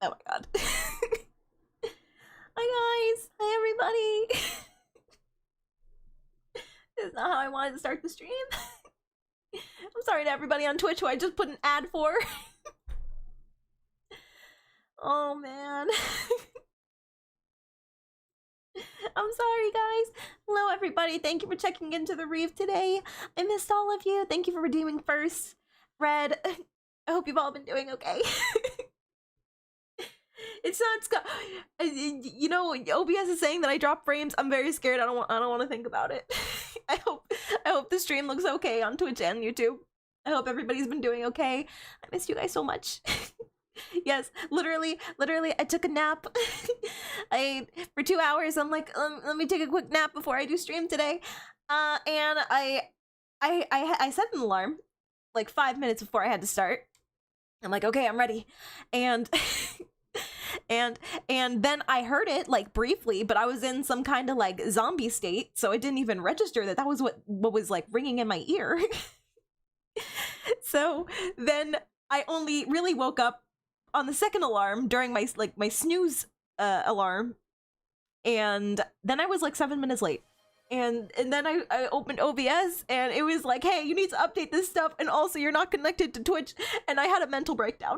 Oh my god. Hi guys! Hi everybody! This is not how I wanted to start the stream. I'm sorry to everybody on Twitch who I just put an ad for. Oh man. I'm sorry guys. Hello everybody, thank you for checking into the Reef today. I missed all of you. Thank you for redeeming first. Red, I hope you've all been doing okay. It's not you know, OBS is saying that I drop frames. I'm very scared. I don't want to think about it. I hope the stream looks okay on Twitch and YouTube. I hope everybody's been doing okay. I missed you guys so much. Yes, literally I took a nap. For 2 hours I'm like, let me take a quick nap before I do stream today. And I set an alarm like 5 minutes before I had to start. I'm like, okay, I'm ready. And and then I heard it like briefly, but I was in some kind of like zombie state, so I didn't even register that was what was like ringing in my ear. So then I only really woke up on the second alarm during my snooze alarm, and then I was like 7 minutes late. And then I opened OBS and it was like, hey, you need to update this stuff, and also you're not connected to Twitch, and I had a mental breakdown.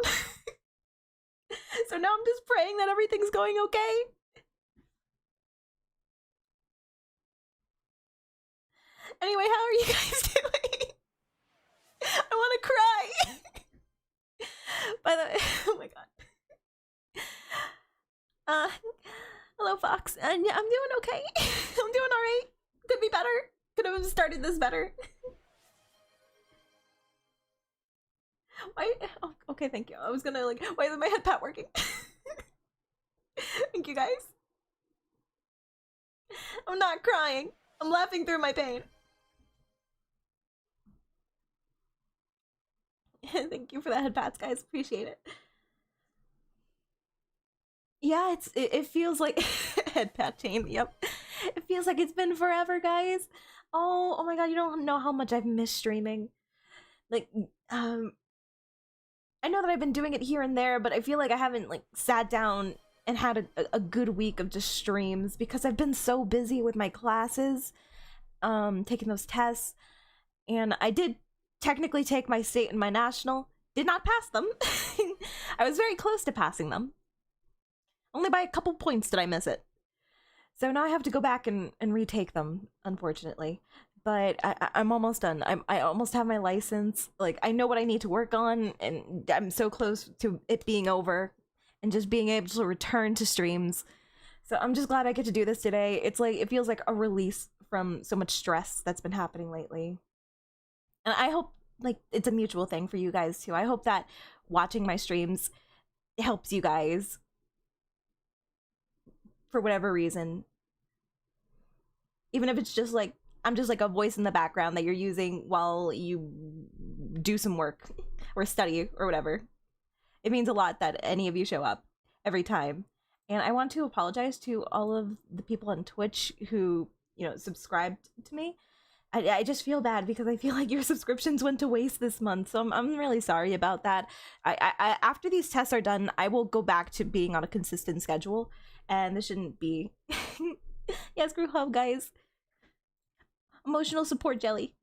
So now I'm just praying that everything's going okay. Anyway, how are you guys doing? I want to cry. By the way, oh my god. Hello Fox. And yeah, I'm doing okay. I'm doing alright. Could be better. Could have started this better. Why? Oh, okay, thank you. I was gonna like, why isn't my head pat working? Thank you guys. I'm not crying. I'm laughing through my pain. Thank you for the head pats, guys. Appreciate it. Yeah, it feels like head pat chain. Yep, it feels like it's been forever, guys. Oh my god, you don't know how much I've missed streaming. Like, I know that I've been doing it here and there, but I feel like I haven't like sat down and had a good week of just streams because I've been so busy with my classes, taking those tests, and I did technically take my state and my national. Did not pass them. I was very close to passing them. Only by a couple points did I miss it. So now I have to go back and retake them, unfortunately. But I'm almost done. I almost have my license. Like, I know what I need to work on, and I'm so close to it being over and just being able to return to streams. So I'm just glad I get to do this today. It's like, it feels like a release from so much stress that's been happening lately. And I hope like it's a mutual thing for you guys too. I hope that watching my streams helps you guys for whatever reason. Even if it's just like, I'm just like a voice in the background that you're using while you do some work or study or whatever. It means a lot that any of you show up every time. And I want to apologize to all of the people on Twitch who, you know, subscribed to me. I just feel bad because I feel like your subscriptions went to waste this month, so I'm really sorry about that. I after these tests are done, I will go back to being on a consistent schedule, and this shouldn't be. Yes, group hug, guys. Emotional support jelly.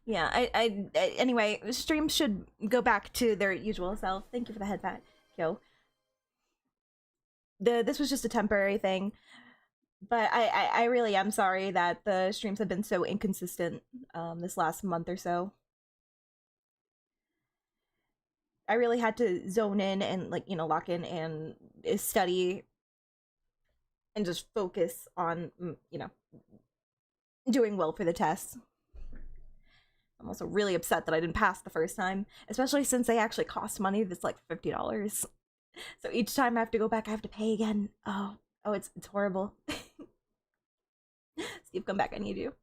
Yeah, anyway, streams should go back to their usual self. Thank you for the head pat, yo. This was just a temporary thing, but I really am sorry that the streams have been so inconsistent this last month or so. I really had to zone in and, like, you know, lock in and study and just focus on, you know, doing well for the tests. I'm also really upset that I didn't pass the first time, especially since they actually cost money. That's like $50. So each time I have to go back, I have to pay again. Oh, it's horrible. Steve, come back, I need you.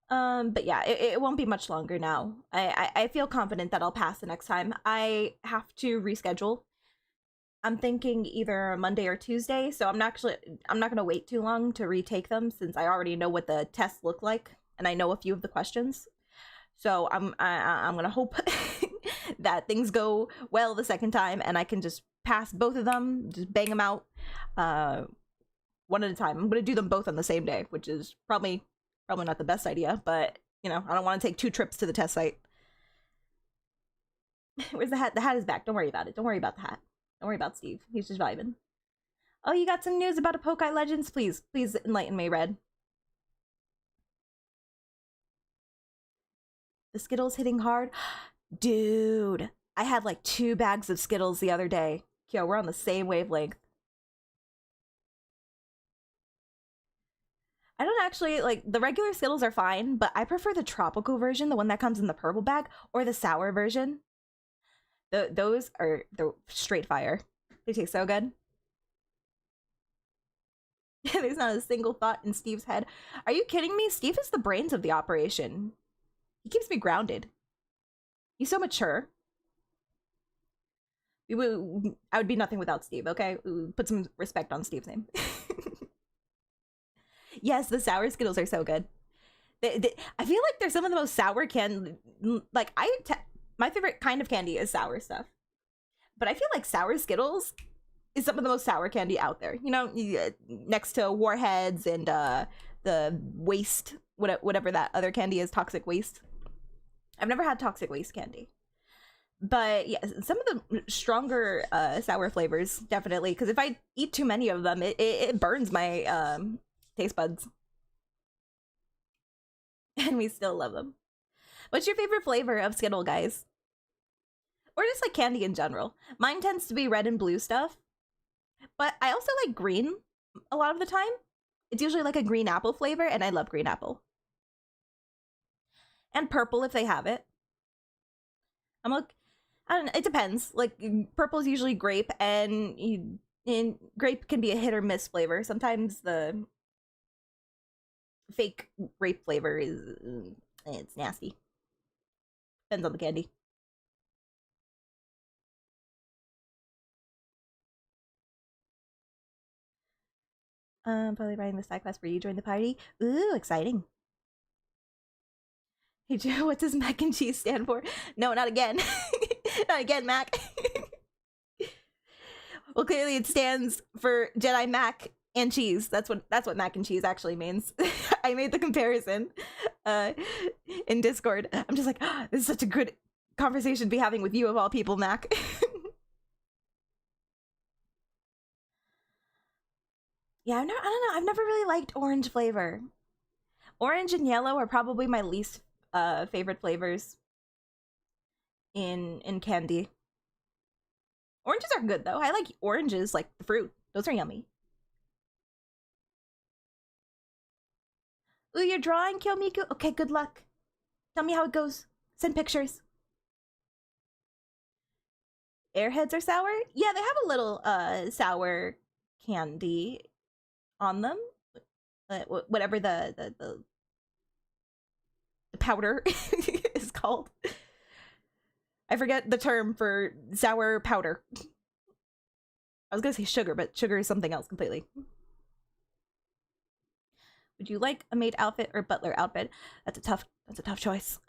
But yeah, it won't be much longer now. I feel confident that I'll pass the next time. I have to reschedule. I'm thinking either Monday or Tuesday, so I'm not gonna wait too long to retake them since I already know what the tests look like and I know a few of the questions. So I'm gonna hope that things go well the second time and I can just pass both of them, just bang them out one at a time. I'm gonna do them both on the same day, which is probably not the best idea, but you know, I don't want to take 2 trips to the test site. Where's the hat? The hat is back. Don't worry about it. Don't worry about the hat. Don't worry about Steve. He's just vibing. Oh, you got some news about a Pokai Legends? Please enlighten me, Red. The Skittles hitting hard? Dude, I had like 2 bags of Skittles the other day. Yo, we're on the same wavelength. I don't actually, like, the regular Skittles are fine, but I prefer the tropical version, the one that comes in the purple bag, or the sour version. Those are the straight fire. They taste so good. There's not a single thought in Steve's head. Are you kidding me? Steve is the brains of the operation. He keeps me grounded. He's so mature. I would be nothing without Steve, okay? Put some respect on Steve's name. Yes, the sour Skittles are so good. I feel like they're some of the most sour candy. Like, my favorite kind of candy is sour stuff. But I feel like sour Skittles is some of the most sour candy out there. You know, next to Warheads and the Waste, whatever that other candy is, Toxic Waste. I've never had Toxic Waste candy. But yeah, some of the stronger sour flavors, definitely. Because if I eat too many of them, it burns my taste buds. And we still love them. What's your favorite flavor of Skittle, guys? Or just like candy in general. Mine tends to be red and blue stuff. But I also like green a lot of the time. It's usually like a green apple flavor, and I love green apple. And purple if they have it. I'm like, I don't know, it depends. Like, purple is usually grape, and grape can be a hit or miss flavor. Sometimes the fake grape flavor is it's nasty. Depends on the candy. Probably writing the side quest where you join the party. Ooh, exciting. Hey Joe, what does mac and cheese stand for? No, not again. Not again, Mac. Well, clearly it stands for Jedi Mac and cheese. That's what mac and cheese actually means. I made the comparison in Discord. I'm just like, oh, this is such a good conversation to be having with you of all people, Mac. Yeah, I don't know. I've never really liked orange flavor. Orange and yellow are probably my least favorite flavors in candy. Oranges are good though. I like oranges, like the fruit. Those are yummy. Ooh, you're drawing, Kyomiku? Okay, good luck. Tell me how it goes. Send pictures. Airheads are sour? Yeah, they have a little sour candy on them. Whatever the powder is called. I forget the term for sour powder. I was gonna say sugar, but sugar is something else completely. Would you like a maid outfit or butler outfit? That's a tough choice.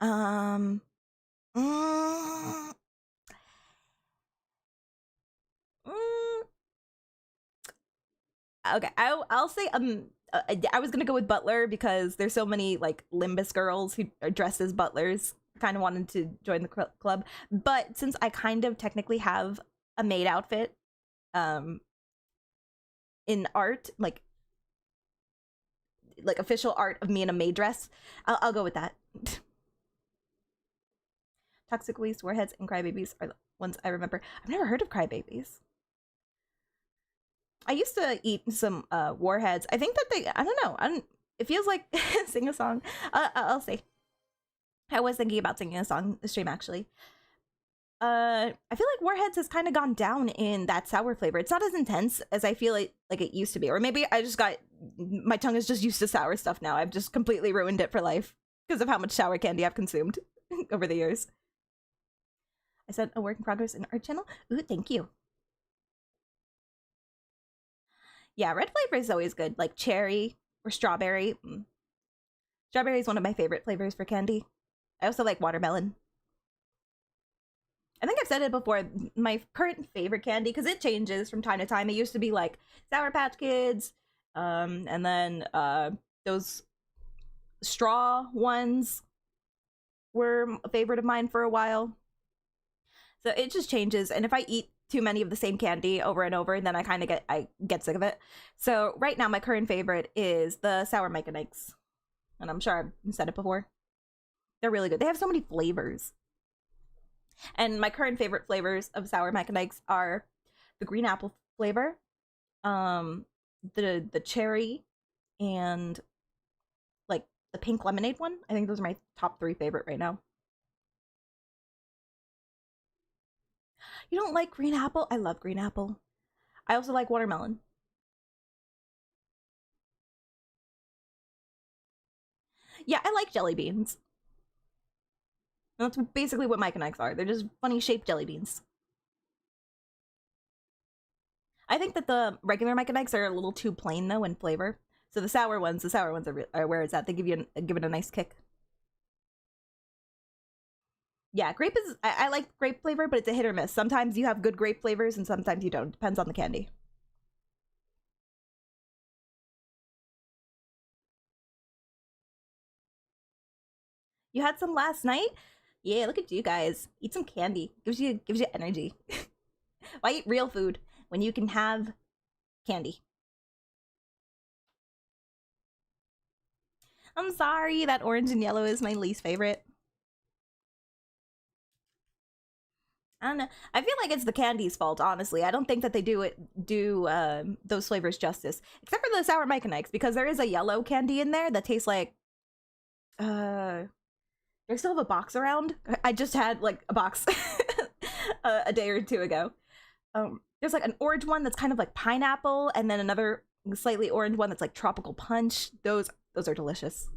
Okay, I'll say I was gonna go with butler because there's so many like Limbus girls who are dressed as butlers. Kind of wanted to join the club, but since I kind of technically have a maid outfit, in art, like official art of me in a maid dress, I'll go with that. Toxic Waste, Warheads, and Crybabies are the ones I remember. I've never heard of Crybabies. I used to eat some Warheads. I think that I don't know. It feels like sing a song. I'll say. I was thinking about singing a song this stream actually. I feel like Warheads has kind of gone down in that sour flavor. It's not as intense as I feel like it used to be. Or maybe I just got my tongue is just used to sour stuff now. I've just completely ruined it for life because of how much sour candy I've consumed over the years. I sent a work in progress in art channel. Ooh, thank you. Yeah, red flavor is always good, like cherry or strawberry. Strawberry is one of my favorite flavors for candy. I also like watermelon. I think I've said it before, my current favorite candy, because it changes from time to time. It used to be like Sour Patch Kids, and then those straw ones were a favorite of mine for a while. So it just changes, and if I eat too many of the same candy over and over, then I get sick of it. So right now my current favorite is the Sour Mike and Ike's, and I'm sure I've said it before. They're really good. They have so many flavors. And my current favorite flavors of Sour Mike and Ike's are the green apple flavor, the cherry, and like the pink lemonade one. I think those are my top 3 favorite right now. You don't like green apple? I love green apple. I also like watermelon. Yeah, I like jelly beans. That's basically what Mike and Ike's are. They're just funny shaped jelly beans. I think that the regular Mike and Ike's are a little too plain though in flavor. So the sour ones are where it's at. They give it a nice kick. Yeah, grape is, I like grape flavor, but it's a hit or miss. Sometimes you have good grape flavors and sometimes you don't. Depends on the candy. You had some last night? Yeah, look at you guys. Eat some candy. Gives you energy. Why eat real food when you can have candy? I'm sorry, that orange and yellow is my least favorite. I don't know. I feel like it's the candy's fault, honestly. I don't think that they do those flavors justice. Except for the Sour Mike and Ike's, because there is a yellow candy in there that tastes like I still have a box around. I just had like a box a day or 2 ago. There's like an orange one that's kind of like pineapple, and then another slightly orange one that's like tropical punch. Those are delicious.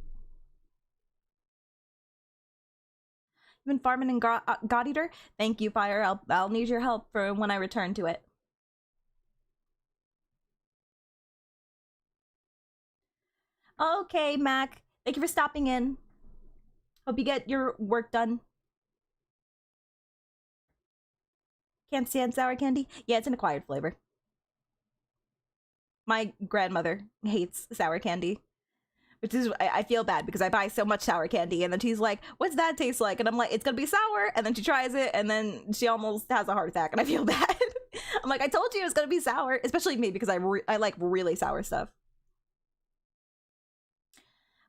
You've been farming in God Eater? Thank you, Fire. I'll need your help for when I return to it. Okay, Mac. Thank you for stopping in. Hope you get your work done. Can't stand sour candy? Yeah, it's an acquired flavor. My grandmother hates sour candy, which is, I feel bad because I buy so much sour candy, and then she's like, what's that taste like? And I'm like, it's gonna be sour, and then she tries it, and then she almost has a heart attack, and I feel bad. I'm like, I told you it was gonna be sour, especially me because I like really sour stuff.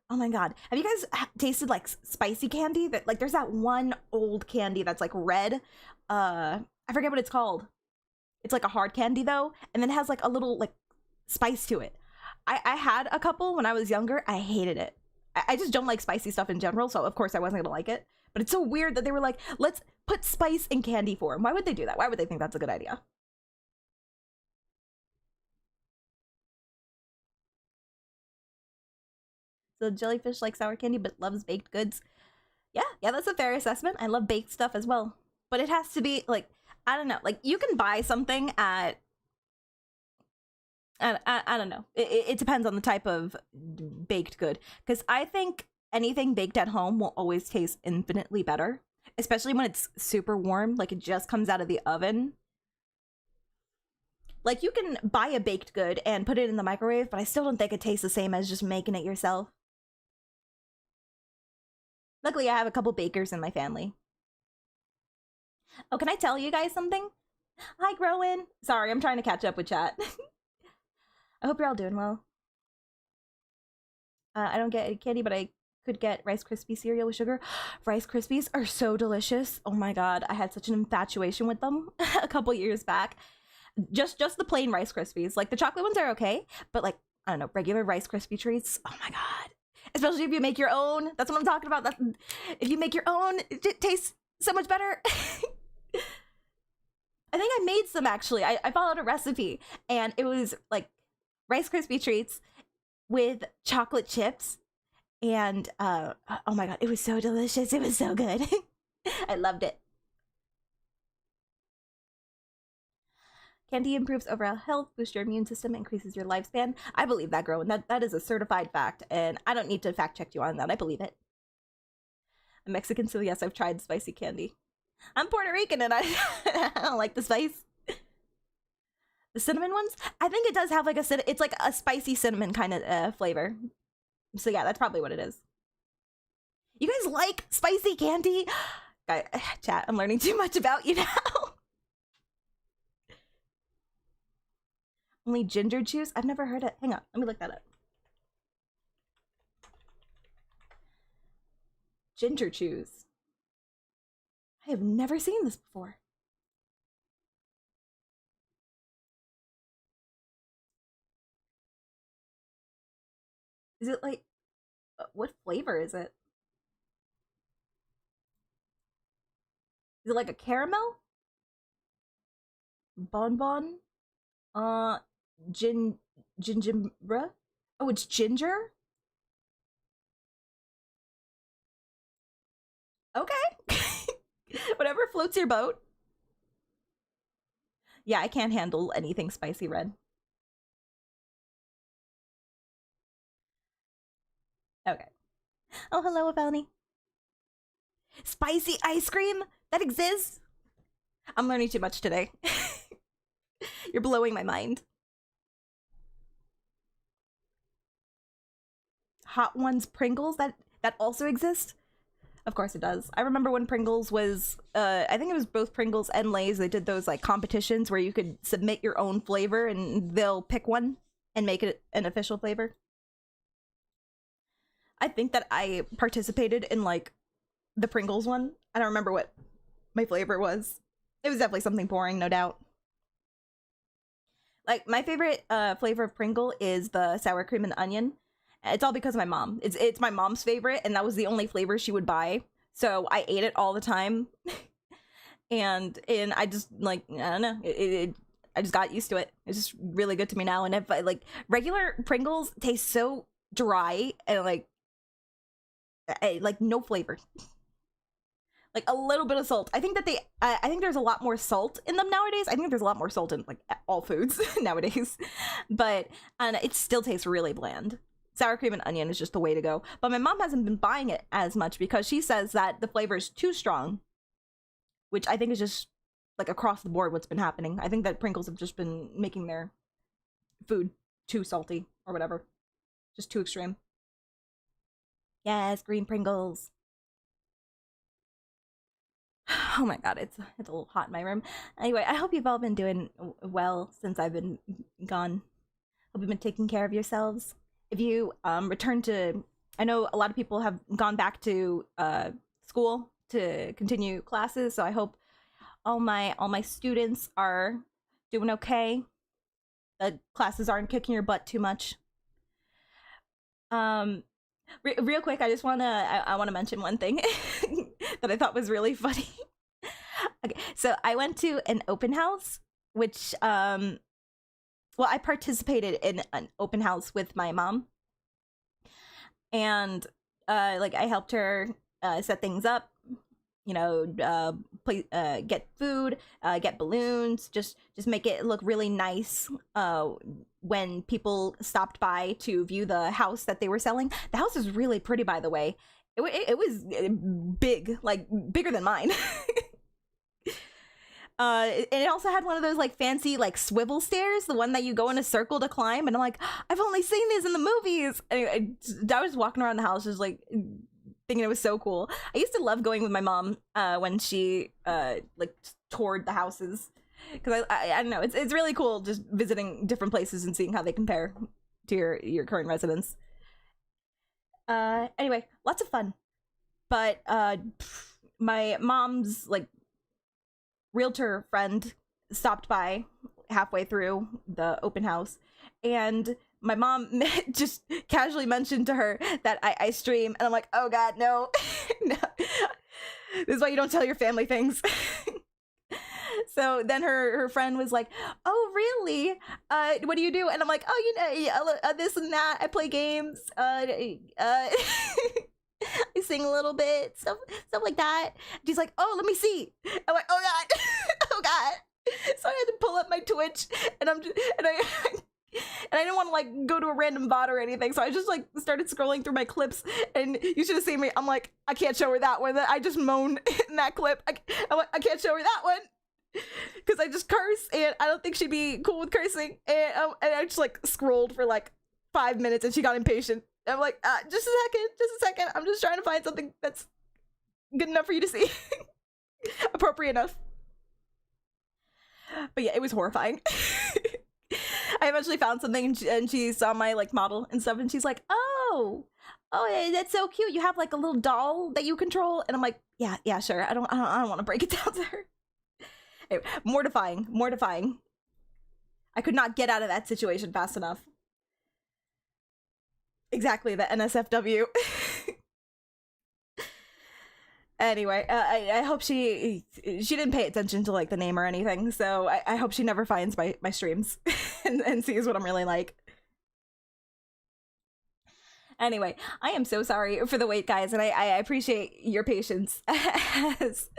Oh my god, have you guys tasted like spicy candy? That like there's that one old candy that's like red. I forget what it's called. It's like a hard candy though, and then it has like a little like spice to it. I had a couple when I was younger. I hated it. I just don't like spicy stuff in general, so of course I wasn't gonna like it. But it's so weird that they were like, let's put spice in candy form. Why would they do that? Why would they think that's a good idea? So jellyfish likes sour candy but loves baked goods. Yeah, that's a fair assessment. I love baked stuff as well. But it has to be like, I don't know, like you can buy something at I don't know. It depends on the type of baked good. Because I think anything baked at home will always taste infinitely better. Especially when it's super warm, like it just comes out of the oven. Like you can buy a baked good and put it in the microwave, but I still don't think it tastes the same as just making it yourself. Luckily, I have a couple bakers in my family. Oh, can I tell you guys something? Hi, Growin. Sorry, I'm trying to catch up with chat. I hope you're all doing well. I don't get any candy, but I could get Rice Krispie cereal with sugar. Rice Krispies are so delicious. Oh my god, I had such an infatuation with them a couple years back. Just the plain Rice Krispies. Like the chocolate ones are okay, but like I don't know, regular Rice Krispie treats. Oh my god. Especially if you make your own. That's what I'm talking about. If you make your own, it tastes so much better. I think I made some actually. I followed a recipe and it was like Rice Krispie treats with chocolate chips and oh my god, it was so delicious. It was so good. I loved it. Candy improves overall health, boosts your immune system, increases your lifespan. I believe that, girl, and that is a certified fact, and I don't need to fact check you on that. I believe it. I'm Mexican, so yes, I've tried spicy candy. I'm Puerto Rican and I, I don't like the spice. The cinnamon ones? I think it does have like it's like a spicy cinnamon kind of flavor. So yeah, that's probably what it is. You guys like spicy candy? Chat, I'm learning too much about you now. Only ginger juice? I've never heard it. Hang on, let me look that up. Ginger juice. I have never seen this before. Is it like, what flavor is it? Is it like a caramel? Bonbon? Gingerbread? Oh, it's ginger? Okay. Whatever floats your boat. Yeah, I can't handle anything spicy red. Okay. Oh, hello, Avelni. Spicy ice cream? That exists? I'm learning too much today. You're blowing my mind. Hot Ones Pringles? That also exist? Of course it does. I remember when Pringles was, I think it was both Pringles and Lay's, they did those like competitions where you could submit your own flavor and they'll pick one and make it an official flavor. I think that I participated in like the Pringles one. I don't remember what my flavor was. It was definitely something boring, no doubt. Like my favorite flavor of Pringle is the sour cream and onion. It's all because of my mom. It's my mom's favorite, and that was the only flavor she would buy. So I ate it all the time, and I just like I don't know. I just got used to it. It's just really good to me now. And if I like regular Pringles taste so dry and like no flavor. Like a little bit of salt. I think that I think there's a lot more salt in them nowadays. I think there's a lot more salt in like all foods nowadays, but it still tastes really bland. Sour cream and onion is just the way to go. But my mom hasn't been buying it as much because she says that the flavor is too strong, which I think is just like across the board what's been happening. I think that Pringles have just been making their food too salty or whatever. Just too extreme. Yes, green Pringles. Oh my god, it's a little hot in my room. Anyway, I hope you've all been doing well since I've been gone. Hope you've been taking care of yourselves. If you return to, I know a lot of people have gone back to school to continue classes, so I hope all my students are doing okay. The classes aren't kicking your butt too much. Real quick, I just I wanna mention one thing that I thought was really funny. Okay, so I went to an open house, which well, I participated in an open house with my mom, and like I helped her set things up, you know, get food, get balloons, just make it look really nice when people stopped by to view the house that they were selling. The house is really pretty, by the way. It was big, like bigger than mine. And it also had one of those like fancy like swivel stairs, the one that you go in a circle to climb. And I'm like, I've only seen these in the movies. Anyway, I was walking around the house just like thinking it was so cool. I used to love going with my mom when she like toured the houses, because I don't know, it's really cool just visiting different places and seeing how they compare to your current residence. Anyway, lots of fun. But my mom's like realtor friend stopped by halfway through the open house, and my mom just casually mentioned to her that I stream, and I'm like, oh god, no. No, this is why you don't tell your family things. So then her friend was like, oh really, what do you do? And I'm like, oh, you know, this and that, I play games, I sing a little bit, stuff like that. She's like, oh, let me see. I'm like, oh god. Oh god. So I had to pull up my Twitch, and And I didn't want to like go to a random bot or anything, so I just like started scrolling through my clips, and you should have seen me. I'm like, I can't show her that one. I just moan in that clip. I'm like, I can't show her that one because I just curse, and I don't think she'd be cool with cursing. And I just like scrolled for like 5 minutes, and she got impatient. I'm like, just a second. I'm just trying to find something that's good enough for you to see, appropriate enough. But yeah, it was horrifying. I eventually found something, and she saw my like model and stuff, and she's like, oh, that's so cute. You have like a little doll that you control, and I'm like, yeah, sure. I don't want to break it down to her. Anyway, mortifying. I could not get out of that situation fast enough. Exactly, the NSFW. Anyway, I hope she didn't pay attention to like the name or anything, so I hope she never finds my streams and sees what I'm really like. Anyway, I am so sorry for the wait, guys, and I appreciate your patience as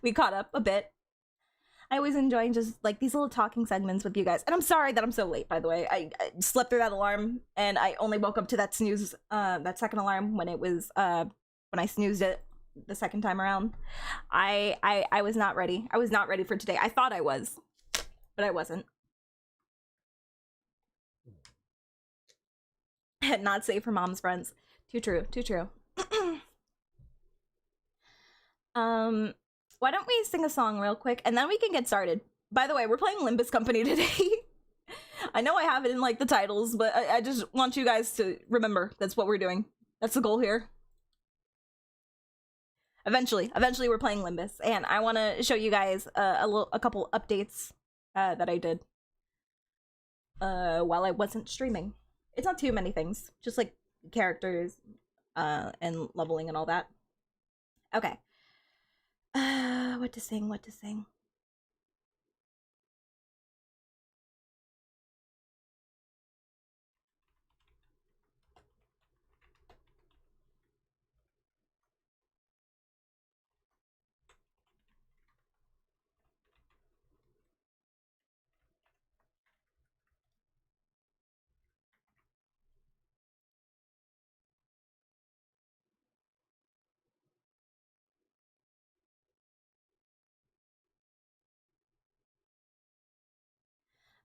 we caught up a bit. I was enjoying just like these little talking segments with you guys, and I'm sorry that I'm so late, by the way. I slept through that alarm, and I only woke up to that snooze, that second alarm when it was when I snoozed it the second time around. I was not ready. I was not ready for today. I thought I was, but I wasn't. Not safe for mom's friends. Too true. Why don't we sing a song real quick, and then we can get started. By the way, we're playing Limbus Company today. I know I have it in like the titles, but I just want you guys to remember that's what we're doing. That's the goal here. Eventually we're playing Limbus, and I want to show you guys a couple updates that I did while I wasn't streaming. It's not too many things, just like characters and leveling and all that. Okay. What to sing?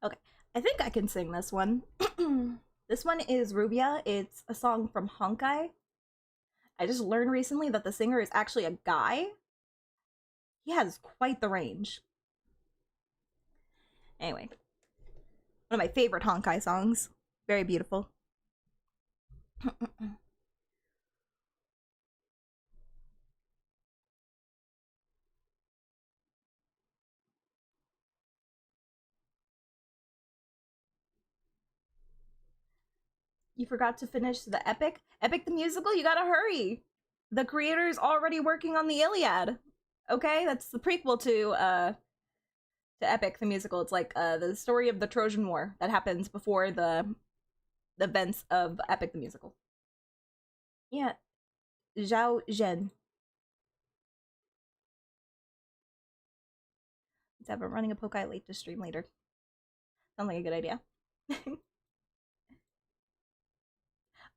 Okay, I think I can sing this one. This one is Rubia. It's a song from Honkai. I just learned recently that the singer is actually a guy. He has quite the range. Anyway, one of my favorite Honkai songs. Very beautiful. You forgot to finish the Epic? Epic the musical? You gotta hurry! The creator's already working on the Iliad. Okay, that's the prequel to Epic the musical. It's like the story of the Trojan War that happens before the events of Epic the musical. Yeah, Zhao Zhen. I'm running a Pokai late to stream later. Sounds like a good idea.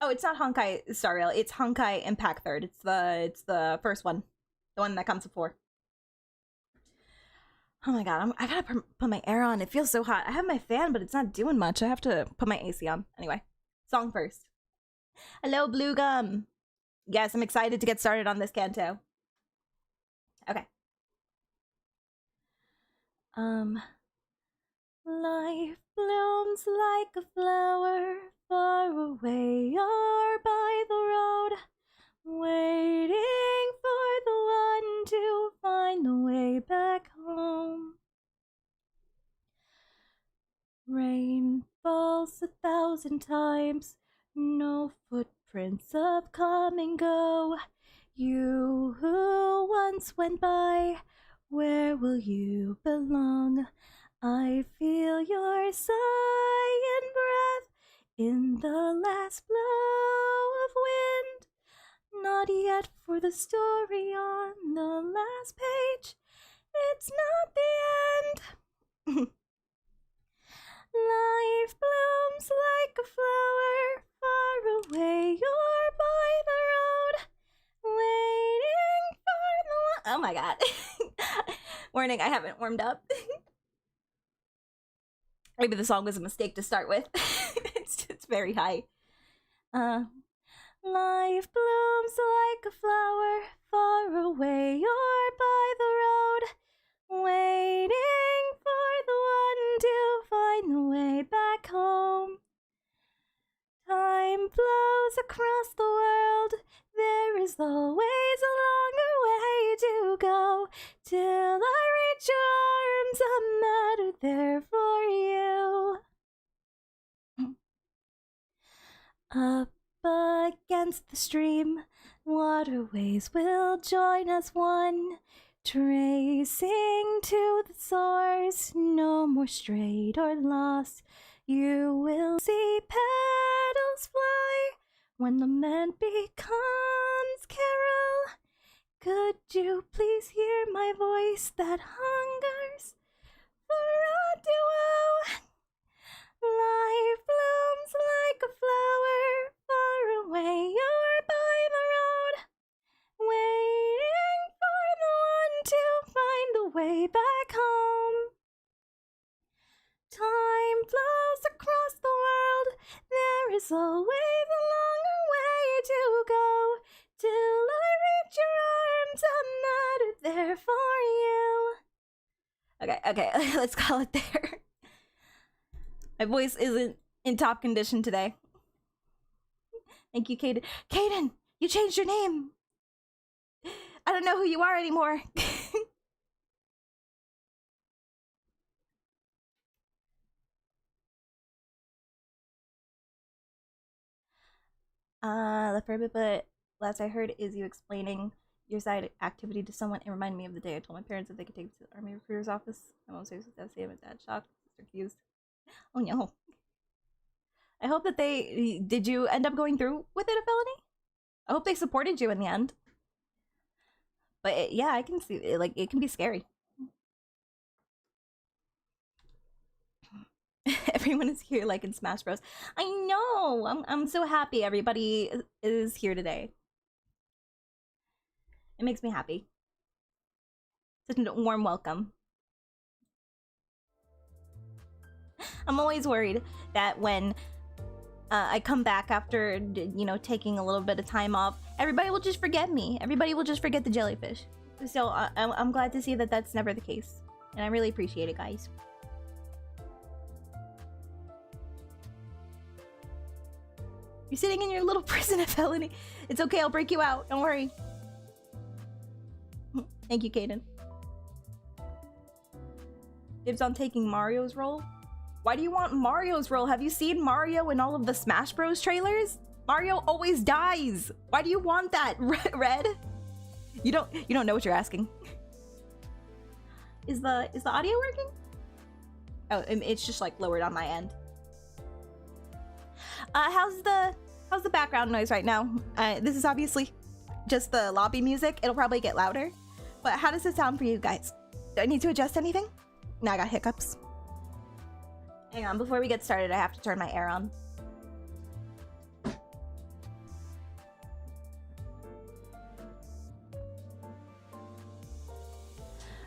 Oh, it's not Honkai Star Rail. It's Honkai Impact Third. It's the first one, the one that comes before. Oh my god, I gotta put my air on. It feels so hot. I have my fan, but it's not doing much. I have to put my AC on. Anyway, song first. Hello, Blue Gum. Yes, I'm excited to get started on this Canto. Okay. Life blooms like a flower far away or by the road, waiting for the one to find the way back home. Rain falls 1,000 times, no footprints of come and go. You who once went by, where will you belong? I feel your sigh and breath in the last blow of wind. Not yet for the story on the last page. It's not the end. Life blooms like a flower far away. You're by the road, waiting for the one. Oh my god. Warning, I haven't warmed up. Maybe the song was a mistake to start with. It's very high. Life blooms like a flower far away. You're by the road, waiting for the one to find the way back home. Time flows across the world. There is always a longer way to go. Till I reach your arms, I'm not there for you. Up against the stream, waterways will join as one, tracing to the source, no more strayed or lost. You will see petals fly when the man becomes Carol. Could you please hear my voice that hungers for a duo? Life blooms like a flower far away. You're by the road, waiting for the one to find the way back home. Time flows across the world. There is always a longer way to go. Till I reach your arms, I'm not there for you. Okay, let's call it there. My voice isn't in top condition today. Thank you, Caden. Caden, you changed your name. I don't know who you are anymore. Left for a bit, but last I heard is you explaining your side activity to someone. It reminded me of the day I told my parents that they could take it to the army recruiter's office. My mom says that my dad shocked, sister accused. Oh no. I hope that they... Did you end up going through with it, a felony? I hope they supported you in the end. But yeah, I can see it, like, it can be scary. Everyone is here like in Smash Bros. I know! I'm so happy everybody is here today. It makes me happy. Such a warm welcome. I'm always worried that when I come back after, you know, taking a little bit of time off, everybody will just forget me. Everybody will just forget the jellyfish. So I'm glad to see that that's never the case. And I really appreciate it, guys. You're sitting in your little prison of felony. It's okay, I'll break you out. Don't worry. Thank you, Caden. Dibs on taking Mario's role. Why do you want Mario's role? Have you seen Mario in all of the Smash Bros trailers? Mario always dies. Why do you want that, Red? You don't know what you're asking. Is the audio working? Oh, it's just like lowered on my end. How's the background noise right now? This is obviously just the lobby music. It'll probably get louder. But how does it sound for you guys? Do I need to adjust anything? No, I got hiccups. Hang on, before we get started, I have to turn my air on.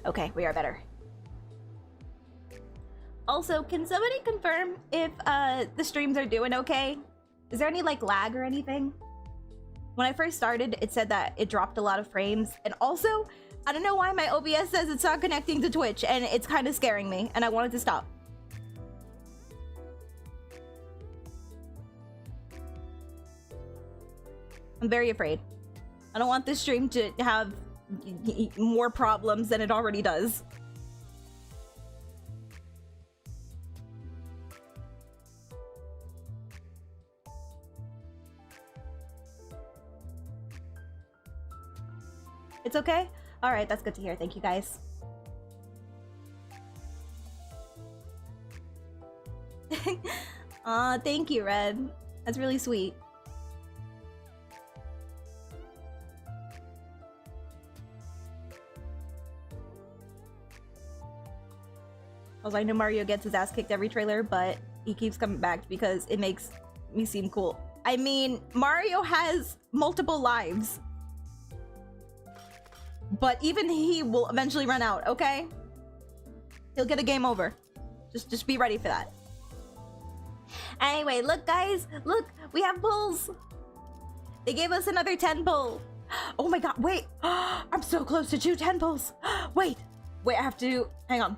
Okay, we are better. Also, can somebody confirm if the streams are doing okay? Is there any like lag or anything? When I first started, it said that it dropped a lot of frames. And also, I don't know why my OBS says it's not connecting to Twitch, and it's kind of scaring me, and I wanted to stop. I'm very afraid. I don't want this stream to have more problems than it already does. It's okay? Alright, that's good to hear. Thank you, guys. Aw, thank you, Red. That's really sweet. Also, I know Mario gets his ass kicked every trailer, but he keeps coming back because it makes me seem cool. I mean, Mario has multiple lives. But even he will eventually run out, okay? He'll get a game over. Just be ready for that. Anyway, look guys, look, we have pulls. They gave us another 10 pull. Oh my god, wait. I'm so close to 2 10 pulls. Wait, I have to, hang on.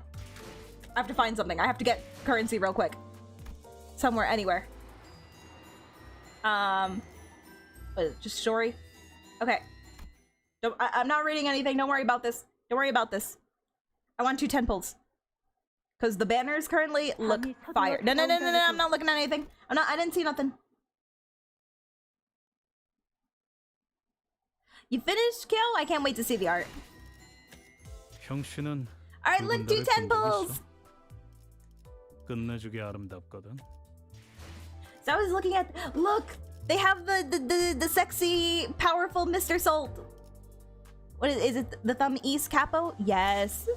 I have to find something. I have to get currency real quick. Somewhere, anywhere. Just story. Okay. I'm not reading anything. Don't worry about this. Don't worry about this. I want 2 10 pulls. Because the banners currently look fire. No, I'm not looking at anything. I didn't see nothing. You finished, Kyo? I can't wait to see the art. Alright, look, 2 10 pulls! So I was looking at, look! They have the sexy, powerful Mr. Salt. What is it? The Thumb East Capo? Yes.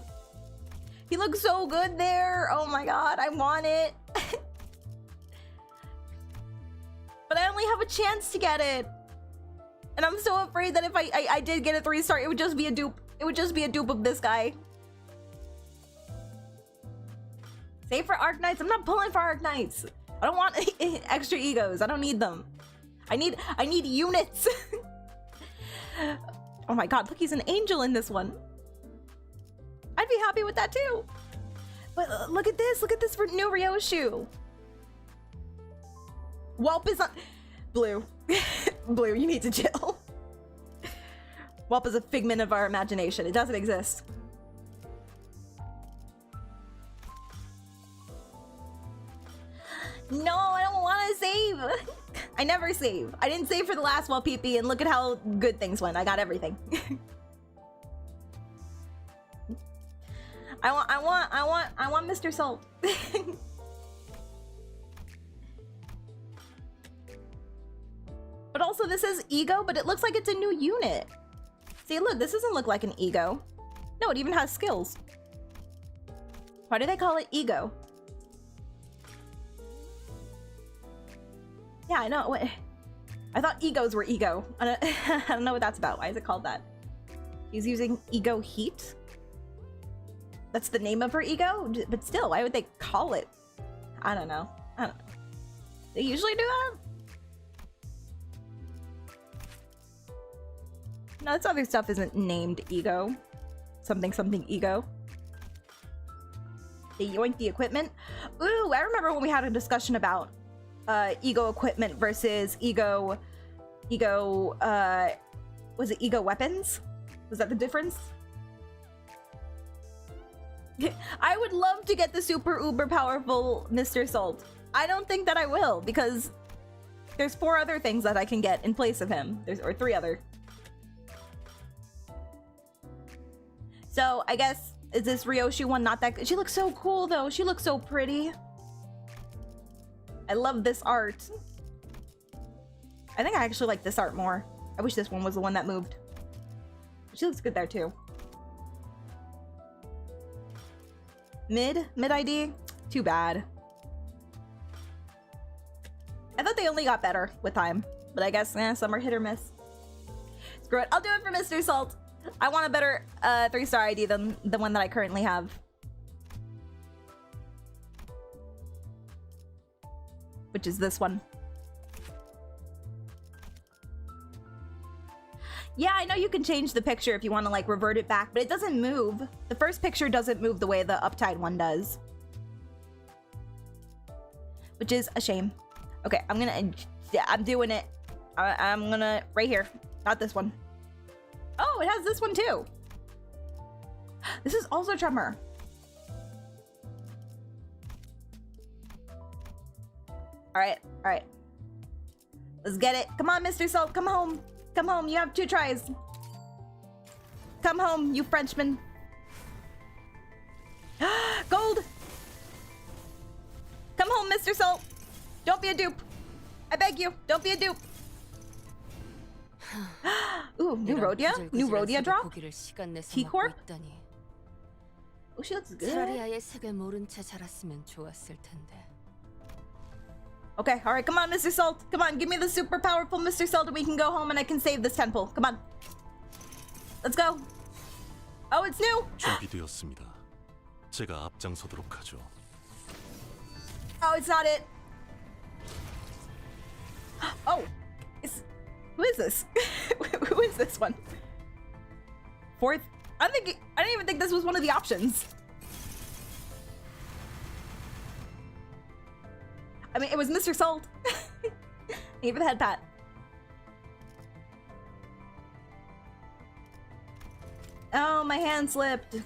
He looks so good there. Oh my god, I want it. But I only have a chance to get it. And I'm so afraid that if I did get a 3-star, it would just be a dupe. It would just be a dupe of this guy. Save for Arknights. I'm not pulling for Arknights. I don't want extra egos. I don't need them. I need units. Oh my god, look, he's an angel in this one. I'd be happy with that too. But look at this for new Ryoshu. Whelp is on Blue. Blue, you need to chill. Whelp is a figment of our imagination. It doesn't exist. No, I don't want to save. I never save. I didn't save for the last Whelp PP, and look at how good things went. I got everything. I want Mr. Salt. But also this is ego, but it looks like it's a new unit. See, look, this doesn't look like an ego. No, it even has skills. Why do they call it ego? Yeah, I know. What? I thought egos were ego. I don't know what that's about. Why is it called that? He's using ego heat. That's the name of her ego? But still, why would they call it? I don't know. They usually do that? No, this other stuff isn't named ego. Something ego. They yoinked the equipment. Ooh, I remember when we had a discussion about ego equipment versus ego, was it ego weapons? Was that the difference? I would love to get the super uber powerful Mr. Salt. I don't think that I will, because there's 4 other things that I can get in place of him. Or 3 other. So I guess, is this Ryoshu one not that good? She looks so cool though. She looks so pretty. I love this art. I think I actually like this art more. I wish this one was the one that moved. She looks good there too. Mid ID? Too bad. I thought they only got better with time, but I guess some are hit or miss. Screw it. I'll do it for Mr. Salt. I want a better 3-star ID than the one that I currently have. Which is this one. Yeah, I know you can change the picture if you want to like revert it back, but it doesn't move. The first picture doesn't move the way the Uptide one does. Which is a shame. Okay, I'm doing it. I'm gonna, right here. Not this one. Oh, it has this one too. This is also Tremor. All right. Let's get it. Come on, Mr. Salt, come home. Come home, you have 2 tries. Come home, you Frenchman. Gold! Come home, Mr. Salt. Don't be a dupe. I beg you, don't be a dupe. Ooh, new Rhodia? New Rhodia drop? T-Corp? Oh, she looks good. 차라리 색을 모른 채 자랐으면 좋았을 텐데. Okay, alright, come on, Mr. Salt. Come on, give me the super powerful Mr. Salt and we can go home and I can save this temple. Come on. Let's go. Oh, it's new. 준비되었습니다. 제가 앞장서도록 하죠. Oh, it's not it. Oh, who is this? Who is this one? Fourth? I didn't even think this was one of the options. I mean, it was Mr. Salt. Give the head pat. Oh, my hand slipped.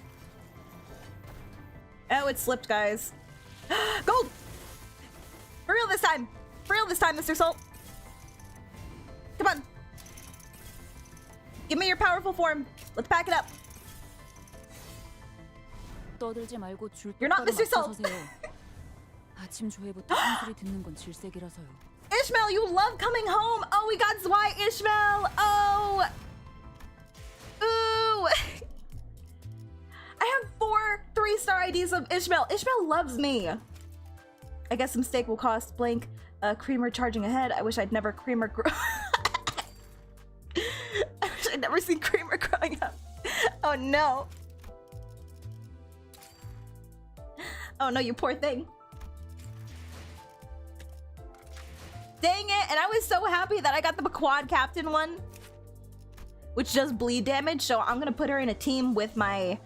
Oh, it slipped, guys. Gold! For real this time! For real this time, Mr. Salt! Come on! Give me your powerful form. Let's pack it up. 떠들지 말고 줄 You're not 똑바로 Mr. Salt! 맞춰서세요. 아침 조회부터 한 소리 듣는 건 질색이라서요. Ishmael, you love coming home! Oh, we got Zwei Ishmael! Oh! Ooh! I have 4 3-star IDs of Ishmael. Ishmael loves me. I guess some steak will cost blank. Creamer charging ahead. I wish I'd never Creamer grow. I wish I'd never seen Creamer growing up. Oh no. Oh no, you poor thing. Dang it, and I was so happy that I got the quad captain one, which does bleed damage, so I'm gonna put her in a team with my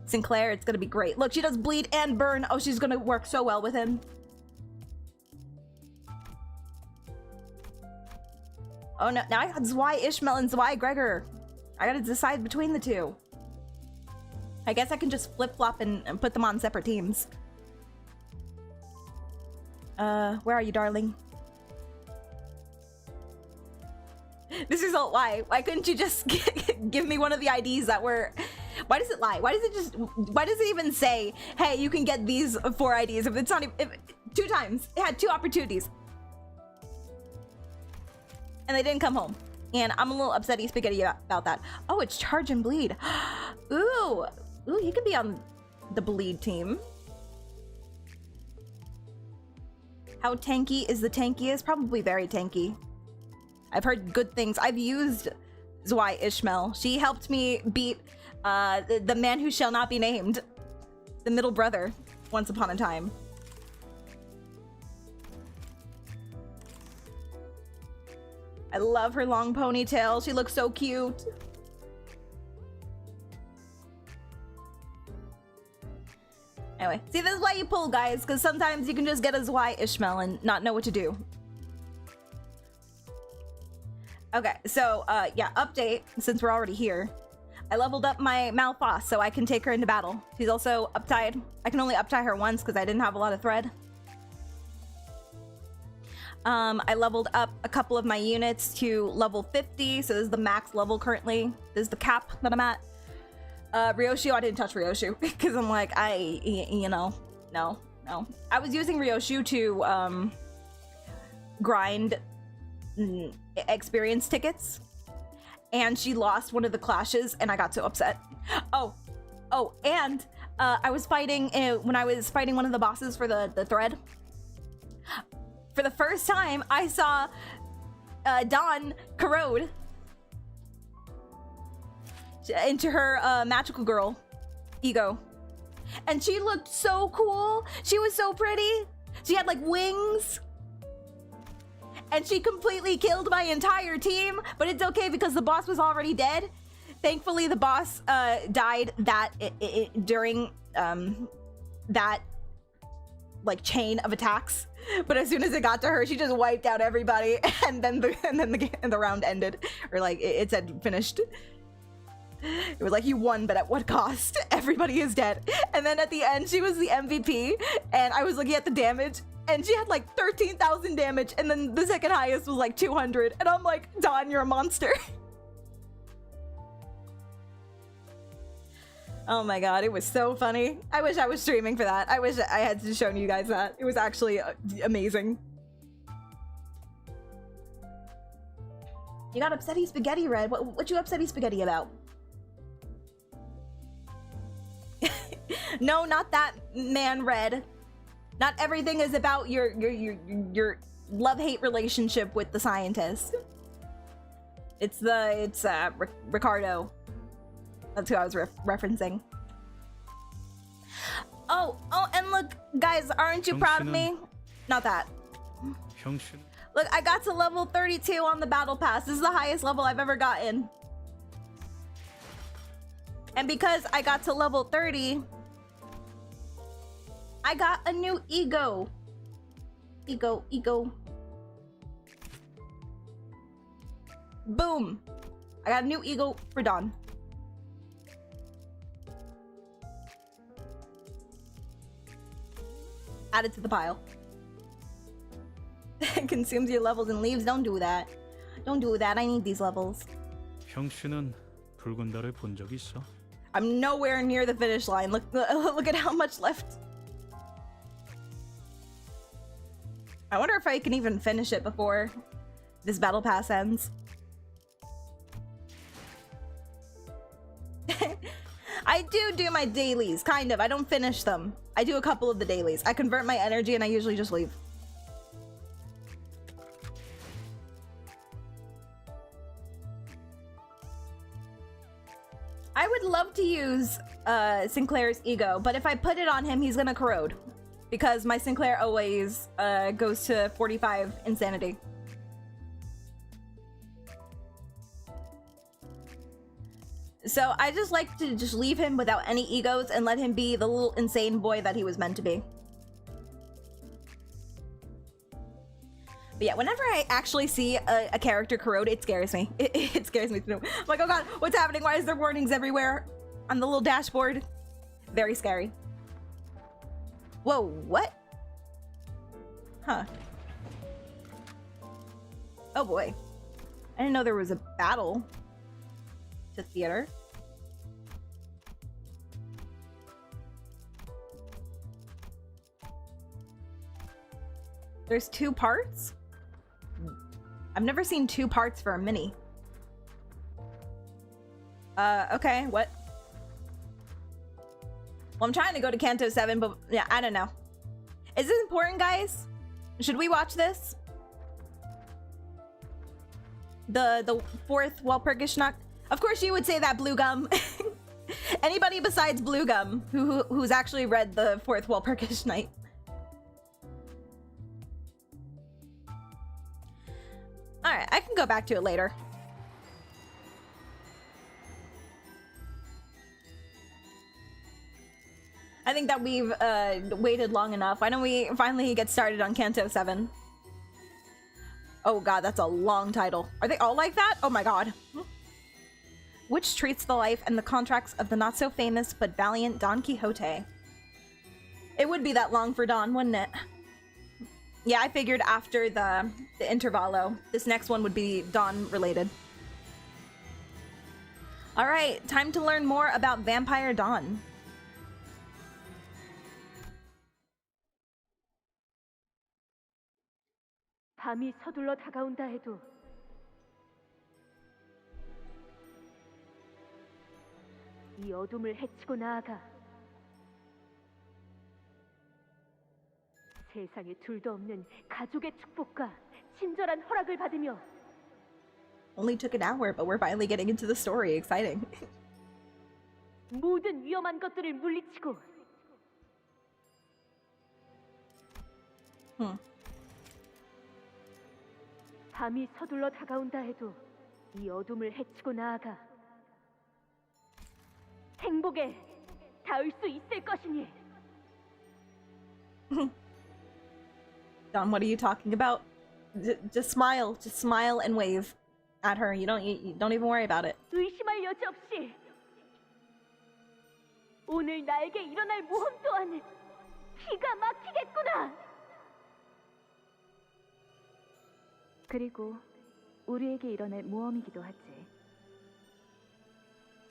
Sinclair. It's gonna be great. Look, she does bleed and burn. Oh, she's gonna work so well with him. Oh no, now I got Zwei Ishmael and Zwei Gregor. I gotta decide between the two. I guess I can just flip-flop and put them on separate teams. Where are you, darling? This is all why. Why couldn't you just give me one of the IDs that were... Why does it lie? Why does it even say, hey, you can get these 4 IDs if it's not even... 2 times. It had 2 opportunities. And they didn't come home. And I'm a little upsetty spaghetti about that. Oh, it's charge and bleed. Ooh. Ooh, you could be on the bleed team. How tanky is the tankiest? Probably very tanky. I've heard good things. I've used Zwei Ishmael. She helped me beat the man who shall not be named. The middle brother, once upon a time. I love her long ponytail. She looks so cute. Anyway, see, this is why you pull, guys, because sometimes you can just get a Zwei Ishmael and not know what to do. Okay, so, yeah, update, since we're already here. I leveled up my Malphos, so I can take her into battle. She's also uptied. I can only uptie her once, because I didn't have a lot of thread. I leveled up a couple of my units to level 50, so this is the max level currently. This is the cap that I'm at. Ryoshu, I didn't touch Ryoshu, because I'm like, you know, no. I was using Ryoshu to, grind experience tickets, and she lost one of the clashes, and I got so upset. Oh, and, I was fighting, when I was fighting one of the bosses for the thread, for the first time, I saw Don corrode into her magical girl ego, and she looked so cool. She was so pretty. She had like wings, and she completely killed my entire team, but it's okay because the boss was already dead. Thankfully, the boss died during that like chain of attacks. But as soon as it got to her, she just wiped out everybody, and then the round ended, or like it said finished. It was like, you won, but at what cost? Everybody is dead. And then at the end, she was the MVP, and I was looking at the damage, and she had like 13,000 damage, and then the second highest was like 200, and I'm like, Dawn, you're a monster. Oh my god, it was so funny. I wish I was streaming for that. I wish I had shown you guys that. It was actually amazing. You got upsetty spaghetti, Red. What you upsetty spaghetti about? No, not that, man, Red. Not everything is about your love-hate relationship with the scientist. It's Ricardo. That's who I was referencing. Oh, and look, guys, aren't you proud of me? Not that. Look, I got to level 32 on the battle pass. This is the highest level I've ever gotten. And because I got to level 30, I got a new ego. Ego. Boom. I got a new ego for Don. Add it to the pile. Consumes your levels and leaves. Don't do that. Don't do that. I need these levels. 형씨는 붉은 달을 본 적 있어? I'm nowhere near the finish line. Look at how much left. I wonder if I can even finish it before this battle pass ends. I do my dailies, kind of. I don't finish them. I do a couple of the dailies. I convert my energy and I usually just leave. I would love to use Sinclair's ego, but if I put it on him, he's gonna corrode. Because my Sinclair always goes to 45 insanity. So I just like to just leave him without any egos and let him be the little insane boy that he was meant to be. But yeah, whenever I actually see a character corrode, it scares me. It scares me to know. I'm like, oh god, what's happening? Why is there warnings everywhere on the little dashboard? Very scary. Whoa, what? Huh. Oh boy. I didn't know there was a battle to theater. There's 2 parts? I've never seen 2 parts for a mini. Okay, what? Well, I'm trying to go to Canto 7, but yeah, I don't know. Is this important, guys? Should we watch this? The 4th Walpurgisnacht? Of course you would say that, Blue Gum. Anybody besides Blue Gum who's actually read the 4th Walpurgisnacht. Alright, I can go back to it later. I think that we've waited long enough. Why don't we finally get started on Canto 7? Oh god, that's a long title. Are they all like that? Oh my god. Which treats the life and the contracts of the not-so-famous but valiant Don Quixote. It would be that long for Don, wouldn't it? Yeah, I figured after the intervallo, this next one would be Don related. Alright, time to learn more about Vampire Dawn. 밤이 서둘러 다가온다 해도 이 어둠을 헤치고 나아가 세상에 둘도 없는 가족의 축복과 친절한 허락을 받으며 Only took an hour, but we're finally getting into the story. Exciting. 모든 위험한 것들을 물리치고 밤이 서둘러 다가온다 해도 이 어둠을 헤치고 나아가 행복에 닿을 수 있을 것이니. Don, what are you talking about? Just smile and wave at her. You don't even worry about it. 의심할 여지 없이 오늘 나에게 일어날 모험 또한 기가 막히겠구나. 그리고 우리에게 일어날 모험이기도 하지.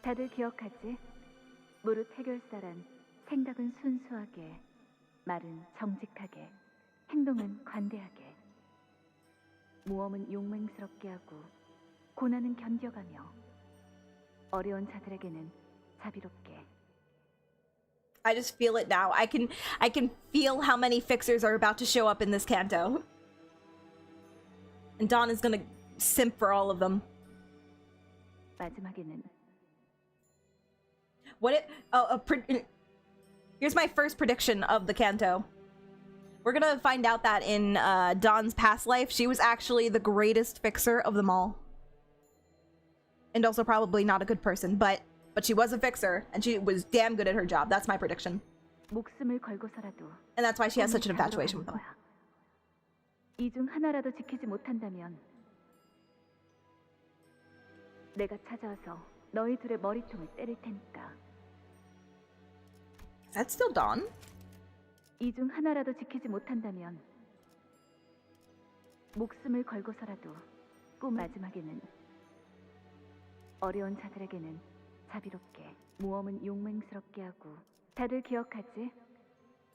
다들 기억하지? 무릇 해결사란 생각은 순수하게, 말은 정직하게, 행동은 관대하게. 모험은 용맹스럽게 하고 고난은 견뎌가며 어려운 자들에게는 자비롭게. I just feel it now. I can feel how many fixers are about to show up in this canto. And Don is gonna simp for all of them. 마지막에는 here's my first prediction of the canto. We're gonna find out that in Don's past life, she was actually the greatest fixer of them all. And also probably not a good person, but she was a fixer, and she was damn good at her job. That's my prediction. 목숨을 걸고서라도 And that's why she has such an infatuation with him. 이 중 하나라도 지키지 못한다면 내가 찾아와서 너희 둘의 머리통을 때릴 테니까. Is that still Don? 이 중 하나라도 지키지 못한다면 목숨을 걸고서라도 마지막에는 어려운 자들에게는 자비롭게 모험은 용맹스럽게 하고 다들 기억하지?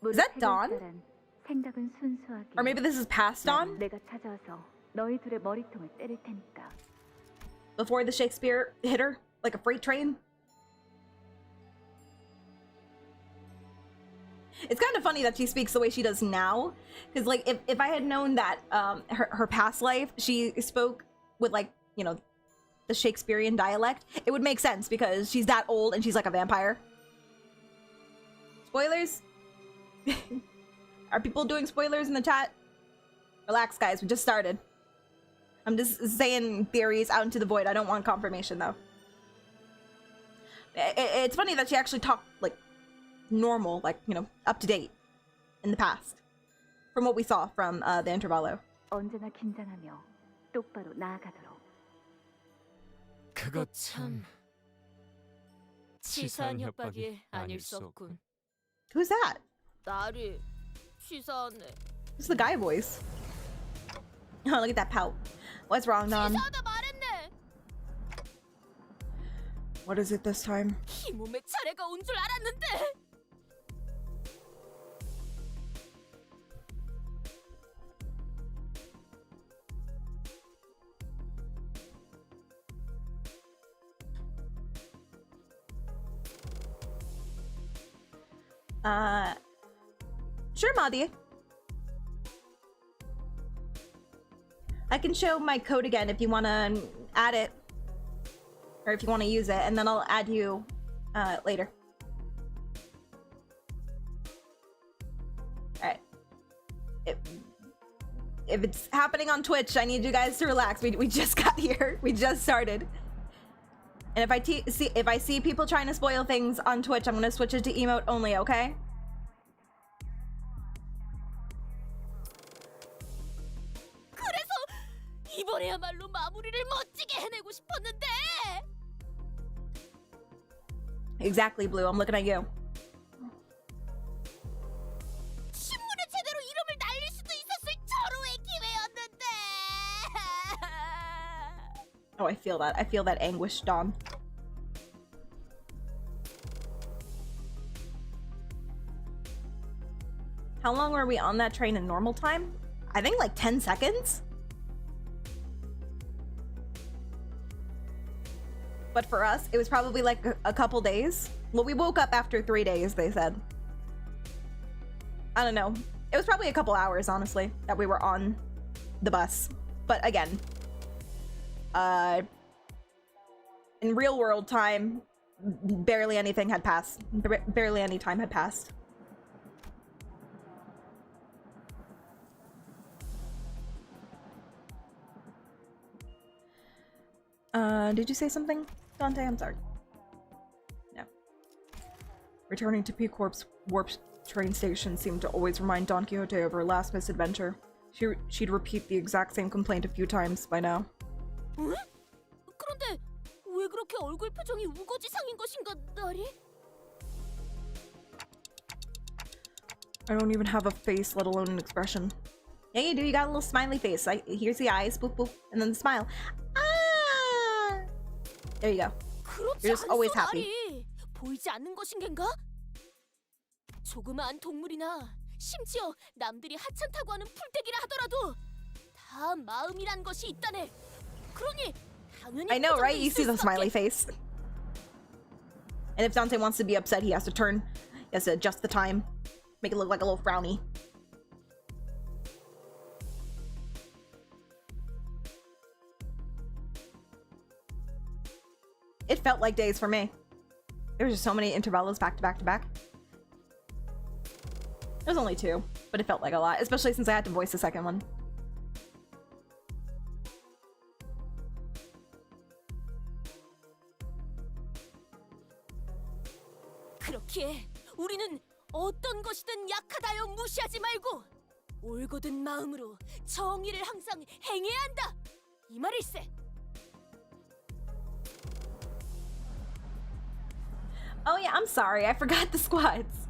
Is that Don? 생각은 순수하게. Or maybe this is past Don? 내가 찾아와서 너희 둘의 머리통을 때릴 테니까. Before the Shakespeare hit her? Like a freight train? It's kind of funny that she speaks the way she does now. Because, like, if I had known that her past life, she spoke with, like, you know, the Shakespearean dialect, it would make sense because she's that old and she's like a vampire. Spoilers? Are people doing spoilers in the chat? Relax, guys. We just started. I'm just saying theories out into the void. I don't want confirmation, though. It's funny that she actually talked, like, normal, like, you know, up to date in the past. From what we saw from the intervallo. 언제나 긴장하며 똑바로 나아가도록. 그거 참 치사한 협박이 아닐 수 없군. Who's that? 나를 치사하네. This is the guy voice. Oh, look at that pout. What's wrong, Don? 치사하다 말했네. What is it this time? 이 몸에 차례가 온 줄 알았는데. Sure, Madi. I can show my code again if you want to add it. Or if you want to use it, and then I'll add you later. Alright. If it's happening on Twitch, I need you guys to relax. We just got here. We just started. And if I see people trying to spoil things on Twitch, I'm gonna switch it to emote only, okay? 그래서 이번에야말로 마무리를 멋지게 해내고 싶었는데. Exactly, Blue. I'm looking at you. 신문에 제대로 이름을 날릴 수도 있었을 절호의 기회였는데. Oh, I feel that. I feel that anguish, Don. How long were we on that train in normal time? I think like 10 seconds? But for us, it was probably like a couple days. Well, we woke up after 3 days, they said. I don't know. It was probably a couple hours, honestly, that we were on the bus. But again, in real world time, barely anything had passed. Barely any time had passed. Did you say something, Dante? I'm sorry. No. Returning to P-Corp's warp train station seemed to always remind Don Quixote of her last misadventure. She'd repeat the exact same complaint a few times by now. 응? 그런데 왜 그렇게 얼굴 표정이 우거지상인 것인가, 나리? I don't even have a face, let alone an expression. Yeah, you do. You got a little smiley face. Here's the eyes, boop boop, and then the smile. Ah! There you go. You're just always happy. 보이지 않는 것인겐가? 조그마한 동물이나 심지어 남들이 하찮다고 하는 풀떼기라 하더라도 다 마음이란 것이 있다네. 그러니 당연히 I know, right? 표정도 You see 있을 the 수밖에. smiley face. And if Dante wants to be upset, he has to turn He has to adjust the time. Make it look like a little frowny. It felt like days for me. There were just so many intervallos back to back to back. There was only 2, but it felt like a lot, especially since I had to voice the second one. 그렇기에 우리는 어떤 것이든 약하다여 무시하지 말고 올곧은 마음으로 정의를 항상 행해야 한다. 이 말일세. Oh yeah, I'm sorry. I forgot the squads.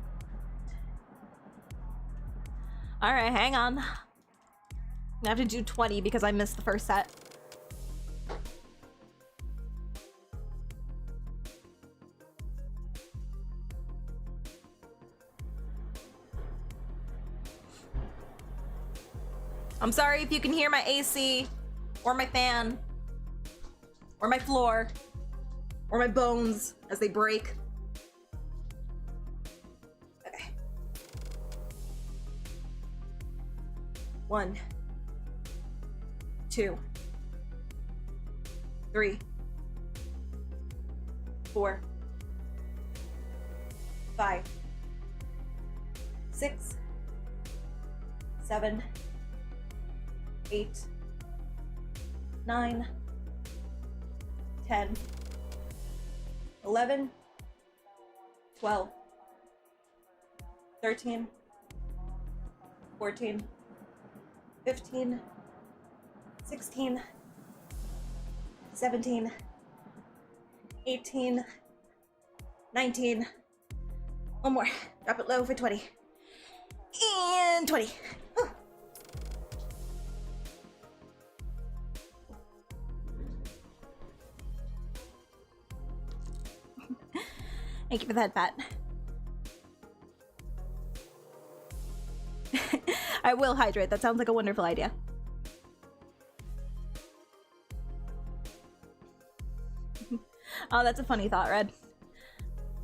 Alright, hang on. I have to do 20 because I missed the first set. I'm sorry if you can hear my AC, or my fan, or my floor, or my bones as they break. Okay. 1, 2, 3, 4, 5, 6, 7, 8, 9, 10, 11, 12, 13, 14, 15, 16, 17, 18, 19. One more. Drop it low for 20. And 20. Whew. Thank you for that, Pat. I will hydrate. That sounds like a wonderful idea. Oh, that's a funny thought, Red.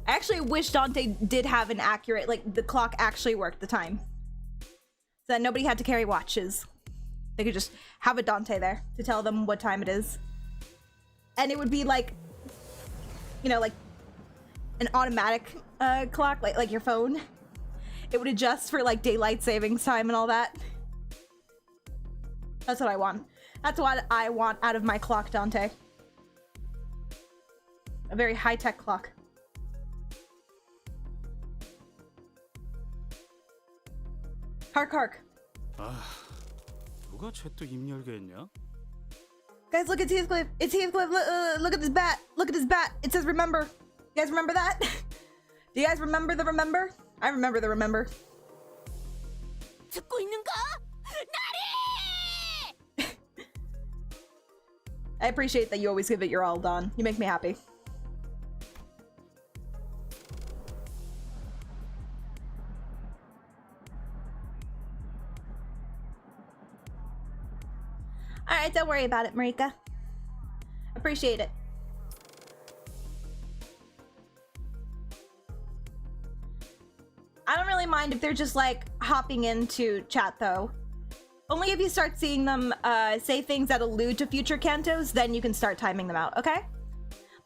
I actually wish Dante did have an accurate, like, the clock actually worked the time. So that nobody had to carry watches. They could just have a Dante there to tell them what time it is. And it would be like, you know, like an automatic clock, like your phone. It would adjust for like daylight savings time and all that. That's what I want. That's what I want out of my clock, Dante. A very high-tech clock. Hark, hark. 아, 누가 쟤 또 입 열게 했냐? Guys, look, it's Heathcliff. It's Heathcliff. Look at this bat. Look at this bat. It says remember. You guys remember that? Do you guys remember the remember? I remember the remember. 듣고 있는가? 나리! I appreciate that you always give it your all, Don. You make me happy. Alright, don't worry about it, Marika. Appreciate it. I don't really mind if they're just like hopping into chat though. Only if you start seeing them say things that allude to future cantos, then you can start timing them out, okay?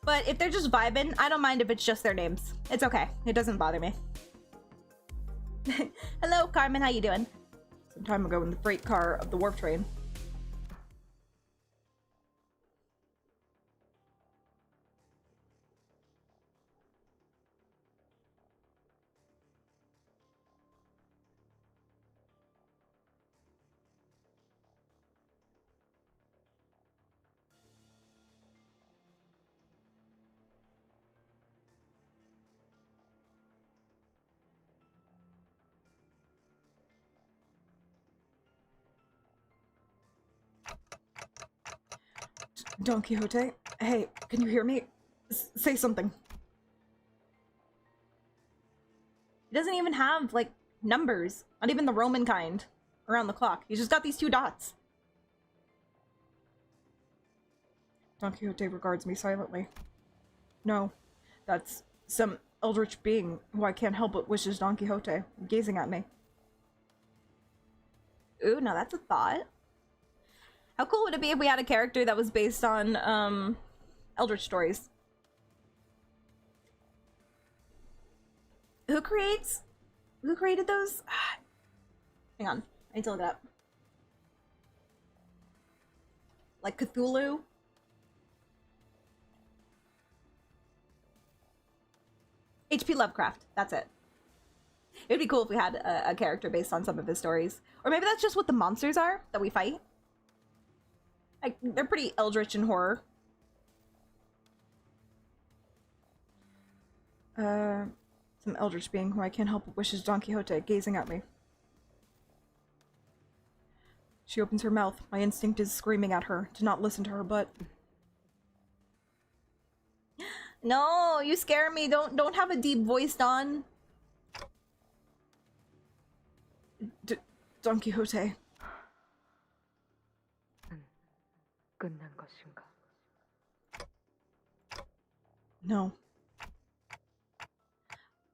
But if they're just vibing, I don't mind if it's just their names. It's okay. It doesn't bother me. Hello, Carmen. How you doing? Some time ago in the freight car of the warp train. Don Quixote? Hey, can you hear me? Say something. He doesn't even have, like, numbers. Not even the Roman kind. Around the clock. He's just got these 2 dots. Don Quixote regards me silently. No, that's some eldritch being who I can't help but wish is Don Quixote, gazing at me. Ooh, now that's a thought. How cool would it be if we had a character that was based on, eldritch stories? Who created those? Hang on, I need to look it up. Like Cthulhu? H.P. Lovecraft, that's it. It would be cool if we had a character based on some of his stories. Or maybe that's just what the monsters are that we fight. Like, they're pretty eldritch in horror. Some eldritch being who I can't help but wish is Don Quixote, gazing at me. She opens her mouth. My instinct is screaming at her to not listen to her, but... No, you scare me. Don't have a deep voice, Don. Don Quixote. 끝난 것인가? No.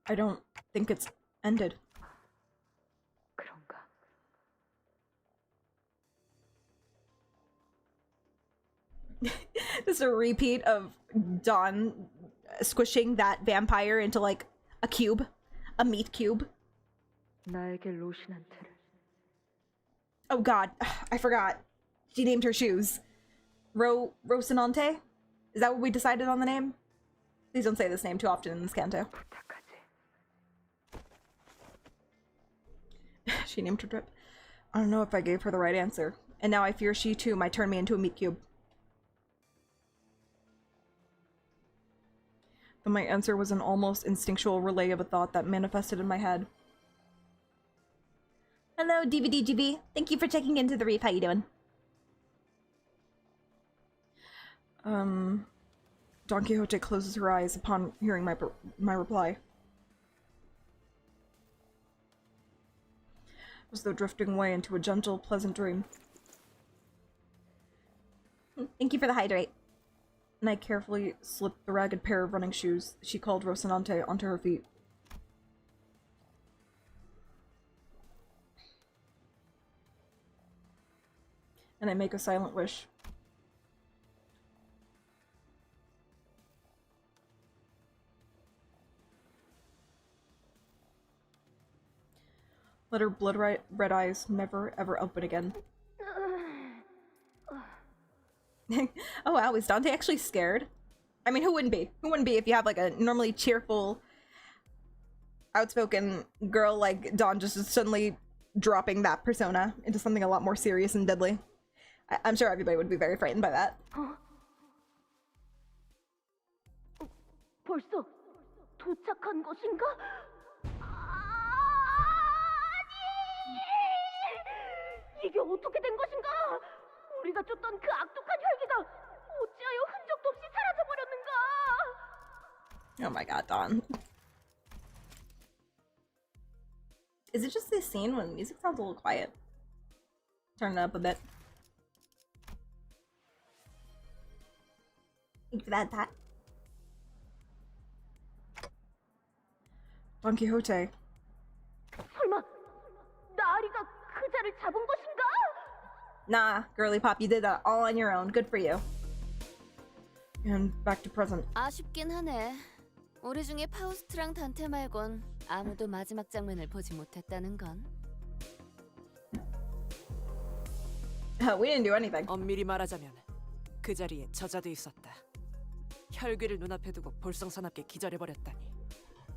I don't think it's ended. 그런가? This is a repeat of Don squishing that vampire into like a cube, a meat cube. 나에게 로신한테를. Oh god, I forgot. She named her shoes. Rocinante? Is that what we decided on the name? Please don't say this name too often in this canto. She named her drip. I don't know if I gave her the right answer. And now I fear she too might turn me into a meat cube. But my answer was an almost instinctual relay of a thought that manifested in my head. Hello, DVDGB. Thank you for checking into the reef. How you doing? Don Quixote closes her eyes upon hearing my reply. As though drifting away into a gentle, pleasant dream. Thank you for the hydrate. And I carefully slipped the ragged pair of running shoes she called Rocinante onto her feet. And I make a silent wish. Let her blood-red eyes never ever open again. Oh wow, is Dante actually scared? I mean, who wouldn't be? Who wouldn't be if you have like a normally cheerful, outspoken girl like Dawn just suddenly dropping that persona into something a lot more serious and deadly? I'm sure everybody would be very frightened by that. 벌써 도착한 것인가? 아니! 이게 어떻게 된 것인가? 우리가 쫓던 그 악독한 혈기가 어찌하여 흔적도 없이 사라져 버렸는가? Oh my god, Dawn. Is it just this scene when the music sounds a little quiet? Turn it up a bit. Thanks for that, Pat. Don Quixote. 설마 나리가 그 자를 잡은 것인가? Nah, girly pop, you did that all on your own. Good for you. And back to present. 아쉽긴 하네. 우리 중에 파우스트랑 단테 말곤 아무도 마지막 장면을 보지 못했다는 건. We didn't do anything. 엄밀히 말하자면 그 자리에 저자도 있었다. 혈귀를 눈앞에 두고 볼썽사납게 기절해버렸다니.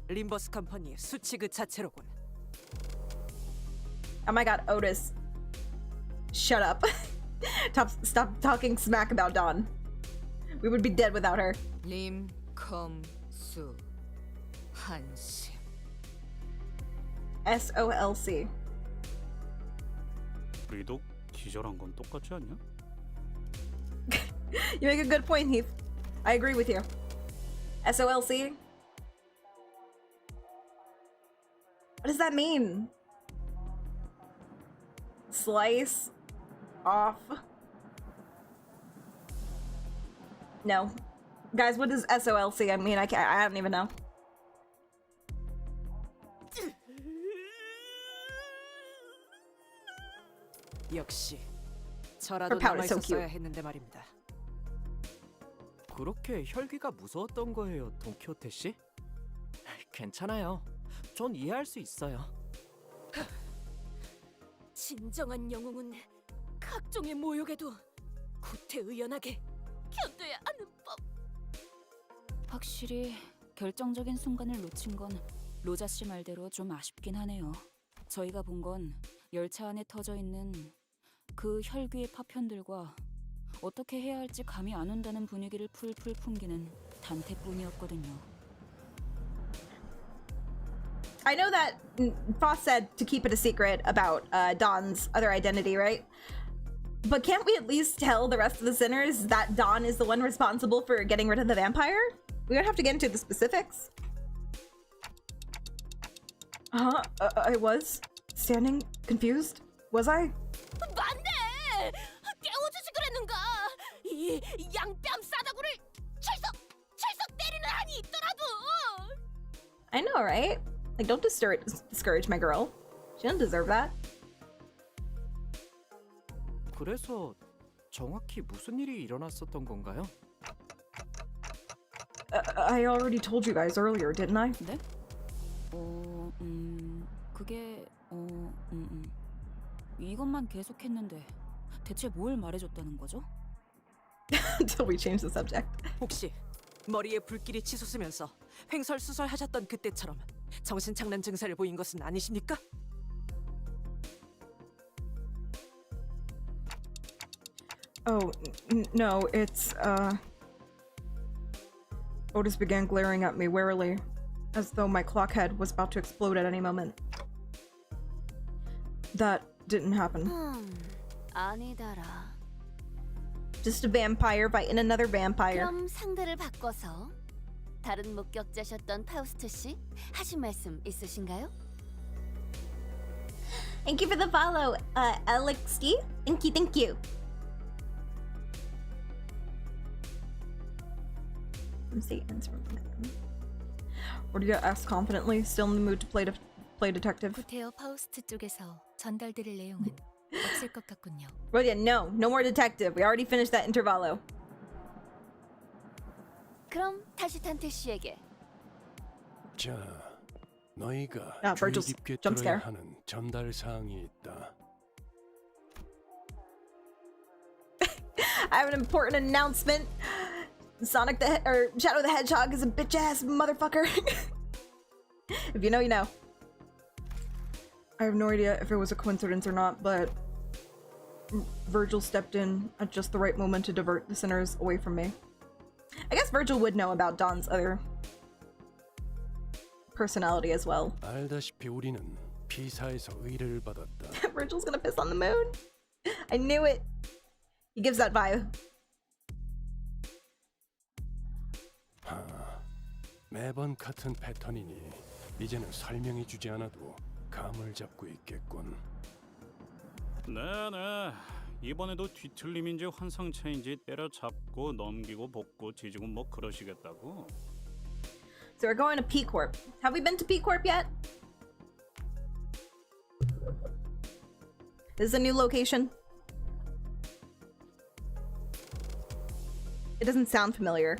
림버스 컴퍼니의 수치 그 자체로군. Oh my god, Otis. Shut up. Stop talking smack about Dawn. We would be dead without her. 림컴수 한심. SOLC. 우리도 기절한 건 똑같지 않냐? You make a good point, Heath. I agree with you. SOLC? What does that mean? Slice off. No. Guys, what does SOLC? I mean, I don't even know. 역시 저라도 Her powder 남아 is so 있었어야 cute. 했는데 말입니다. 그렇게 혈기가 무서웠던 거예요, 돈키호테 씨? 괜찮아요. 전 이해할 수 있어요. 진정한 영웅은 각종의 모욕에도 구태의연하게 견뎌야 하는 법. 확실히 결정적인 순간을 놓친 건 로자 씨 말대로 좀 아쉽긴 하네요. 저희가 본 건 열차 안에 터져 있는 그 혈귀의 파편들과 어떻게 해야 할지 감이 안 온다는 분위기를 풀풀 풍기는 단테뿐이었거든요. I know that Frost said to keep it a secret about Don's other identity, right? But can't we at least tell the rest of the sinners that Don is the one responsible for getting rid of the vampire? We don't have to get into the specifics. I was standing confused. Was I? 맞네. 깨워주지 그랬는가. 이 양뺨 싸다구를 철썩 때리는 한이 있더라도. I know, right? Like, don't discourage my girl. She doesn't deserve that. 그래서 정확히 무슨 일이 일어났었던 건가요? I already told you guys earlier, didn't I? 네? 그게 이것만 계속했는데 대체 뭘 말해줬다는 거죠? Until we change the subject. 혹시 머리에 불길이 치솟으면서 횡설수설하셨던 그때처럼 정신착란 증세를 보인 것은 아니십니까? Oh, no, it's, Otis began glaring at me warily, as though my clock head was about to explode at any moment. That didn't happen. 아니다라. Just a vampire fighting another vampire. 그럼 상대를 바꿔서 다른 목격자셨던 파우스트 씨 하신 말씀 있으신가요? Thank you for the follow, LXD. Thank you. From Satan's from Ordia asked confidently, still in the mood to play detective. 구태여 파우스트 쪽에서 전달드릴 내용은 없을 것 같군요. Ordia, no more detective. We already finished that intervallo. 그럼 다시 탄테 씨에게. 자, 너희가 아, 주의 Virgil's 깊게 jump 들어야 scare. 하는 전달 사항이 있다. I have an important announcement. Sonic or Shadow the Hedgehog is a bitch ass motherfucker. If you know, you know. I have no idea if it was a coincidence or not, but Virgil stepped in at just the right moment to divert the sinners away from me. I guess Virgil would know about Don's other personality as well. 알다시피 우리는 피사에서 의뢰를 받았다. Virgil's gonna piss on the moon. I knew it. He gives that vibe. 매번 같은 패턴이니 이제는 설명해주지 않아도 감을 잡고 있겠군. 네네. 이번에도 뒤틀림인지 환상체인지 때려잡고 넘기고 볶고 뒤지고 뭐 그러시겠다고. So we're going to P Corp. Have we been to P Corp yet? This is a new location. It doesn't sound familiar.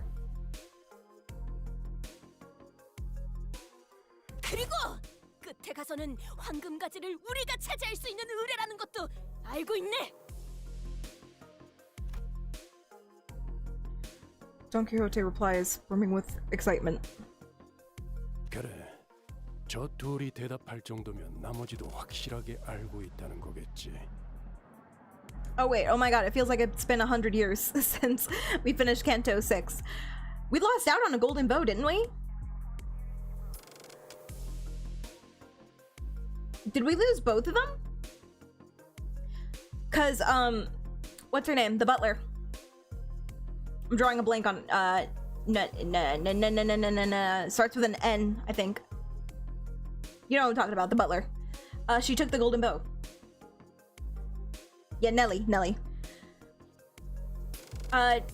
그리고 끝에 가서는 황금 가지를 우리가 차지할 수 있는 의뢰라는 것도 알고 있네. Don Quixote replies, brimming with excitement. 그래, 저 둘이 대답할 정도면 나머지도 확실하게 알고 있다는 거겠지. Oh wait, oh my god, it feels like it's been 100 years since we finished Canto 6. We lost out on a golden bow, didn't we? Did we lose both of them? Cause, what's her name? The butler. I'm drawing a blank on, starts with an N, I think. You know what I'm talking about, the butler. She took the golden bow. Yeah, Nelly. But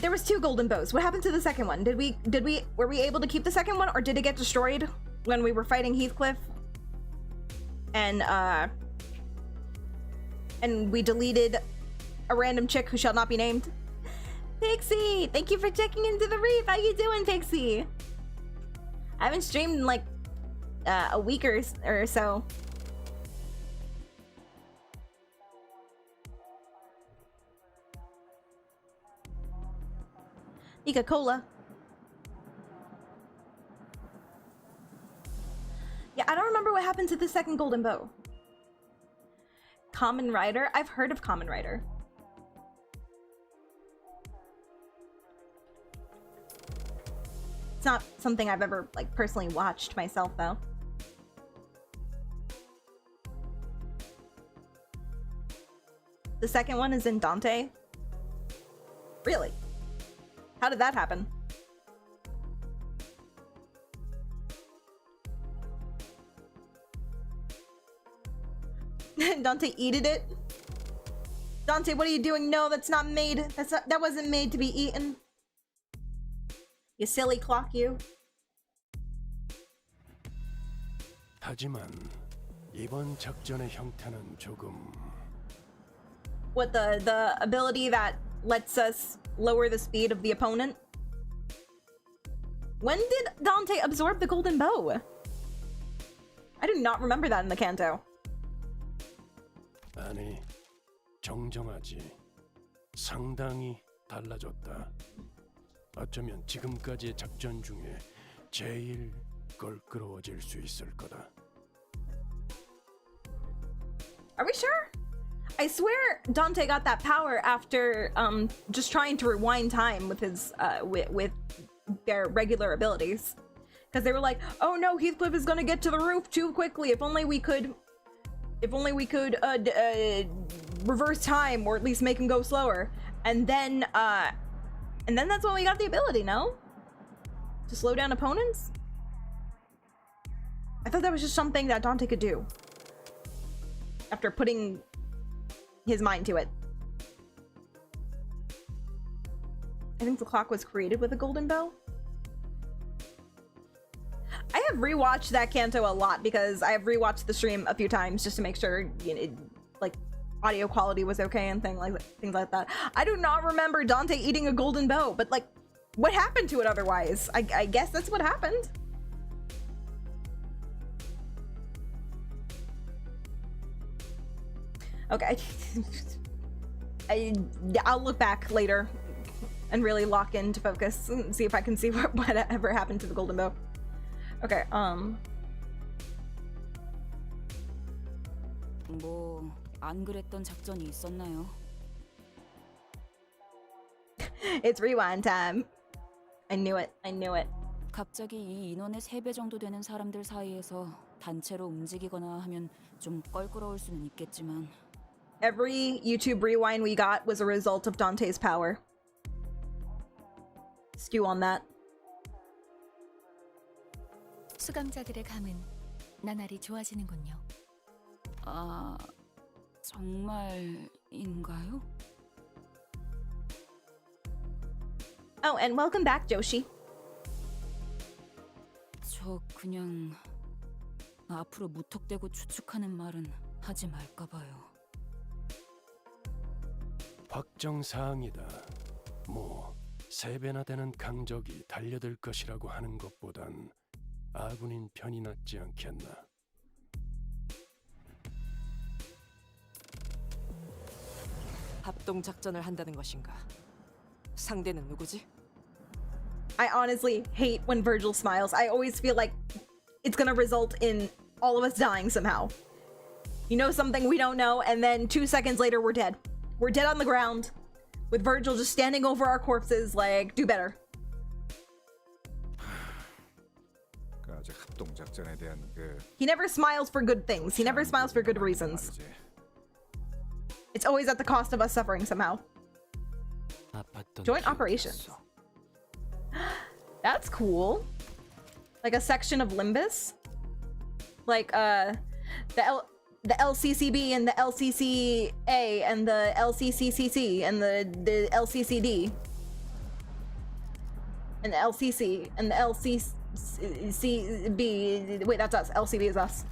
there was 2 golden bows. What happened to the second one? Were we able to keep the second one, or did it get destroyed when we were fighting Heathcliff? And and we deleted a random chick who shall not be named. Pixie, thank you for checking into the reef. How you doing, Pixie? I haven't streamed in like a week or so. Nika Cola. Yeah, I don't remember what happened to the second golden bow. Common Rider? I've heard of Common Rider. It's not something I've ever, like, personally watched myself, though. The second one is in Dante? Really? How did that happen? Dante eated it? Dante, what are you doing? No, that's not made. That wasn't made to be eaten. You silly clock, you. 하지만 이번 작전의 형태는 조금. What, the ability that lets us lower the speed of the opponent? When did Dante absorb the golden bow? I do not remember that in the Canto. 아니, 정정하지. 상당히 달라졌다. 어쩌면 지금까지의 작전 중에 제일 껄끄러워질 수 있을 거다. Are we sure? I swear Dante got that power after just trying to rewind time with his with their regular abilities. Because they were like, oh no, Heathcliff is gonna get to the roof too quickly. If only we could reverse time, or at least make him go slower. And then that's when we got the ability, no? To slow down opponents? I thought that was just something that Dante could do. After putting his mind to it. I think the clock was created with a golden bow. I have rewatched that Canto a lot because I have rewatched the stream a few times just to make sure, you know, like audio quality was okay and things like that. I do not remember Dante eating a golden bow, but like, what happened to it otherwise? I guess that's what happened. Okay. I'll look back later and really lock in to focus and see if I can see whatever happened to the golden bow. Okay, 뭐 안 그랬던 작전이 있었나요? It's rewind time. I knew it. I knew it. 갑자기 이 인원의 3배 정도 되는 사람들 사이에서 단체로 움직이거나 하면 좀 껄끄러울 수는 있겠지만 Every YouTube rewind we got was a result of Dante's power. Stew on that. 수감자들의 감은 나날이 좋아지는군요. 아, 정말인가요? Oh, and welcome back, Joshi. 저 그냥 앞으로 무턱대고 추측하는 말은 하지 말까 봐요. 확정 사항이다. 뭐 3배나 되는 강적이 달려들 것이라고 하는 것보단 아군인 편이 낫지 않겠나. 합동 작전을 한다는 것인가? 상대는 누구지? I honestly hate when Virgil smiles. I always feel like it's gonna result in all of us dying somehow. You know something we don't know, and then 2 seconds later we're dead. We're dead on the ground, with Virgil just standing over our corpses like, do better. 아직 합동 작전에 대한 He never smiles for good things. He never smiles for good reasons. It's always at the cost of us suffering somehow. Joint operations. That's cool. Like a section of Limbus? Like the LCCB and the LCCA and the LCCCC and the LCCD and the LCC and the LCCB. Wait, that's us. LCB is us.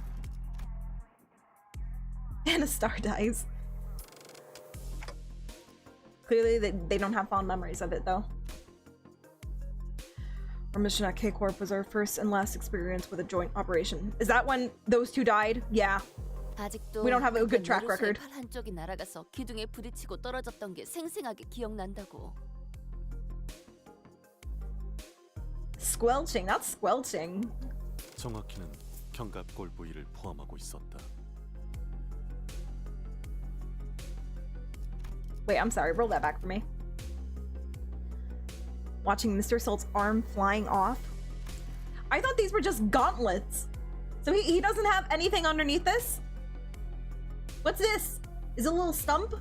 And a star dies. Clearly, they don't have fond memories of it, though. Our mission at K-Corp was our first and last experience with a joint operation. Is that when those two died? Yeah. 아직도 We don't have a good 그때 track 노르수의 record. 팔 한쪽이 날아가서 기둥에 부딪히고 떨어졌던 게 생생하게 기억난다고. Squelching, not squelching. 정확히는 견갑골 부위를 포함하고 있었다. Wait, I'm sorry. Roll that back for me. Watching Mr. Salt's arm flying off. I thought these were just gauntlets. So he doesn't have anything underneath this? What's this? Is it a little stump?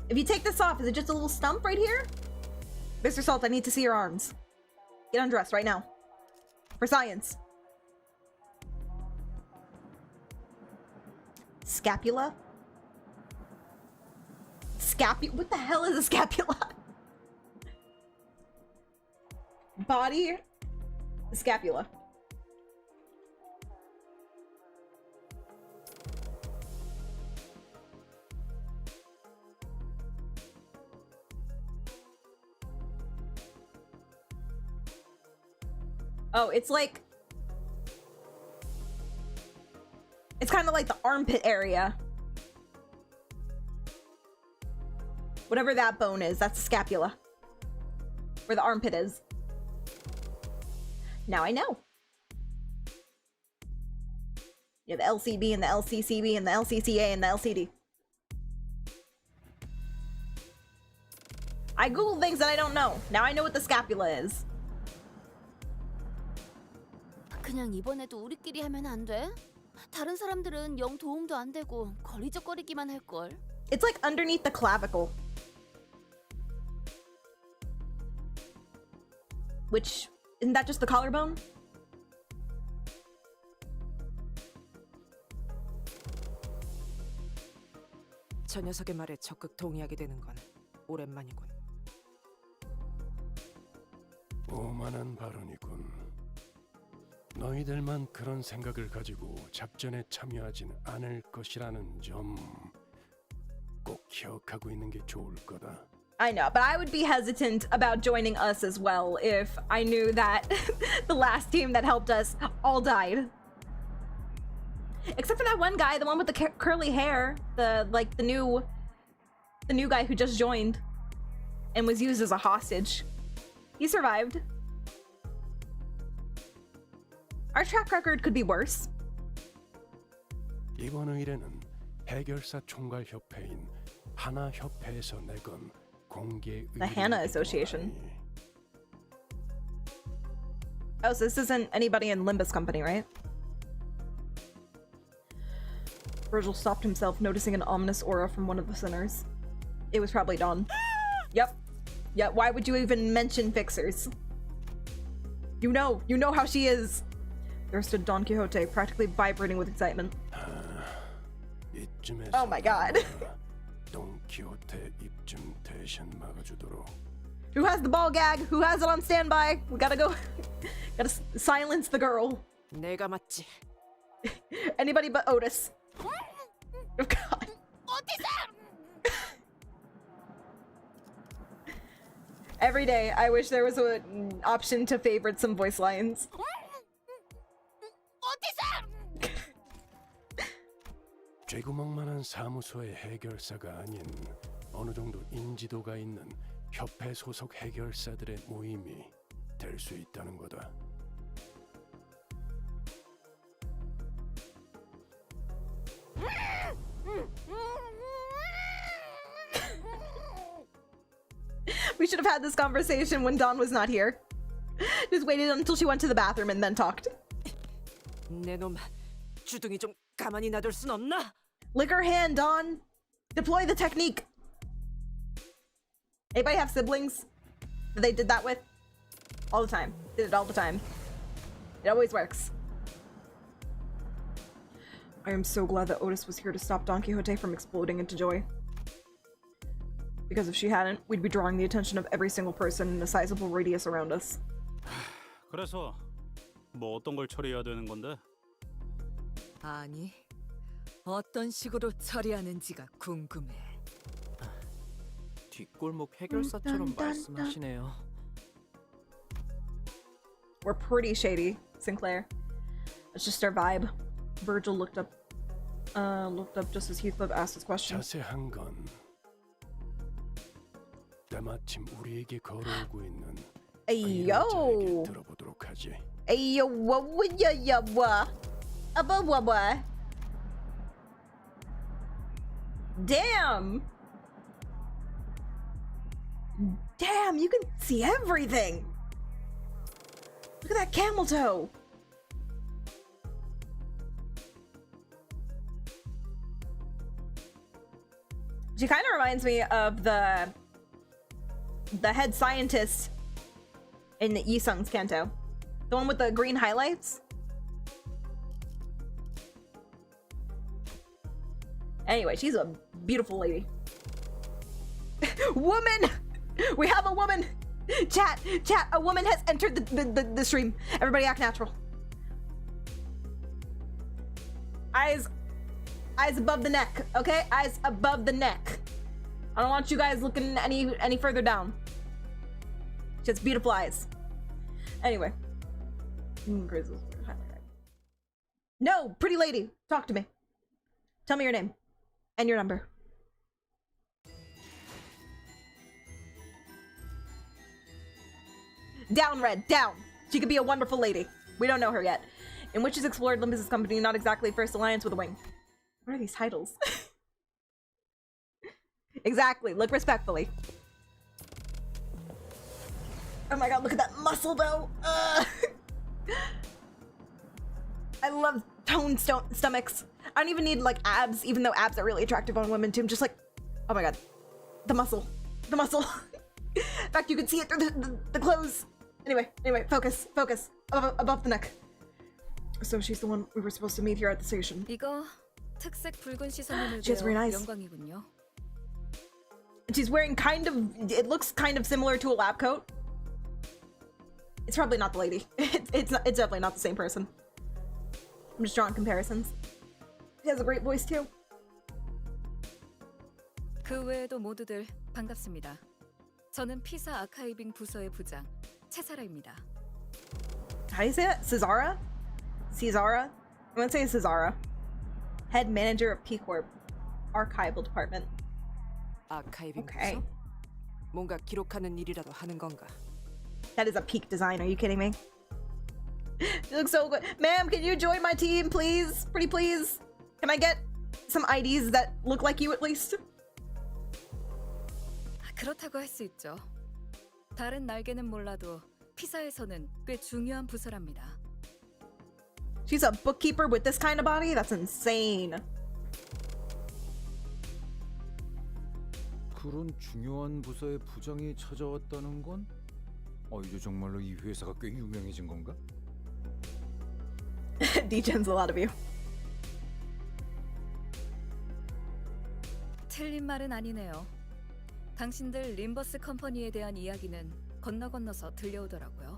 If you take this off, is it just a little stump right here? Mr. Salt, I need to see your arms. Get undressed right now. For science. Scapula? What the hell is a scapula? Body, scapula. Oh, it's like... It's kind of like the armpit area. Whatever that bone is, that's the scapula. Where the armpit is. Now I know. Yeah, the LCB and the LCCB and the LCCA and the LCD. I Google things that I don't know. Now I know what the scapula is. 그냥 이번에도 우리끼리 하면 안 돼? 다른 사람들은 영 도움도 안 되고 거리적거리기만 할 걸. It's like underneath the clavicle. Which, isn't that just the collarbone? 저 녀석의 말에 적극 동의하게 되는 건 오랜만이군. 오만한 발언이군. 너희들만 그런 생각을 가지고 작전에 참여하진 않을 것이라는 점 꼭 기억하고 있는 게 좋을 거다. I know, but I would be hesitant about joining us as well if I knew that the last team that helped us all died. Except for that one guy, the one with the curly hair, the new guy who just joined and was used as a hostage. He survived. Our track record could be worse. 이번 의뢰는 해결사 총괄 협회인 하나 협회에서 내건 공개 The Hannah Association. Oh, so this isn't anybody in Limbus company, right? Virgil stopped himself, noticing an ominous aura from one of the sinners. It was probably Don. Yep. Yeah, why would you even mention fixers? You know how she is. There stood Don Quixote, practically vibrating with excitement. Oh my god. Don Quixote 입좀 대신 막아주도록. Who has the ball gag? Who has it on standby? We gotta go. Gotta silence the girl. 내가 맞지. Anybody but Otis. Oh god. Every day, I wish there was an option to favorite some voice lines. 쥐구멍만한 사무소의 해결사가 아닌 어느 정도 인지도가 있는 협회 소속 해결사들의 모임이 될 수 있다는 거다. We should have had this conversation when Dawn was not here. Just waited until she went to the bathroom and then talked. 내놈 주둥이 좀 가만히 놔둘 순 없나? Lick her hand, Dawn. Deploy the technique. Anybody have siblings that they did that with? All the time. Did it all the time. It always works. I am so glad that Otis was here to stop Don Quixote from exploding into joy. Because if she hadn't, we'd be drawing the attention of every single person in a sizable radius around us. 그래서 뭐 어떤 걸 처리해야 되는 건데? 아니, 어떤 식으로 처리하는지가 궁금해. 뒷골목 해결사처럼 말씀하시네요. We're pretty shady, Sinclair. It's just our vibe. Virgil looked up just as Heathcliff asked his question. 자세한 건 때마침 우리에게 걸어오고 있는 Ayo! 들어보도록 하지. Ayo, what? Damn! Damn, you can see everything! Look at that camel toe! She kind of reminds me of the head scientist in Yi-sung's Canto. The one with the green highlights. Anyway, she's a beautiful lady. Woman! We have a woman! Chat! A woman has entered the stream. Everybody act natural. Eyes above the neck, okay? Eyes above the neck. I don't want you guys looking any further down. She has beautiful eyes. Anyway. No, pretty lady, talk to me. Tell me your name and your number. Down, Red, down. She could be a wonderful lady. We don't know her yet. In which is explored Limbus' company, not exactly first alliance with a wing. What are these titles? Exactly, look respectfully. Oh my god, look at that muscle though. I love toned stomachs. I don't even need like abs, even though abs are really attractive on women too. I'm just like, oh my god, the muscle. In fact, you can see it through the clothes. Anyway, focus, above the neck. So she's the one we were supposed to meet here at the station. 이거 특색 붉은 시선을 She has very nice. 영광이군요. She's wearing it looks kind of similar to a lab coat. It's probably not the lady. It's definitely not the same person. I'm just drawing comparisons. She has a great voice too. 그 외에도 모두들 반갑습니다. 저는 피사 아카이빙 부서의 부장 체사라입니다. How do you say that? Cesara? I'm gonna say Cesara. Head manager of P Corp Archival Department. 아카이빙 Okay. 부서? 뭔가 기록하는 일이라도 하는 건가? That is a peak design. Are you kidding me? She looks so good. Ma'am, can you join my team, please? Pretty please. Can I get some IDs that look like you at least? 그렇다고 할 수 있죠. 다른 날개는 몰라도 피사에서는 꽤 중요한 부서랍니다. She's a bookkeeper with this kind of body? That's insane. 그런 중요한 부서의 부장이 찾아왔다는 건 이제 정말로 이 회사가 꽤 유명해진 건가? Degens a lot of you. 틀린 말은 아니네요. 당신들 림버스 컴퍼니에 대한 이야기는 건너서 들려오더라고요.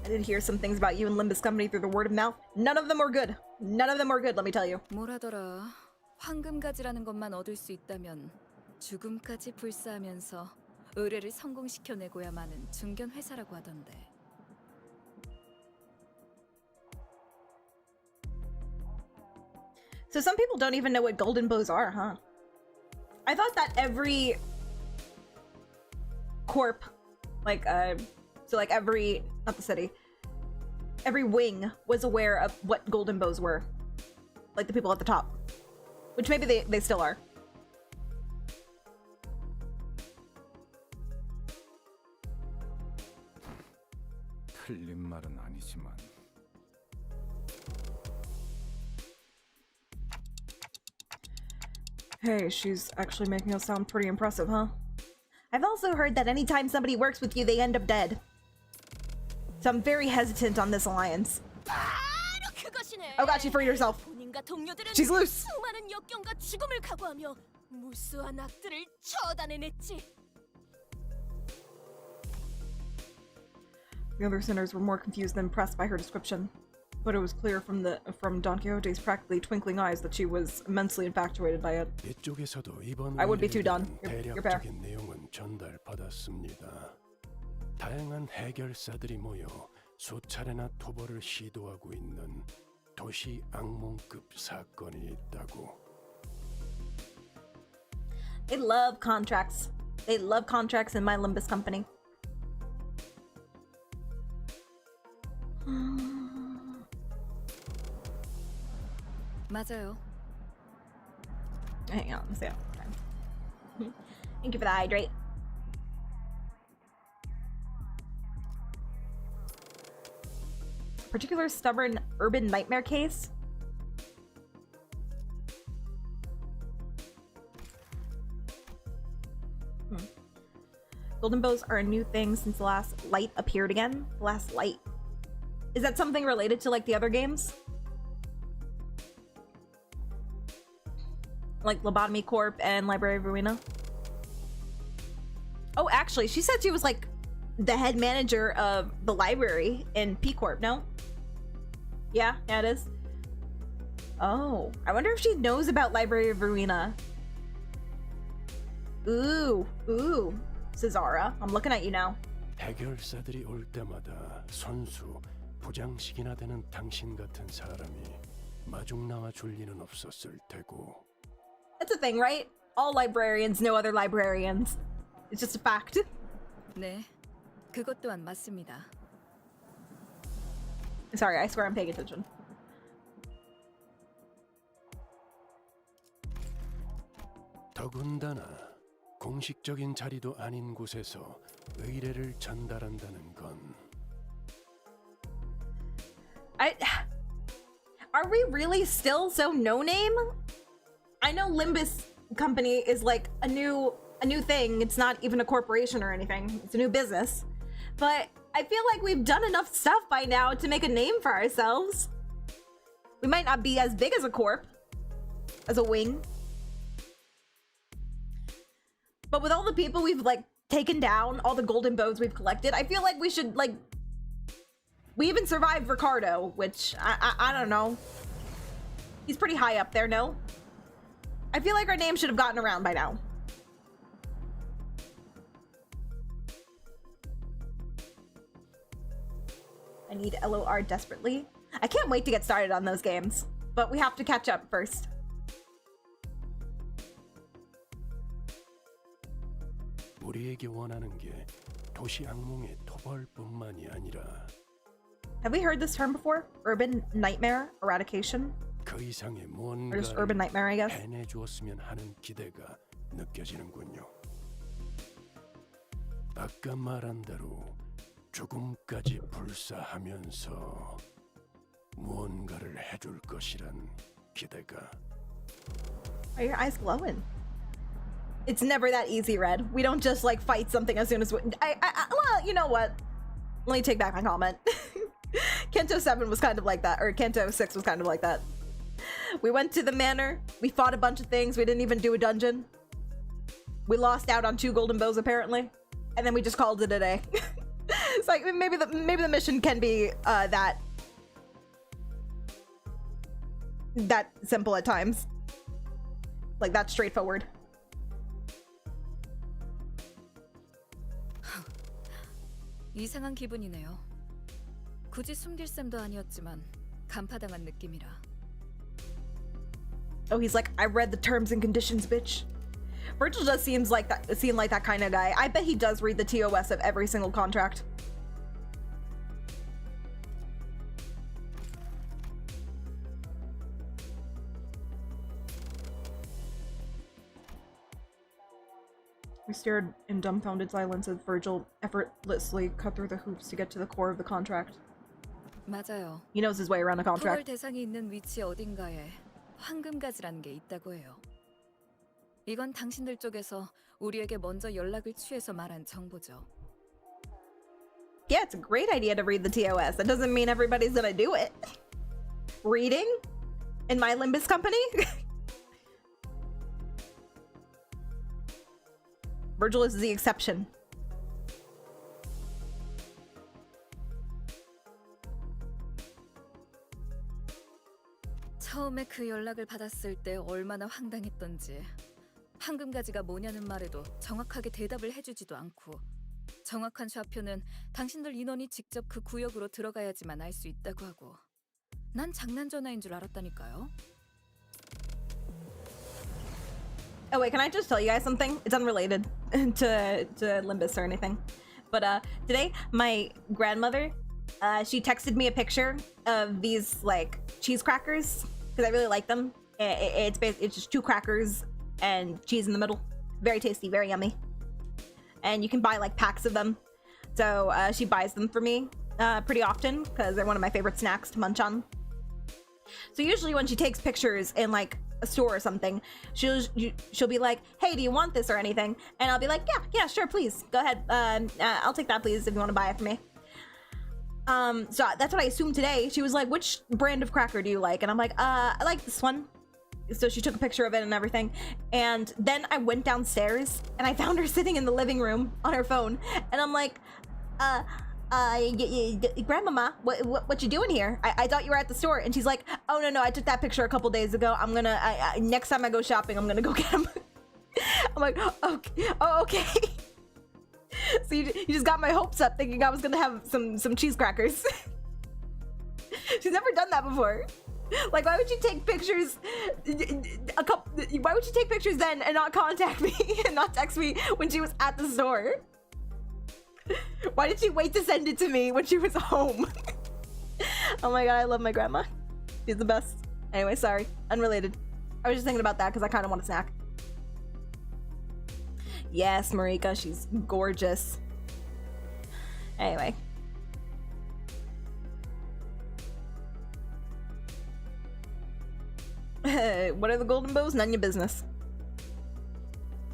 I did hear some things about you and Limbus Company through the word of mouth. None of them were good. Let me tell you. 뭐라더라. 황금가지라는 것만 얻을 수 있다면 죽음까지 불사하면서 의뢰를 성공시켜내고야마는 중견 회사라고 하던데. So some people don't even know what golden bows are, huh? I thought that every corp, not the city, every wing was aware of what golden bows were. Like the people at the top. Which maybe they still are. 틀린 말은 아니지만 Hey, she's actually making us sound pretty impressive, huh? I've also heard that anytime somebody works with you, they end up dead. So I'm very hesitant on this alliance. Oh god, she freed herself. She's loose. 수많은 역경과 죽음을 각오하며 무수한 악들을 처단해냈지. The other sinners were more confused than impressed by her description. But it was clear from Don Quixote's practically twinkling eyes that she was immensely infatuated by it. 이쪽에서도 이번 I would be too done. 의뢰에 You're fair. 대략적인 내용은 전달받았습니다. 다양한 해결사들이 모여 수차례나 토벌을 시도하고 있는 도시 악몽급 사건이 있다고. They love contracts. They love contracts in my Limbus company. 맞아요. Hang on, let's see. Thank you for the hydrate. Particular stubborn urban nightmare case? Golden bows are a new thing since the last light appeared again. The last light. Is that something related to like the other games? Like Lobotomy Corp and Library of Ruina? Oh, actually, she said she was like the head manager of the library in P Corp, no? Yeah, it is. Oh, I wonder if she knows about Library of Ruina. Ooh, Cesara, I'm looking at you now. 해결사들이 올 때마다 선수, 부장식이나 되는 당신 같은 사람이 마중 나와 줄 리는 없었을 테고. That's a thing, right? All librarians know other librarians. It's just a fact. 네, 그것 또한 맞습니다. Sorry, I swear I'm paying attention. 더군다나 공식적인 자리도 아닌 곳에서 의뢰를 전달한다는 건. Are we really still so no name? I know Limbus company is like a new thing. It's not even a corporation or anything. It's a new business. But I feel like we've done enough stuff by now to make a name for ourselves. We might not be as big as a corp, as a wing. But with all the people we've like taken down, all the golden bows we've collected, I feel like we should like. We even survived Ricardo, which I don't know. He's pretty high up there, no? I feel like our name should have gotten around by now. I need LOR desperately. I can't wait to get started on those games, but we have to catch up first. 우리에게 원하는 게 도시 악몽의 토벌뿐만이 아니라 Have we heard this term before? Urban nightmare eradication? 그 이상의 Or just 뭔가를 urban nightmare, I guess. 해내주었으면 하는 기대가 느껴지는군요. 아까 말한 대로 죽음까지 불사하면서 무언가를 해줄 것이란 기대가. Why are your eyes glowing? It's never that easy, Red. We don't just like fight something as soon as we. Well, you know what? Let me take back my comment. Canto 7 was kind of like that, or Canto 6 was kind of like that. We went to the manor, we fought a bunch of things, we didn't even do a dungeon. We lost out on 2 golden bows apparently, and then we just called it a day. It's like maybe the mission can be that simple at times. Like that straightforward. 이상한 기분이네요. 굳이 숨길 셈도 아니었지만 간파당한 느낌이라. Oh, he's like, I read the terms and conditions, bitch. Virgil just seem like that kind of guy. I bet he does read the TOS of every single contract. We stared in dumbfounded silence as Virgil effortlessly cut through the hoops to get to the core of the contract. 맞아요. He knows his way around a 토벌 contract. 대상이 있는 위치 어딘가에 황금가지라는 게 있다고 해요. 이건 당신들 쪽에서 우리에게 먼저 연락을 취해서 말한 정보죠. Yeah, it's a great idea to read the TOS. That doesn't mean everybody's gonna do it. Reading? In my Limbus company? Virgil is the exception. 처음에 그 연락을 받았을 때 얼마나 황당했던지. 황금가지가 뭐냐는 말에도 정확하게 대답을 해주지도 않고 정확한 좌표는 당신들 인원이 직접 그 구역으로 들어가야지만 알 수 있다고 하고 난 장난 전화인 줄 알았다니까요. Oh wait, can I just tell you guys something? It's unrelated to Limbus or anything. But today my grandmother, she texted me a picture of these like cheese crackers because I really like them. It's just 2 crackers and cheese in the middle. Very tasty, very yummy. And you can buy like packs of them. So she buys them for me pretty often because they're one of my favorite snacks to munch on. So usually when she takes pictures in like a store or something, she'll be like, hey, do you want this or anything? And I'll be like, yeah, sure, please go ahead. I'll take that, please, if you want to buy it for me. So that's what I assumed today. She was like, which brand of cracker do you like? And I'm like, I like this one. So she took a picture of it and everything. And then I went downstairs and I found her sitting in the living room on her phone. And I'm like, Grandmama, what you doing here? I thought you were at the store. And she's like, oh no, I took that picture a couple days ago. I'm gonna next time I go shopping, I'm gonna go get them. I'm like, okay. So you just got my hopes up thinking I was gonna have some cheese crackers. She's never done that before. Like, why would you take pictures why would you take pictures then and not contact me and not text me when she was at the store? Why did she wait to send it to me when she was home? Oh my god, I love my grandma. She's the best. Anyway, sorry. Unrelated. I was just thinking about that because I kind of want a snack. Yes, Marika, she's gorgeous. Anyway. What are the golden bows? None of your business.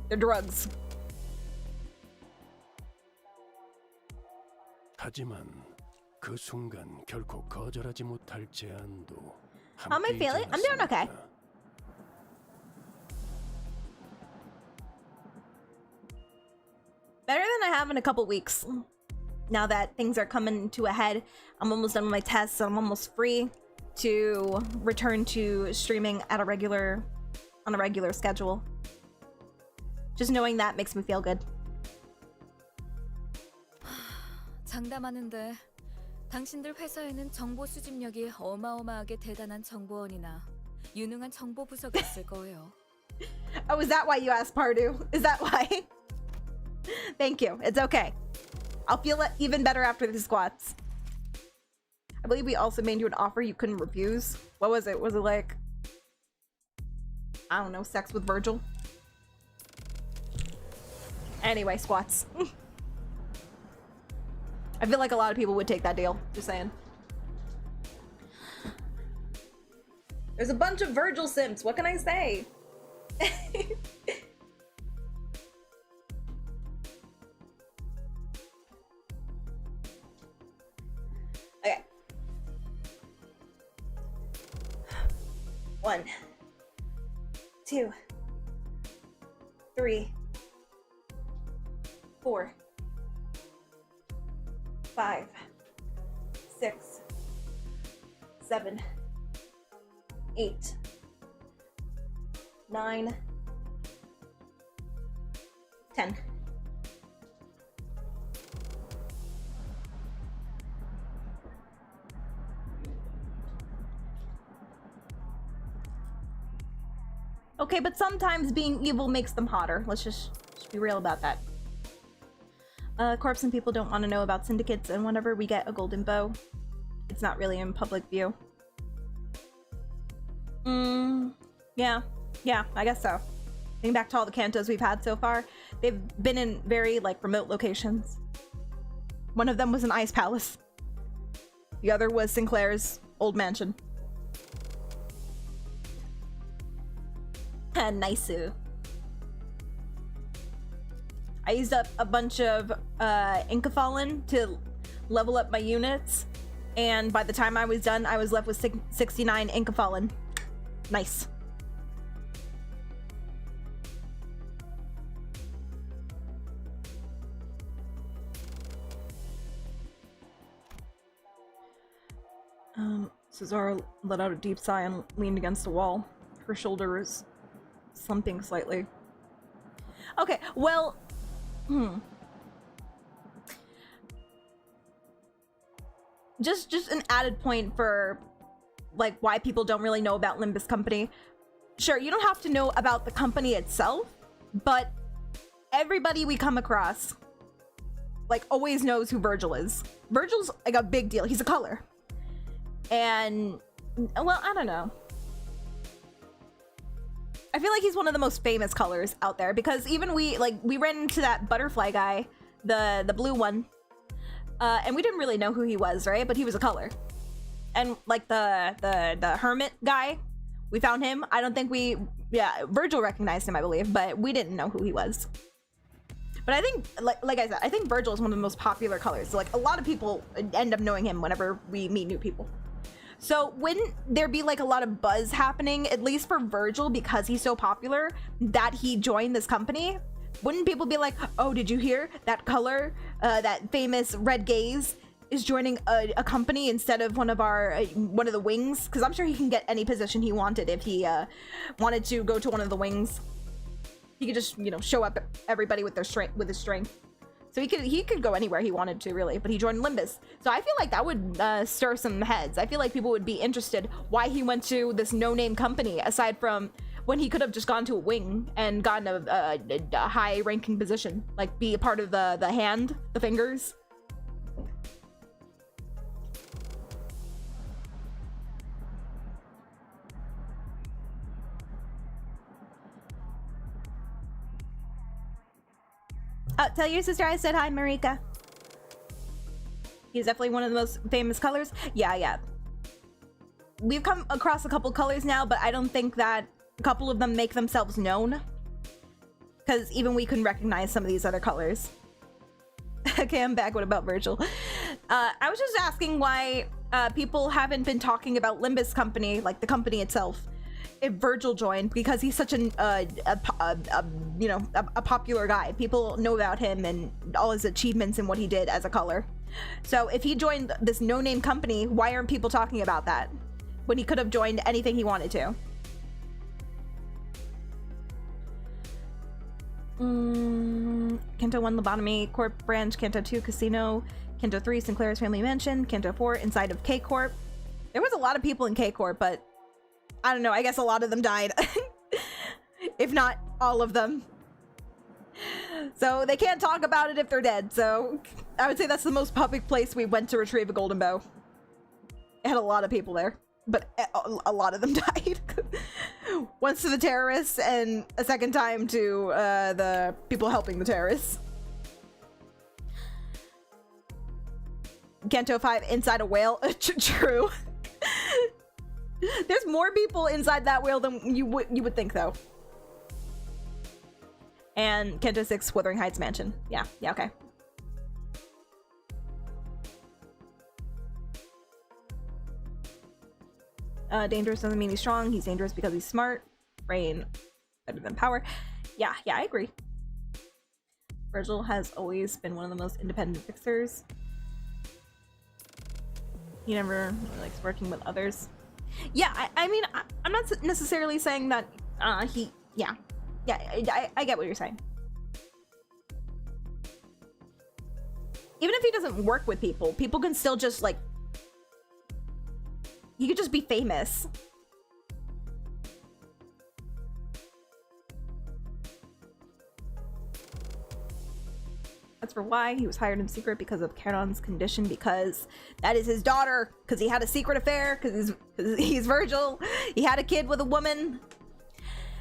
They're drugs. 하지만 그 순간 결코 거절하지 못할 제안도 How am I feeling? I'm doing okay. Better than I have in a couple weeks. Now that things are coming to a head, I'm almost done with my tests, so I'm almost free to return to streaming at on a regular schedule. Just knowing that makes me feel good. 장담하는데 당신들 회사에는 정보 수집력이 어마어마하게 대단한 정보원이나 유능한 정보 부서가 있을 거예요. Oh, is that why you asked Pardu? Is that why? Thank you. It's okay. I'll feel it even better after the squats. I believe we also made you an offer you couldn't refuse. What was it? Was it like, I don't know, sex with Virgil? Anyway, squats. I feel like a lot of people would take that deal. Just saying. There's a bunch of Virgil simps. What can I say? Okay. 1, 2, 3, 4, 5, 6, 7, 8, 9, 10. Okay, but sometimes being evil makes them hotter. Let's just be real about that. Corpse and people don't want to know about syndicates, and whenever we get a golden bow, it's not really in public view. Yeah, I guess so. Thinking back to all the cantos we've had so far, they've been in very, like, remote locations. One of them was an ice palace. The other was Sinclair's old mansion. Nice. I used up a bunch of Inca Fallen to level up my units, and by the time I was done, I was left with 69 Inca Fallen. Nice. Cesara let out a deep sigh and leaned against the wall. Her shoulder was slumping slightly. Okay, well... Just an added point for, like, why people don't really know about Limbus Company. Sure, you don't have to know about the company itself, but everybody we come across, like, always knows who Virgil is. Virgil's, like, a big deal. He's a color. And, well, I don't know. I feel like he's one of the most famous colors out there, because even we ran into that butterfly guy, the blue one, and we didn't really know who he was, right? But he was a color. And like the hermit guy, we found him. I don't think Virgil recognized him, I believe, but we didn't know who he was. But I think, like I said, I think Virgil is one of the most popular colors. So, like, a lot of people end up knowing him whenever we meet new people. So wouldn't there be like a lot of buzz happening, at least for Virgil, because he's so popular, that he joined this company? Wouldn't people be like, oh, did you hear that color, that famous red gaze is joining a company instead of one of the wings? Because I'm sure he can get any position he wanted if he wanted to go to one of the wings. He could just, show up everybody with his strength. So he could go anywhere he wanted to, really, but he joined Limbus. So I feel like that would stir some heads. I feel like people would be interested why he went to this no-name company, aside from when he could have just gone to a wing and gotten a high-ranking position, like be a part of the fingers. Tell your sister I said hi, Marika. He's definitely one of the most famous colors. Yeah. We've come across a couple colors now, but I don't think that a couple of them make themselves known. Because even we couldn't recognize some of these other colors. Okay, I'm back. What about Virgil? I was just asking why people haven't been talking about Limbus Company, like the company itself, if Virgil joined, because he's such a popular guy. People know about him and all his achievements and what he did as a color. So if he joined this no-name company, why aren't people talking about that when he could have joined anything he wanted to? Canto 1 Lobotomy Corp branch, Canto 2 Casino, Canto 3 Sinclair's Family Mansion, Canto 4 inside of K Corp. There was a lot of people in K Corp, but I don't know, I guess a lot of them died. If not all of them. So they can't talk about it if they're dead. So I would say that's the most public place we went to retrieve a golden bow. It had a lot of people there, but a lot of them died. Once to the terrorists and a second time to the people helping the terrorists. Canto 5 inside a whale. True. There's more people inside that whale than you would think, though. And Canto 6 Wuthering Heights Mansion. Yeah, okay. Dangerous doesn't mean he's strong. He's dangerous because he's smart. Brain better than power. Yeah, I agree. Virgil has always been one of the most independent fixers. He never really likes working with others. Yeah, I mean, I'm not necessarily saying that I get what you're saying. Even if he doesn't work with people can still just, like, he could just be famous. That's for why he was hired in secret, because of Charon's condition, because that is his daughter, because he had a secret affair, because he's Virgil. He had a kid with a woman,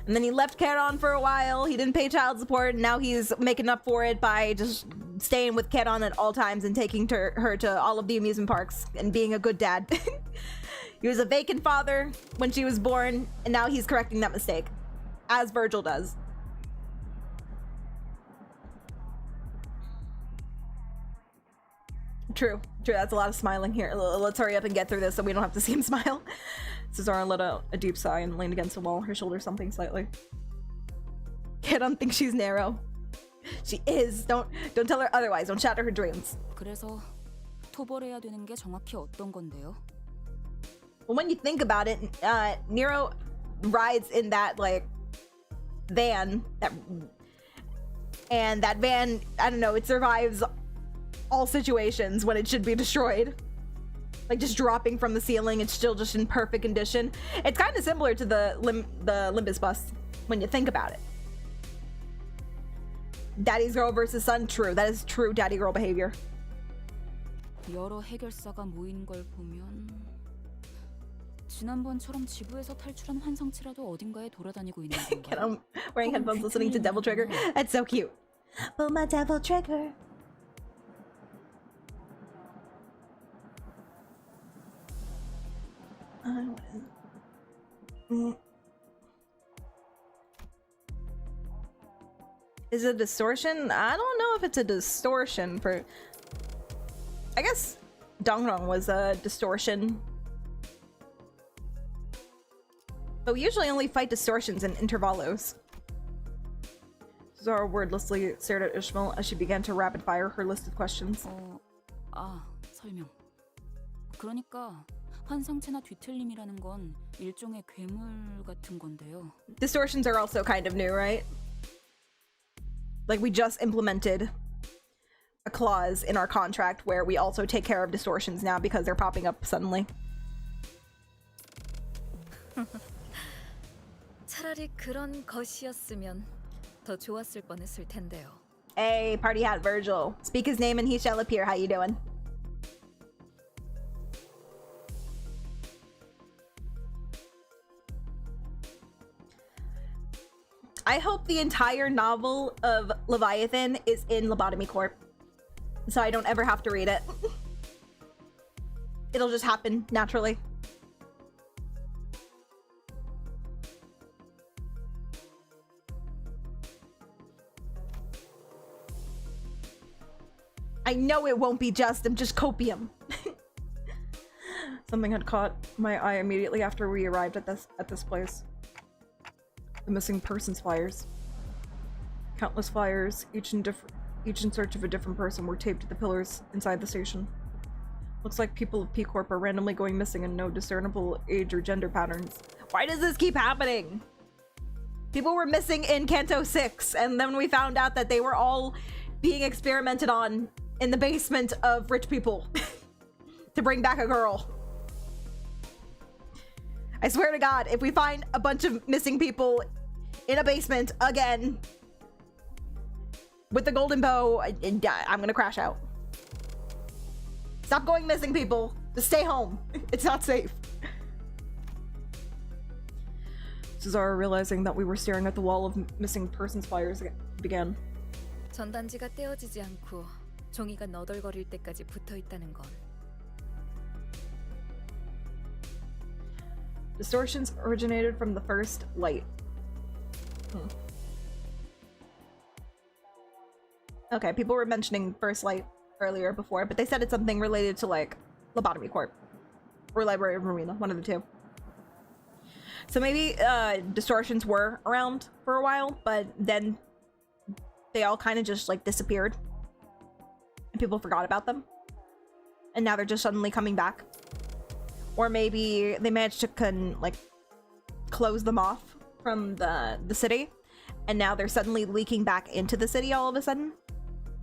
and then he left Charon for a while. He didn't pay child support, and now he's making up for it by just staying with Charon at all times and taking her to all of the amusement parks and being a good dad. He was a vacant father when she was born, and now he's correcting that mistake, as Virgil does. True. That's a lot of smiling here. Let's hurry up and get through this so we don't have to see him smile. Cesara let out a deep sigh and leaned against the wall, her shoulder something slightly. I don't think she's narrow. She is. Don't tell her otherwise. Don't shatter her dreams. 그래서 토벌해야 되는 게 정확히 어떤 건데요? when you think about it, Nero rides in that like van and that van, I don't know, it survives all situations when it should be destroyed. Like just dropping from the ceiling, it's still just in perfect condition. It's kind of similar to the Limbus bus when you think about it. Daddy's girl versus son, true. That is true daddy girl behavior. 여러 해결사가 모이는 걸 보면 지난번처럼 지구에서 탈출한 환상체라도 어딘가에 돌아다니고 있는 건가요? I'm wearing headphones listening to Devil Trigger. That's so cute. Pull my devil trigger. Is it a distortion? I don't know if it's a distortion for... I guess Dongrong was a distortion. But we usually only fight distortions in intervallos. Cesara wordlessly stared at Ishmael as she began to rapid fire her list of questions. 설명. 그러니까 환상체나 뒤틀림이라는 건 일종의 괴물 같은 건데요. Distortions are also kind of new, right? Like we just implemented a clause in our contract where we also take care of distortions now because they're popping up suddenly. 차라리 그런 것이었으면 더 좋았을 뻔했을 텐데요. Hey, party hat Virgil. Speak his name and he shall appear. How you doing? I hope the entire novel of Leviathan is in Lobotomy Corp, so I don't ever have to read it. It'll just happen naturally. I know it won't be just copium. Something had caught my eye immediately after we arrived at this place. The missing persons flyers. Countless flyers, each in search of a different person, were taped to the pillars inside the station. Looks like people of P Corp are randomly going missing in no discernible age or gender patterns. Why does this keep happening? People were missing in Canto 6, and then we found out that they were all being experimented on in the basement of rich people to bring back a girl. I swear to God, if we find a bunch of missing people in a basement again with the golden bow, I'm gonna crash out. Stop going missing, people. Just stay home. It's not safe. Cesara, realizing that we were staring at the wall of missing persons flyers, began. 전단지가 떼어지지 않고 종이가 너덜거릴 때까지 붙어 있다는 건 Distortions originated from the first light. Okay, people were mentioning first light earlier before, but they said it's something related to like Lobotomy Corp or Library of Marina, one of the two. So maybe distortions were around for a while, but then they all kind of just like disappeared and people forgot about them, and now they're just suddenly coming back. Or maybe they managed to close them off from the city, and now they're suddenly leaking back into the city all of a sudden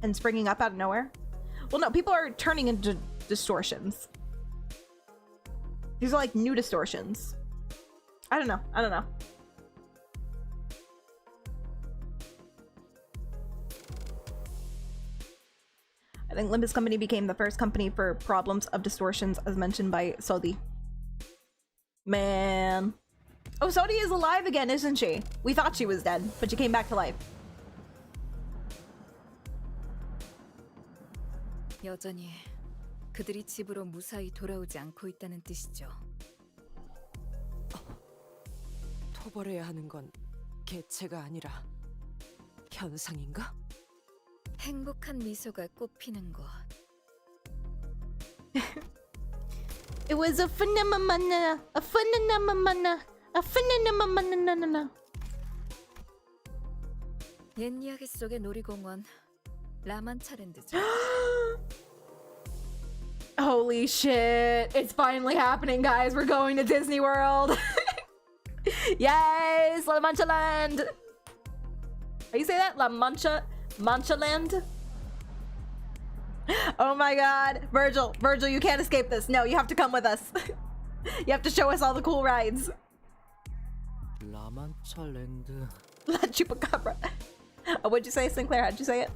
and springing up out of nowhere. Well, no, people are turning into distortions. These are like new distortions. I don't know. I think Limbus Company became the first company for problems of distortions as mentioned by Sodi. Man. Oh, Sodi is alive again, isn't she? We thought she was dead, but she came back to life. 여전히 그들이 집으로 무사히 돌아오지 않고 있다는 뜻이죠. 토벌해야 하는 건 개체가 아니라 현상인가? 행복한 미소가 꽃피는 곳. It was a phenomena. 옛 이야기 속의 놀이공원 라만차랜드죠. Oh, Holy shit. It's finally happening, guys. We're going to Disney World. Yes! La Manchaland! How you say that? Munchland? Oh my god. Virgil, you can't escape this. No, you have to come with us. You have to show us all the cool rides. 라만차랜드. La Chupacabra. Oh, what'd you say, Sinclair? How'd you say it?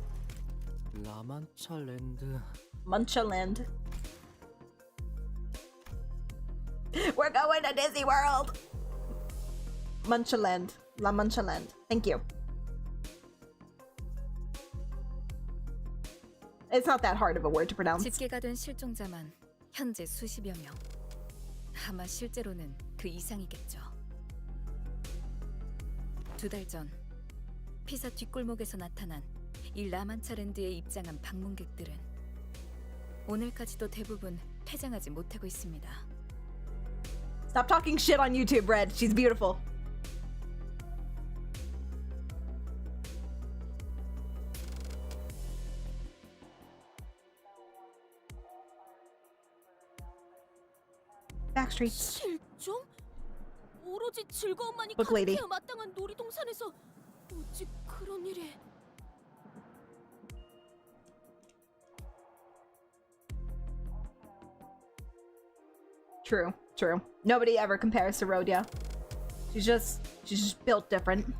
라만차랜드. Munchland. We're going to Disney World! Munchland. La Munchland. Thank you. It's not that hard of a word to pronounce. 집계가 된 실종자만 현재 수십여 명. 아마 실제로는 그 이상이겠죠. 2달 전 피사 뒷골목에서 나타난 이 라만차랜드에 입장한 방문객들은 오늘까지도 대부분 퇴장하지 못하고 있습니다. Stop talking shit on YouTube, Red. She's beautiful. Backstreet. 실종? 오로지 즐거움만이 Look, lady. 가득해야 마땅한 놀이동산에서 어찌 그런 일이... True. Nobody ever compares to Rhodia. She's just built different.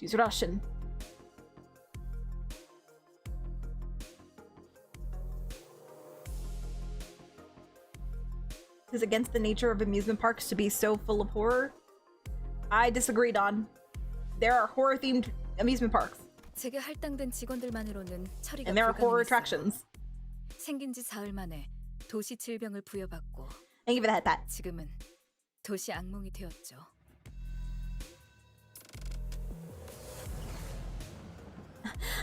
She's Russian. Is against the nature of amusement parks to be so full of horror? I disagree, Don. There are horror-themed amusement parks. 제게 할당된 직원들만으로는 처리가 And there are horror 불가능했어요. attractions. 생긴 지 사흘 만에 도시 질병을 부여받고 Thank you for the head pat. 지금은 도시 악몽이 되었죠.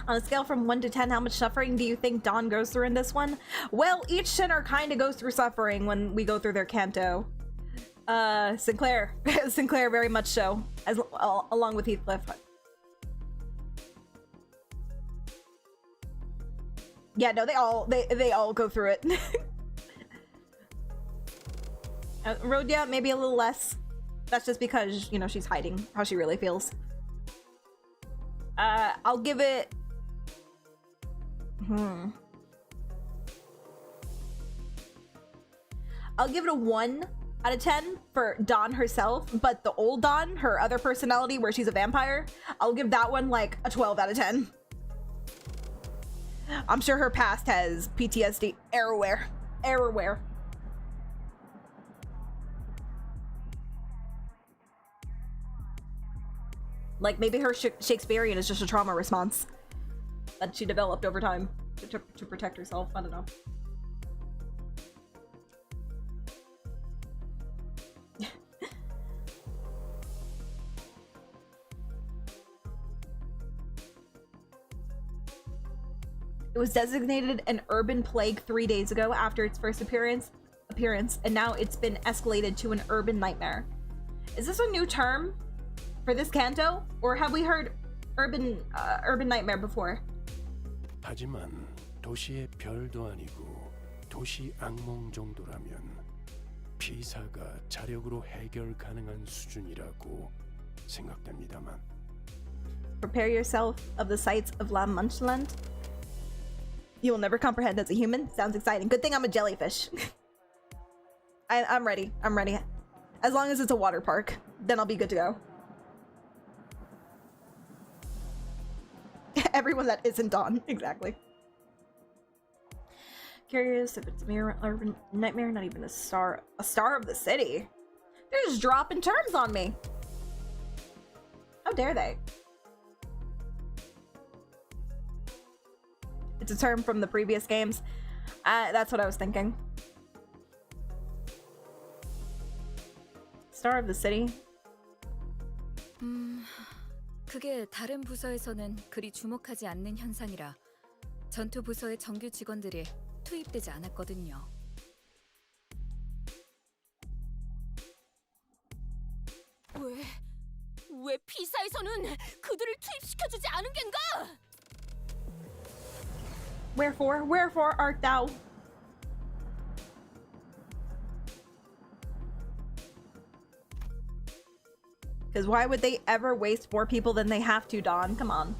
On a scale from 1 to 10, how much suffering do you think Dawn goes through in this one? Well, each sinner kind of goes through suffering when we go through their Canto. Sinclair. Sinclair very much so. Along with Heathcliff. Yeah, no, they all go through it. Rhodia, maybe a little less. That's just because, you know, she's hiding how she really feels. I'll give it... I'll give it a 1 out of 10 for Dawn herself, but the old Dawn, her other personality where she's a vampire, I'll give that one like a 12 out of 10. I'm sure her past has PTSD everywhere. Like maybe her Shakespearean is just a trauma response that she developed over time to protect herself. I don't know. It was designated an urban plague 3 days ago after its first appearance, and now it's been escalated to an urban nightmare. Is this a new term for this Canto, or have we heard urban nightmare before? 하지만 도시의 별도 아니고 도시 악몽 정도라면 피사가 자력으로 해결 가능한 수준이라고 생각됩니다만. Prepare yourself of the sights of La Munchland. You will never comprehend as a human. Sounds exciting. Good thing I'm a jellyfish. I'm ready. I'm ready. As long as it's a water park, then I'll be good to go. Everyone that isn't Dawn. Exactly. Curious if it's a mere urban nightmare, not even a star of the city. They're just dropping terms on me. How dare they? It's a term from the previous games. That's what I was thinking. Star of the city? 그게 다른 부서에서는 그리 주목하지 않는 현상이라 전투 부서의 정규 직원들이 투입되지 않았거든요. 왜 피사에서는 그들을 투입시켜주지 않은 겐가? Wherefore art thou? Because why would they ever waste more people than they have to, Don? Come on.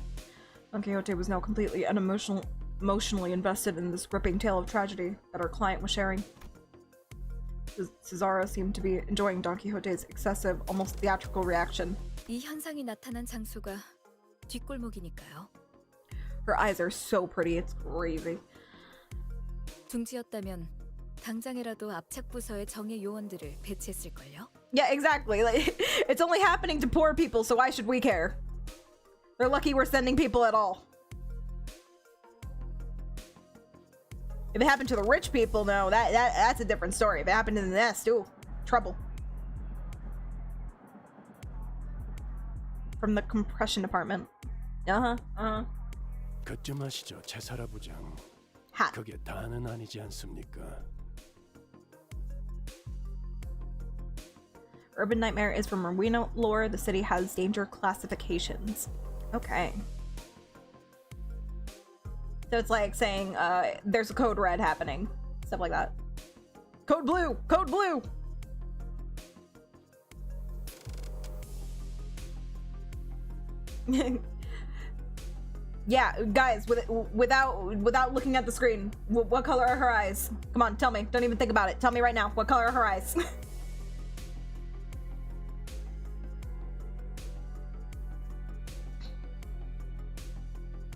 Don Quixote was now completely emotionally invested in this gripping tale of tragedy that our client was sharing. Cesara seemed to be enjoying Don Quixote's excessive, almost theatrical reaction. 이 현상이 나타난 장소가 뒷골목이니까요. Her eyes are so pretty, it's crazy. 둥지였다면 당장이라도 압착 부서의 정예 요원들을 배치했을걸요? Yeah, exactly. Like, it's only happening to poor people, so why should we care? They're lucky we're sending people at all. If it happened to the rich people, no, that's a different story. If it happened to the nest, ooh, trouble. From the compression department. 그쯤 아시죠, 제사라 부장. 핫. 그게 다는 아니지 않습니까? Urban Nightmare is from Marino lore. The city has danger classifications. Okay. So it's like saying, there's a code red happening. Stuff like that. Code blue! Code blue! Yeah, guys, without looking at the screen, what color are her eyes? Come on, tell me. Don't even think about it. Tell me right now. What color are her eyes?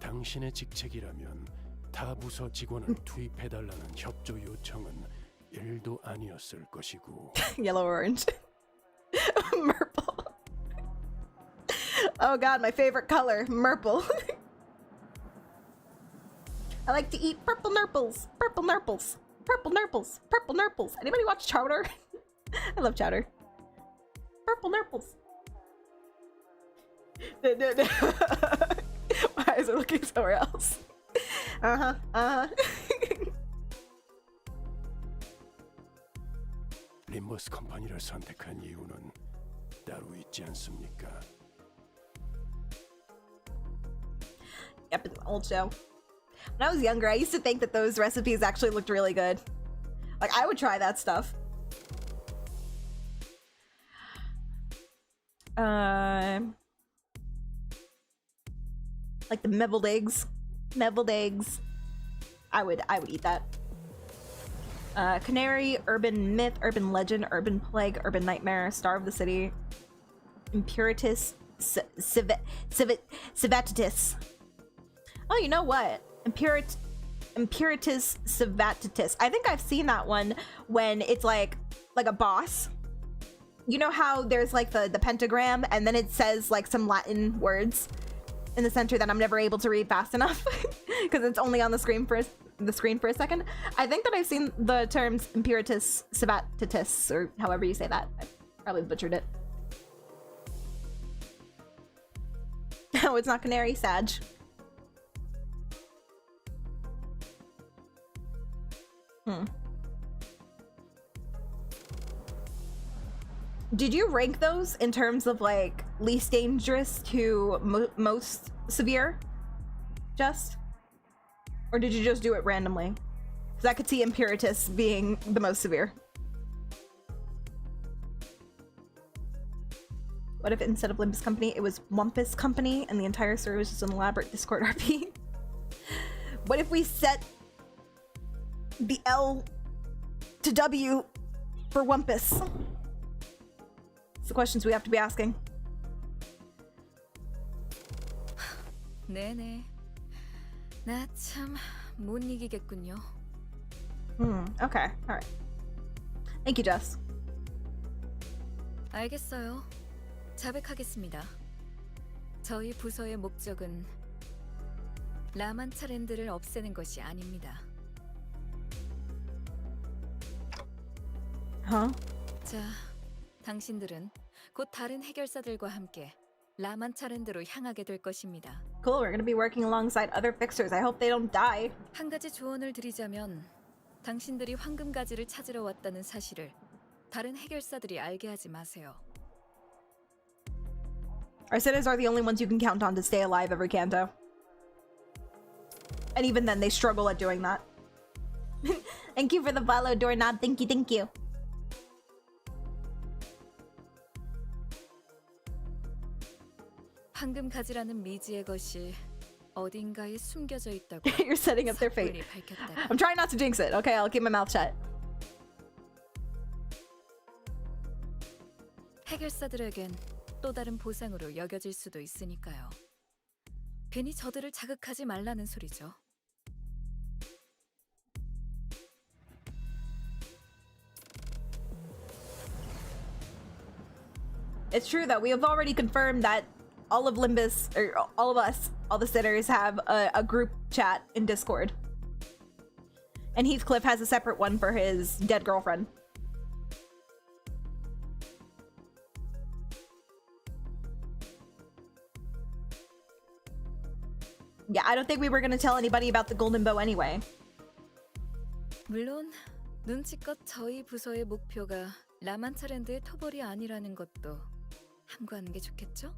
당신의 직책이라면 타 부서 직원을 투입해달라는 협조 요청은 1도 아니었을 것이고. Yellow orange. Merple. Oh god, my favorite color, Merple. I like to eat purple nurples. Purple nurples. Purple nurples. Purple nurples. Anybody watch Chowder? I love Chowder. Purple nurples. My eyes are looking somewhere else. 림버스 컴퍼니를 선택한 이유는 따로 있지 않습니까? Yep, it's an old show. When I was younger, I used to think that those recipes actually looked really good. Like, I would try that stuff. Like the meveled eggs. Meveled eggs. I would eat that. Canary, urban myth, urban legend, urban plague, urban nightmare, star of the city, impuritus, civatitis. Oh, you know what? Impuritus civatitis. I think I've seen that one when it's like a boss. You know how there's like the pentagram and then it says like some Latin words in the center that I'm never able to read fast enough because it's only on the screen for a second. I think that I've seen the terms impuritus civatitis, or however you say that. I probably butchered it. Oh, it's not canary, Sag. Did you rank those in terms of like least dangerous to most severe? Just? Or did you just do it randomly? Because I could see Impuritus being the most severe. What if instead of Limbus Company, it was Wumpus Company and the entire story was just an elaborate Discord RP? What if we set the L to W for Wumpus? It's the questions we have to be asking. 네네. 나 참 못 이기겠군요. Okay. Alright. Thank you, Jess. 알겠어요. 자백하겠습니다. 저희 부서의 목적은 라만차랜드를 없애는 것이 아닙니다. 자, 당신들은 곧 다른 해결사들과 함께 라만차랜드로 향하게 될 것입니다. Cool, we're gonna be working alongside other fixers. I hope they don't die. 한 가지 조언을 드리자면 당신들이 황금가지를 찾으러 왔다는 사실을 다른 해결사들이 알게 하지 마세요. Our sinners are the only ones you can count on to stay alive every Canto. And even then, they struggle at doing that. Thank you for the follow, Doorknob. Thank you, thank you. 황금 가지라는 미지의 것이 어딘가에 숨겨져 있다고. You're setting up their fate. I'm trying not to jinx it. Okay, I'll keep my mouth shut. 해결사들에겐 또 다른 보상으로 여겨질 수도 있으니까요. 괜히 저들을 자극하지 말라는 소리죠. It's true that we have already confirmed that all of Limbus, or all of us, all the sinners have a group chat in Discord. And Heathcliff has a separate one for his dead girlfriend. Yeah, I don't think we were gonna tell anybody about the golden bow anyway. 물론 눈치껏 저희 부서의 목표가 라만차랜드의 토벌이 아니라는 것도 함구하는 게 좋겠죠?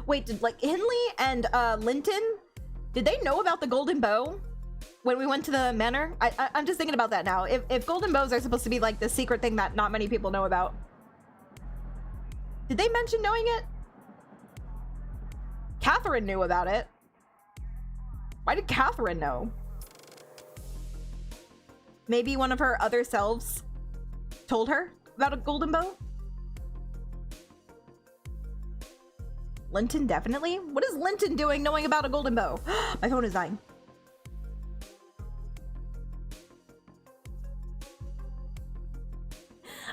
Wait, did like Hindley and Linton, did they know about the golden bow when we went to the manor? I'm just thinking about that now. If golden bows are supposed to be like the secret thing that not many people know about, did they mention knowing it? Catherine knew about it. Why did Catherine know? Maybe one of her other selves told her about a golden bow? Linton, definitely? What is Linton doing knowing about a golden bow? My phone is dying.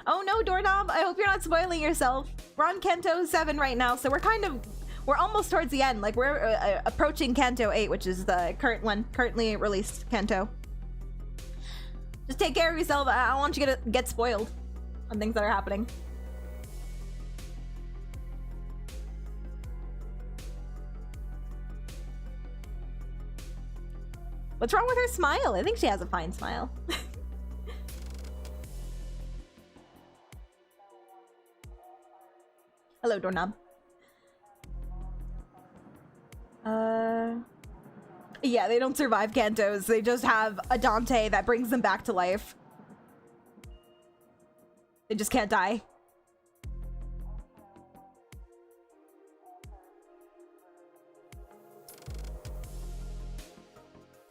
Oh no, Doorknob, I hope you're not spoiling yourself. We're on Canto 7 right now, so we're almost towards the end. Like, we're approaching Canto 8, which is the currently released Canto. Just take care of yourself. I don't want you to get spoiled on things that are happening. What's wrong with her smile? I think she has a fine smile. Hello, Doorknob. Yeah, they don't survive Cantos. They just have a Dante that brings them back to life. They just can't die.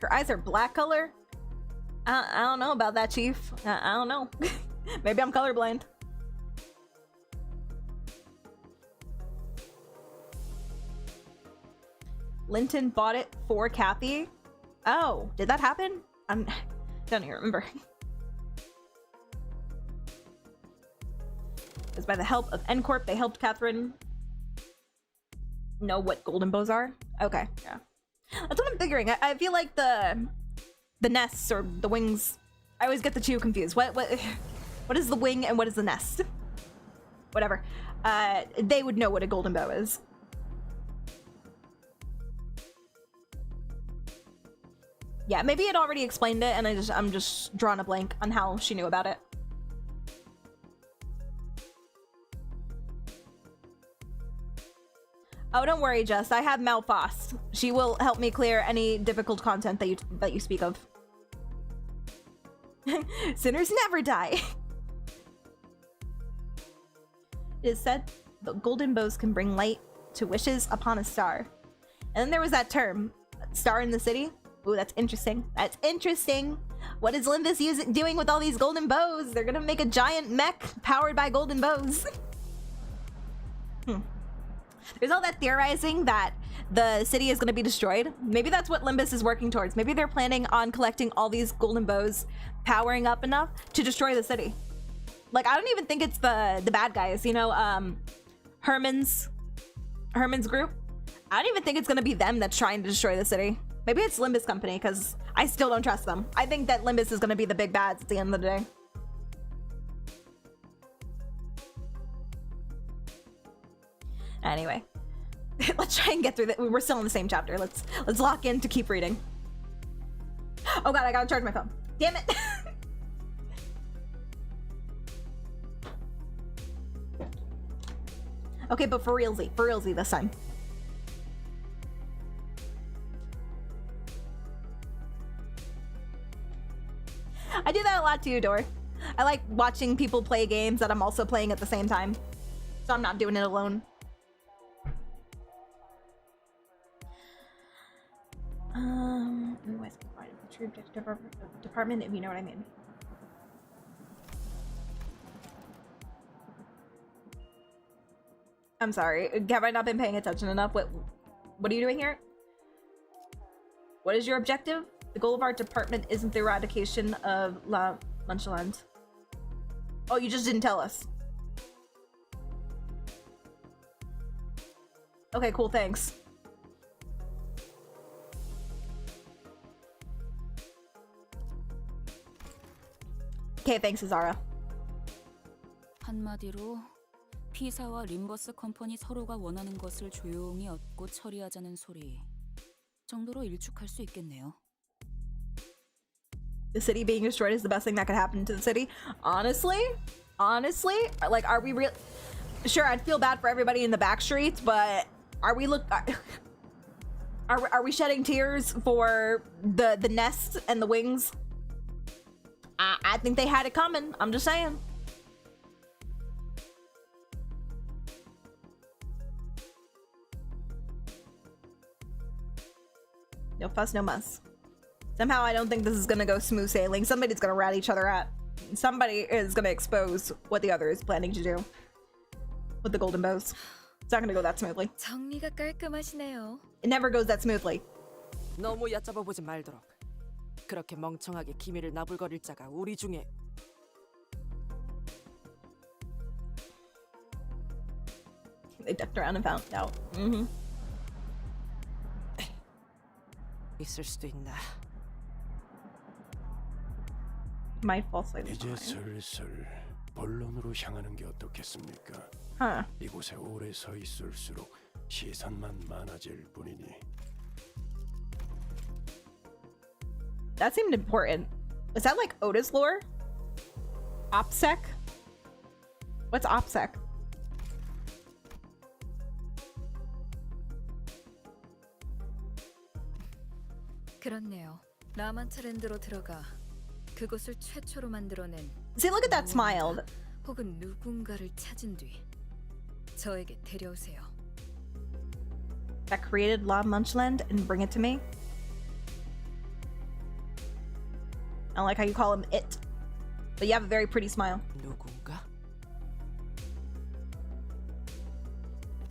Her eyes are black color? I don't know about that, Chief. I don't know. Maybe I'm colorblind. Linton bought it for Kathy? Oh, did that happen? I don't even remember. It was by the help of N-Corp, they helped Catherine know what golden bows are? Okay, yeah. That's what I'm figuring. I feel like the nests or the wings, I always get the two confused. What is the wing and what is the nest? Whatever. They would know what a golden bow is. Yeah, maybe it already explained it and I'm just drawing a blank on how she knew about it. Oh, don't worry, Jess. I have Malfoss. She will help me clear any difficult content that you speak of. Sinners never die. It is said the golden bows can bring light to wishes upon a star. And then there was that term, star in the city. Ooh, that's interesting. That's interesting. What is Limbus doing with all these golden bows? They're gonna make a giant mech powered by golden bows. There's all that theorizing that the city is going to be destroyed. Maybe that's what Limbus is working towards. Maybe they're planning on collecting all these golden bows, powering up enough to destroy the city. Like, I don't even think it's the bad guys, you know, Herman's group. I don't even think it's going to be them that's trying to destroy the city. Maybe it's Limbus Company, because I still don't trust them. I think that Limbus is going to be the big bads at the end of the day. Anyway, let's try and get through that. We're still in the same chapter. Let's lock in to keep reading. Oh god, I gotta charge my phone. Damn it. Okay, but for realsy this time. I do that a lot too, Dor. I like watching people play games that I'm also playing at the same time. So I'm not doing it alone. Otherwise combined with the true objective department, if you know what I mean. I'm sorry. Have I not been paying attention enough? What are you doing here? What is your objective? The goal of our department isn't the eradication of Munchland. Oh, you just didn't tell us. Okay, cool, thanks. Okay, thanks, Cesara. 한마디로 피사와 림버스 컴퍼니 서로가 원하는 것을 조용히 얻고 처리하자는 소리 정도로 일축할 수 있겠네요. The city being destroyed is the best thing that could happen to the city. Honestly, like, are we real? Sure, I'd feel bad for everybody in the back streets, but are we are we shedding tears for the nest and the wings? I think they had it coming. I'm just saying. No fuss, no muss. Somehow I don't think this is gonna go smooth sailing. Somebody's gonna rat each other out. Somebody is gonna expose what the other is planning to do with the golden bows. It's not gonna go that smoothly. 정리가 깔끔하시네요. It never goes that smoothly. 너무 얕잡아 보지 말도록. 그렇게 멍청하게 기밀을 나불거릴 자가 우리 중에 They ducked around and found out. 있을 수도 있나. Might fall slightly 이제 behind. 슬슬 본론으로 향하는 게 어떻겠습니까? Huh. 이곳에 오래 서 있을수록 시선만 많아질 뿐이니. That seemed important. Is that like Otis lore? OPSEC? What's OPSEC? 그렇네요. 라만차랜드로 들어가 그곳을 최초로 만들어낸 See, look at that smile. 혹은 누군가를 찾은 뒤 저에게 데려오세요. That created La Munchland and bring it to me. I don't like how you call him it, but you have a very pretty smile. 누군가?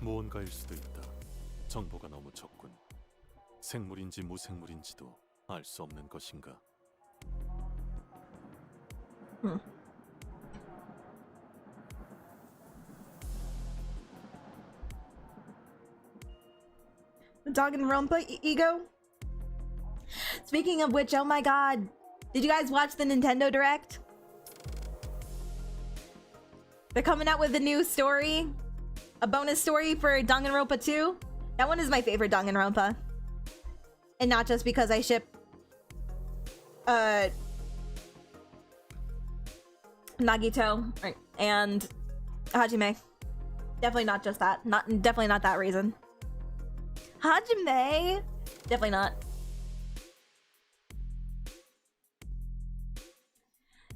무언가일 수도 있다. 정보가 너무 적군. 생물인지 무생물인지도 알 수 없는 것인가? The Danganronpa ego. Speaking of which, oh my god, did you guys watch the Nintendo Direct? They're coming out with a new story, a bonus story for Danganronpa 2. That one is my favorite Danganronpa, and not just because I ship Nagito and Hajime. Definitely not just that. Definitely not that reason. Hajime? Definitely not.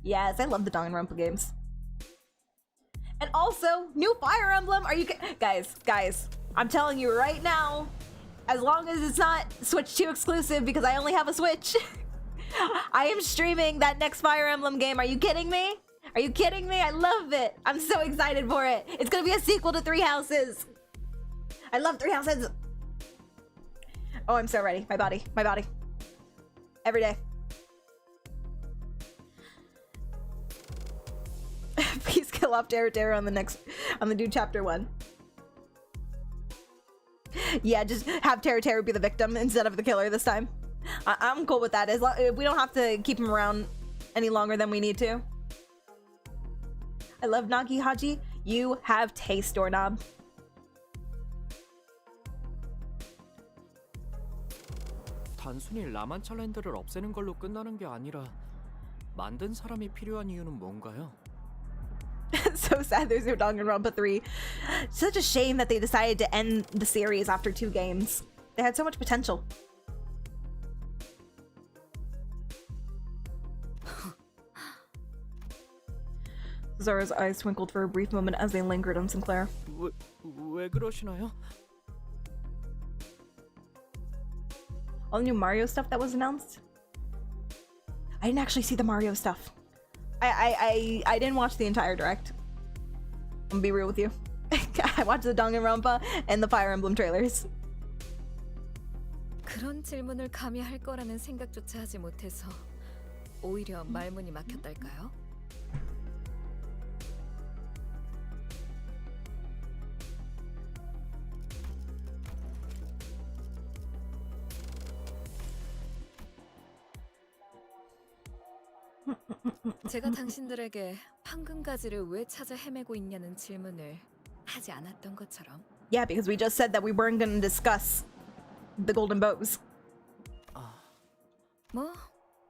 Yes, I love the Danganronpa games. And also, new Fire Emblem. Are you guys? I'm telling you right now, as long as it's not Switch 2 exclusive, because I only have a Switch, I am streaming that next Fire Emblem game. Are you kidding me? Are you kidding me? I love it. I'm so excited for it. It's gonna be a sequel to Three Houses. I love Three Houses. Oh, I'm so ready. My body. Every day. Please kill off Terra on the new chapter 1. Yeah, just have Terra be the victim instead of the killer this time. I'm cool with that. As long we don't have to keep him around any longer than we need to. I love Nagi Haji. You have taste, doorknob. 단순히 라만찰랜드를 없애는 걸로 끝나는 게 아니라 만든 사람이 필요한 이유는 뭔가요? So sad there's no Danganronpa 3. Such a shame that they decided to end the series after 2 games. They had so much potential. Cesara's eyes twinkled for a brief moment as they lingered on Sinclair. 왜 그러시나요? All the new Mario stuff that was announced? I didn't actually see the Mario stuff. I didn't watch the entire direct. I'm gonna be real with you. I watched the Danganronpa and the Fire Emblem trailers. 그런 질문을 감히 할 거라는 생각조차 하지 못해서 오히려 말문이 막혔달까요? 제가 당신들에게 황금가지를 왜 찾아 헤매고 있냐는 질문을 하지 않았던 것처럼. Yeah, because we just said that we weren't gonna discuss the golden bows. 뭐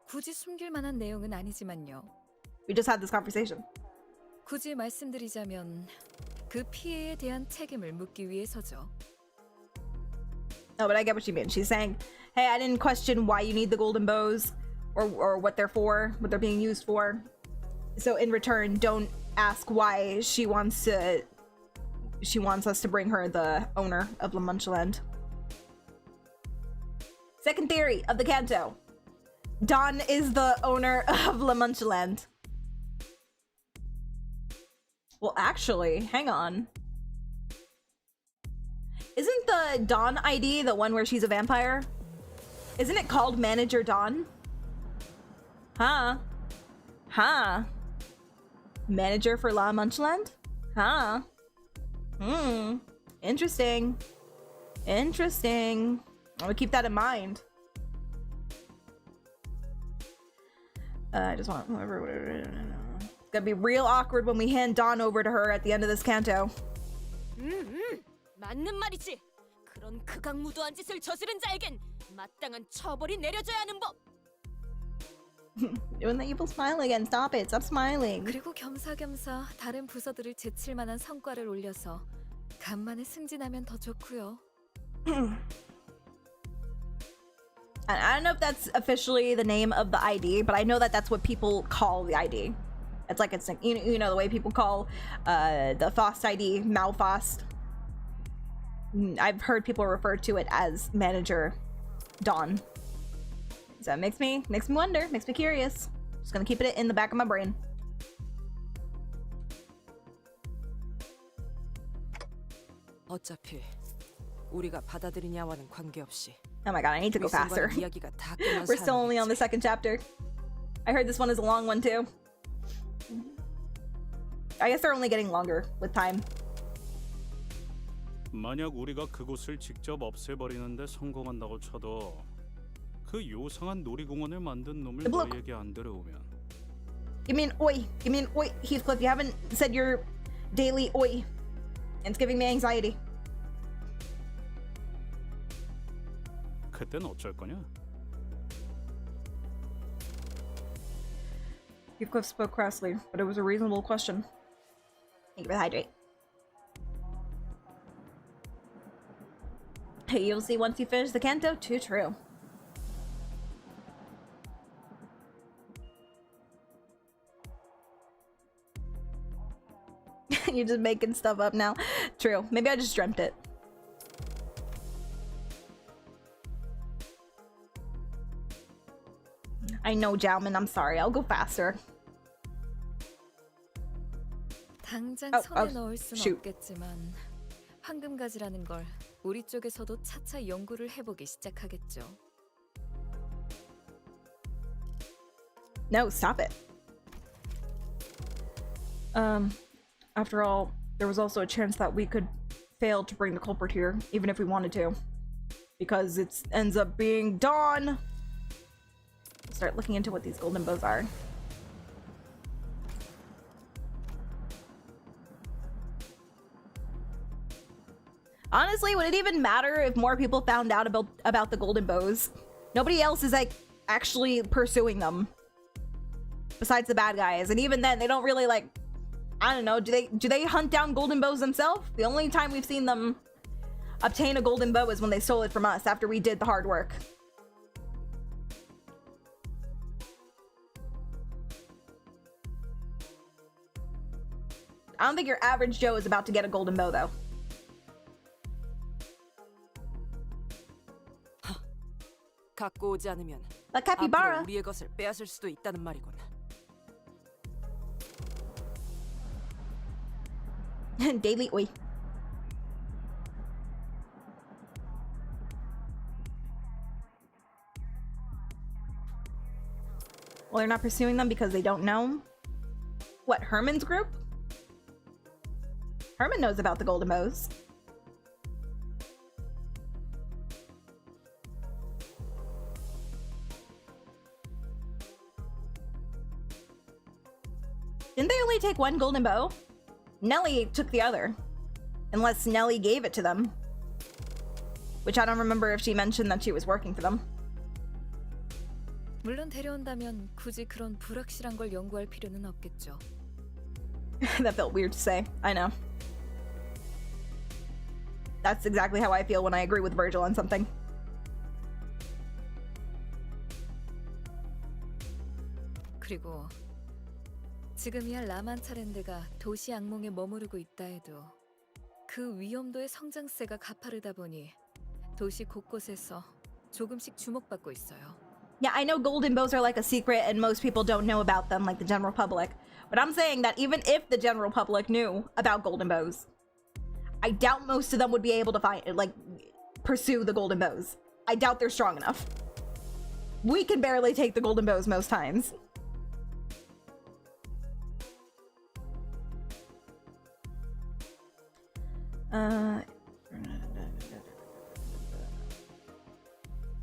굳이 숨길 만한 내용은 아니지만요. We just had this conversation. 굳이 말씀드리자면 그 피해에 대한 책임을 묻기 위해서죠. No, but I get what she means. She's saying, hey, I didn't question why you need the golden bows or what they're for, what they're being used for. So in return, don't ask why she wants us to bring her the owner of Munchland. Second theory of the Canto. Don is the owner of Munchland. Well, actually, hang on. Isn't the Dawn ID the one where she's a vampire? Isn't it called Manager Dawn? Huh? Huh? Manager for La Munchland? Huh? Interesting. Interesting. I'm gonna keep that in mind. I just want whoever. It's gonna be real awkward when we hand Dawn over to her at the end of this canto. 맞는 말이지. 그런 극악무도한 짓을 저지른 자에겐 마땅한 처벌이 내려져야 하는 법. Doing the evil smile again. Stop it. Stop smiling. 그리고 겸사겸사 다른 부서들을 제칠 만한 성과를 올려서 간만에 승진하면 더 좋고요. I don't know if that's officially the name of the ID, but I know that that's what people call the ID. It's like it's you know the way people call the Faust ID Malfaust. I've heard people refer to it as Manager Dawn. So it makes me wonder, makes me curious. Just gonna keep it in the back of my brain. 어차피 우리가 받아들이냐와는 관계없이. Oh my god, I need to go faster. We're still only on the second chapter. I heard this one is a long one too. I guess they're only getting longer with time. 만약 우리가 그곳을 직접 없애버리는데 성공한다고 쳐도 그 요상한 놀이공원을 만든 놈을 너희에게 안 데려오면 Give me an oi. Give me an oi, Heathcliff. You haven't said your daily oi. And it's giving me anxiety. 그땐 어쩔 거냐? Heathcliff spoke crassly, but it was a reasonable question. Thank you for the hydrate. Hey, you'll see once you finish the canto. Too true. You're just making stuff up now. True. Maybe I just dreamt it. I know, Jalman. I'm sorry. I'll go faster. 당장 손에 넣을 수는 없겠지만 황금가지라는 걸 우리 쪽에서도 차차 연구를 해보기 시작하겠죠. No, stop it. After all, there was also a chance that we could fail to bring the culprit here, even if we wanted to. Because it ends up being Dawn! Start looking into what these golden bows are. Honestly, would it even matter if more people found out about the golden bows? Nobody else is like actually pursuing them. Besides the bad guys. And even then, they don't really like I don't know. Do they hunt down golden bows themselves? The only time we've seen them obtain a golden bow is when they stole it from us after we did the hard work. I don't think your average Joe is about to get a golden bow, though. 갖고 오지 않으면 Like capybara. 앞으로 우리의 것을 빼앗을 수도 있다는 말이군. Daily oi. Well, they're not pursuing them because they don't know. What, Herman's group? Herman knows about the golden bows. Didn't they only take one golden bow? Nellie took the other. Unless Nellie gave it to them. Which I don't remember if she mentioned that she was working for them. 물론 데려온다면 굳이 그런 불확실한 걸 연구할 필요는 없겠죠. That felt weird to say. I know. That's exactly how I feel when I agree with Virgil on something. 그리고 지금이야 라만차랜드가 도시 악몽에 머무르고 있다 해도 그 위험도의 성장세가 가파르다 보니 도시 곳곳에서 조금씩 주목받고 있어요. Yeah, I know golden bows are like a secret and most people don't know about them like the general public. But I'm saying that even if the general public knew about golden bows, I doubt most of them would be able to pursue the golden bows. I doubt they're strong enough. We can barely take the golden bows most times.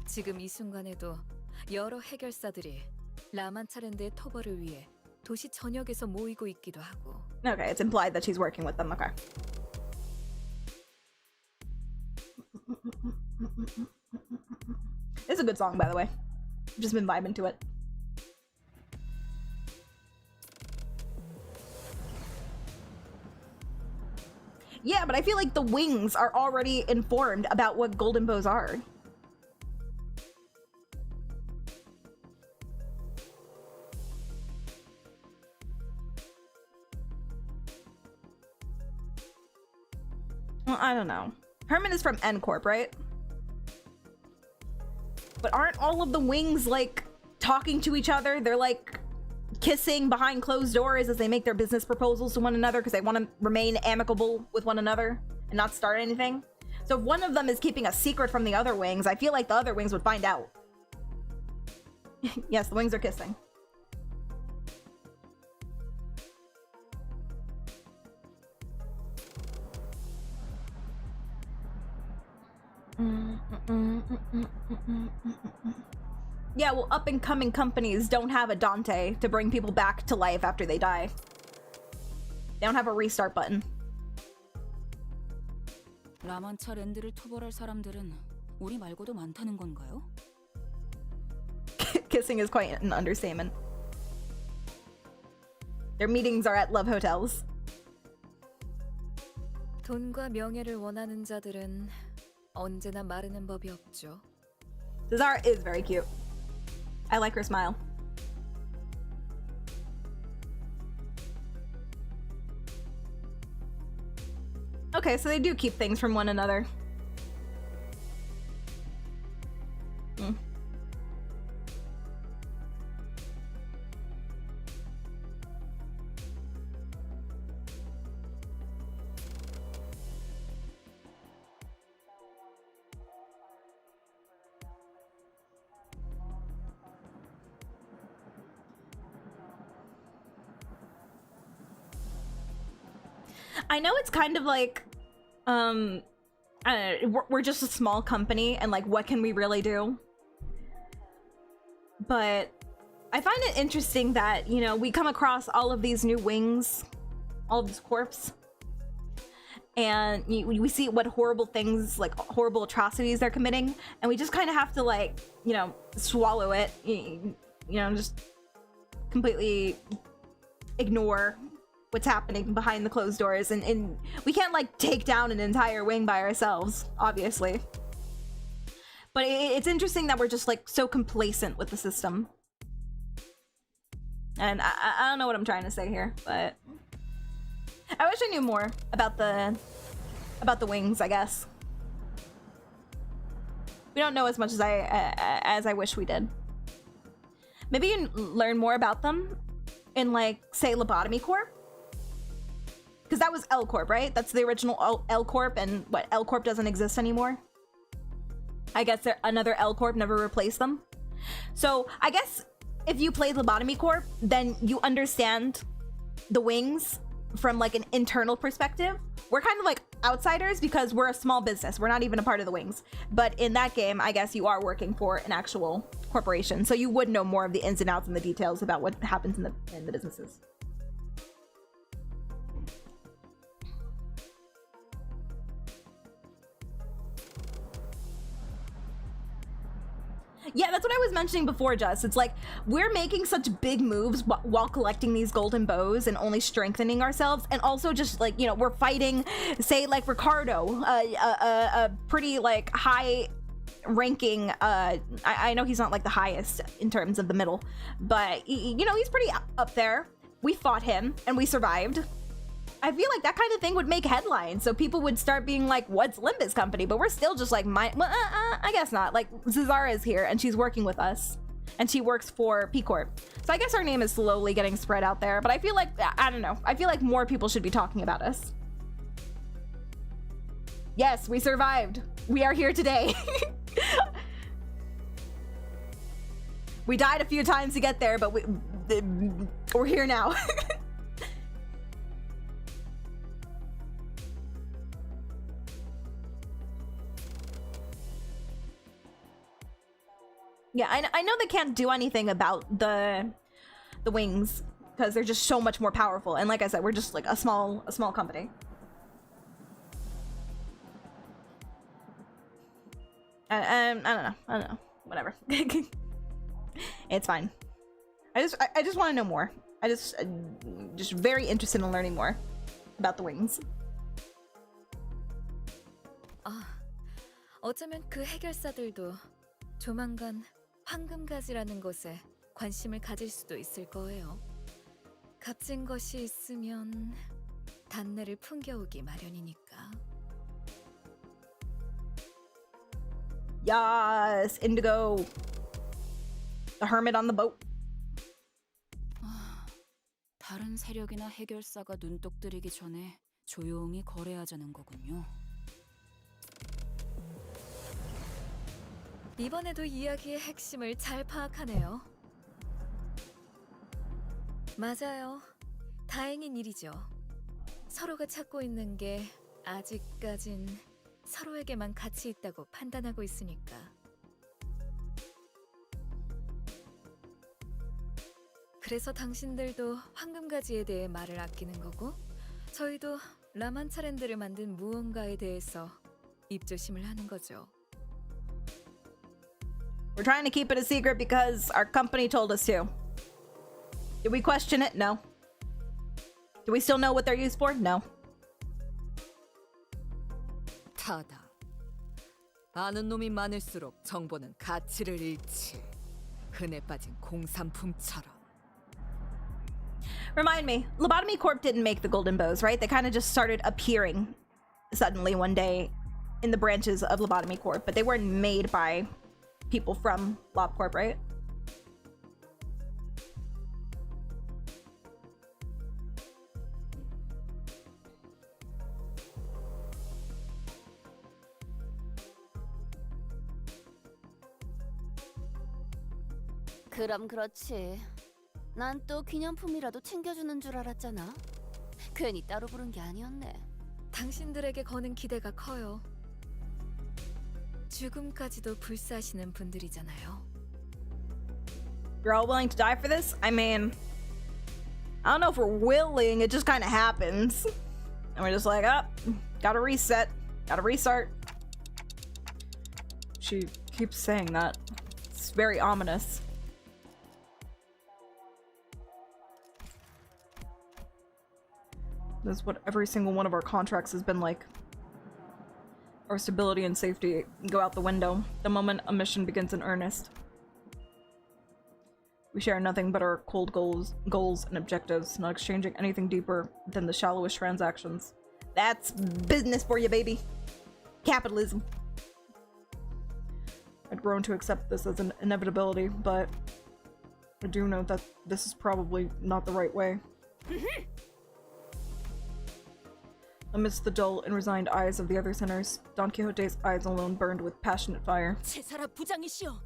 지금 이 순간에도 여러 해결사들이 라만차랜드의 토벌을 위해 도시 전역에서 모이고 있기도 하고. Okay, it's implied that she's working with them. Okay. It's a good song, by the way. I've just been vibing to it. Yeah, but I feel like the wings are already informed about what golden bows are. Well, I don't know. Herman is from N Corp, right? But aren't all of the wings, like, talking to each other? They're, like, kissing behind closed doors as they make their business proposals to one another because they want to remain amicable with one another and not start anything. So if one of them is keeping a secret from the other wings, I feel like the other wings would find out. Yes, the wings are kissing. Yeah, well, up-and-coming companies don't have a Dante to bring people back to life after they die. They don't have a restart button. 라만차랜드를 토벌할 사람들은 우리 말고도 많다는 건가요? Kissing is quite an understatement. Their meetings are at love hotels. 돈과 명예를 원하는 자들은 언제나 마르는 법이 없죠. Cesara is very cute. I like her smile. Okay, so they do keep things from one another. I know it's kind of like, I don't know, we're just a small company and like, what can we really do? But I find it interesting that, you know, we come across all of these new wings, all of these corps, and we see what horrible things, like horrible atrocities they're committing, and we just kind of have to, like, you know, swallow it, you know, just completely ignore what's happening behind the closed doors, and we can't like take down an entire wing by ourselves, obviously. But it's interesting that we're just like so complacent with the system. And I don't know what I'm trying to say here, but I wish I knew more about the wings, I guess. We don't know as much as I wish we did. Maybe you can learn more about them in, like, say, Lobotomy Corp? Because that was L Corp, right? That's the original L Corp, and what, L Corp doesn't exist anymore? I guess another L Corp never replaced them. So I guess if you played Lobotomy Corp, then you understand the wings from like an internal perspective. We're kind of like outsiders because we're a small business. We're not even a part of the wings. But in that game, I guess you are working for an actual corporation. So you would know more of the ins and outs and the details about what happens in the businesses. Yeah, that's what I was mentioning before, Jess. It's like, we're making such big moves while collecting these golden bows and only strengthening ourselves. And also just like, you know, we're fighting, say, like Ricardo, a pretty like high ranking, I know he's not like the highest in terms of the middle, but you know, he's pretty up there. We fought him and we survived. I feel like that kind of thing would make headlines, so people would start being like, what's Limbus company? But we're still just like, I guess not. Like, Cesara is here and she's working with us, and she works for P Corp. So I guess our name is slowly getting spread out there, but I feel like, I don't know, I feel like more people should be talking about us. Yes, we survived. We are here today. We died a few times to get there, but we're here now. Yeah, I know they can't do anything about the wings because they're just so much more powerful. And like I said, we're just like a small company. I don't know. Whatever. It's fine. I just want to know more. I'm just very interested in learning more about the wings. 어쩌면 그 해결사들도 조만간 황금가지라는 것에 관심을 가질 수도 있을 거예요. 값진 것이 있으면 단내를 풍겨오기 마련이니까. Yes, Indigo. The hermit on the boat. 다른 세력이나 해결사가 눈독 들이기 전에 조용히 거래하자는 거군요. 이번에도 이야기의 핵심을 잘 파악하네요. 맞아요. 다행인 일이죠. 서로가 찾고 있는 게 아직까진 서로에게만 가치 있다고 판단하고 있으니까. 그래서 당신들도 황금가지에 대해 말을 아끼는 거고, 저희도 라만차랜드를 만든 무언가에 대해서 입조심을 하는 거죠. We're trying to keep it a secret because our company told us to. Did we question it? No. Do we still know what they're used for? No. 타다. 아는 놈이 많을수록 정보는 가치를 잃지. 흔해 빠진 공산품처럼. Remind me, Lobotomy Corp didn't make the golden bows, right? They kind of just started appearing suddenly one day in the branches of Lobotomy Corp, but they weren't made by people from Lob Corp, right? 그럼 그렇지. 난 또 기념품이라도 챙겨주는 줄 알았잖아. 괜히 따로 부른 게 아니었네. 당신들에게 거는 기대가 커요. 죽음까지도 불사하시는 분들이잖아요. You're all willing to die for this? I mean, I don't know if we're willing, it just kind of happens. And we're just like, gotta reset, gotta restart. She keeps saying that. It's very ominous. That's what every single one of our contracts has been like. Our stability and safety go out the window the moment a mission begins in earnest. We share nothing but our cold goals and objectives, not exchanging anything deeper than the shallowest transactions. That's business for you, baby. Capitalism. I'd grown to accept this as an inevitability, but I do know that this is probably not the right way. Amidst the dull and resigned eyes of the other sinners, Don Quixote's eyes alone burned with passionate fire. 제사라 부장이시여,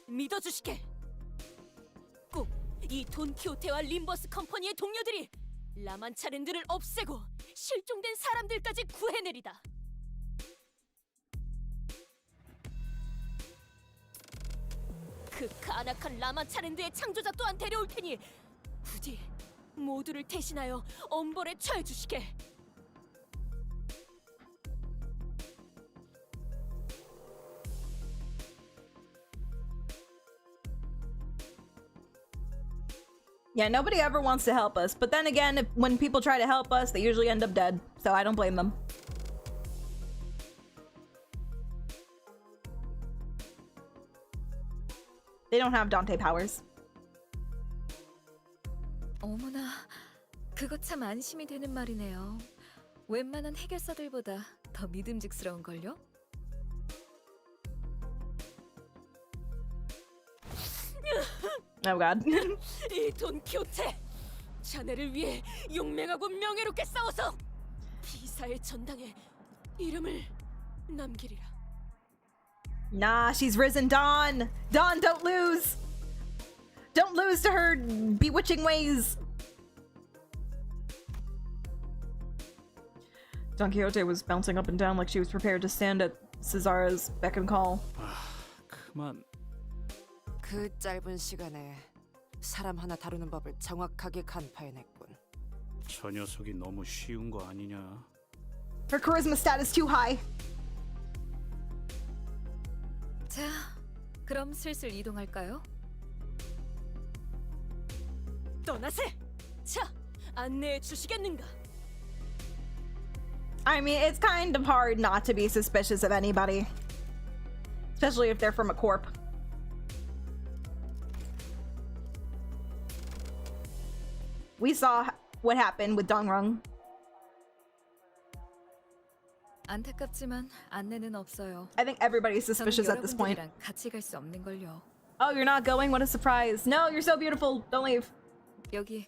믿어주시게. 꼭 이 돈키호테와 림버스 컴퍼니의 동료들이 라만차랜드를 없애고 실종된 사람들까지 구해내리다. 그 간악한 라만차랜드의 창조자 또한 데려올 테니 부디 모두를 대신하여 엄벌에 처해 주시게. Yeah, nobody ever wants to help us, but then again, when people try to help us, they usually end up dead, so I don't blame them. They don't have Dante powers. 어머나, 그거 참 안심이 되는 말이네요. 웬만한 해결사들보다 더 믿음직스러운걸요? Oh god. 이 돈키호테! 자네를 위해 용맹하고 명예롭게 싸워서 비사의 전당에 이름을 남기리라. Nah, she's risen, Dawn! Dawn, don't lose! Don't lose to her bewitching ways! Don Quixote was bouncing up and down like she was prepared to stand at Cesara's beck and call. 그만. 그 짧은 시간에 사람 하나 다루는 법을 정확하게 간파해냈군. 저 녀석이 너무 쉬운 거 아니냐? Her charisma stat is too high. 자, 그럼 슬슬 이동할까요? 떠나세! 자, 안내해 주시겠는가? I mean, it's kind of hard not to be suspicious of anybody. Especially if they're from a corp. We saw what happened with Dongrung. 안타깝지만 안내는 없어요. I think everybody's suspicious at this point. 여러분들이랑 같이 갈 수 없는 걸요. Oh, you're not going? What a surprise. No, you're so beautiful. Don't leave. 여기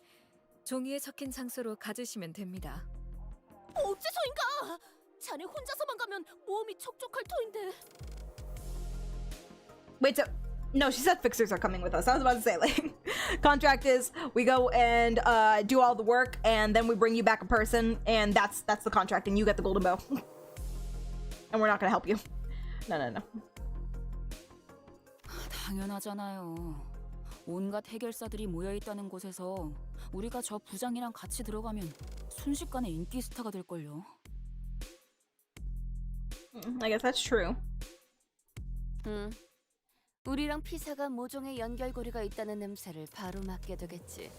종이에 적힌 장소로 가주시면 됩니다. 어째서인가? 자네 혼자서만 가면 모험이 촉촉할 터인데. Wait, so... No, she said fixers are coming with us. I was about to say, like, contract is we go and do all the work, and then we bring you back a person, and that's the contract, and you get the golden bow. And we're not gonna help you. No. 당연하잖아요. 온갖 해결사들이 모여있다는 곳에서 우리가 저 부장이랑 같이 들어가면 순식간에 인기 스타가 될걸요. I guess that's true. 우리랑 피사가 모종의 연결고리가 있다는 냄새를 바로 맡게 되겠지.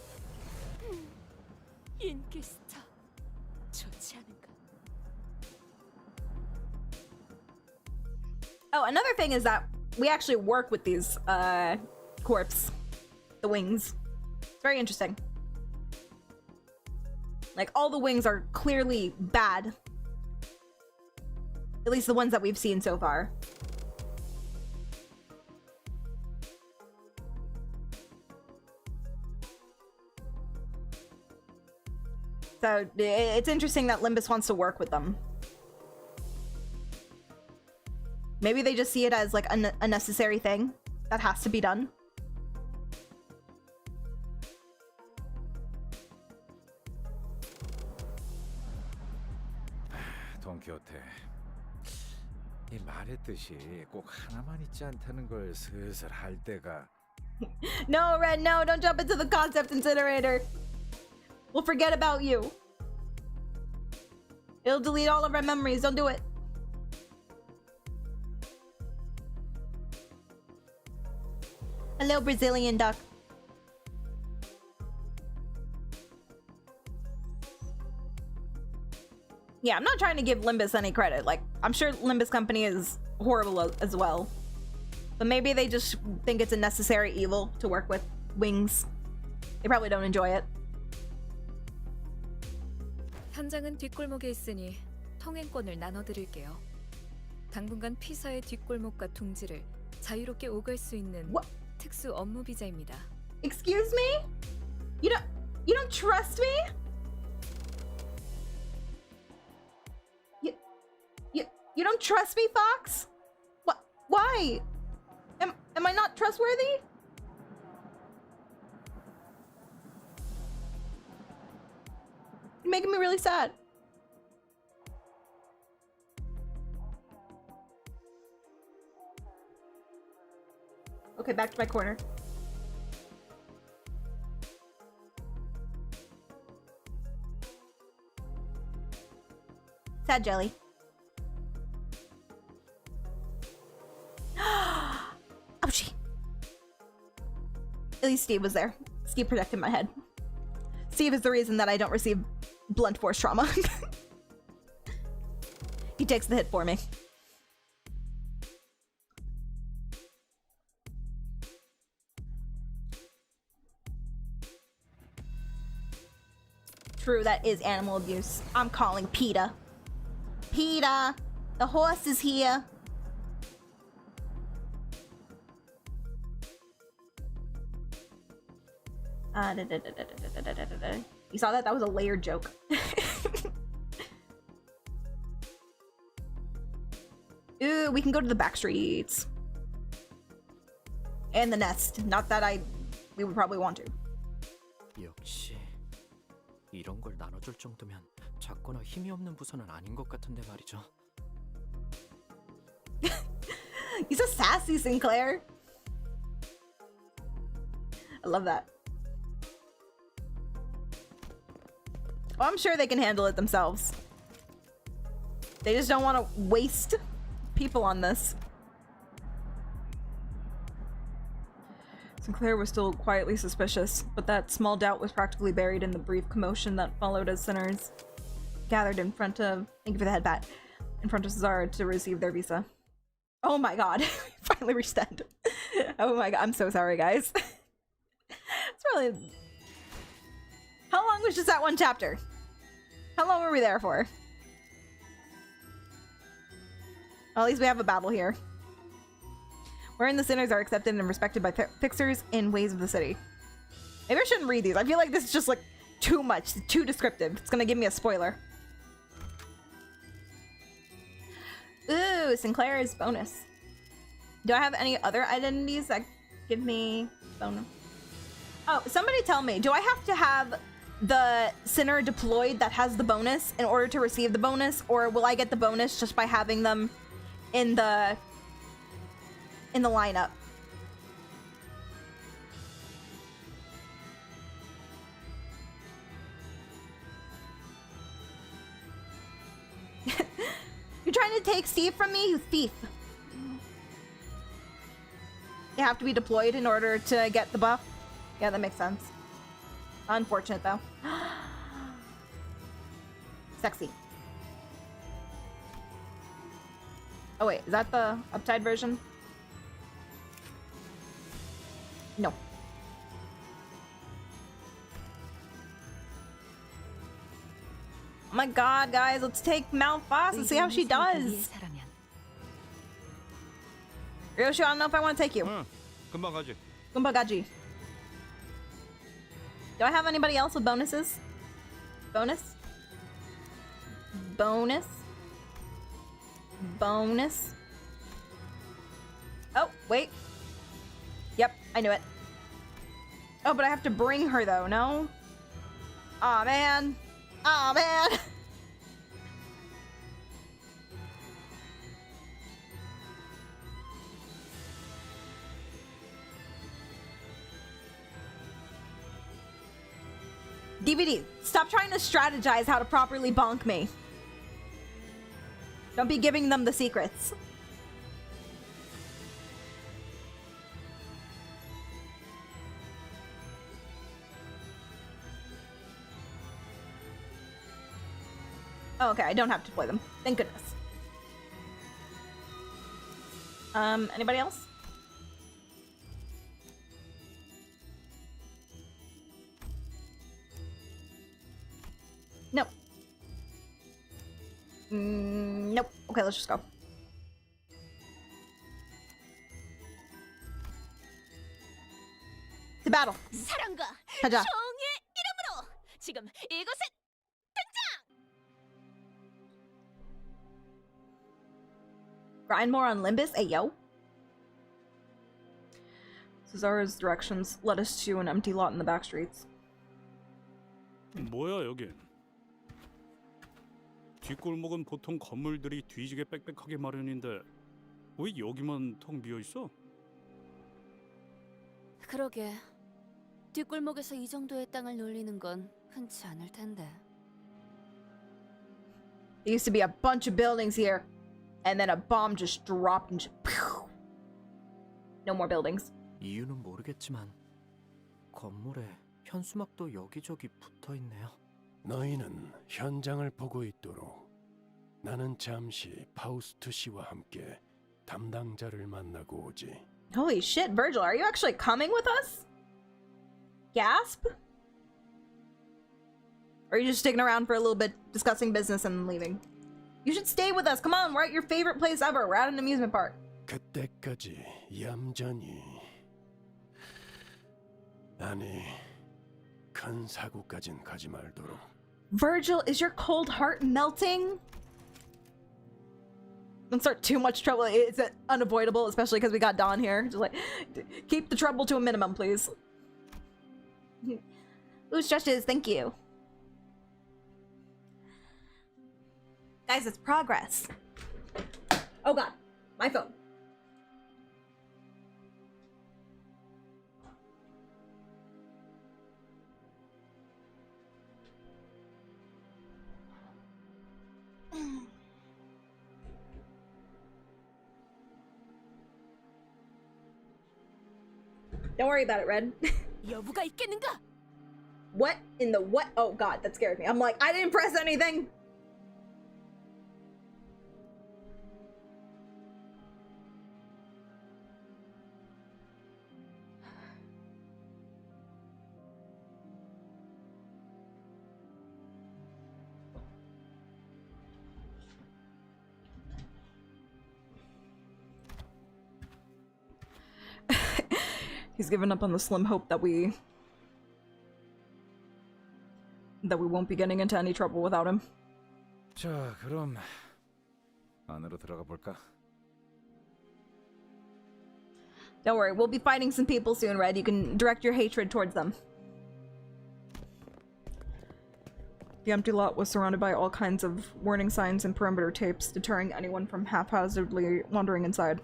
인기 스타 좋지 않은가? Oh, another thing is that we actually work with these corps, the wings. It's very interesting. Like, all the wings are clearly bad. At least the ones that we've seen so far. So it's interesting that Limbus wants to work with them. Maybe they just see it as like a necessary thing that has to be done. 돈키호테, 이 말의 뜻이 꼭 하나만 있지 않다는 걸 슬슬 할 때가. No, Red, no, don't jump into the concept incinerator. We'll forget about you. It'll delete all of our memories. Don't do it. Hello, Brazilian duck. Yeah, I'm not trying to give Limbus any credit. Like, I'm sure Limbus Company is horrible as well. But maybe they just think it's a necessary evil to work with wings. They probably don't enjoy it. 현장은 뒷골목에 있으니 통행권을 나눠드릴게요. 당분간 피사의 뒷골목과 둥지를 자유롭게 오갈 수 있는 What? 특수 업무 비자입니다. Excuse me? You don't trust me? You don't trust me, Fox? What? Why? Am I not trustworthy? You're making me really sad. Okay, back to my corner. Sad jelly. Ouchie. At least Steve was there. Steve protected my head. Steve is the reason that I don't receive blunt force trauma. He takes the hit for me. True, that is animal abuse. I'm calling PETA. PETA, the horse is here. You saw that? That was a layered joke. Ooh, we can go to the back streets. And the nest. Not that we would probably want to. 역시 이런 걸 나눠줄 정도면 작거나 힘이 없는 부서는 아닌 것 같은데 말이죠. He's so sassy, Sinclair. I love that. Oh, I'm sure they can handle it themselves. They just don't want to waste people on this. Sinclair was still quietly suspicious, but that small doubt was practically buried in the brief commotion that followed as sinners gathered in front of— thank you for the head pat— in front of Cesara to receive their visa. Oh my god. Finally reached the end. Oh my god, I'm so sorry, guys. It's really— how long was just that one chapter? How long were we there for? Well, at least we have a battle here. Wherein the sinners are accepted and respected by fixers in ways of the city. Maybe I shouldn't read these. I feel like this is just like too much, too descriptive. It's gonna give me a spoiler. Ooh, Sinclair's bonus. Do I have any other identities that give me bonus? Oh, somebody tell me, do I have to have the sinner deployed that has the bonus in order to receive the bonus, or will I get the bonus just by having them in the lineup? You're trying to take Steve from me, you thief. They have to be deployed in order to get the buff. Yeah, that makes sense. Unfortunate, though. Sexy. Oh, wait. Is that the upside version? No. Oh my god, guys. Let's take Mount Foss and see how she does. Ryoshu, I don't know if I want to take you. 금방 가지. Gumbagaji. Do I have anybody else with bonuses? Bonus? Bonus? Bonus? Oh, wait. Yep, I knew it. Oh, but I have to bring her though, no? Aw, man. Aw, man. DVD, stop trying to strategize how to properly bonk me. Don't be giving them the secrets. Oh, okay, I don't have to play them. Thank goodness. Anybody else? Nope. Nope. Okay, let's just go. To battle. 사랑과 가자. 정의 이름으로 지금 이곳에 Grind more on Limbus? Hey, yo. Cesara's directions led us to an empty lot in the back streets. 뭐야 여긴? 뒷골목은 보통 건물들이 뒤지게 빽빽하게 마련인데 왜 여기만 텅 비어 있어? 그러게. 뒷골목에서 이 정도의 땅을 놀리는 건 흔치 않을 텐데. There used to be a bunch of buildings here, and then a bomb just dropped and just pew! No more buildings. 이유는 모르겠지만 건물에 현수막도 여기저기 붙어 있네요. 너희는 현장을 보고 있도록 나는 잠시 파우스트 씨와 함께 담당자를 만나고 오지. Holy shit, Virgil, are you actually coming with us? Gasp? Or are you just sticking around for a little bit, discussing business and leaving? You should stay with us. Come on, we're at your favorite place ever. We're at an amusement park. 그때까지 얌전히. 아니, 큰 사고까진 가지 말도록. Virgil, is your cold heart melting? Don't start too much trouble. It's unavoidable, especially because we got Don here. Just like, keep the trouble to a minimum, please. Ooh, stretches, thank you. Guys, it's progress. Oh god, my phone. Don't worry about it, Red. 여부가 있겠는가? What in the what? Oh god, that scared me. I'm like, I didn't press anything. He's given up on the slim hope that we won't be getting into any trouble without him. 자, 그럼 안으로 들어가 볼까? Don't worry, we'll be fighting some people soon, Red. You can direct your hatred towards them. The empty lot was surrounded by all kinds of warning signs and perimeter tapes, deterring anyone from haphazardly wandering inside.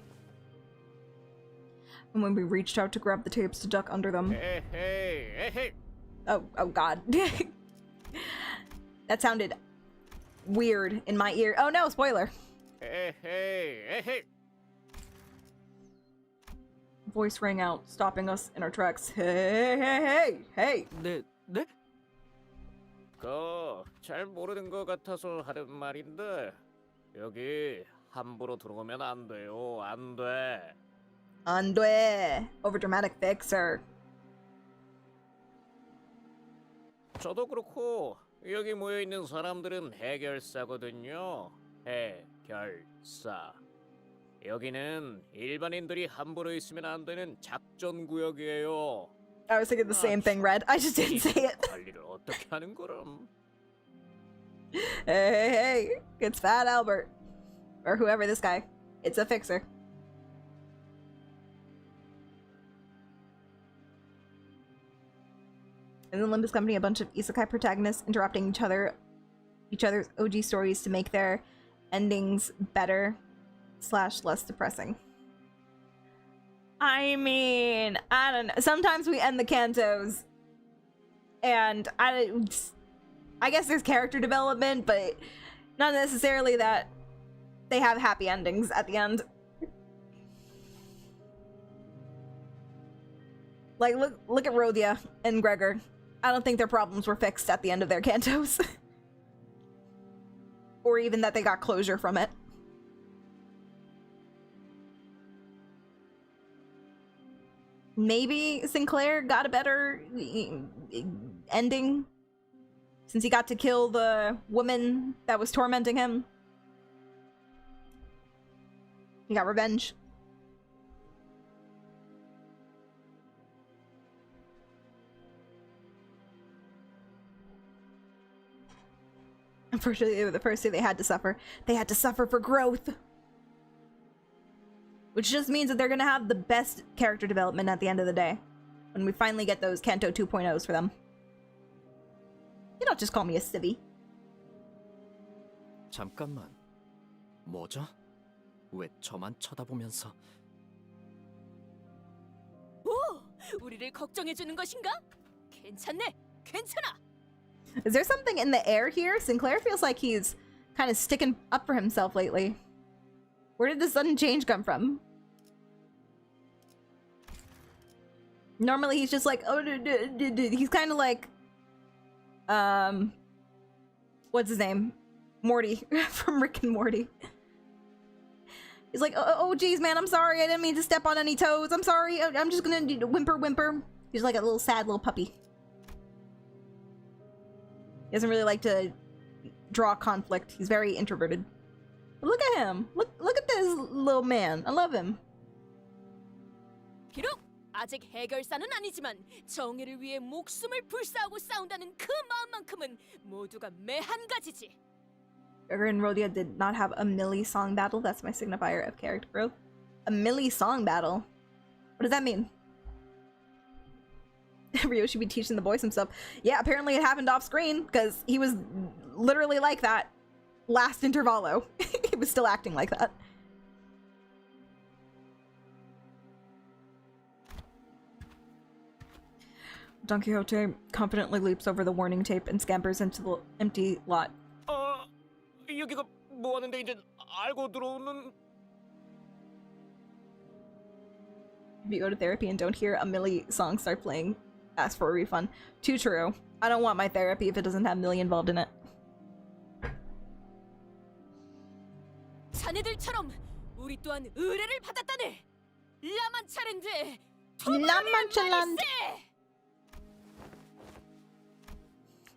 And when we reached out to grab the tapes to duck under them... Hey. Oh god. That sounded weird in my ear. Oh no, spoiler. Hey. Voice rang out, stopping us in our tracks. Hey. 네? 잘 모르는 것 같아서 하는 말인데 여기 함부로 들어오면 안 돼요. 안 돼. 안 돼. Overdramatic fixer. 저도 그렇고 여기 모여 있는 사람들은 해결사거든요. 해결사. 여기는 일반인들이 함부로 있으면 안 되는 작전 구역이에요. I was thinking the same thing, Red. I just didn't say it. 관리를 어떻게 하는 거람? Hey. It's Fat Albert. Or whoever this guy. It's a fixer. In the Limbus Company, a bunch of isekai protagonists interrupting each other's OG stories to make their endings better / less depressing. I mean, I don't know. Sometimes we end the cantos, and I guess there's character development, but not necessarily that they have happy endings at the end. Like, look at Rhodia and Gregor. I don't think their problems were fixed at the end of their cantos. or even that they got closure from it. Maybe Sinclair got a better ending since he got to kill the woman that was tormenting him. He got revenge. Unfortunately, the first thing they had to suffer for growth. Which just means that they're gonna have the best character development at the end of the day. When we finally get those Canto 2.0s for them. You don't just call me a civvy. 잠깐만. 뭐죠? 왜 저만 쳐다보면서? 오! 우리를 걱정해 주는 것인가? 괜찮네. 괜찮아. Is there something in the air here? Sinclair feels like he's kind of sticking up for himself lately. Where did this sudden change come from? Normally he's just like, oh, he's kind of like, what's his name? Morty from Rick and Morty. He's like, oh, geez, man, I'm sorry. I didn't mean to step on any toes. I'm sorry. I'm just gonna whimper. He's like a little sad little puppy. He doesn't really like to draw conflict. He's very introverted. But look at him. Look at this little man. I love him. 비록 아직 해결사는 아니지만 정의를 위해 목숨을 불사하고 싸운다는 그 마음만큼은 모두가 매한 가지지. Gregor and Rhodia did not have a milli song battle. That's my signifier of character growth. A milli song battle? What does that mean? Rio should be teaching the boys himself. Yeah, apparently it happened off screen because he was literally like that last intervallo. He was still acting like that. Don Quixote confidently leaps over the warning tape and scampers into the empty lot. 여기가 뭐 하는데 이제 알고 들어오는. If you go to therapy and don't hear a Millie song start playing, ask for a refund. Too true. I don't want my therapy if it doesn't have Millie involved in it. 자네들처럼 우리 또한 의뢰를 받았다네. 라만차랜드에 Munchland.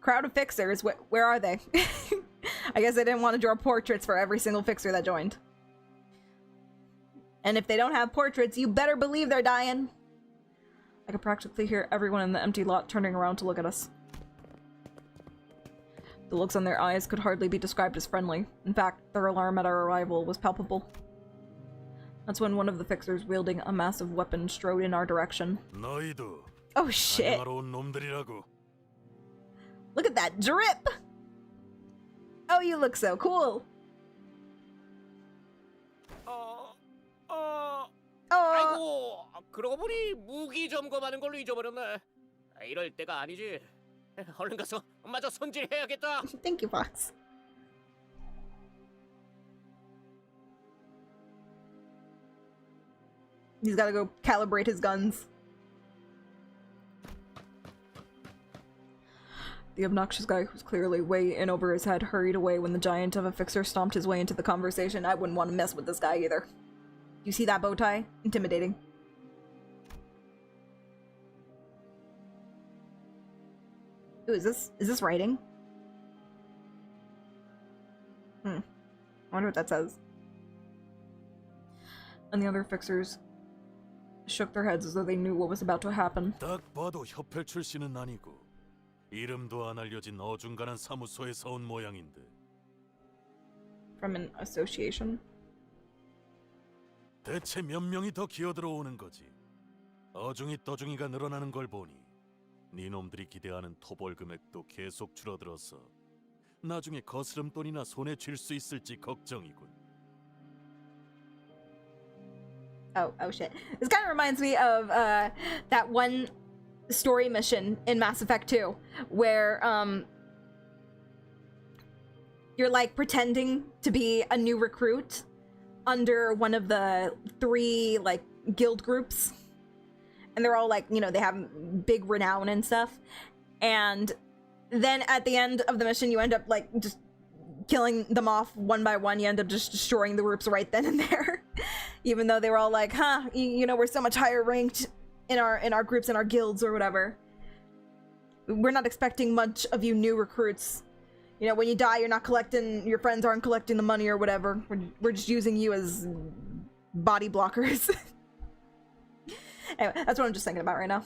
Crowd of fixers, where are they? I guess I didn't want to draw portraits for every single fixer that joined. And if they don't have portraits, you better believe they're dying. I could practically hear everyone in the empty lot turning around to look at us. The looks on their eyes could hardly be described as friendly. In fact, their alarm at our arrival was palpable. That's when one of the fixers wielding a massive weapon strode in our direction. Oh shit! Look at that drip! Oh, you look so cool! 아이고, 그러고 보니 무기 점검하는 걸로 잊어버렸네. 이럴 때가 아니지. 얼른 가서 마저 손질해야겠다. Thank you, Fox. He's gotta go calibrate his guns. The obnoxious guy, who's clearly way in over his head, hurried away when the giant of a fixer stomped his way into the conversation. I wouldn't want to mess with this guy either. You see that bow tie? Intimidating. Ooh, is this writing? I wonder what that says. And the other fixers shook their heads as though they knew what was about to happen. 딱 봐도 협회 출신은 아니고 이름도 안 알려진 어중간한 사무소에서 온 모양인데. From an association? 대체 몇 명이 더 기어들어오는 거지? 어중이 떠중이가 늘어나는 걸 보니 니놈들이 기대하는 토벌 금액도 계속 줄어들어서 나중에 거스름돈이나 손에 쥘 수 있을지 걱정이군. Oh shit. This kind of reminds me of that one story mission in Mass Effect 2 where you're like pretending to be a new recruit under one of the 3 like guild groups, and they're all like, you know, they have big renown and stuff, and then at the end of the mission you end up like just killing them off one by one, you end up just destroying the groups right then and there. Even though they were all like, huh, you know, we're so much higher ranked in our groups and our guilds or whatever. We're not expecting much of you new recruits. You know, when you die, you're not collecting, your friends aren't collecting the money or whatever. We're just using you as body blockers. Anyway, that's what I'm just thinking about right now.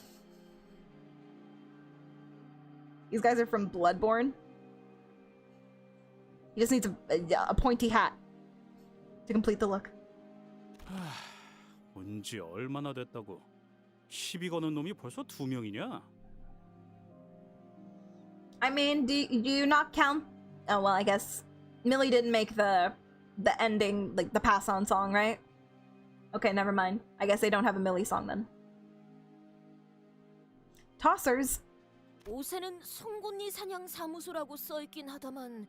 These guys are from Bloodborne. He just needs a pointy hat to complete the look. 온지 얼마나 됐다고? 시비 거는 놈이 벌써 2명이냐? I mean, do you not count? Oh well, I guess Millie didn't make the ending, like the pass on song, right? Okay, never mind. I guess they don't have a Millie song then. Tossers. 옷에는 송곳니 사냥 사무소라고 써 있긴 하다만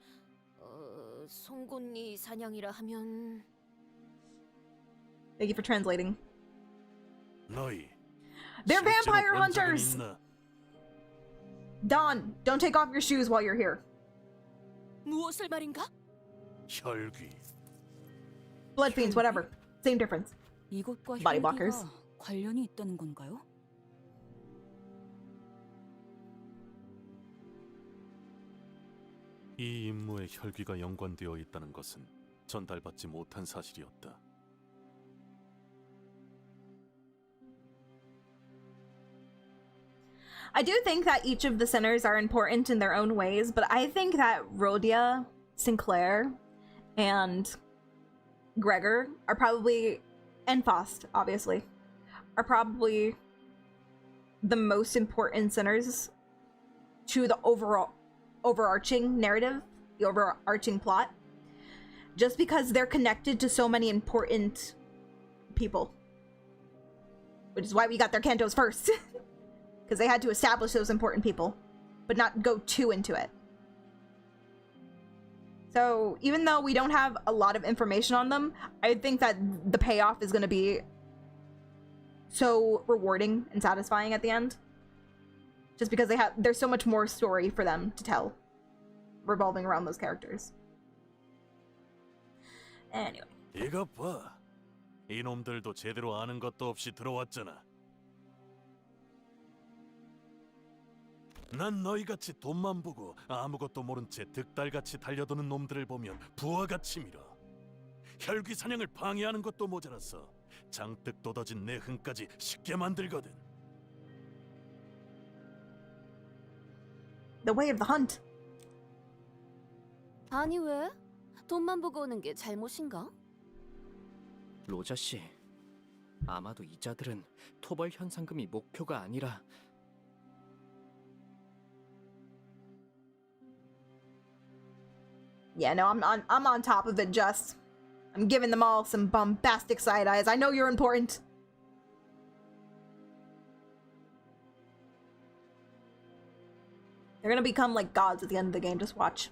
송곳니 사냥이라 하면 Thank you for translating. 너희 They're 실제로 vampire 본 적은 hunters. 있나? Don, don't take off your shoes while you're here. 무엇을 말인가? 혈귀. Blood fiends, whatever. Same difference. 이것과 Body 혈기가 blockers. 관련이 있다는 건가요? 이 임무에 혈귀가 연관되어 있다는 것은 전달받지 못한 사실이었다. I do think that each of the sinners are important in their own ways, but I think that Rhodia, Sinclair, and Gregor are probably, and Faust, obviously, are probably the most important sinners to the overarching narrative, the overarching plot, just because they're connected to so many important people. Which is why we got their cantos first. Because they had to establish those important people, but not go too into it. So even though we don't have a lot of information on them, I think that the payoff is going to be so rewarding and satisfying at the end. Just because there's so much more story for them to tell, revolving around those characters. Anyway. 이것 봐. 이놈들도 제대로 아는 것도 없이 들어왔잖아. 난 너희같이 돈만 보고 아무것도 모른 채 득달같이 달려드는 놈들을 보면 부하같이 밀어. 혈귀 사냥을 방해하는 것도 모자라서 장뜩 돋아진 내 흥까지 쉽게 만들거든. The way of the hunt. 아니 왜? 돈만 보고 오는 게 잘못인가? 로자 씨, 아마도 이자들은 토벌 현상금이 목표가 아니라 Yeah, no, I'm on top of it, just. I'm giving them all some bombastic side eyes. I know you're important. They're gonna become like gods at the end of the game, just watch.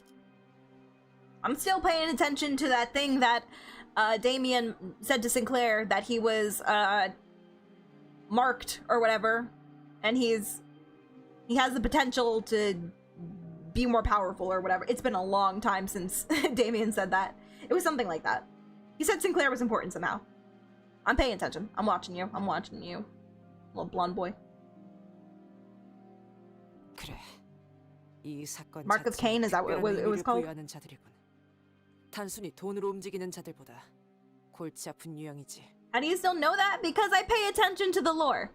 I'm still paying attention to that thing that Damien said to Sinclair, that he was marked or whatever, and he has the potential to be more powerful or whatever. It's been a long time since Damien said that. It was something like that. He said Sinclair was important somehow. I'm paying attention. I'm watching you. I'm watching you. Little blonde boy. 그래. 이 사건 Mark of Cain, is that what it was called? 부여하는 자들이군. 단순히 돈으로 움직이는 자들보다 골치 아픈 유형이지. How do you still know that? Because I pay attention to the lore.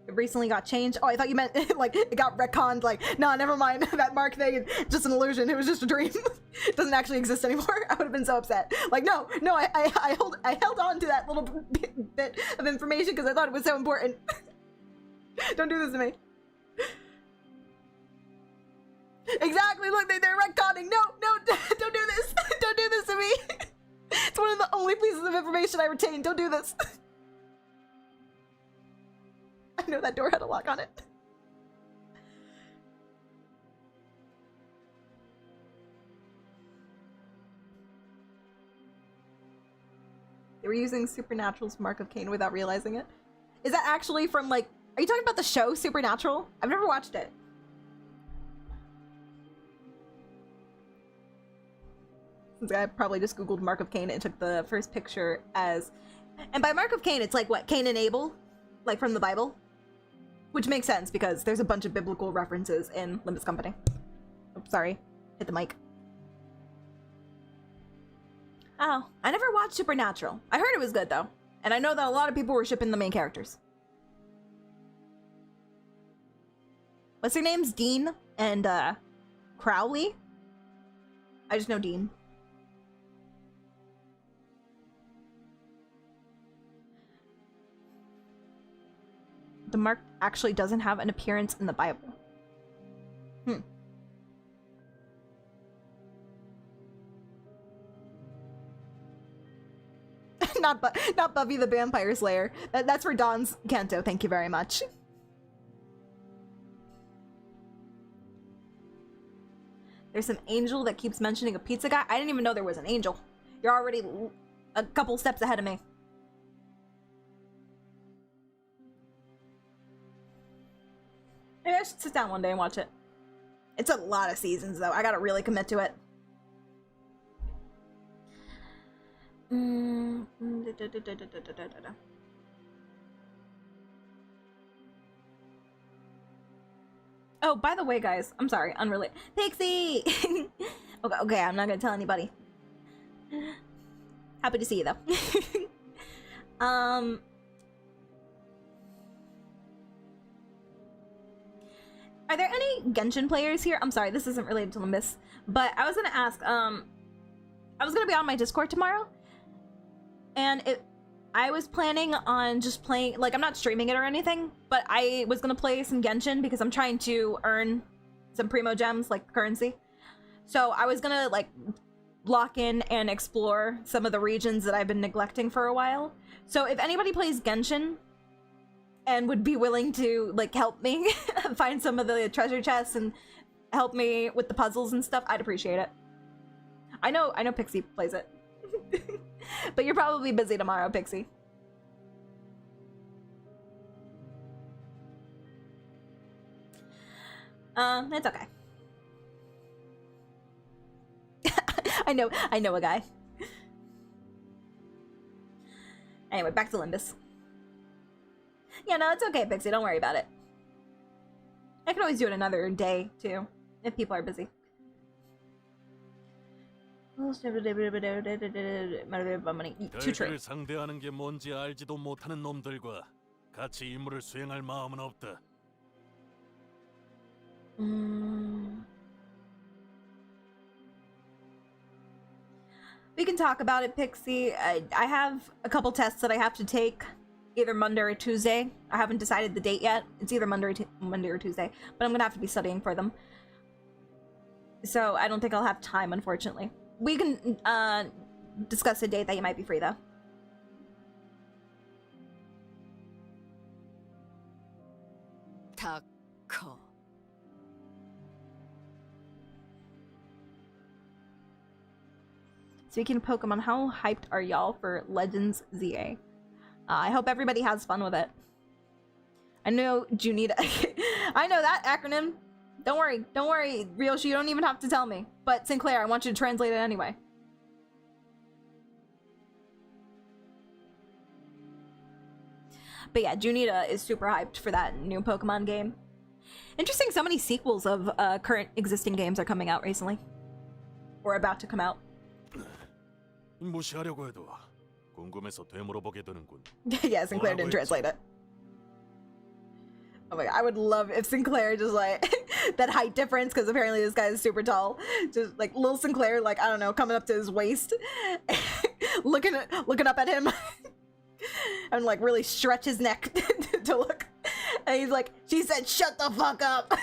It recently got changed. Oh, I thought you meant like it got retconned. Like, nah, never mind. That Mark thing is just an illusion. It was just a dream. It doesn't actually exist anymore. I would have been so upset. Like, no, I held on to that little bit of information because I thought it was so important. Don't do this to me. Exactly. Look, they're retconning. No, don't do this. Don't do this to me. It's one of the only pieces of information I retained. Don't do this. I know that door had a lock on it. They were using Supernatural's Mark of Cain without realizing it. Is that actually from, like... Are you talking about the show Supernatural? I've never watched it. Since I probably just googled Mark of Cain and took the first picture as... And by Mark of Cain, it's like, what, Cain and Abel? Like from the Bible? Which makes sense, because there's a bunch of biblical references in Limbus Company. Oops, sorry. Hit the mic. Oh, I never watched Supernatural. I heard it was good, though. And I know that a lot of people were shipping the main characters. What's their names? Dean and, Crowley? I just know Dean. The mark actually doesn't have an appearance in the Bible. Not Buffy the Vampire Slayer. That's for Don's Canto. Thank you very much. There's an angel that keeps mentioning a pizza guy. I didn't even know there was an angel. You're already a couple steps ahead of me. Maybe I should sit down one day and watch it. It's a lot of seasons, though. I gotta really commit to it. Oh, by the way, guys, I'm sorry, unrelated. Pixie! Okay, I'm not gonna tell anybody. Happy to see you, though. Are there any Genshin players here? I'm sorry, this isn't related to Limbus, but I was gonna ask, I was gonna be on my Discord tomorrow, and I was planning on just playing, like, I'm not streaming it or anything, but I was gonna play some Genshin because I'm trying to earn some Primo Gems, like currency. So I was gonna, like, lock in and explore some of the regions that I've been neglecting for a while. So if anybody plays Genshin and would be willing to, like, help me find some of the treasure chests and help me with the puzzles and stuff, I'd appreciate it. I know Pixie plays it. But you're probably busy tomorrow, Pixie. It's okay. I know a guy. Anyway, back to Limbus. Yeah, no, it's okay, Pixie. Don't worry about it. I can always do it another day, too, if people are busy. Too true. 별들을 상대하는 게 뭔지 알지도 못하는 놈들과 같이 임무를 수행할 마음은 없다. We can talk about it, Pixie. I have a couple tests that I have to take, either Monday or Tuesday. I haven't decided the date yet. It's either Monday or Tuesday, but I'm gonna have to be studying for them. So I don't think I'll have time, unfortunately. We can discuss a date that you might be free, though. Taco. Speaking of Pokemon, how hyped are y'all for Legends ZA? I hope everybody has fun with it. I know Junita. I know that acronym. Don't worry, Ryoshi, you don't even have to tell me. But Sinclair, I want you to translate it anyway. But yeah, Junita is super hyped for that new Pokemon game. Interesting, so many sequels of current existing games are coming out recently. Or about to come out. 무시하려고 해도 궁금해서 되물어보게 되는군. Yeah, Sinclair didn't translate it. Oh my god, I would love if Sinclair just like that height difference, because apparently this guy is super tall. Just like little Sinclair, like, I don't know, coming up to his waist, looking up at him, and like really stretch his neck to look. And he's like, she said, "Shut the fuck up."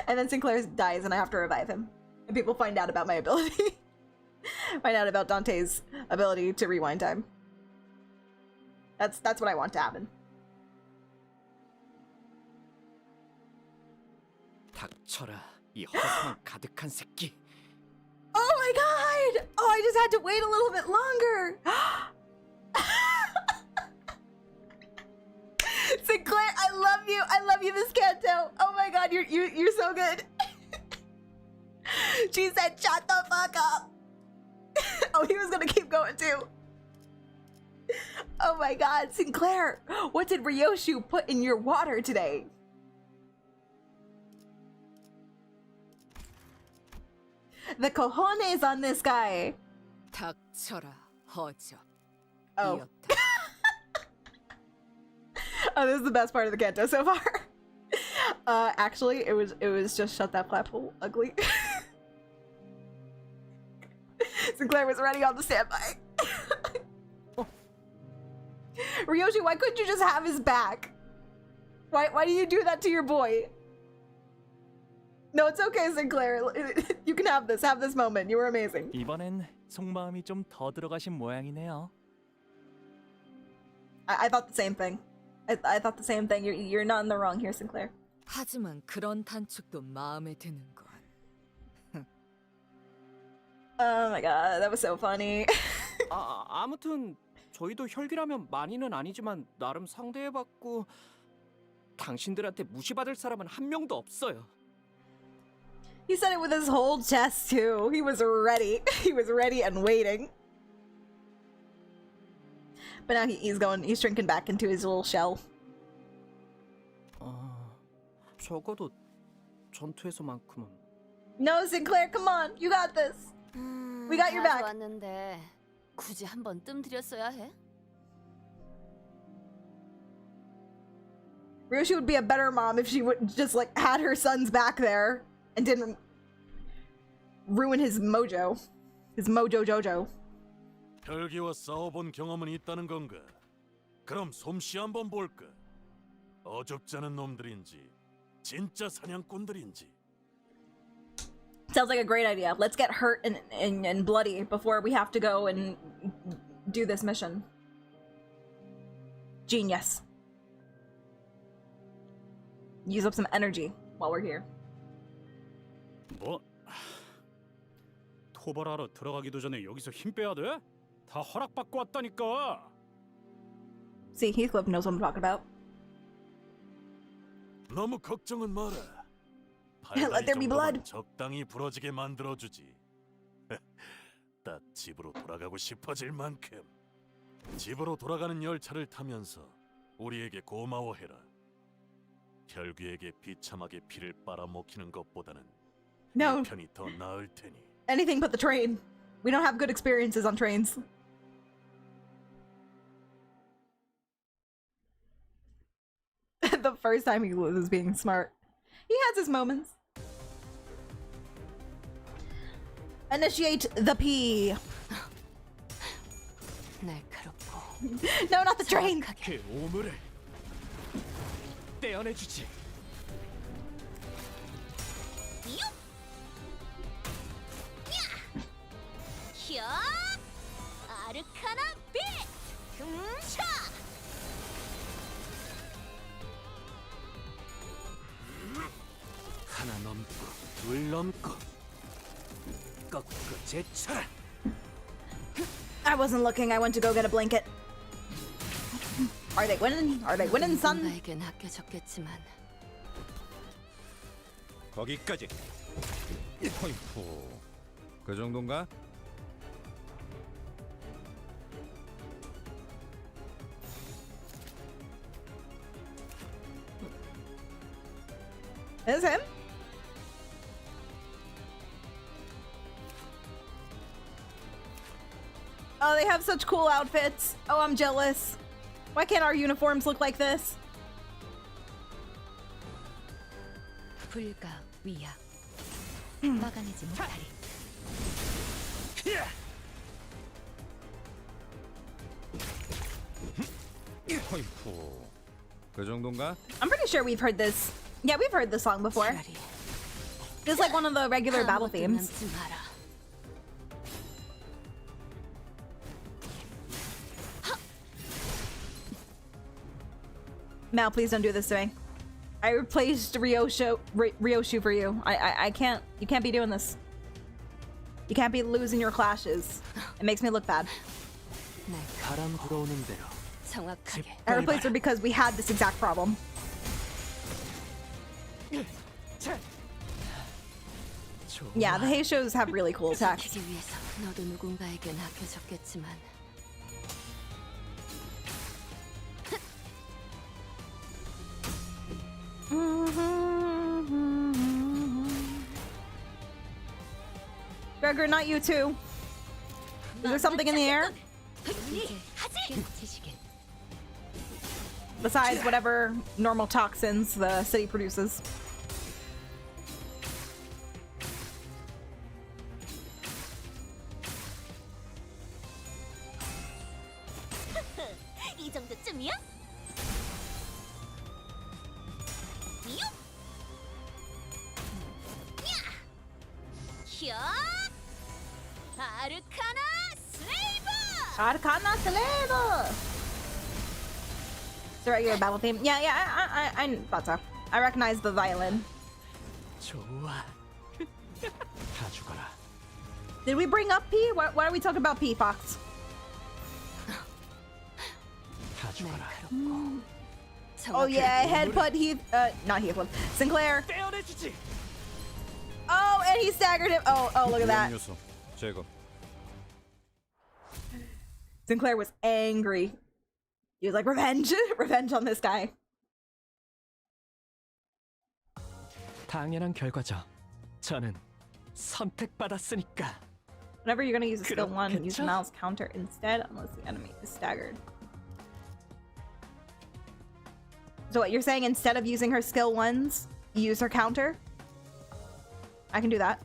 And then Sinclair dies, and I have to revive him. And people find out about my ability. Find out about Dante's ability to rewind time. That's what I want to happen. 닥쳐라, 이 허상 가득한 새끼. Oh my god! Oh, I just had to wait a little bit longer. Sinclair, I love you. I love you, Miss Canto. Oh my god, you're so good. She said, "Shut the fuck up." Oh, he was gonna keep going too. Oh my god, Sinclair, what did Ryoshu put in your water today? The cojones on this guy. 닥쳐라, 허접. Oh. Oh, this is the best part of the Canto so far. Actually, it was just shut that flap hole, ugly. Sinclair was ready on the standby. Ryoshi, why couldn't you just have his back? Why do you do that to your boy? No, it's okay, Sinclair. You can have this moment. You were amazing. 이번엔 속마음이 좀 더 들어가신 모양이네요. I thought the same thing. I thought the same thing. You're not in the wrong here, Sinclair. 하지만 그런 단축도 마음에 드는 건. Oh my god, that was so funny. 아무튼 저희도 혈기라면 많이는 아니지만 나름 상대해봤고 당신들한테 무시받을 사람은 한 명도 없어요. He said it with his whole chest too. He was ready. He was ready and waiting. But now he's shrinking back into his little shell. 적어도 전투에서만큼은. No, Sinclair, come on. You got this. We got your back. 왔는데 굳이 한번 뜸들였어야 해? Ryoshi would be a better mom if she would just like had her son's back there and didn't ruin his mojo. His mojo jojo. 혈기와 싸워본 경험은 있다는 건가? 그럼 솜씨 한번 볼까? 어줍지 않은 놈들인지 진짜 사냥꾼들인지. Sounds like a great idea. Let's get hurt and bloody before we have to go and do this mission. Genius. Use up some energy while we're here. 뭐? 토벌하러 들어가기도 전에 여기서 힘 빼야 돼? 다 허락받고 왔다니까. See, Heathcliff knows what I'm talking about. 너무 걱정은 마라. Let there be blood. 적당히 부러지게 만들어주지. 딱 집으로 돌아가고 싶어질 만큼. 집으로 돌아가는 열차를 타면서 우리에게 고마워해라. 혈귀에게 비참하게 피를 빨아먹히는 것보다는 No. 이 편이 더 나을 테니. Anything but the train. We don't have good experiences on trains. The first time he was being smart. He has his moments. Initiate the P. 날카롭고. No, not the train. 그 오물을 떼어내주지. 혀! 아르카나 빛! 흠차! 하나 넘고 둘 넘고 꺾고 제쳐라. I wasn't looking. I went to go get a blanket. Are they winning? Are they winning, son? 누군가에겐 아껴졌겠지만 거기까지. 어이쿠. 그 정도인가? Is him? Oh, they have such cool outfits. Oh, I'm jealous. Why can't our uniforms look like this? 불가 위야. 막아내지 못하리. 어이쿠. 그 정도인가? I'm pretty sure we've heard this. Yeah, we've heard this song before. It's like one of the regular battle themes. Mal, please don't do this to me. I replaced Ryoshu for you. I can't. You can't be doing this. You can't be losing your clashes. It makes me look bad. 바람 불어오는 대로 정확하게. I replaced her because we had this exact problem. Yeah, the Heishos have really cool attacks. 지키기 위해서 너도 누군가에겐 아껴줬겠지만 Gregor, not you too. Is there something in the air? Besides whatever normal toxins the city produces. 이 정도쯤이야? 야! 아르카나 슬레이브! Arcana Celeba! It's a regular battle theme. Yeah, I thought so. I recognize the violin. 좋아. 다 죽어라. Did we bring up P? Why are we talking about P, Fox? 다 죽어라. Oh yeah, headbutt Heath, not Heathwood, Sinclair. Oh, and he staggered him. Oh, look at that. Sinclair was angry. He was like, revenge, revenge on this guy. 당연한 결과죠. 저는 선택받았으니까. Whenever you're gonna use a skill 1, use mouse counter instead, unless the enemy is staggered. So what, you're saying instead of using her skill 1s, you use her counter? I can do that.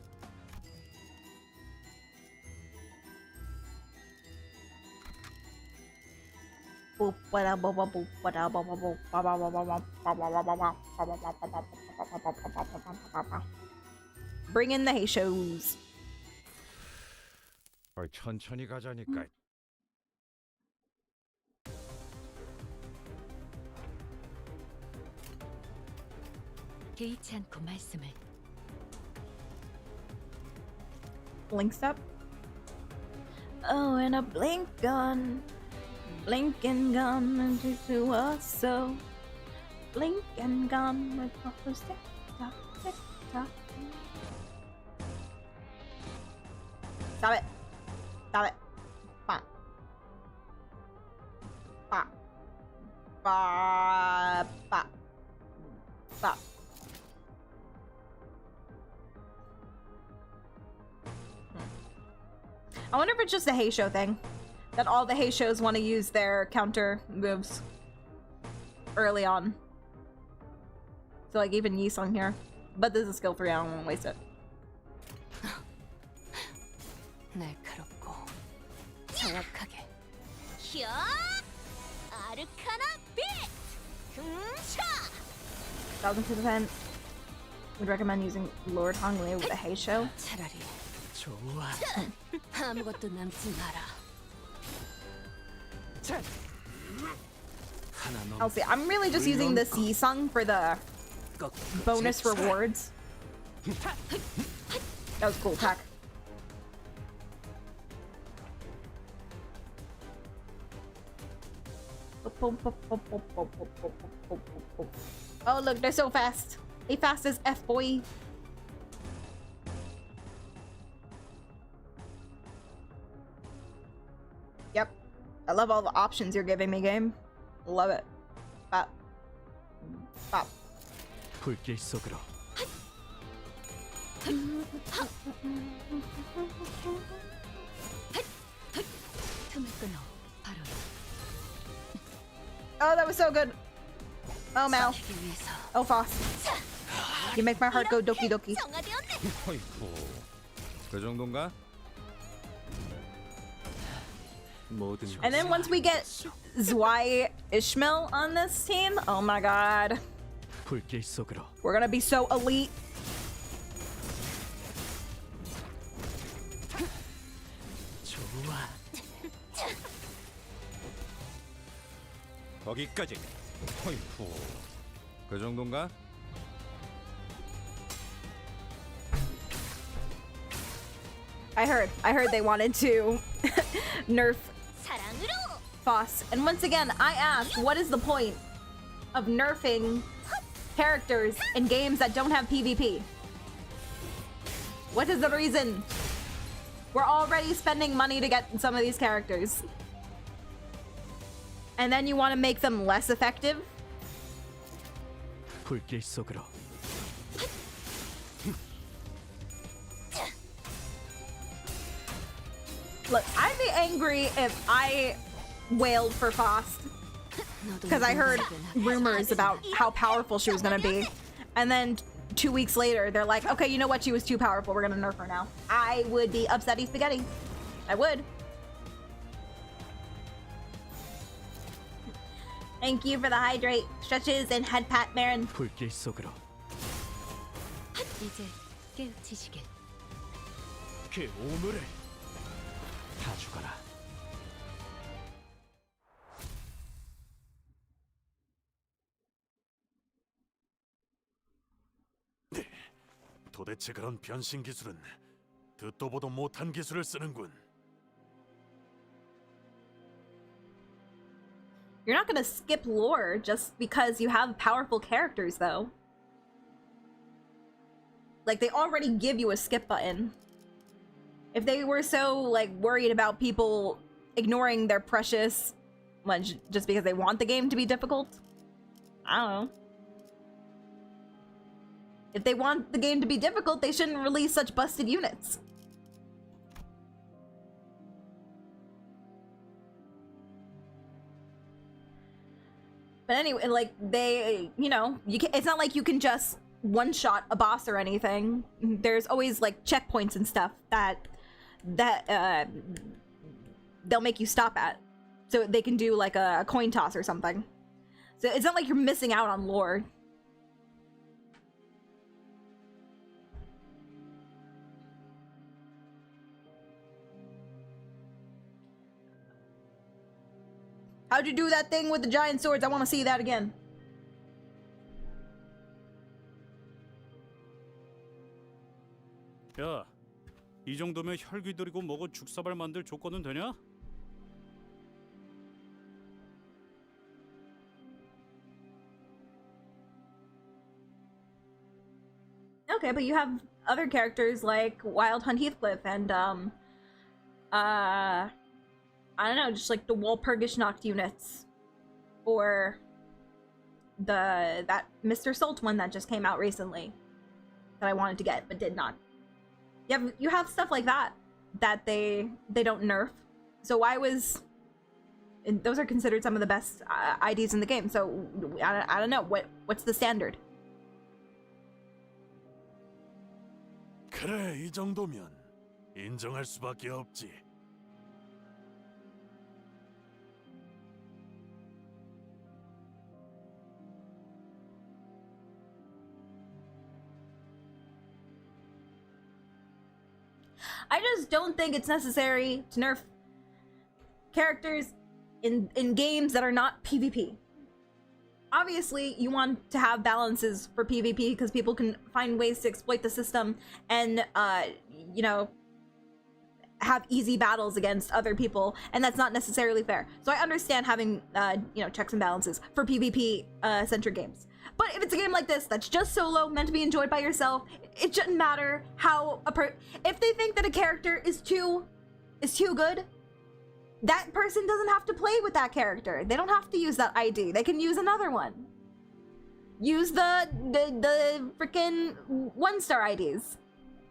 Bring in the Heishos. 천천히 가자니까. 개의치 않고 말씀을. Blink step. Oh, and a blink gun. Blinking gun to us so. Blink and gun with proper tick tock, tick tock. Stop it. Stop it. Stop. Stop. Stop. Stop. Stop. I wonder if it's just a Heisho thing. That all the Heishos want to use their counter moves early on. So like even Yisung here. But this is skill 3, I don't want to waste it. 날카롭고 정확하게. 야! 아르카나 빛! 흠차! 1000%. Would recommend using Lord Hongli with a Heisho. 차라리 좋아. 아무것도 남지 마라. I'll see. I'm really just using this Yisung for the bonus rewards. That was cool attack. Oh look, they're so fast. They fast as F, boy. Yep. I love all the options you're giving me, game. Love it. Bop. Bop. 불길 속으로. Oh, that was so good. Oh, Mal. Oh, Foss. You make my heart go doki doki. 어이구, 그 정도인가? And then once we get Zwei Ishmael on this team, oh my god. 불길 속으로. We're gonna be so elite. 좋아. 거기까지. 어이구, 그 정도인가? I heard they wanted to nerf Foss. And once again, I ask, what is the point of nerfing characters in games that don't have PvP? What is the reason? We're already spending money to get some of these characters. And then you want to make them less effective? 불길 속으로. Look, I'd be angry if I wailed for Faust. Because I heard rumors about how powerful she was going to be. And then 2 weeks later, they're like, okay, you know what? She was too powerful. We're going to nerf her now. I would be upsetty spaghetti. I would. Thank you for the hydrate, stretches, and head pat, Marin. 불길 속으로. 이제 깨우치시게. 그 오물을 다 죽어라. 도대체 그런 변신 기술은 듣도 보도 못한 기술을 쓰는군. You're not gonna skip lore just because you have powerful characters, though. Like, they already give you a skip button. If they were so, like, worried about people ignoring their precious, much just because they want the game to be difficult, I don't know. If they want the game to be difficult, they shouldn't release such busted units. But anyway, like, they, you know, it's not like you can just one-shot a boss or anything. There's always, like, checkpoints and stuff that they'll make you stop at. So they can do, like, a coin toss or something. So it's not like you're missing out on lore. How'd you do that thing with the giant swords? I want to see that again. 야, 이 정도면 혈귀 들이고 먹어 죽사발 만들 조건은 되냐? Okay, but you have other characters like Wild Hunt Heathcliff and I don't know, just like the Walpurgis Nacht units, or that Mr. Salt one that just came out recently that I wanted to get but did not. You have stuff like that they don't nerf. So why was, and those are considered some of the best IDs in the game. So I don't know, what's the standard? 그래, 이 정도면 인정할 수밖에 없지. I just don't think it's necessary to nerf characters in games that are not PvP. Obviously, you want to have balances for PvP because people can find ways to exploit the system and, you know, have easy battles against other people, and that's not necessarily fair. So I understand having, you know, checks and balances for PvP centric games. But if it's a game like this that's just solo, meant to be enjoyed by yourself, it shouldn't matter how if they think that a character is too good, that person doesn't have to play with that character. They don't have to use that ID. They can use another one. Use the freaking 1-star IDs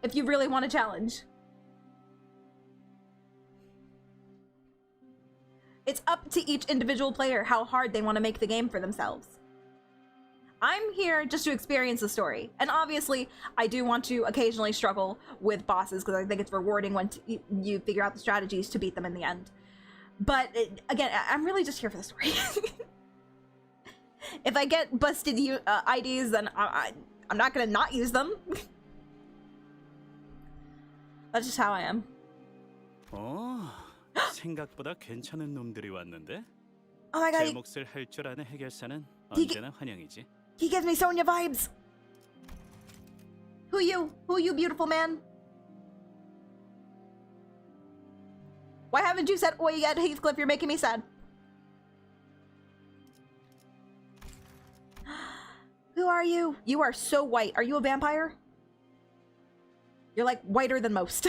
if you really want to challenge. It's up to each individual player how hard they want to make the game for themselves. I'm here just to experience the story. And obviously, I do want to occasionally struggle with bosses because I think it's rewarding when you figure out the strategies to beat them in the end. But again, I'm really just here for the story. If I get busted IDs, then I'm not gonna not use them. That's just how I am. 생각보다 괜찮은 놈들이 왔는데. Oh my god. 제 몫을 할 줄 아는 해결사는 언제나 환영이지. He gives me Sonya vibes. Who you, beautiful man? Why haven't you said oi yet, Heathcliff? You're making me sad. Who are you? You are so white. Are you a vampire? You're like whiter than most.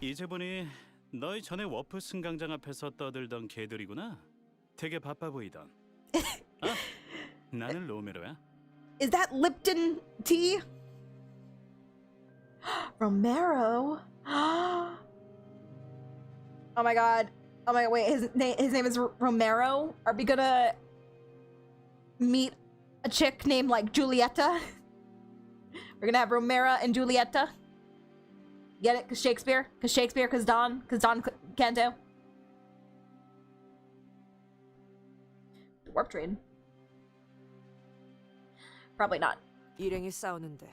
이제 보니 너희 전에 워프 승강장 앞에서 떠들던 개들이구나. 되게 바빠 보이던. 아, 나는 로메로야. Is that Lipton tea? Romero? Oh my god. Oh my god, wait, his name is Romero? Are we gonna meet a chick named like Julieta? We're gonna have Romero and Julieta? Get it? Cause Shakespeare? Cause Don Canto? Warp train. Probably not. 일행이 싸우는데.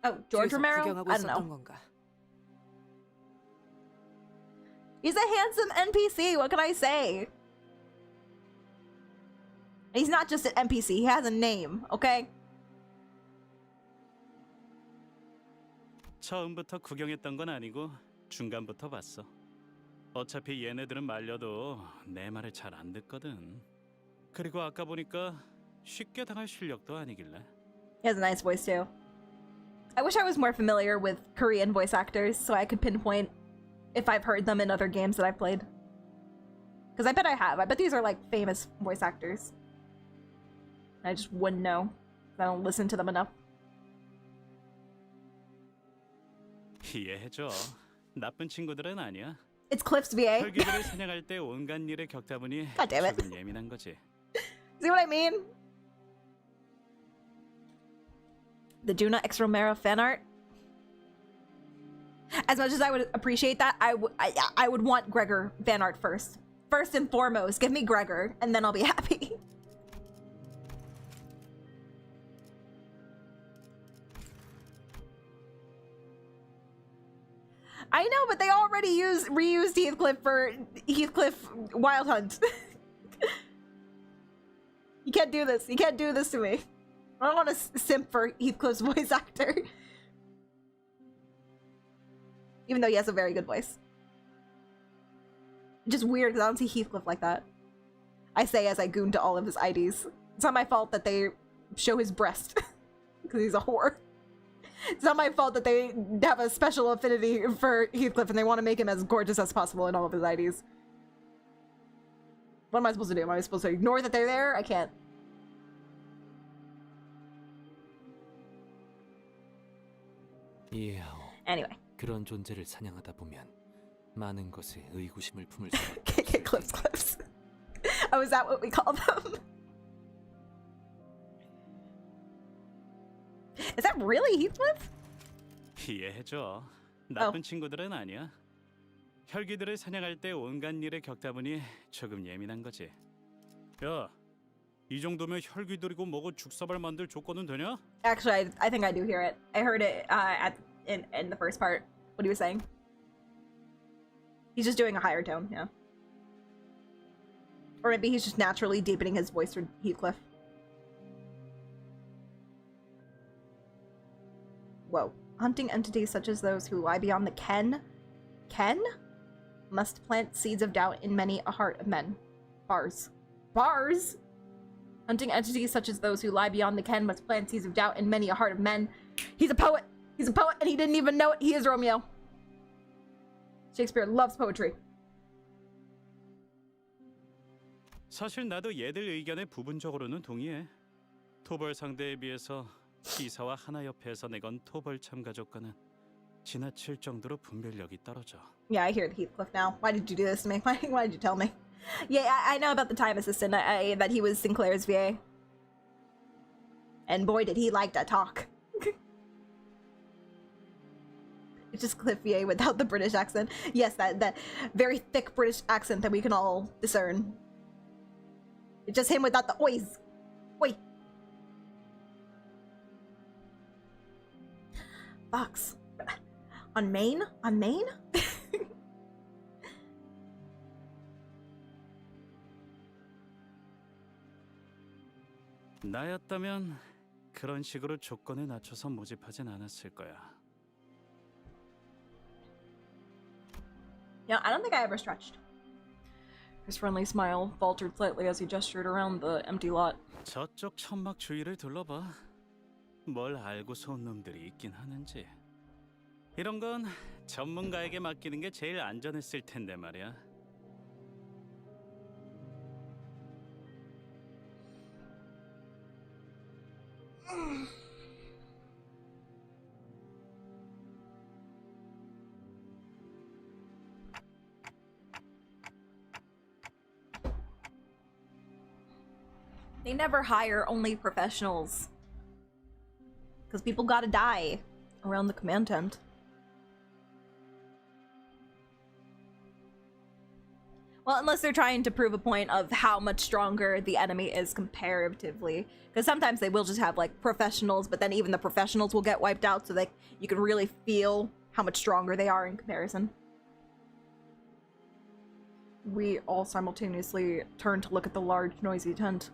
Oh, George 뒤에서 Romero? 구경하고 I don't 있었던 know. 건가? He's a handsome NPC, what can I say? He's not just an NPC, he has a name, okay? 처음부터 구경했던 건 아니고 중간부터 봤어. 어차피 얘네들은 말려도 내 말을 잘 안 듣거든. 그리고 아까 보니까 쉽게 당할 실력도 아니길래. He has a nice voice too. I wish I was more familiar with Korean voice actors so I could pinpoint if I've heard them in other games that I've played. Because I bet I have. I bet these are like famous voice actors. I just wouldn't know. I don't listen to them enough. 이해해줘. 나쁜 친구들은 아니야. It's Cliff's VA. 혈기들을 사냥할 때 온갖 일에 겪다 보니 God damn it. 조금 예민한 거지. See what I mean? The Juna X Romero fan art. As much as I would appreciate that, I would want Gregor fan art first. First and foremost, give me Gregor, and then I'll be happy. I know, but they already reused Heathcliff for Heathcliff Wild Hunt. You can't do this. You can't do this to me. I don't want to simp for Heathcliff's voice actor. Even though he has a very good voice. Just weird because I don't see Heathcliff like that. I say as I goon to all of his IDs. It's not my fault that they show his breast. Because he's a whore. It's not my fault that they have a special affinity for Heathcliff and they want to make him as gorgeous as possible in all of his IDs. What am I supposed to do? Am I supposed to ignore that they're there? I can't. 이해하오. Anyway. 그런 존재를 사냥하다 보면 많은 것에 의구심을 품을 수 KK clips. Oh, is that what we call them? Is that really Heathcliff? 이해해줘. 나쁜 친구들은 아니야. 혈기들을 사냥할 때 온갖 일에 겪다 보니 조금 예민한 거지. 야, 이 정도면 혈기들이고 뭐고 죽사발 만들 조건은 되냐? Actually, I think I do hear it. I heard it in the first part. What he was saying. He's just doing a higher tone, yeah. Or maybe he's just naturally deepening his voice for Heathcliff. Whoa. Hunting entities such as those who lie beyond the ken must plant seeds of doubt in many a heart of men. Bars. Hunting entities such as those who lie beyond the ken must plant seeds of doubt in many a heart of men. He's a poet. He's a poet and he didn't even know it. He is Romeo. Shakespeare loves poetry. 사실 나도 얘들 의견에 부분적으로는 동의해. 토벌 상대에 비해서 기사와 하나 옆에서 내건 토벌 참가조건은 지나칠 정도로 분별력이 떨어져. Yeah, I hear the Heathcliff now. Why did you do this to me? Why did you tell me? Yeah, I know about the time assistant. That he was Sinclair's VA. And boy, did he like to talk. It's just Cliff VA without the British accent. Yes, that very thick British accent that we can all discern. It's just him without the ois. Oi. Fox. On Maine? On Maine? 나였다면 그런 식으로 조건에 낮춰서 모집하진 않았을 거야. Yeah, I don't think I ever stretched. His friendly smile faltered slightly as he gestured around the empty lot. 저쪽 천막 주위를 둘러봐. 뭘 알고서 온 놈들이 있긴 하는지. 이런 건 전문가에게 맡기는 게 제일 안전했을 텐데 말이야. They never hire only professionals. Because people gotta die around the command tent. Well, unless they're trying to prove a point of how much stronger the enemy is comparatively. Because sometimes they will just have, like, professionals, but then even the professionals will get wiped out so that you can really feel how much stronger they are in comparison. We all simultaneously turn to look at the large, noisy tent.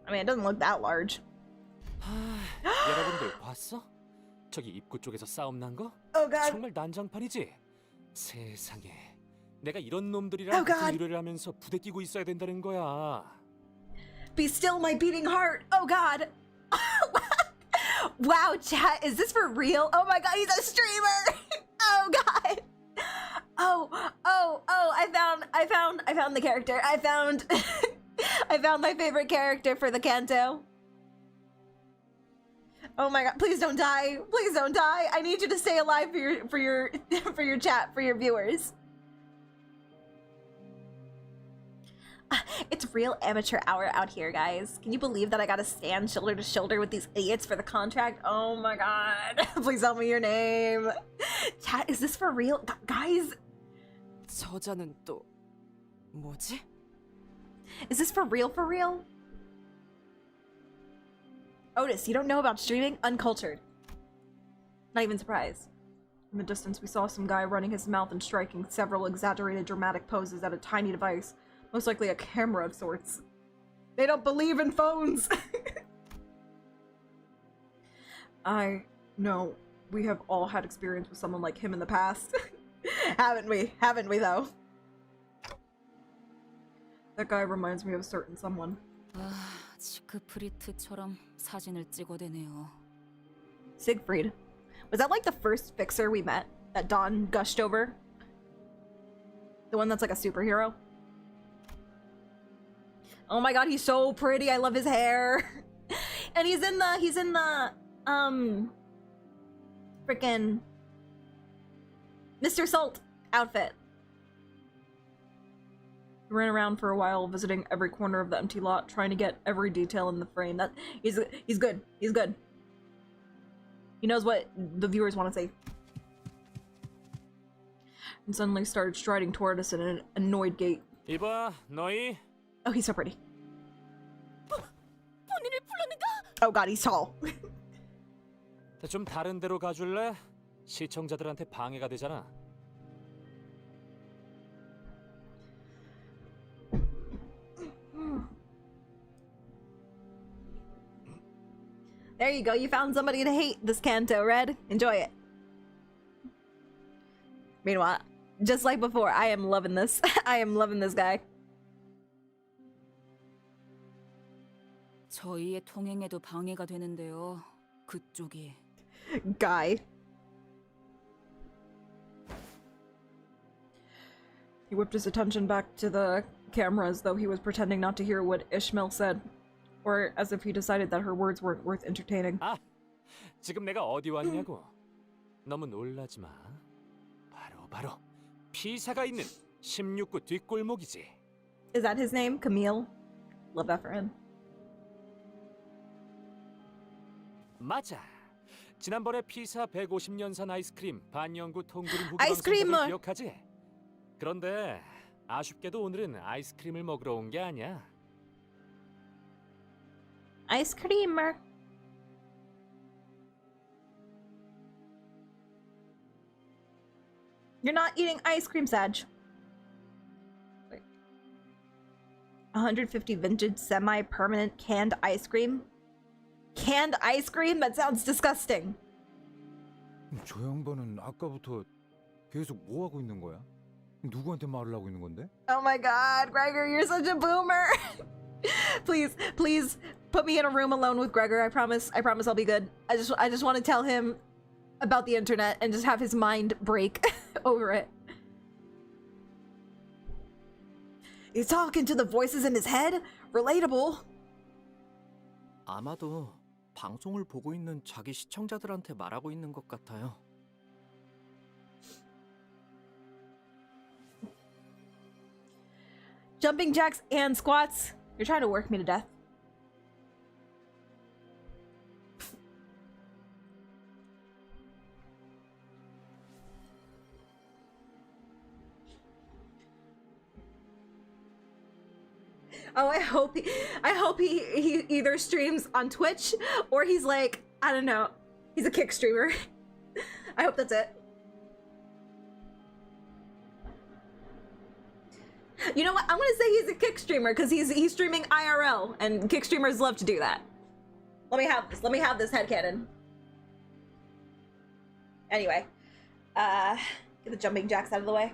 I mean, it doesn't look that large. 여러분들 봤어? 저기 입구 쪽에서 싸움 난 거? Oh god. 정말 난장판이지? 세상에. 내가 이런 놈들이랑 같은 일을 하면서 부대 끼고 있어야 된다는 거야. Be still my beating heart. Oh god. Wow, chat, is this for real? Oh my god, he's a streamer. Oh god. Oh, I found the character. I found my favorite character for the Canto. Oh my god, please don't die. Please don't die. I need you to stay alive for your chat, for your viewers. It's real amateur hour out here, guys. Can you believe that I gotta stand shoulder to shoulder with these idiots for the contract? Oh my god. Please tell me your name. Chat, is this for real? Guys? 저자는 또 뭐지? Is this for real, for real? Otis, you don't know about streaming? Uncultured. Not even surprised. In the distance, we saw some guy running his mouth and striking several exaggerated dramatic poses at a tiny device. Most likely a camera of sorts. They don't believe in phones! I know. We have all had experience with someone like him in the past. Haven't we? Haven't we, though? That guy reminds me of a certain someone. 지크프리트처럼 사진을 찍어대네요. Siegfried. Was that like the first fixer we met that Don gushed over? The one that's like a superhero? Oh my god, he's so pretty. I love his hair. And he's in the frickin' Mr. Salt outfit. We ran around for a while, visiting every corner of the empty lot, trying to get every detail in the frame. He's good. He's good. He knows what the viewers want to see. And suddenly started striding toward us in an annoyed gait. 이봐, 너희. Oh, he's so pretty. 본인을 불렀는가? Oh god, he's tall. 좀 다른 데로 가줄래? 시청자들한테 방해가 되잖아. There you go, you found somebody to hate this Canto, Red. Enjoy it. Meanwhile, just like before, I am loving this. I am loving this guy. 저희의 통행에도 방해가 되는데요. 그쪽이. Guy. He whipped his attention back to the camera as though he was pretending not to hear what Ishmael said. Or as if he decided that her words weren't worth entertaining. 아, 지금 내가 어디 왔냐고. 너무 놀라지 마. 바로 피사가 있는 16구 뒷골목이지. Is that his name? Camille? Love that for him. 맞아. 지난번에 피사 150년산 아이스크림 반영구 통그린 후기 아이스크림 방송국을 기억하지? 그런데 아쉽게도 오늘은 아이스크림을 먹으러 온 게 아니야. Ice creamer. You're not eating ice cream, Sag. Wait. 150 vintage semi-permanent canned ice cream? Canned ice cream? That sounds disgusting. 저 양반은 아까부터 계속 뭐 하고 있는 거야? 누구한테 말을 하고 있는 건데? Oh my god, Gregor, you're such a boomer. Please, please put me in a room alone with Gregor. I promise I'll be good. I just want to tell him about the internet and just have his mind break over it. He's talking to the voices in his head? Relatable. 아마도 방송을 보고 있는 자기 시청자들한테 말하고 있는 것 같아요. Jumping jacks and squats. You're trying to work me to death. Oh, I hope he either streams on Twitch or he's like, I don't know, he's a kick streamer. I hope that's it. You know what? I'm gonna say he's a kick streamer because he's streaming IRL and kick streamers love to do that. Let me have this. Let me have this headcanon. Anyway, get the jumping jacks out of the way.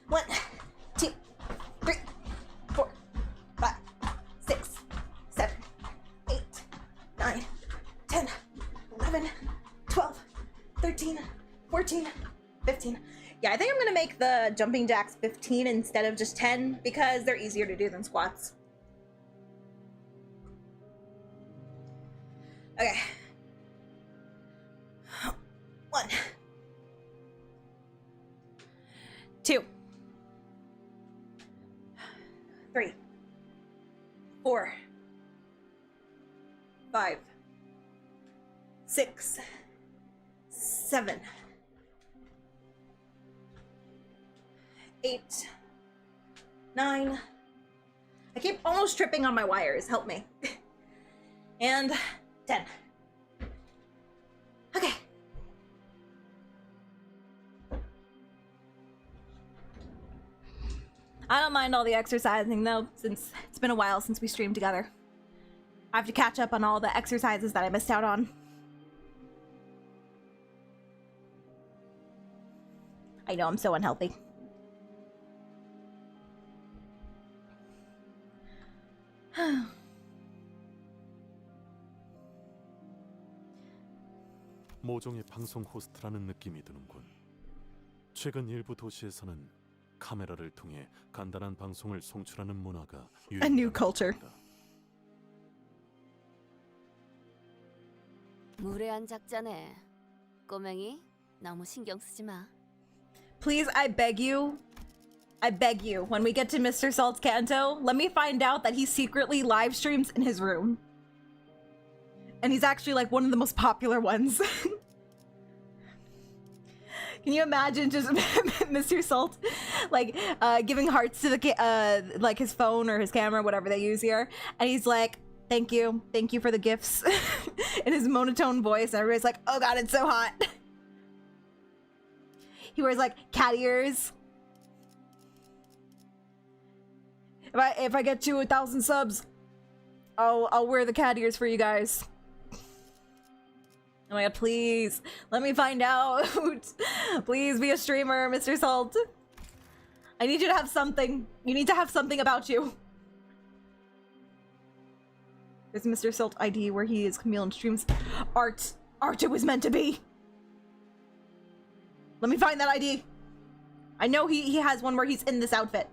1, 2, 3, 4, 5, 6, 7, 8, 9, 10, 11, 12, 13, 14, 15. Yeah, I think I'm gonna make the jumping jacks 15 instead of just 10 because they're easier to do than squats. Okay. 1, 2, 3, 4, 5, 6, 7, 8, 9. I keep almost tripping on my wires. Help me. And 10. Okay. I don't mind all the exercising though, since it's been a while since we streamed together. I have to catch up on all the exercises that I missed out on. I know I'm so unhealthy. 모종의 방송 호스트라는 느낌이 드는군. 최근 일부 도시에서는 카메라를 통해 간단한 방송을 송출하는 문화가 A new culture. 무례한 작자네. 꼬맹이, 너무 신경 쓰지 마. Please, I beg you, when we get to Mr. Salt's Canto, let me find out that he secretly live streams in his room. And he's actually like one of the most popular ones. Can you imagine just Mr. Salt like giving hearts to the like his phone or his camera, whatever they use here, and he's like, thank you for the gifts in his monotone voice, and everybody's like, oh god, it's so hot. He wears like cat ears. If I get to 1,000 subs, I'll wear the cat ears for you guys. Oh my god, please let me find out. Please be a streamer, Mr. Salt. I need you to have something. You need to have something about you. There's Mr. Salt ID where he is Camille and streams art. Art it was meant to be. Let me find that ID. I know he has one where he's in this outfit.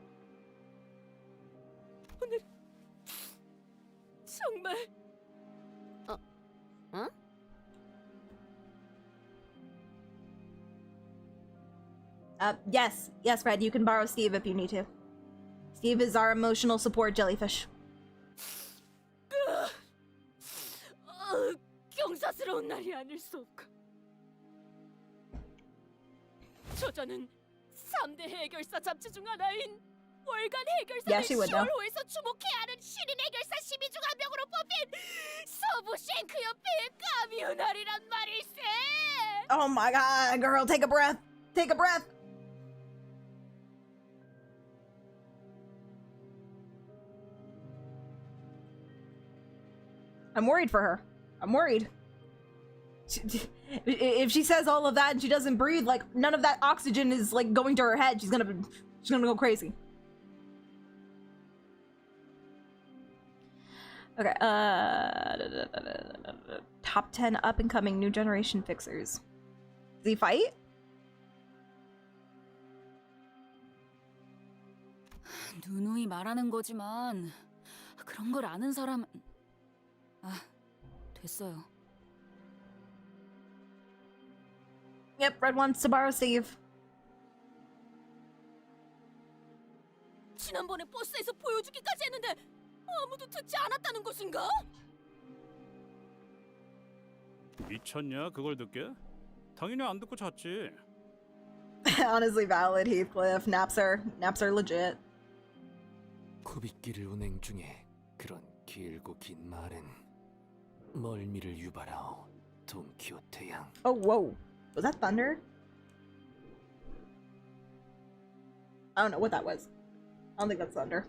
오늘 정말 응? Yes, Fred, you can borrow Steve if you need to. Steve is our emotional support jellyfish. 경사스러운 날이 아닐 수 없고 저자는 3대 해결사 잡지 중 하나인 월간 해결사를 10월호에서 주목해야 하는 신인 해결사 12 중 한 명으로 뽑힌 서부 쉔크 협회의 까미우날이란 말일세. Oh my god, girl, take a breath. Take a breath. I'm worried for her. I'm worried. If she says all of that and she doesn't breathe, like none of that oxygen is like going to her head, she's gonna go crazy. Okay, top 10 up and coming new generation fixers. Does he fight? 누누이 말하는 거지만 그런 걸 아는 사람은 됐어요. Yep, Red wants to borrow Steve. 지난번에 버스에서 보여주기까지 했는데 아무도 듣지 않았다는 것인가? 미쳤냐 그걸 듣게? 당연히 안 듣고 잤지. Honestly valid, Heathcliff. Naps are legit. 코빗길을 운행 중에 그런 길고 긴 말은 멀미를 유발하오, 돈키호테 양. Oh, whoa. Was that thunder? I don't know what that was. I don't think that's thunder.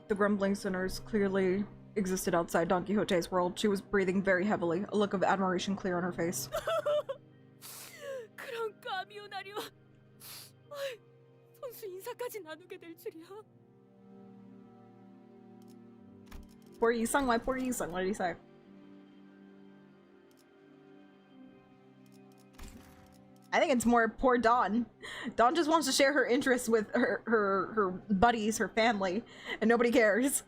The grumbling sinners clearly existed outside Don Quixote's world. She was breathing very heavily, a look of admiration clear on her face. 그런 까미오나리와 선수 인사까지 나누게 될 줄이야. Poor Yisung, why poor Yisung? What did he say? I think it's more poor Dawn. Dawn just wants to share her interests with her buddies, her family, and nobody cares.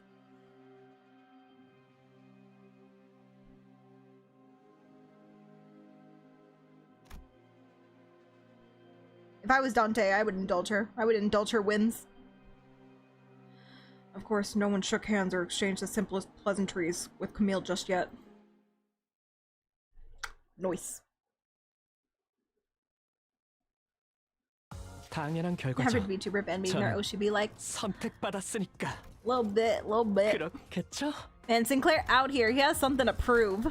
If I was Dante, I would indulge her. I would indulge her wins. Of course, no one shook hands or exchanged the simplest pleasantries with Camille just yet. Nice. 당연한 결과죠. Average VTuber Ben being her OCB like 선택받았으니까. little bit. 그렇겠죠? And Sinclair out here, he has something to prove.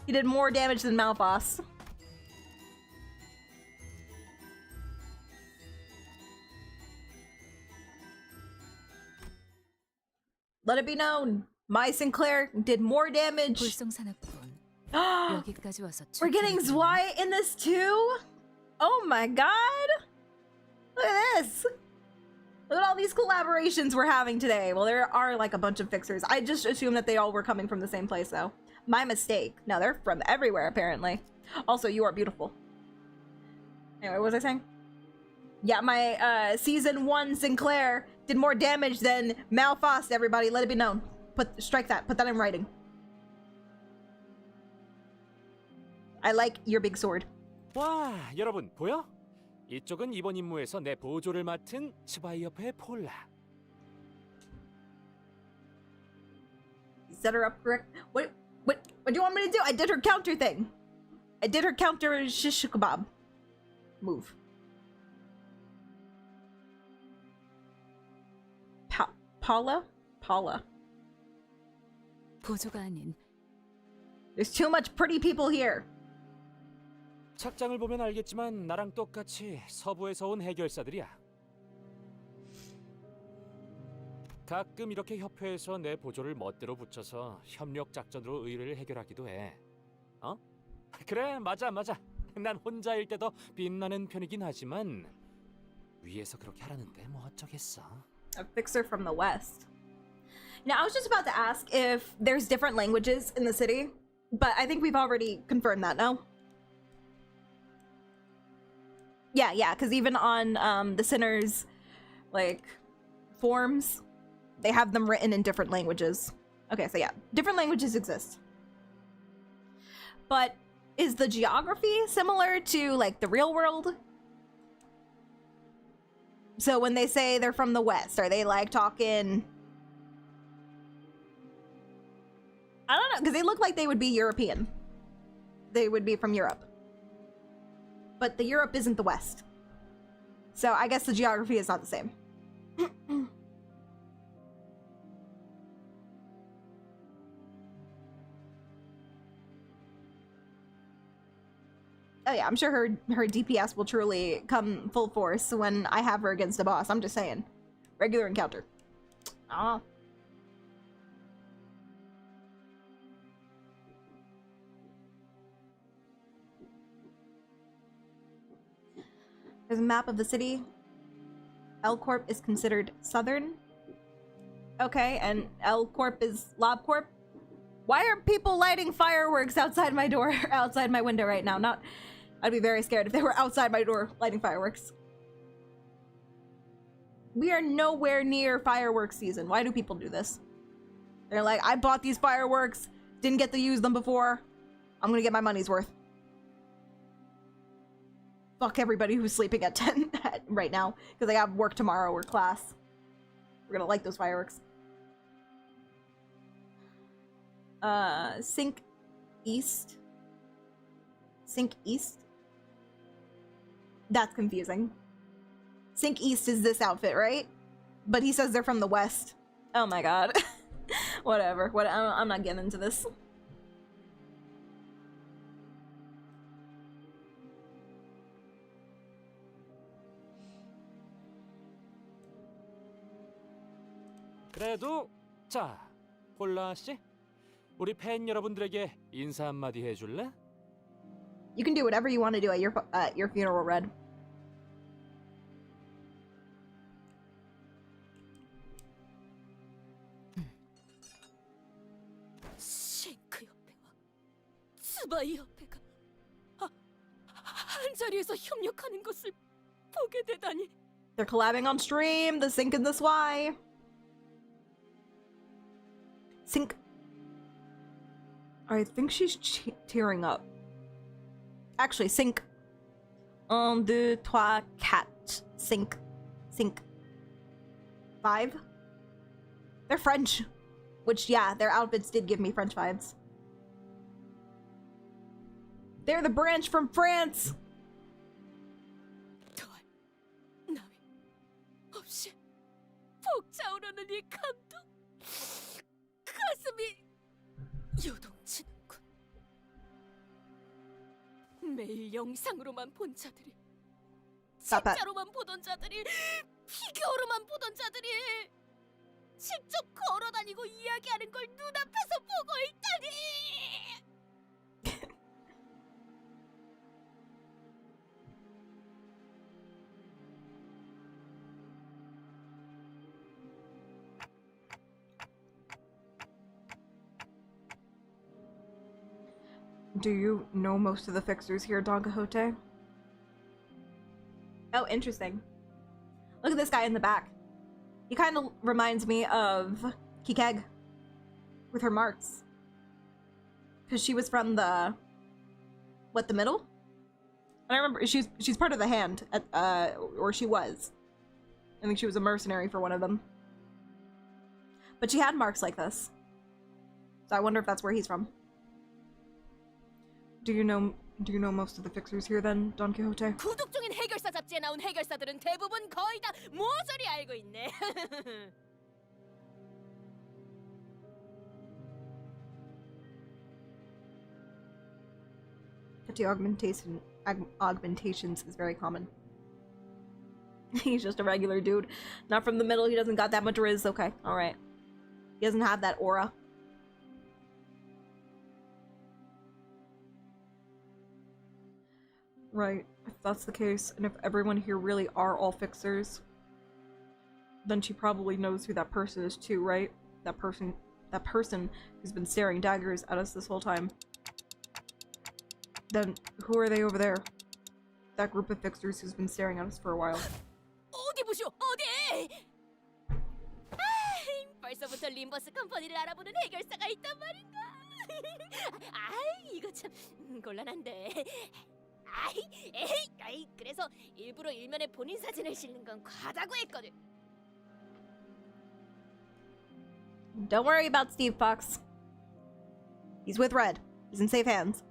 He did more damage than Malphas. Let it be known, my Sinclair did more damage. 여기까지 와서 We're getting Zwei in this too? Oh my god! Look at this! Look at all these collaborations we're having today. Well, there are like a bunch of fixers. I just assumed that they all were coming from the same place though. My mistake. No, they're from everywhere apparently. Also, you are beautiful. Anyway, what was I saying? Yeah, my season 1 Sinclair did more damage than Malphas, everybody. Let it be known. Strike that. Put that in writing. I like your big sword. 와, 여러분 보여? 이쪽은 이번 임무에서 내 보조를 맡은 스바이 옆의 폴라. Set her up correct. What do you want me to do? I did her counter thing. I did her counter shish kebab move. Paula? 보조가 아닌. There's too much pretty people here. 착장을 보면 알겠지만 나랑 똑같이 서부에서 온 해결사들이야. 가끔 이렇게 협회에서 내 보조를 멋대로 붙여서 협력 작전으로 의뢰를 해결하기도 해. 어? 그래, 맞아. 난 혼자일 때도 빛나는 편이긴 하지만 위에서 그렇게 하라는데 뭐 어쩌겠어. A fixer from the west. Now, I was just about to ask if there's different languages in the city, but I think we've already confirmed that, no? Yeah, because even on the Sinners, like, forms, they have them written in different languages. Okay, so yeah, different languages exist. But is the geography similar to, like, the real world? So when they say they're from the west, are they, like, talking... I don't know, because they look like they would be European. They would be from Europe. But the Europe isn't the west. So I guess the geography is not the same. Oh yeah, I'm sure her DPS will truly come full force when I have her against a boss. I'm just saying. Regular encounter. Ah. There's a map of the city. L Corp is considered southern. Okay, and L Corp is Lob Corp. Why are people lighting fireworks outside my door, outside my window right now? I'd be very scared if they were outside my door lighting fireworks. We are nowhere near fireworks season. Why do people do this? They're like, I bought these fireworks, didn't get to use them before. I'm gonna get my money's worth. Fuck everybody who's sleeping at 10 right now, because I have work tomorrow or class. We're gonna light those fireworks. Sync East. Sync East? That's confusing. Sync East is this outfit, right? But he says they're from the West. Oh my god. Whatever. I'm not getting into this. 그래도 자, 폴라 씨, 우리 팬 여러분들에게 인사 한마디 해줄래? You can do whatever you want to do at your funeral, Red. 싱크 협회와 스바이 협회가 한 자리에서 협력하는 것을 보게 되다니. They're collabing on stream. The Sync and the Swy. Sync. I think she's tearing up. Actually, Sync. 1, 2, 3, 4. Sync. Sync. 5? They're French. Which, yeah, their outfits did give me French vibes. They're the branch from France! 나위 없이 벅차오르는 이 감동. 가슴이 요동치는군. 매일 영상으로만 본 자들이, 진짜로만 보던 자들이, 피규어로만 보던 자들이 직접 걸어다니고 이야기하는 걸 눈앞에서 보고 있다니. Do you know most of the fixers here, Don Quixote? Oh, interesting. Look at this guy in the back. He kind of reminds me of Kikeg with her marks. Because she was from the... What, the middle? I remember she's part of the hand, or she was. I think she was a mercenary for one of them. But she had marks like this. So I wonder if that's where he's from. Do you know most of the fixers here then, Don Quixote? 구독 중인 해결사 잡지에 나온 해결사들은 대부분 거의 다 모조리 알고 있네. Petty augmentations is very common. He's just a regular dude. Not from the middle, he doesn't got that much riz. Okay, alright. He doesn't have that aura. Right, if that's the case, and if everyone here really are all fixers, then she probably knows who that person is too, right? That person who's been staring daggers at us this whole time. Then who are they over there? That group of fixers who's been staring at us for a while. 어디 보쇼, 어디? 벌써부터 림버스 컴퍼니를 알아보는 해결사가 있단 말인가? 이거 참 곤란한데. 그래서 일부러 일면에 본인 사진을 실는 건 과하다고 했거든. Don't worry about Steve Fox. He's with Red. He's in safe hands.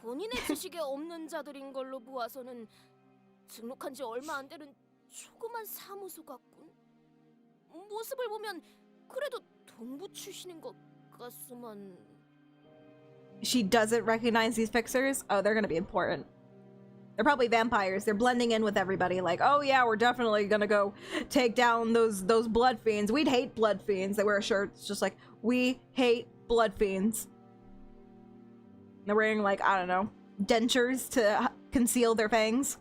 본인의 지식에 없는 자들인 걸로 보아서는 등록한 지 얼마 안 되는 조그만 사무소 같군. 모습을 보면 그래도 동부 출신인 것 같소만. She doesn't recognize these fixers? Oh, they're gonna be important. They're probably vampires. They're blending in with everybody. Like, oh yeah, we're definitely gonna go take down those blood fiends. We'd hate blood fiends. They wear shirts just like, we hate blood fiends. They're wearing like, I don't know, dentures to conceal their fangs.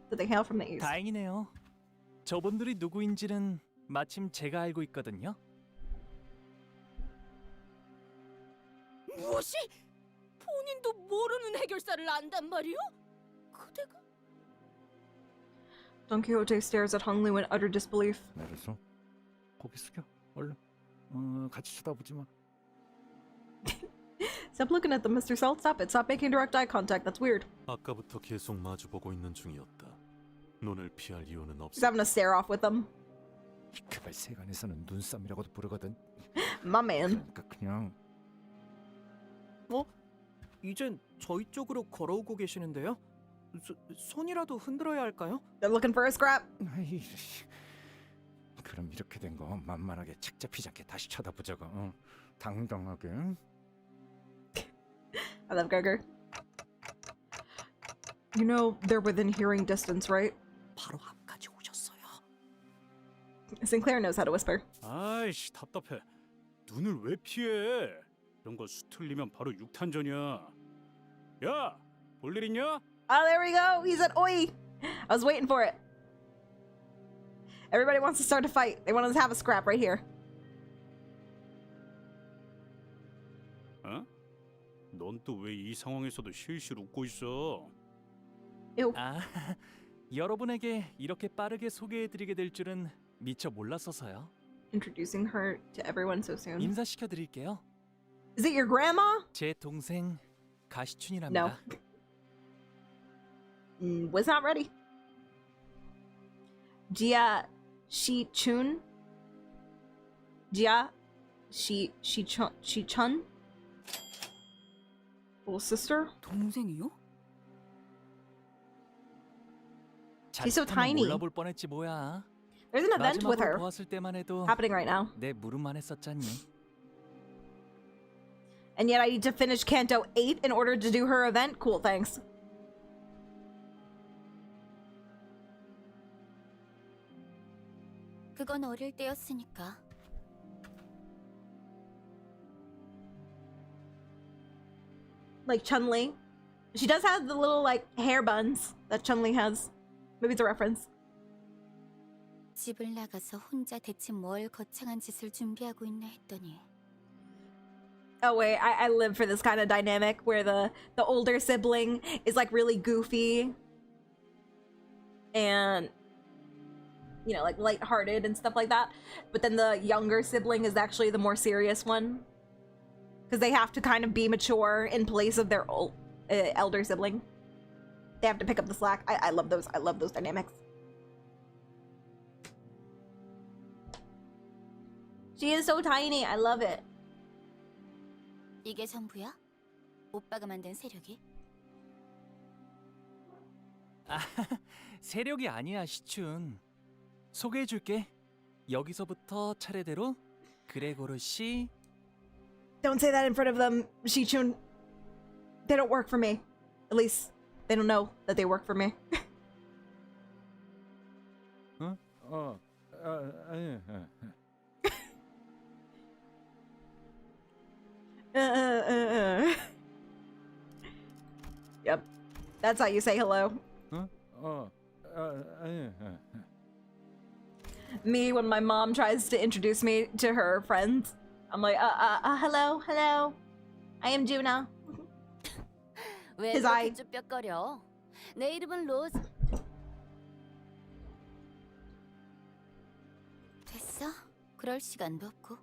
So they hail from the east. 다행이네요. 저분들이 누구인지는 마침 제가 알고 있거든요. 무엇이? 본인도 모르는 해결사를 안단 말이오? 그대가? Don Quixote stares at Hung Lu in utter disbelief. 알았어. 고개 숙여. 얼른. 같이 쳐다보지 마. Stop looking at them, Mr. Salt. Stop it. Stop making direct eye contact. That's weird. 아까부터 계속 마주보고 있는 중이었다. 눈을 피할 이유는 없어. He's having a stare off with them. 그발 세간에서는 눈싸움이라고도 부르거든. My man. 그러니까 그냥. 이젠 저희 쪽으로 걸어오고 계시는데요? 손이라도 흔들어야 할까요? They're looking for a scrap. 그럼 이렇게 된 거 만만하게 책 잡히지 않게 다시 쳐다보자고. 당당하게. I love Gregor. You know they're within hearing distance, right? 바로 앞까지 오셨어요. Sinclair knows how to whisper. 아이씨 답답해. 눈을 왜 피해? 이런 거 수틀리면 바로 육탄전이야. 야, 볼 일 있냐? Oh, there we go. He said, "Oi." I was waiting for it. Everybody wants to start a fight. They want us to have a scrap right here. 어? 넌 또 왜 이 상황에서도 실실 웃고 있어? Ew. 아, 여러분에게 이렇게 빠르게 소개해드리게 될 줄은 미처 몰랐어서요. Introducing her to everyone so soon. 인사시켜드릴게요. Is it your grandma? 제 동생 가시춘이랍니다. No. Was not ready. Jia Shi Chun. Jia Shi Chun. Little sister. 동생이요? She's so tiny. 몰라볼 뻔했지 뭐야. There's an event with her 보았을 때만 해도 happening right now. 내 무릎만 했었잖니. And yet I need to finish Canto 8 in order to do her event? Cool, thanks. 그건 어릴 때였으니까. Like Chun-Li. She does have the little, like, hair buns that Chun-Li has. Maybe it's a reference. 집을 나가서 혼자 대체 뭘 거창한 짓을 준비하고 있나 했더니. Oh wait, I live for this kind of dynamic where the older sibling is like really goofy and, you know, like lighthearted and stuff like that, but then the younger sibling is actually the more serious one because they have to kind of be mature in place of their elder sibling. They have to pick up the slack. I love those. I love those dynamics. She is so tiny. I love it. 이게 전부야? 오빠가 만든 세력이? 아, 세력이 아니야, 시춘. 소개해줄게. 여기서부터 차례대로 그레고르 씨. Don't say that in front of them, Shichun. They don't work for me. At least, they don't know that they work for me. Yep. That's how you say hello. Me, when my mom tries to introduce me to her friends, I'm like, hello, hello. I am Juna. 왜 His 그렇게 eye. 쭈뼛거려? 내 이름은 로즈. 됐어? 그럴 시간도 없고.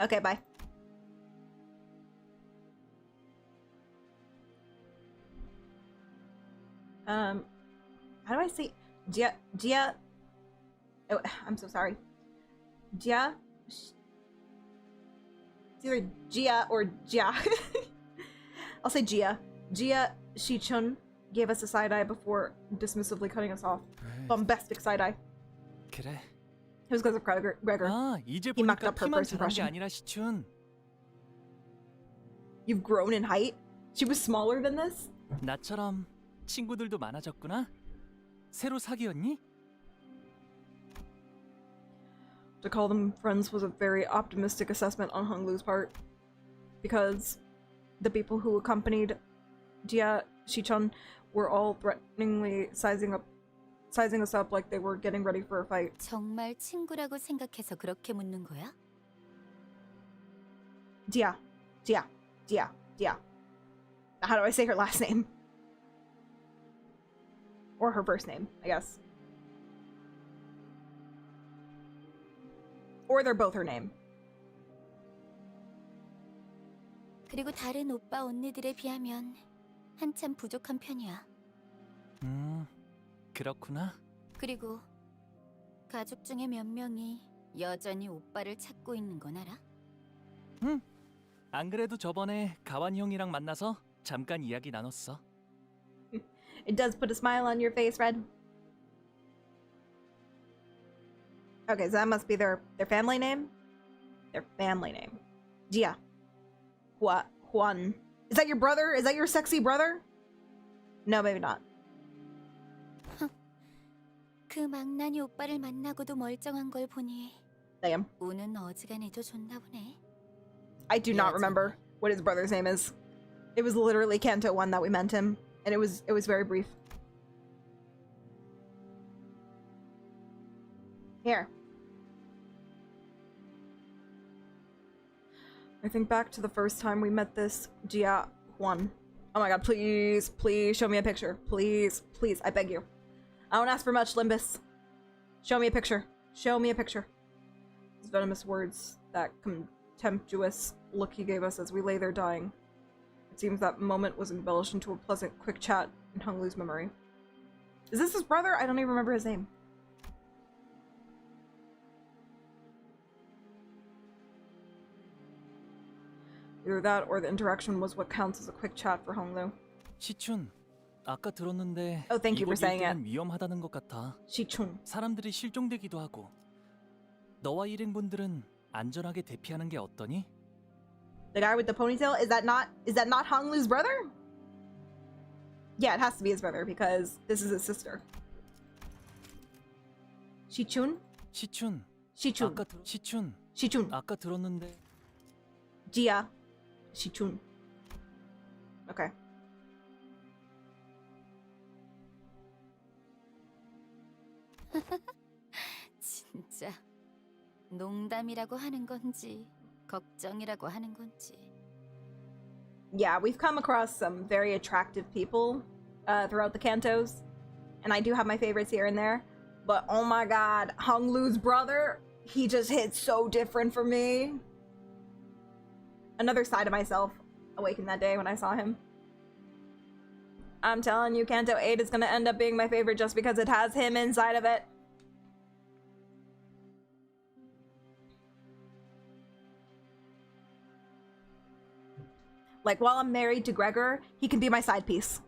Okay, bye. How do I say Gia? Oh, I'm so sorry. Gia? It's either Gia or Gia. I'll say Gia. Gia Shichun. gave us a side-eye before dismissively cutting us off. Bombastic side-eye. 그래. It was because of Gregor. 아, 이제 He mucked 보니까 up her 키만 first 자란 게 impression. 아니라 시춘. You've grown in height? She was smaller than this? 나처럼 친구들도 많아졌구나. 새로 사귀었니? To call them friends was a very optimistic assessment on Honglu's part, because the people who accompanied Jia Shichun were all threateningly sizing us up like they were getting ready for a fight. 정말 친구라고 생각해서 그렇게 묻는 거야? Jia. How do I say her last name? Or her first name, I guess. Or they're both her name. 그리고 다른 오빠 언니들에 비하면 한참 부족한 편이야. 그렇구나. 그리고 가족 중에 몇 명이 여전히 오빠를 찾고 있는 건 알아? 응. 안 그래도 저번에 가완 형이랑 만나서 잠깐 이야기 나눴어. It does put a smile on your face, Red. Okay, so that must be their family name? Their family name. Jia. Juan. Is that your brother? Is that your sexy brother? No, maybe not. 그 망나니 오빠를 만나고도 멀쩡한 걸 보니 Damn. 우는 어지간해도 좋나 보네. I do not remember what his brother's name is. It was literally Canto 1 that we met him, and it was very brief. Here. I think back to the first time we met this Jia Juan. Oh my god, please, please show me a picture. Please, please, I beg you. I don't ask for much, Limbus. Show me a picture. Show me a picture. His venomous words, that contemptuous look he gave us as we lay there dying. It seems that moment was embellished into a pleasant, quick chat in Honglu's memory. Is this his brother? I don't even remember his name. Either that or the interaction was what counts as a quick chat for Honglu. 시춘, 아까 들었는데 Oh, thank you for 이곳 saying 일대는 it. 위험하다는 것 같아. 시춘. 사람들이 실종되기도 하고. 너와 일행분들은 안전하게 대피하는 게 어떠니? The guy with the ponytail, is that not Honglu's brother? Yeah, it has to be his brother because this is his sister. 시춘? 시춘. 시춘. 시춘. 아까 들었는데. Jia. 시춘. Okay. 진짜 농담이라고 하는 건지 걱정이라고 하는 건지. Yeah, we've come across some very attractive people throughout the Cantos, and I do have my favorites here and there, but oh my god, Honglu's brother, he just hits so different for me. Another side of myself awakened that day when I saw him. I'm telling you, Canto 8 is gonna end up being my favorite just because it has him inside of it. Like, while I'm married to Gregor, he can be my side piece.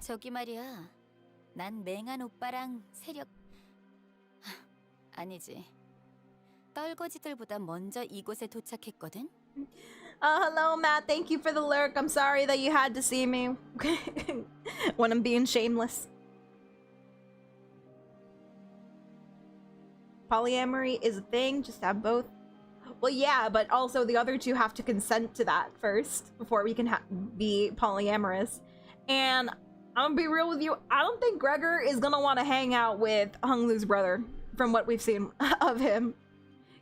저기 말이야, 난 맹한 오빠랑 세력... 아니지, 떨거지들보다 먼저 이곳에 도착했거든? Hello, Matt. Thank you for the lurk. I'm sorry that you had to see me when I'm being shameless. Polyamory is a thing, just have both. Well, yeah, but also the other two have to consent to that first before we can be polyamorous. And I'm gonna be real with you, I don't think Gregor is gonna want to hang out with Honglu's brother from what we've seen of him.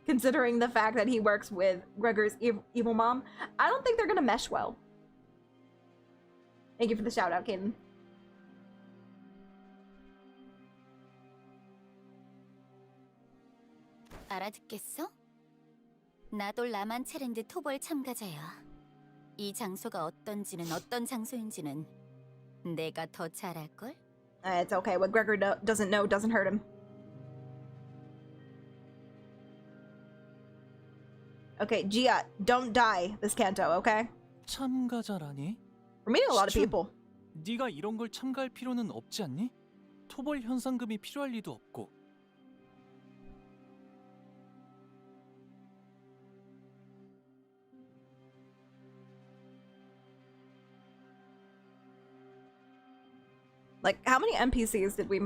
Considering the fact that he works with Gregor's evil mom, I don't think they're gonna mesh well. Thank you for the shout out, Kaden. 알아듣겠어? 나도 라만차랜드 토벌 참가자야. 이 장소가 어떤지는 어떤 장소인지는 내가 더 잘 알걸? It's okay. What Gregor doesn't know doesn't hurt him. Okay, Jia, don't die this Canto, okay? 참가자라니? We're meeting a lot of 시춘, people. 네가 이런 걸 참가할 필요는 없지 않니? 토벌 현상금이 필요할 리도 없고. Like, how many NPCs did we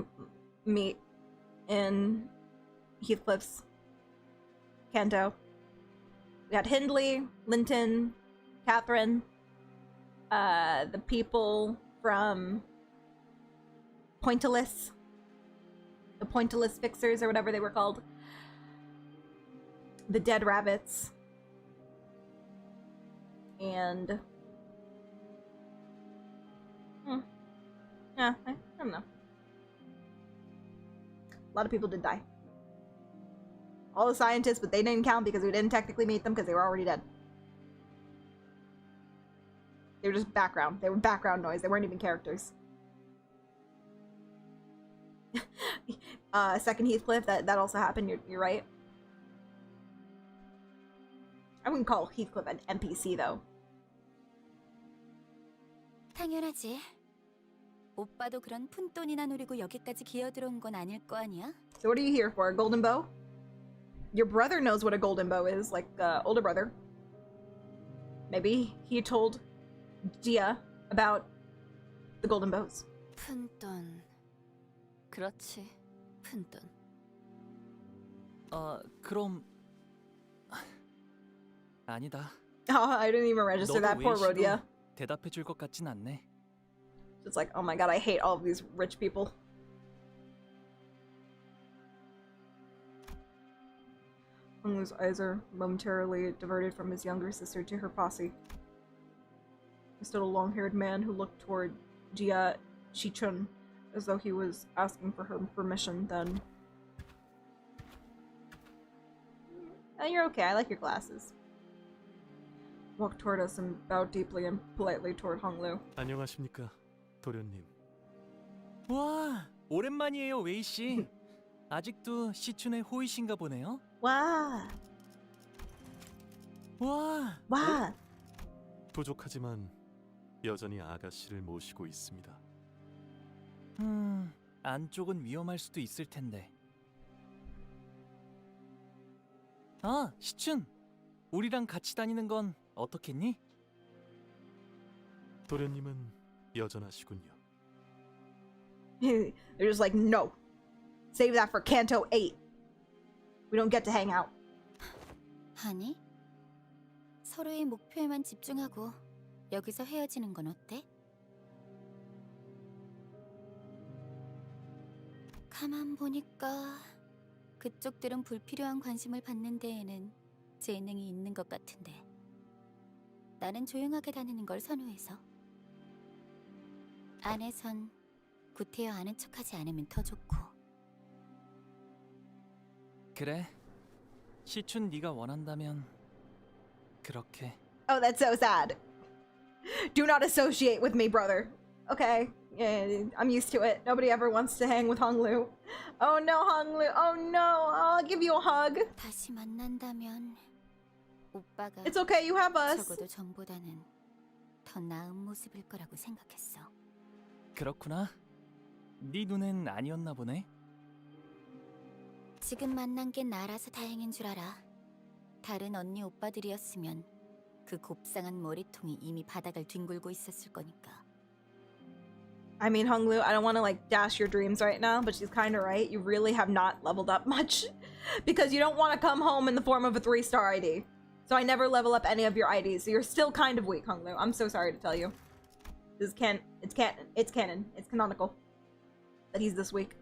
meet in Heathcliff's Canto? We had Hindley, Linton, Catherine, the people from Pointillist, the Pointillist Fixers or whatever they were called, the Dead Rabbits, and yeah, I don't know. A lot of people did die. All the scientists, but they didn't count because we didn't technically meet them because they were already dead. They were just background. They were background noise. They weren't even characters. Second Heathcliff, that also happened. You're right. I wouldn't call Heathcliff an NPC though. 당연하지. 오빠도 그런 푼돈이나 노리고 여기까지 기어들어온 건 아닐 거 아니야? So what are you here for? A golden bow? Your brother knows what a golden bow is, like older brother. Maybe he told Gia about the golden bows. 푼돈. 그렇지. 푼돈. 그럼 아니다. Oh, I didn't even register that. Poor Rhodia. 대답해 줄 것 같진 않네. It's like, oh my god, I hate all of these rich people. Honglu's eyes are momentarily diverted from his younger sister to her posse. There stood a long-haired man who looked toward Jia Shichun as though he was asking for her permission, then... Oh, you're okay, I like your glasses. Walked toward us and bowed deeply and politely toward Honglu. 안녕하십니까, 도련님. 와, 오랜만이에요, 웨이 씨. 아직도 시춘의 호이신가 보네요. 와. 와. 와. 부족하지만 여전히 아가씨를 모시고 있습니다. 안쪽은 위험할 수도 있을 텐데. 아, 시춘. 우리랑 같이 다니는 건 어떻겠니? 도련님은 여전하시군요. They're just like, no. Save that for Canto 8. We don't get to hang out. 아니, 서로의 목표에만 집중하고 여기서 헤어지는 건 어때? 가만 보니까 그쪽들은 불필요한 관심을 받는 데에는 재능이 있는 것 같은데 나는 조용하게 다니는 걸 선호해서 안에선 구태여 아는 척하지 않으면 더 좋고. 그래. 시춘 네가 원한다면 그렇게. Oh, that's so sad. Do not associate with me, brother. Okay, yeah, I'm used to it. Nobody ever wants to hang with Honglu. Oh no, Honglu. Oh no, I'll give you a hug. 다시 만난다면 오빠가 It's okay, you have us. 적어도 전보다는 더 나은 모습일 거라고 생각했어. 그렇구나. 네 눈엔 아니었나 보네. 지금 만난 게 나라서 다행인 줄 알아. 다른 언니 오빠들이었으면 그 곱상한 머리통이 이미 바닥을 뒹굴고 있었을 거니까. I mean, Honglu, I don't want to like dash your dreams right now, but she's kind of right. You really have not leveled up much because you don't want to come home in the form of a 3-star ID. So I never level up any of your IDs. So you're still kind of weak, Honglu. I'm so sorry to tell you. This is it's canon. It's canonical that he's this weak.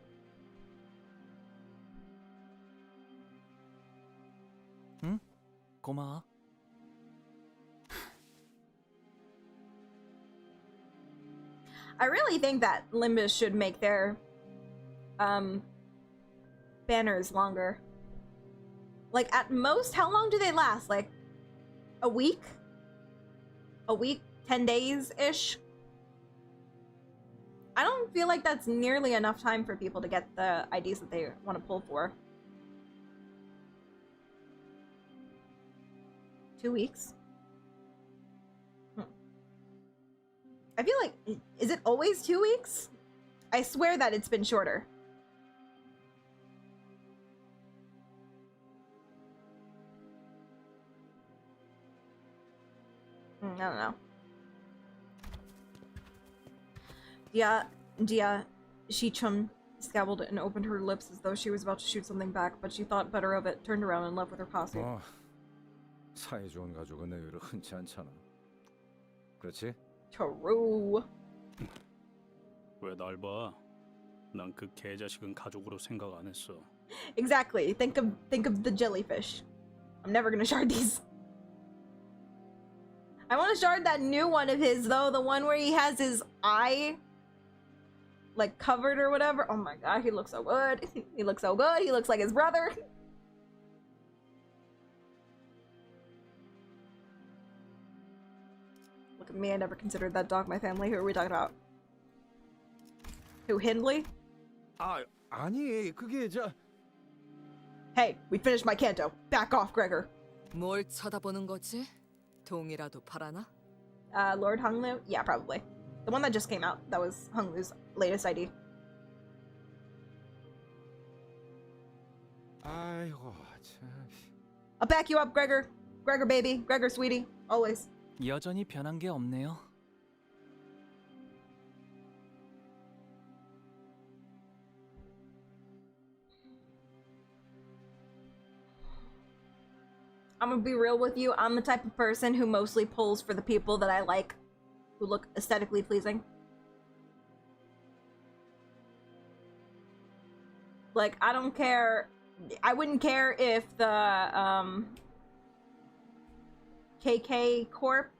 응? 고마워. I really think that Limbus should make their banners longer. Like at most, how long do they last? Like a week? A week, 10 days-ish? I don't feel like that's nearly enough time for people to get the IDs that they want to pull for. 2 weeks? I feel like, is it always 2 weeks? I swear that it's been shorter. I don't know. Dia, Shichun scowled and opened her lips as though she was about to shoot something back, but she thought better of it, turned around and left with her posse. 사이 좋은 가족은 의외로 흔치 않잖아. 그렇지? True. 왜 날 봐? 난 그 개자식은 가족으로 생각 안 했어. Exactly. Think of the jellyfish. I'm never gonna shard these. I want to shard that new one of his though, the one where he has his eye like covered or whatever. Oh my god, he looks so good. He looks so good. He looks like his brother. Look at me, I never considered that dog my family. Who are we talking about? Who, Hindley? 아니, 그게 Hey, we finished my canto. Back off, Gregor. 뭘 쳐다보는 거지? 동이라도 팔아나? Lord Hunglu? Yeah, probably. The one that just came out. That was Hunglu's latest ID. 아이고, 참. I'll back you up, Gregor. Gregor, baby. Gregor, sweetie. Always. 여전히 변한 게 없네요. I'm gonna be real with you. I'm the type of person who mostly pulls for the people that I like, who look aesthetically pleasing. Like, I don't care. I wouldn't care if the KK Corp,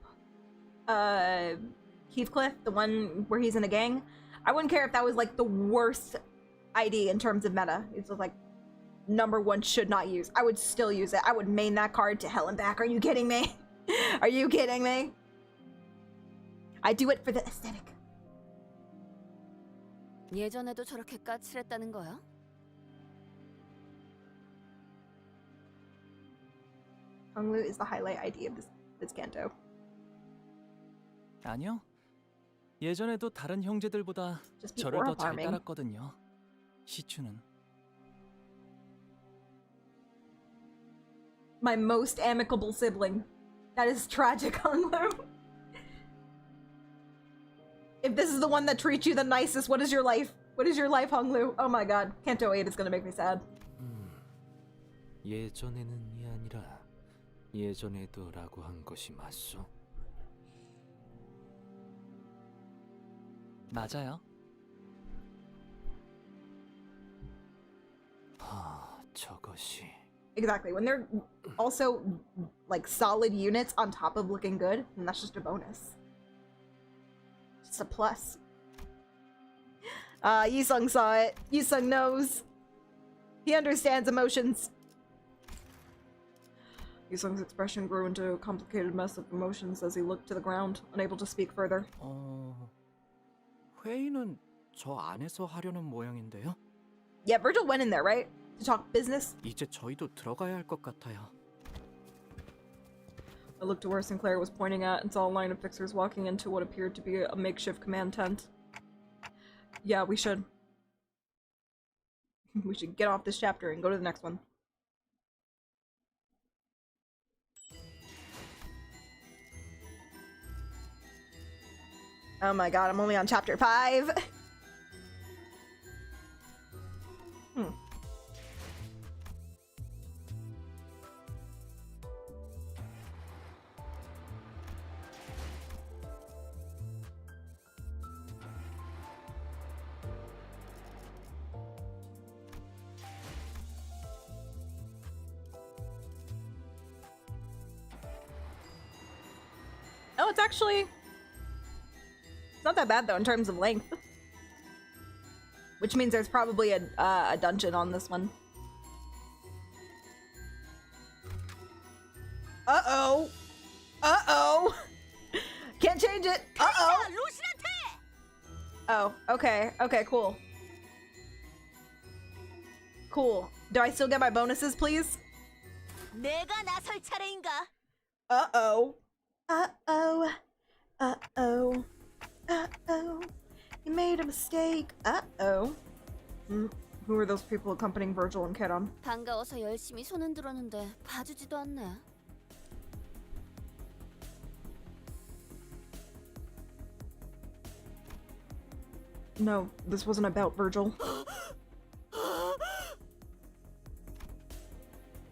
Heathcliff, the one where he's in a gang, I wouldn't care if that was like the worst ID in terms of meta. It's just like #1 should not use. I would still use it. I would main that card to hell and back. Are you kidding me? Are you kidding me? I do it for the aesthetic. 예전에도 저렇게 까칠했다는 거야? Hunglu is the highlight ID of this Canto. 아니요. 예전에도 다른 형제들보다 Just be 저를 aura 더 잘 farming. 따랐거든요. 시추는. My most amicable sibling. That is tragic, Hunglu. If this is the one that treats you the nicest, what is your life? What is your life, Hunglu? Oh my god. Canto 8 is gonna make me sad. 예전에는이 아니라 예전에도라고 한 것이 맞소? 맞아요. 저것이 Exactly. When they're also like solid units on top of looking good, then that's just a bonus. Just a plus. Yisung saw it. Yisung knows. He understands emotions. Yisung's expression grew into a complicated mess of emotions as he looked to the ground, unable to speak further. 회의는 저 안에서 하려는 모양인데요. Yeah, Virgil went in there, right? To talk business? 이제 저희도 들어가야 할 것 같아요. I looked to where Sinclair was pointing at and saw a line of fixers walking into what appeared to be a makeshift command tent. Yeah, we should. We should get off this chapter and go to the next one. Oh my god, I'm only on chapter 5. Oh, it's actually... It's not that bad, though, in terms of length. Which means there's probably a dungeon on this one. Uh-oh! Uh-oh! Can't change it! Uh-oh! Oh, okay. Okay, cool. Cool. Do I still get my bonuses, please? 내가 나설 차례인가? Uh-oh. Uh-oh. Uh-oh. mistake. Uh-oh. Who are those people accompanying Virgil and Keron? 반가워서 열심히 손 흔들었는데 봐주지도 않네. No, this wasn't about Virgil.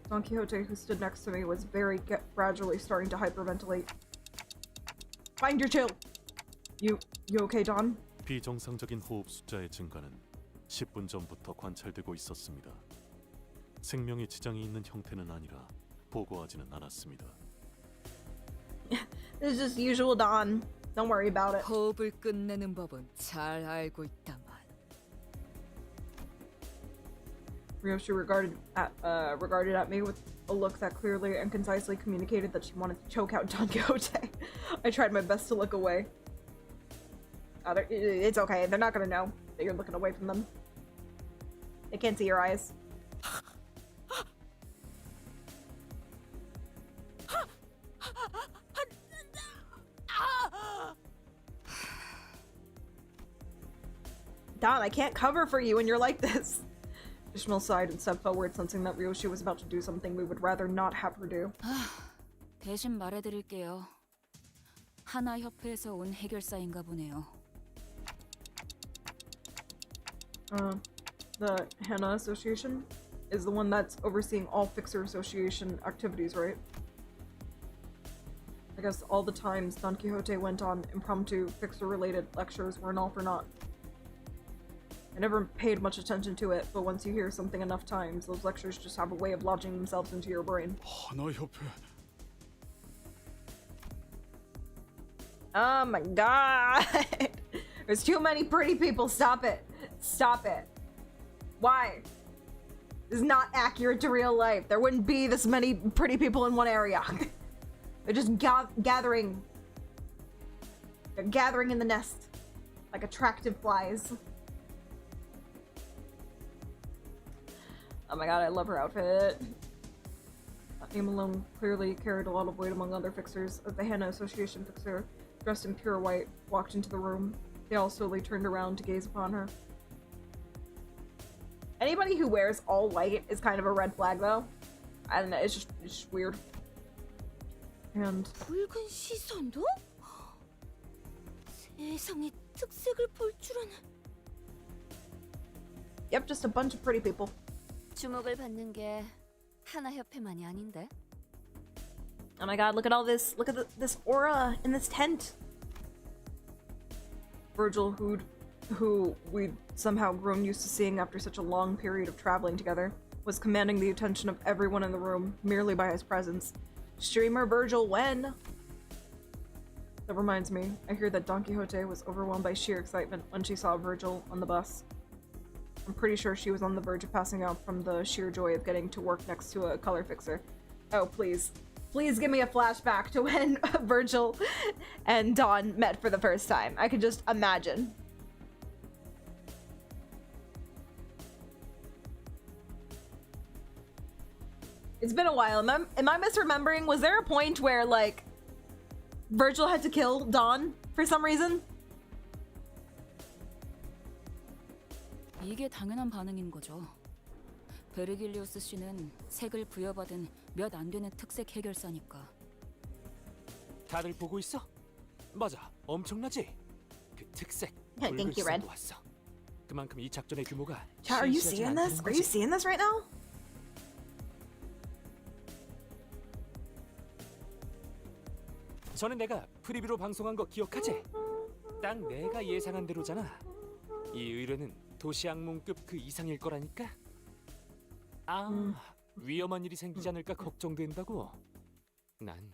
Don Quixote, who stood next to me, was gradually starting to hyperventilate. Find your chill. You okay, Don? 비정상적인 호흡 숫자의 증가는 10분 전부터 관찰되고 있었습니다. 생명에 지장이 있는 형태는 아니라 보고하지는 않았습니다. This is just usual Don. Don't worry about it. 호흡을 끝내는 법은 잘 알고 있다만. Ryoshi regarded at me with a look that clearly and concisely communicated that she wanted to choke out Don Quixote. I tried my best to look away. It's okay. They're not gonna know that you're looking away from them. They can't see your eyes. Don, I can't cover for you when you're like this. Ishmael sighed and stepped forward, sensing that Ryoshi was about to do something we would rather not have her do. 대신 말해드릴게요. 하나 협회에서 온 해결사인가 보네요. The Hana Association is the one that's overseeing all Fixer Association activities, right? I guess all the times Don Quixote went on impromptu Fixer-related lectures were an all for naught. I never paid much attention to it, but once you hear something enough times, those lectures just have a way of lodging themselves into your brain. Oh my god! There's too many pretty people. Stop it. Stop it. Why? This is not accurate to real life. There wouldn't be this many pretty people in one area. They're just gathering. They're gathering in the nest. Like attractive flies. Oh my god, I love her outfit. Aim alone clearly carried a lot of weight among other fixers. As the Hana Association fixer, dressed in pure white, walked into the room. They all slowly turned around to gaze upon her. Anybody who wears all white is kind of a red flag, though. I don't know, it's just weird. And 붉은 시선도? 세상에 특색을 볼 줄은. Yep, just a bunch of pretty people. 주목을 받는 게 하나 협회만이 아닌데. Oh my god, look at all this. Look at this aura in this tent. Virgil, who we'd somehow grown used to seeing after such a long period of traveling together, was commanding the attention of everyone in the room merely by his presence. Streamer Virgil, when? That reminds me, I hear that Don Quixote was overwhelmed by sheer excitement when she saw Virgil on the bus. I'm pretty sure she was on the verge of passing out from the sheer joy of getting to work next to a color fixer. Oh, please. Please give me a flashback to when Virgil and Don met for the first time. I could just imagine. It's been a while. Am I misremembering? Was there a point where, like, Virgil had to kill Don for some reason? 이게 당연한 반응인 거죠. 베르길리우스 씨는 색을 부여받은 몇 안 되는 특색 해결사니까. 다들 보고 있어? 맞아, 엄청나지? 그 특색 Thank you, Red. 왔어. 그만큼 이 작전의 규모가 Chat, are you seeing this? Are you seeing this right now? 전에 내가 프리뷰로 방송한 거 기억하지? 딱 내가 예상한 대로잖아. 이 의뢰는 도시 악몽급 그 이상일 거라니까. 위험한 일이 생기지 않을까 걱정된다고. 난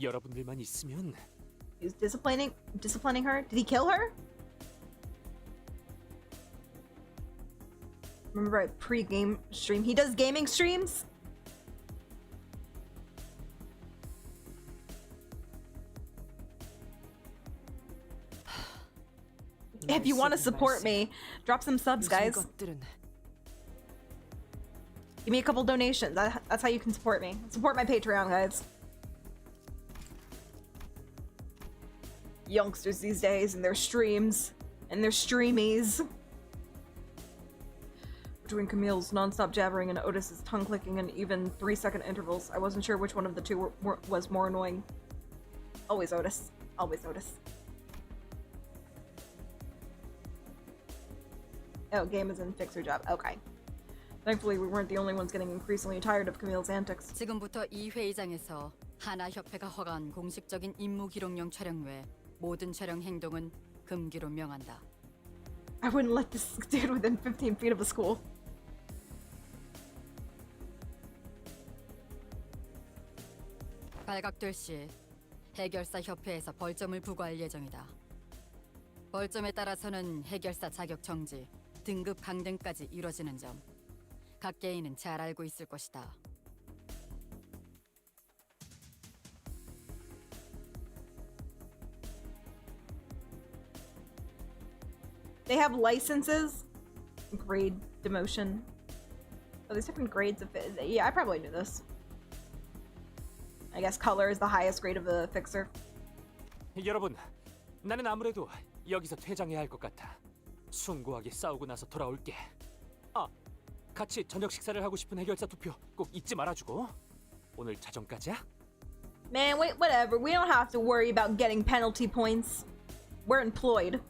여러분들만 있으면. He's disciplining her? Did he kill her? Remember at pre-game stream? He does gaming streams? If you want to support me, drop some subs, guys. Give me a couple donations. That's how you can support me. Support my Patreon, guys. Youngsters these days and their streams and their streamies. Between Camille's non-stop jabbering and Otis's tongue clicking in even 3-second intervals, I wasn't sure which one of the two was more annoying. Always Otis. Always Otis. Oh, game is in fixer job. Okay. Thankfully, we weren't the only ones getting increasingly tired of Camille's antics. 지금부터 이 회의장에서 하나 협회가 허가한 공식적인 임무 기록용 촬영 외 모든 촬영 행동은 금기로 명한다. I wouldn't let this dude within 15 feet of a school. 발각될 시 해결사 협회에서 벌점을 부과할 예정이다. 벌점에 따라서는 해결사 자격 정지, 등급 강등까지 이뤄지는 점 각 개인은 잘 알고 있을 것이다. They have licenses, grade, demotion. Oh, there's different grades of it. Yeah, I probably knew this. I guess color is the highest grade of a fixer. 여러분, 나는 아무래도 여기서 퇴장해야 할 것 같아. 숭고하게 싸우고 나서 돌아올게. 아, 같이 저녁 식사를 하고 싶은 해결사 투표 꼭 잊지 말아주고. 오늘 자정까지야? Man, wait, whatever. We don't have to worry about getting penalty points. We're employed.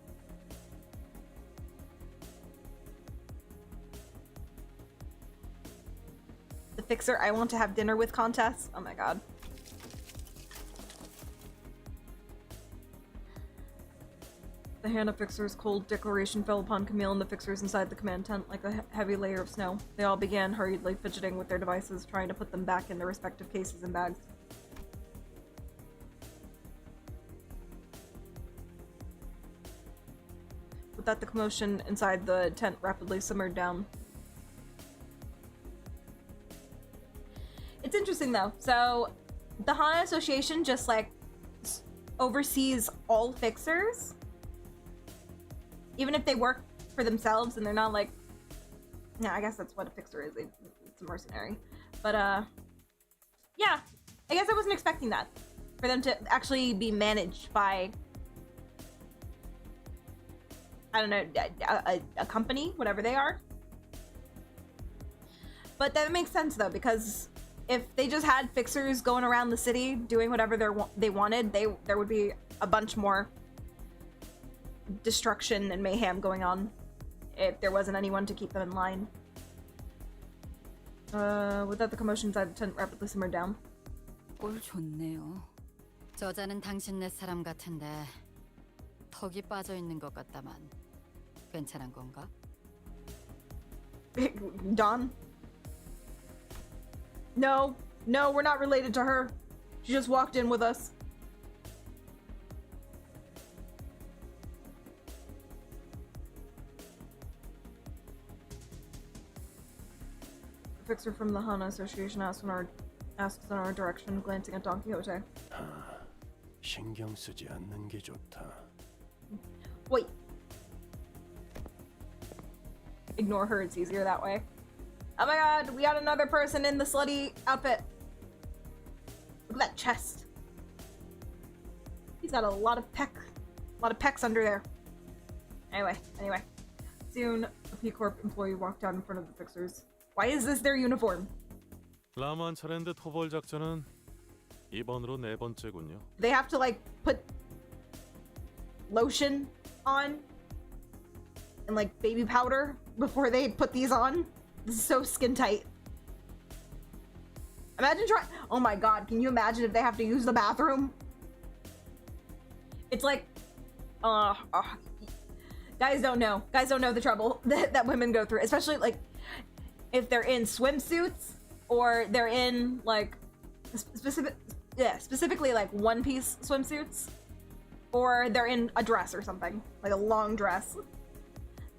The fixer I want to have dinner with contest. Oh my god. The Hannah fixer's cold declaration fell upon Camille and the fixers inside the command tent like a heavy layer of snow. They all began hurriedly fidgeting with their devices, trying to put them back in their respective cases and bags. With that, the commotion inside the tent rapidly simmered down. It's interesting though. So, the Hana Association just like oversees all fixers. Even if they work for themselves and they're not like, yeah, I guess that's what a fixer is. It's a mercenary. But yeah, I guess I wasn't expecting that, for them to actually be managed by, I don't know, a company, whatever they are. But that makes sense though, because if they just had fixers going around the city doing whatever they wanted, there would be a bunch more destruction and mayhem going on if there wasn't anyone to keep them in line. With that, the commotion inside the tent rapidly simmered down. 꼴 좋네요. 저자는 당신네 사람 같은데 턱이 빠져 있는 것 같다만 괜찮은 건가? Don? No, we're not related to her. She just walked in with us. The fixer from the Hana Association asks in our direction, glancing at Don Quixote. 신경 쓰지 않는 게 좋다. Wait. Ignore her, it's easier that way. Oh my god, we got another person in the slutty outfit. Look at that chest. He's got a lot of pecs under there. Anyway. Soon, a P-Corp employee walked out in front of the fixers. Why is this their uniform? 라만 차례인데 토벌 작전은 이번으로 4번째군요. They have to like put lotion on and like baby powder before they put these on. This is so skin tight. Imagine trying. Oh my god, can you imagine if they have to use the bathroom? It's like, guys don't know the trouble that women go through, especially like if they're in swimsuits or they're in like specifically like one-piece swimsuits, or they're in a dress or something, like a long dress.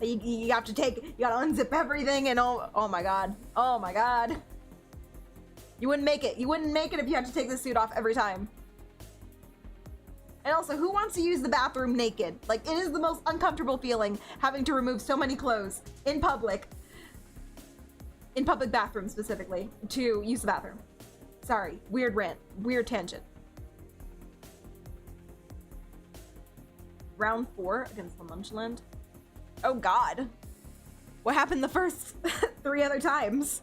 You have to you gotta unzip everything, and oh my god. You wouldn't make it if you had to take the suit off every time. And also, who wants to use the bathroom naked? Like, it is the most uncomfortable feeling having to remove so many clothes in public bathrooms specifically, to use the bathroom. Sorry, weird rant, weird tangent. round 4 against the Munchland. Oh God. What happened the first 3 other times?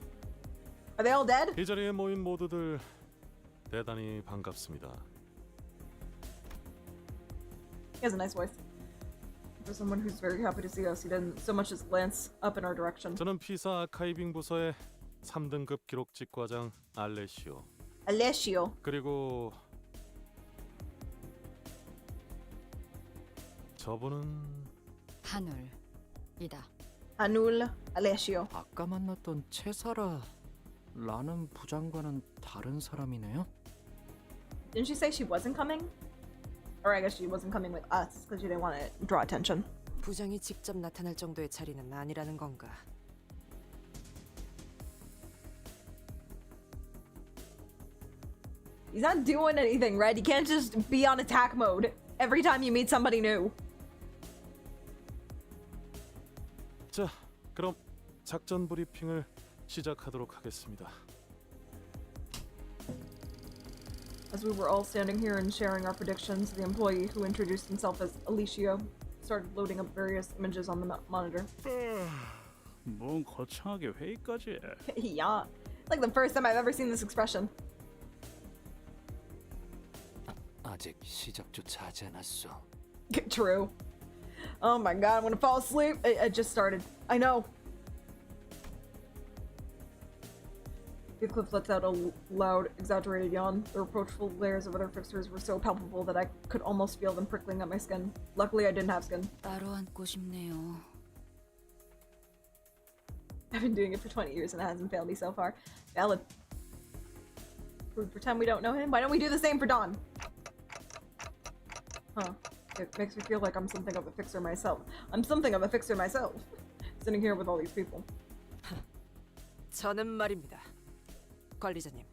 Are they all dead? 이 자리에 모인 모두들 대단히 반갑습니다. He has a nice voice. For someone who's very happy to see us, he didn't so much as glance up in our direction. 저는 피사 아카이빙 부서의 3등급 기록직 과장 알레시오. Alessio. 그리고 저분은 한울이다. Anul Alessio. 아까 만났던 체사라라는 부장과는 다른 사람이네요. Didn't she say she wasn't coming? Or I guess she wasn't coming with us because she didn't want to draw attention. 부장이 직접 나타날 정도의 자리는 아니라는 건가? He's not doing anything, Red. You can't just be on attack mode every time you meet somebody new. 자, 그럼 작전 브리핑을 시작하도록 하겠습니다. As we were all standing here and sharing our predictions, the employee who introduced himself as Alessio started loading up various images on the monitor. 뭔 거창하게 회의까지 해. Yeah. Like the first time I've ever seen this expression. 아직 시작조차 하지 않았어. True. Oh my god, I'm gonna fall asleep. It just started. I know. Heathcliff lets out a loud, exaggerated yawn. The reproachful glares of other fixers were so palpable that I could almost feel them prickling at my skin. Luckily, I didn't have skin. 따로 앉고 싶네요. I've been doing it for 20 years and it hasn't failed me so far. Valid. We pretend we don't know him? Why don't we do the same for Don? Huh. It makes me feel like I'm something of a fixer myself. I'm something of a fixer myself. Sitting here with all these people. 저는 말입니다. 관리자님,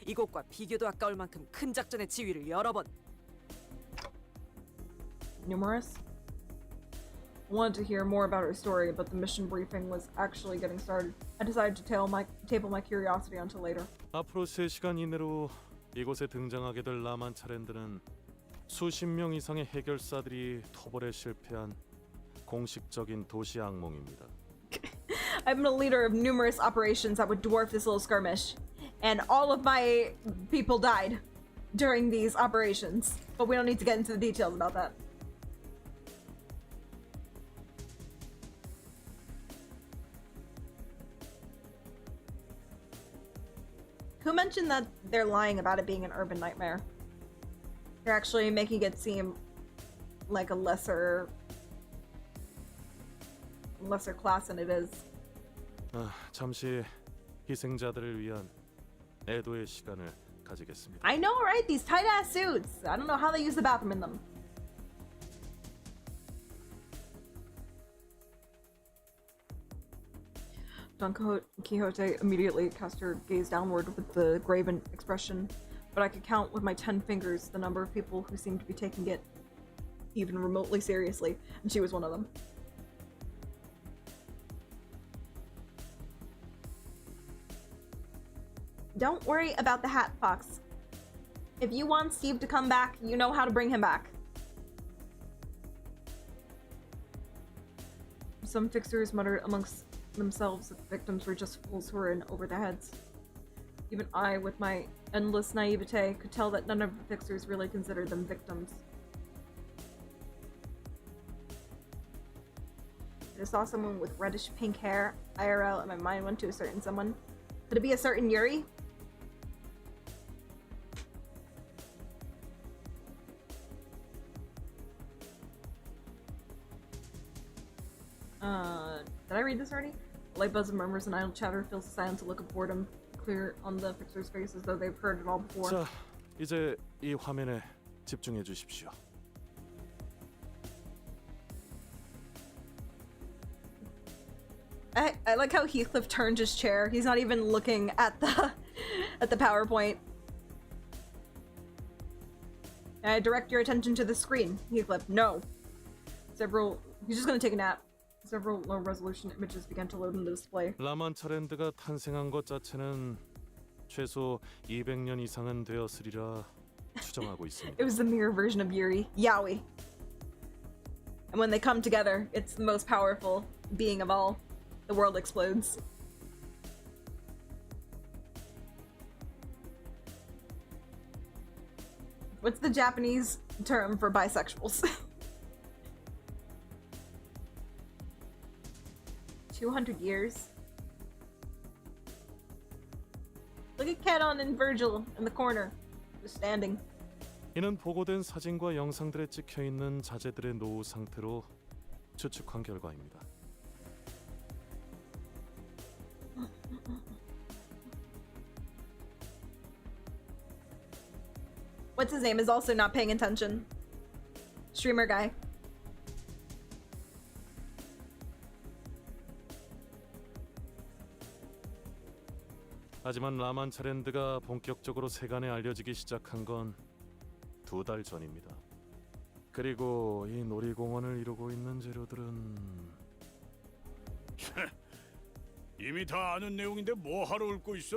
이곳과 비교도 아까울 만큼 큰 작전의 지휘를 여러 번. Numerous? I wanted to hear more about her story, but the mission briefing was actually getting started. I decided to table my curiosity until later. 앞으로 3시간 이내로 이곳에 등장하게 될 라만 차랜드는 수십 명 이상의 해결사들이 토벌에 실패한 공식적인 도시 악몽입니다. I've been a leader of numerous operations that would dwarf this little skirmish, and all of my people died during these operations. But we don't need to get into the details about that. Who mentioned that they're lying about it being an urban nightmare? They're actually making it seem like a lesser class than it is. 잠시 희생자들을 위한 애도의 시간을 가지겠습니다. I know, right? These tight-ass suits. I don't know how they use the bathroom in them. Don Quixote immediately cast her gaze downward with the graven expression, but I could count with my 10 fingers the number of people who seemed to be taking it even remotely seriously, and she was one of them. Don't worry about the hat, Fox. If you want Steve to come back, you know how to bring him back. Some fixers muttered amongst themselves that the victims were just fools who were in over their heads. Even I, with my endless naivete, could tell that none of the fixers really considered them victims. I just saw someone with reddish pink hair, IRL, and my mind went to a certain someone. Could it be a certain Yuri? Did I read this already? A light buzz of murmurs and idle chatter fills the silence, a look of boredom clear on the fixer's face as though they've heard it all before. 자, 이제 이 화면에 집중해 주십시오. I like how Heathcliff turned his chair. He's not even looking at the PowerPoint. I direct your attention to the screen, Heathcliff. No. He's just gonna take a nap. Several low-resolution images began to load in the display. 라만 차랜드가 탄생한 것 자체는 최소 200년 이상은 되었으리라 추정하고 있습니다. It was the mirror version of Yuri. Yowie. And when they come together, it's the most powerful being of all. The world explodes. What's the Japanese term for bisexuals? 200 years? Look at Kedon and Virgil in the corner, just standing. 이는 보고된 사진과 영상들에 찍혀 있는 자제들의 노후 상태로 추측한 결과입니다. What's his name is also not paying attention. Streamer guy. 하지만 라만차랜드가 본격적으로 세간에 알려지기 시작한 건 2달 전입니다. 그리고 이 놀이공원을 이루고 있는 재료들은 이미 다 아는 내용인데 뭐 하러 읊고 있어?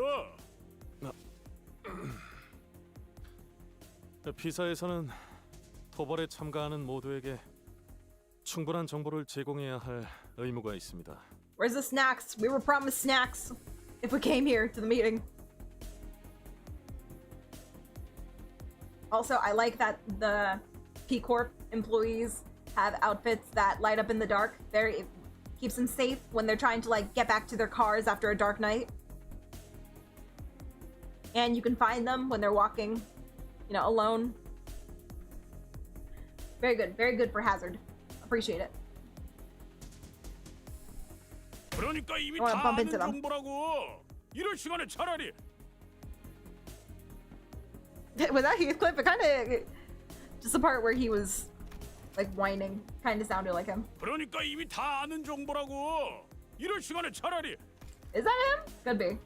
피사에서는 토벌에 참가하는 모두에게 충분한 정보를 제공해야 할 의무가 있습니다. Where's the snacks? We were promised snacks if we came here to the meeting. Also, I like that the P Corp employees have outfits that light up in the dark. It keeps them safe when they're trying to like get back to their cars after a dark night. And you can find them when they're walking, you know, alone. Very good for Hazard. Appreciate it. 그러니까 이미 I wanna 다 bump 아는 into them. 정보라고. 이럴 시간에 차라리 Was that Heathcliff? It kind of just the part where he was like whining kind of sounded like him. 그러니까 이미 다 아는 정보라고. 이럴 시간에 차라리 Is that him? Could be.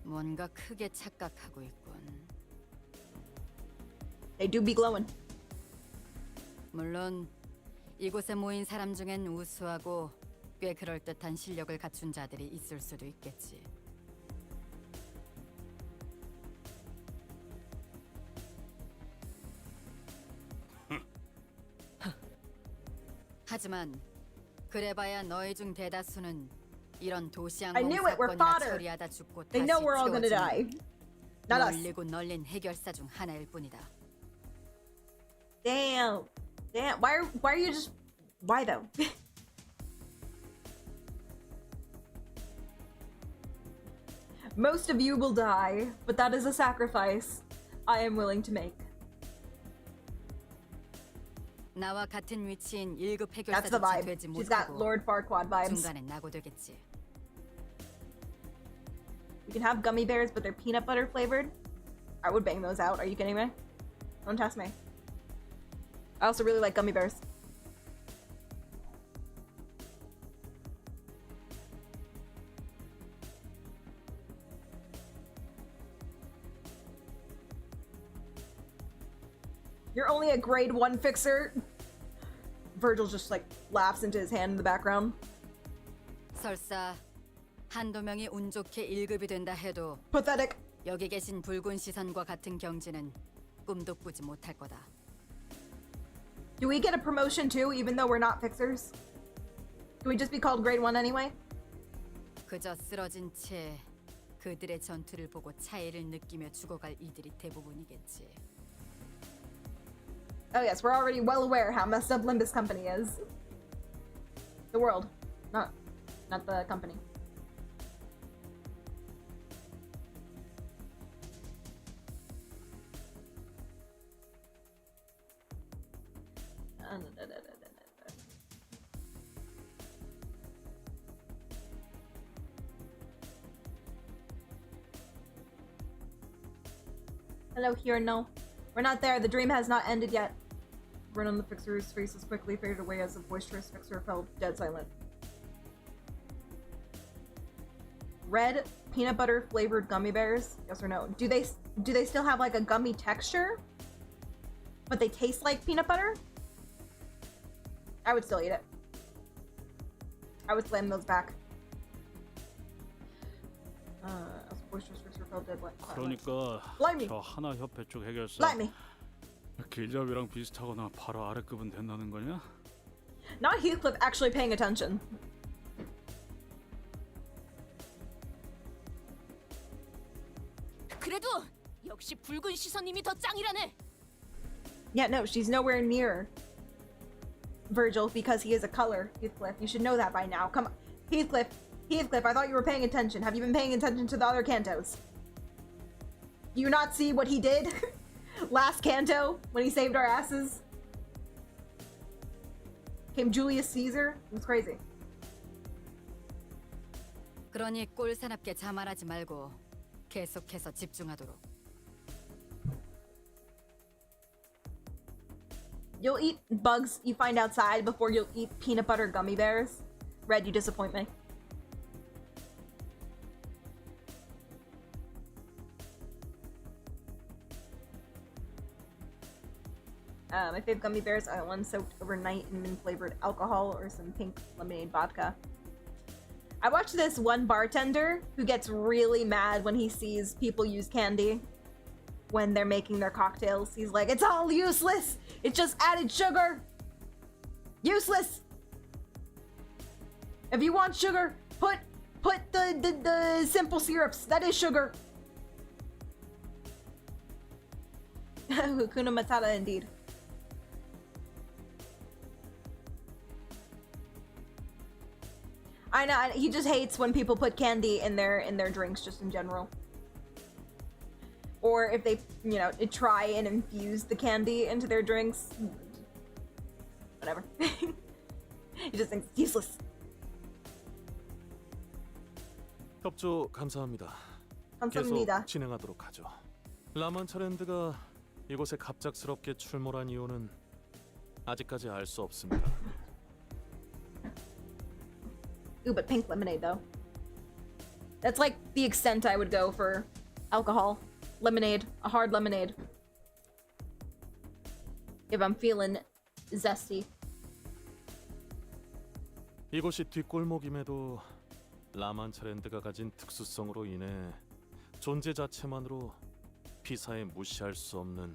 뭔가 크게 착각하고 있군. They do be glowing. 물론 이곳에 모인 사람 중엔 우수하고 꽤 그럴듯한 실력을 갖춘 자들이 있을 수도 있겠지. 하지만 그래봐야 너희 중 대다수는 이런 도시항공 I knew it. We're 사건이나 fodder. 처리하다 죽고 They 다시 know we're all gonna die. 채워지는 Not us. 널리고 널린 해결사 중 하나일 뿐이다. Damn. Why are you just? Why though? Most of you will die, but that is a sacrifice I am willing to make. 나와 같은 위치인 1급 That's the 해결사조차 vibe. 되지 She's got 못하고 Lord Farquaad vibes. 중간에 낙오되겠지. You can have gummy bears, but they're peanut butter flavored. I would bang those out. Are you kidding me? Don't test me. I also really like gummy bears. You're only a grade 1 fixer? Virgil just like laughs into his hand in the background. 설사 한두 명이 운 좋게 1급이 된다 해도 Pathetic. 여기 계신 붉은 시선과 같은 경지는 꿈도 꾸지 못할 거다. Do we get a promotion too, even though we're not fixers? Can we just be called grade 1 anyway? 그저 쓰러진 채 그들의 전투를 보고 차이를 느끼며 죽어갈 이들이 대부분이겠지. Oh yes, we're already well aware how messed up Limbus company is. The world, not the company. Hello here, no. We're not there. The dream has not ended yet. Run on the fixer's faces quickly faded away as the boisterous fixer fell dead silent. Red peanut butter flavored gummy bears? Yes or no? Do they still have like a gummy texture? But they taste like peanut butter? I would still eat it. I would slam those back. As the boisterous fixer fell dead silent. 그러니까 Blimey. 저 하나 협회 쪽 해결사 Blimey. 길잡이랑 비슷하거나 바로 아래급은 된다는 거냐? Not Heathcliff actually paying attention. 그래도 역시 붉은 시선님이 더 짱이라네. Yeah, no, she's nowhere near Virgil because he is a color, Heathcliff. You should know that by now. Come on. Heathcliff, I thought you were paying attention. Have you been paying attention to the other cantos? Do you not see what he did last canto when he saved our asses? Came Julius Caesar? It was crazy. 그러니 꼴사납게 자만하지 말고 계속해서 집중하도록. You'll eat bugs you find outside before you'll eat peanut butter gummy bears. Red, you disappoint me. My favorite gummy bears are the ones soaked overnight in mint-flavored alcohol or some pink lemonade vodka. I watched this one bartender who gets really mad when he sees people use candy when they're making their cocktails. He's like, it's all useless! It's just added sugar! Useless! If you want sugar, put the simple syrups. That is sugar. Hakuna Matata indeed. I know, he just hates when people put candy in their drinks just in general. Or if they, you know, try and infuse the candy into their drinks. Whatever. He just thinks it's useless. 협조 감사합니다. 감사합니다. 계속 진행하도록 하죠. 라만차랜드가 이곳에 갑작스럽게 출몰한 이유는 아직까지 알 수 없습니다. Ooh, but pink lemonade though. That's like the extent I would go for alcohol. Lemonade. A hard lemonade. If I'm feeling zesty. 이곳이 뒷골목임에도 라만차랜드가 가진 특수성으로 인해 존재 자체만으로 피사에 무시할 수 없는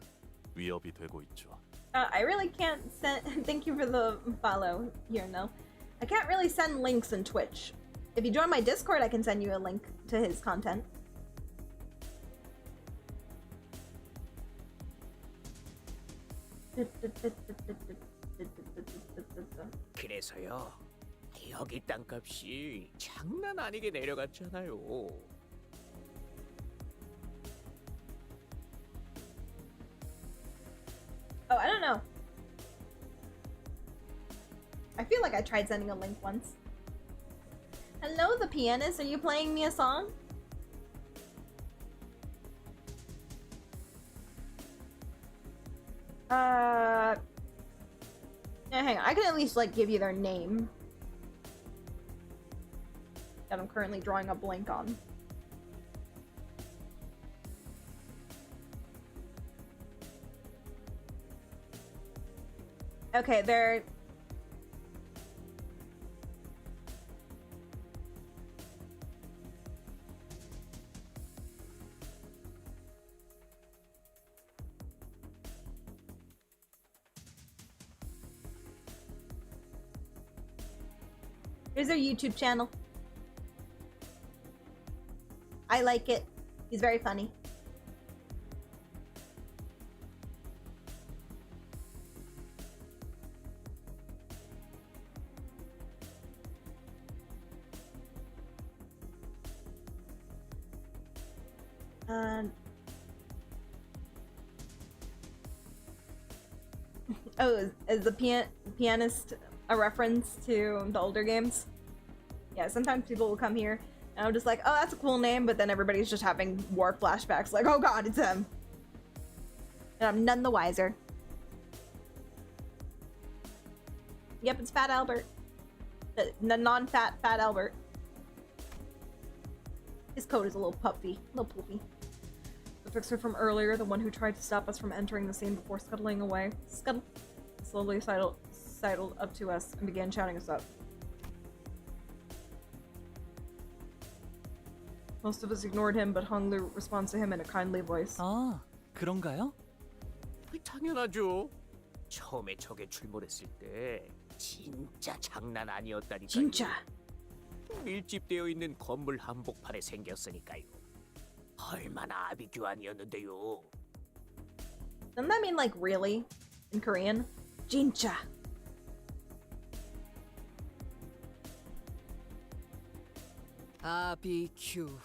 위협이 되고 있죠. I really can't send. Thank you for the follow here, no. I can't really send links in Twitch. If you join my Discord, I can send you a link to his content. 그래서요. 여기 땅값이 장난 아니게 내려갔잖아요. Oh, I don't know. I feel like I tried sending a link once. Hello, the pianist. Are you playing me a song? Yeah, hang on. I can at least like give you their name that I'm currently drawing a blank on. Okay, they're... Here's their YouTube channel. I like it. He's very funny. Oh, is the pianist a reference to the older games? Yeah, sometimes people will come here and I'm just like, oh, that's a cool name, but then everybody's just having war flashbacks like, oh god, it's him. And I'm none the wiser. Yep, it's Fat Albert. The non-fat Fat Albert. His coat is a little puffy, a little poopy. The fixer from earlier, the one who tried to stop us from entering the scene before scuttling away. Scuttle. Slowly sidled up to us and began shouting us up. Most of us ignored him, but Hung Lu responds to him in a kindly voice. 아, 그런가요? 당연하죠. 처음에 저게 출몰했을 때 진짜 장난 아니었다니까요. 진짜. 밀집되어 있는 건물 한복판에 생겼으니까요. 얼마나 아비규환이었는데요. Doesn't that mean like really in Korean? 진짜. 아비규환.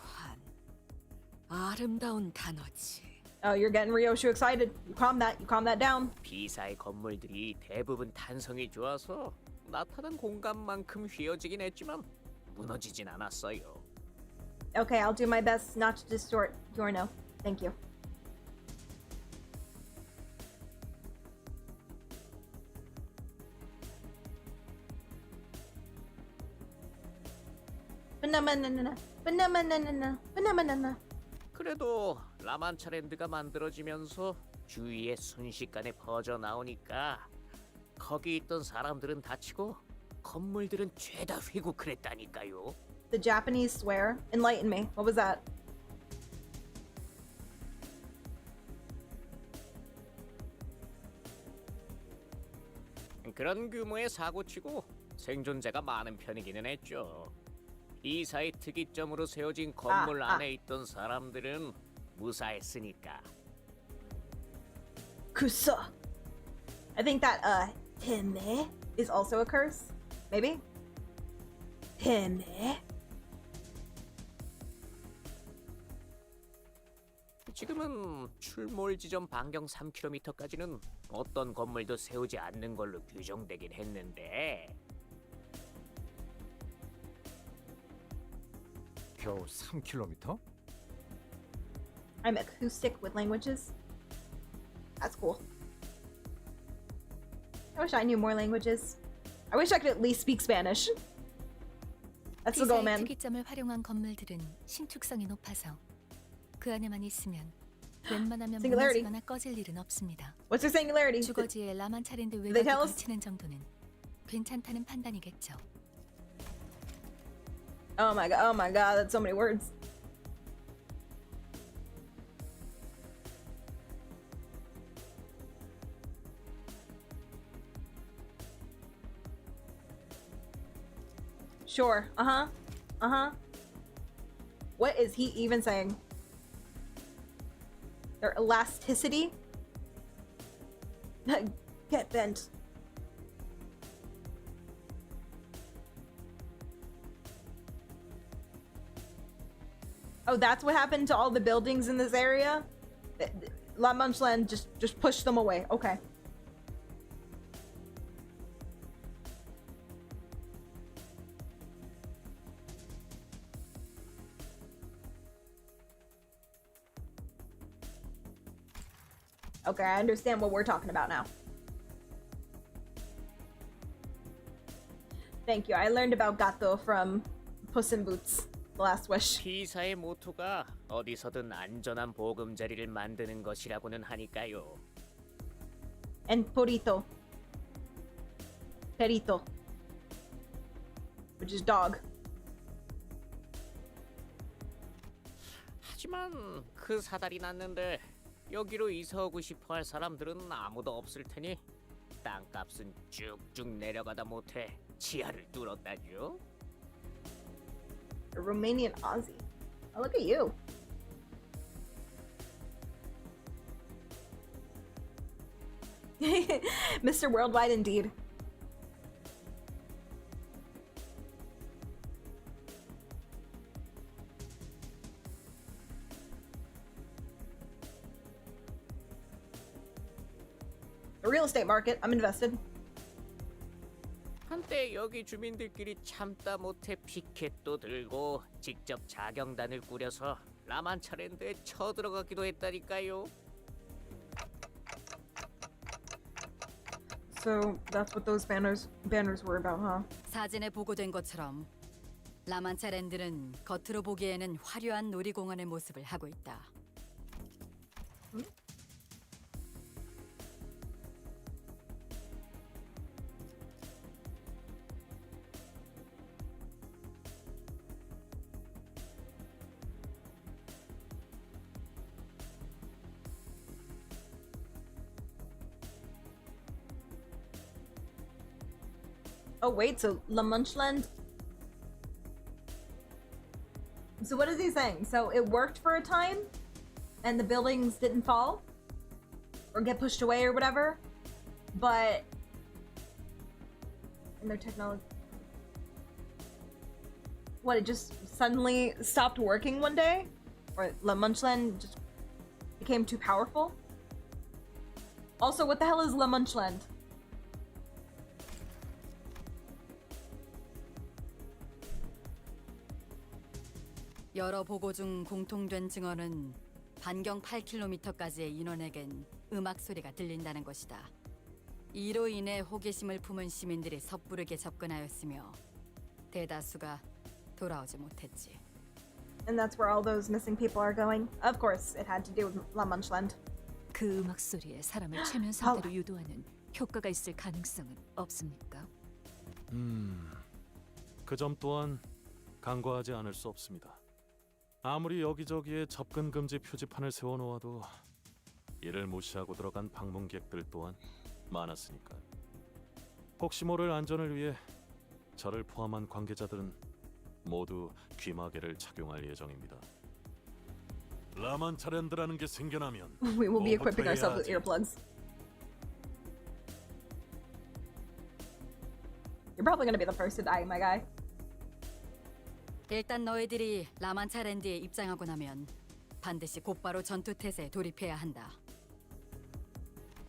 아름다운 단어지. Oh, you're getting Ryoshu excited. You calm that down. B사의 건물들이 대부분 탄성이 좋아서 나타난 공간만큼 휘어지긴 했지만 무너지진 않았어요. Okay, I'll do my best not to distort your no. Thank you. Banana. 그래도 라만차랜드가 만들어지면서 주위에 순식간에 퍼져 나오니까 거기 있던 사람들은 다치고 건물들은 죄다 휘고 그랬다니까요. The Japanese swear. Enlighten me. What was that? 그런 규모의 사고치고 생존자가 많은 편이기는 했죠. 이사의 특이점으로 세워진 건물 안에 있던 사람들은 무사했으니까. Kusa. I think that teme is also a curse. Maybe? Teme. 지금은 출몰 지점 반경 3km까지는 어떤 건물도 세우지 않는 걸로 규정되긴 했는데 겨우 3km? I'm acoustic with languages. That's cool. I wish I knew more languages. I wish I could at least speak Spanish. That's the goal, B사의 man. 특이점을 활용한 건물들은 신축성이 높아서 그 안에만 있으면 웬만하면 Singularity. 무너지거나 꺼질 일은 없습니다. What's their singularity? 주거지에 라만차랜드 they 외곽에 tell us? 걸치는 정도는 괜찮다는 판단이겠죠. Oh my god, that's so many words. Sure. What is he even saying? Their elasticity? Get bent. Oh, that's what happened to all the buildings in this area? La Munchland just pushed them away. Okay. Okay, I understand what we're talking about now. Thank you. I learned about Gato from Puss in Boots, The Last Wish. B사의 모토가 어디서든 안전한 보금자리를 만드는 것이라고는 하니까요. And Perito, which is dog. 하지만 그 사달이 났는데 여기로 이사 오고 싶어 할 사람들은 아무도 없을 테니 땅값은 쭉쭉 내려가다 못해 지하를 뚫었다죠. A Romanian Aussie. Oh, look at you. Mr. Worldwide indeed. The real estate market, I'm invested. 한때 여기 주민들끼리 참다 못해 피켓도 들고 직접 자경단을 꾸려서 라만차랜드에 쳐들어가기도 했다니까요. So that's what those banners were about, huh? 사진에 보고된 것처럼 라만차랜드는 겉으로 보기에는 화려한 놀이공원의 모습을 하고 있다. Oh wait, so Munchland. So what is he saying? So it worked for a time, and the buildings didn't fall or get pushed away or whatever, but in their technology, what, it just suddenly stopped working one day, or Munchland just became too powerful. Also, what the hell is Munchland? 여러 보고 중 공통된 증언은 반경 8km까지의 인원에겐 음악 소리가 들린다는 것이다. 이로 인해 호기심을 품은 시민들이 섣부르게 접근하였으며 대다수가 돌아오지 못했지. And that's where all those missing people are going. Of course, it had to do with Munchland. 그 음악 소리에 사람을 최면 상태로 유도하는 효과가 있을 가능성은 없습니까? 그 점 또한 간과하지 않을 수 없습니다. 아무리 여기저기에 접근 금지 표지판을 세워놓아도 이를 무시하고 들어간 방문객들 또한 많았으니까요. 혹시 모를 안전을 위해 저를 포함한 관계자들은 모두 귀마개를 착용할 예정입니다. 라만 차렌드라는 게 생겨나면 We will be equipping ourselves with earplugs. You're probably gonna be the first to die, my guy. 일단 너희들이 라만차랜드에 입장하고 나면 반드시 곧바로 전투태세에 돌입해야 한다.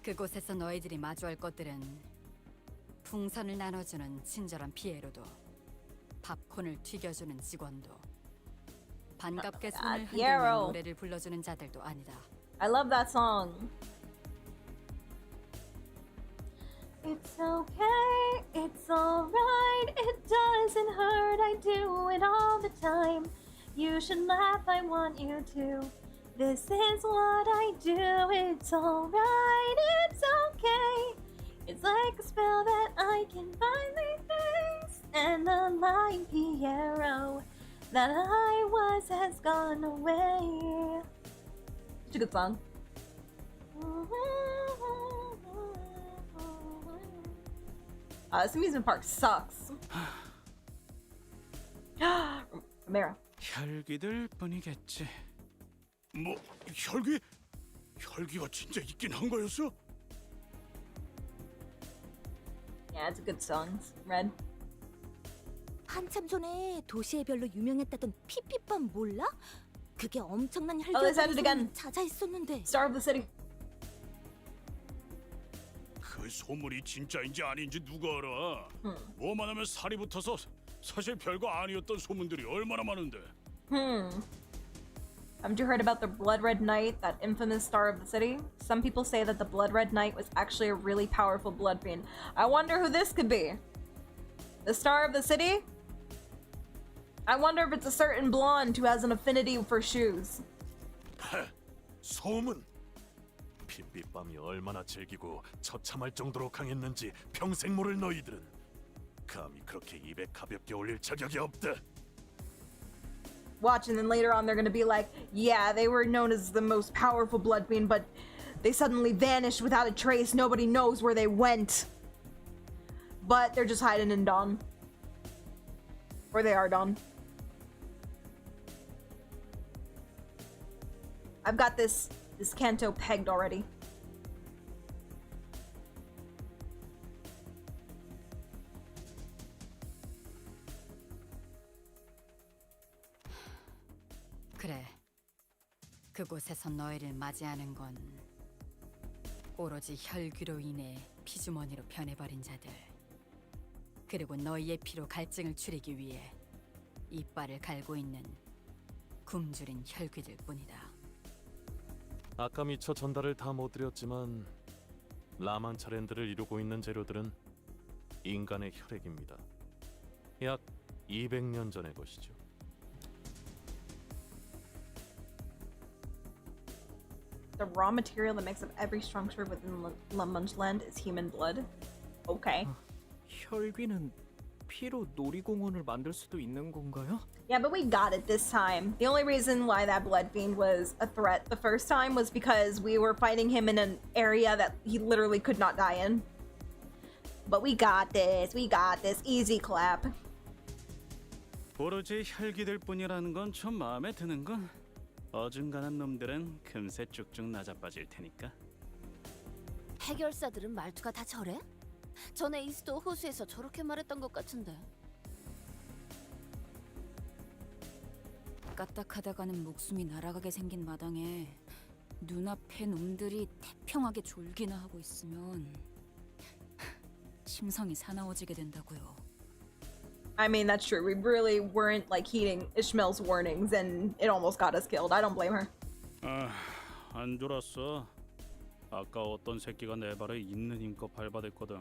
그곳에서 너희들이 마주할 것들은 풍선을 나눠주는 친절한 피에로도, 팝콘을 튀겨주는 직원도, 반갑게 손을 흔들며 노래를 불러주는 자들도 아니다. I love that song. It's okay, it's alright, it doesn't hurt, I do it all the time. You should laugh, I want you to. This is what I do, it's alright, it's okay. It's like a spell that I can finally face. And the line Piero that I was has gone away. It's a good song. This amusement park sucks. Romero. 혈기들 뿐이겠지. 뭐 혈기가 진짜 있긴 한 거였어? Yeah, it's a good song. Red. 한참 전에 도시의 별로 유명했다던 피피밤 몰라? 그게 엄청난 Oh, they said it again. 자자했었는데. Star of the city. 그 소문이 진짜인지 아닌지 누가 알아? 뭐만 하면 살이 붙어서 사실 별거 아니었던 소문들이 얼마나 많은데. Haven't you heard about the Blood Red Knight, that infamous Star of the City? Some people say that the Blood Red Knight was actually a really powerful blood fiend. I wonder who this could be. The Star of the City? I wonder if it's a certain blonde who has an affinity for shoes. 소문. 핏빛밤이 얼마나 즐기고 처참할 정도로 강했는지 평생 모를 너희들은 감히 그렇게 입에 가볍게 올릴 자격이 없다. Watch, and then later on they're gonna be like, yeah, they were known as the most powerful blood fiend, but they suddenly vanished without a trace. Nobody knows where they went. But they're just hiding in Dawn. Or they are Dawn. I've got this Canto pegged already. 그래. 그곳에서 너희를 맞이하는 건 오로지 혈귀로 인해 피주머니로 변해버린 자들, 그리고 너희의 피로 갈증을 추리기 위해 이빨을 갈고 있는 굶주린 혈귀들 뿐이다. 아까 미처 전달을 다 못 드렸지만 라만차랜드를 이루고 있는 재료들은 인간의 혈액입니다. 약 200년 전의 것이죠. The raw material that makes up every structure within Munchland is human blood. Okay. 혈귀는 피로 놀이공원을 만들 수도 있는 건가요? Yeah, but we got it this time. The only reason why that blood fiend was a threat the first time was because we were fighting him in an area that he literally could not die in. But we got this. We got this. Easy clap. 오로지 혈기들 뿐이라는 건 좀 마음에 드는군. 어중간한 놈들은 금세 쭉쭉 낮아빠질 테니까. 해결사들은 말투가 다 저래? 전에 이스도 호수에서 저렇게 말했던 것 같은데. 까딱하다가는 목숨이 날아가게 생긴 마당에 눈앞에 놈들이 태평하게 졸기나 하고 있으면 심성이 사나워지게 된다고요. I mean, that's true. We really weren't like heeding Ishmael's warnings and it almost got us killed. I don't blame her. 안 졸았어. 아까 어떤 새끼가 내 발에 있는 힘껏 밟아댔거든.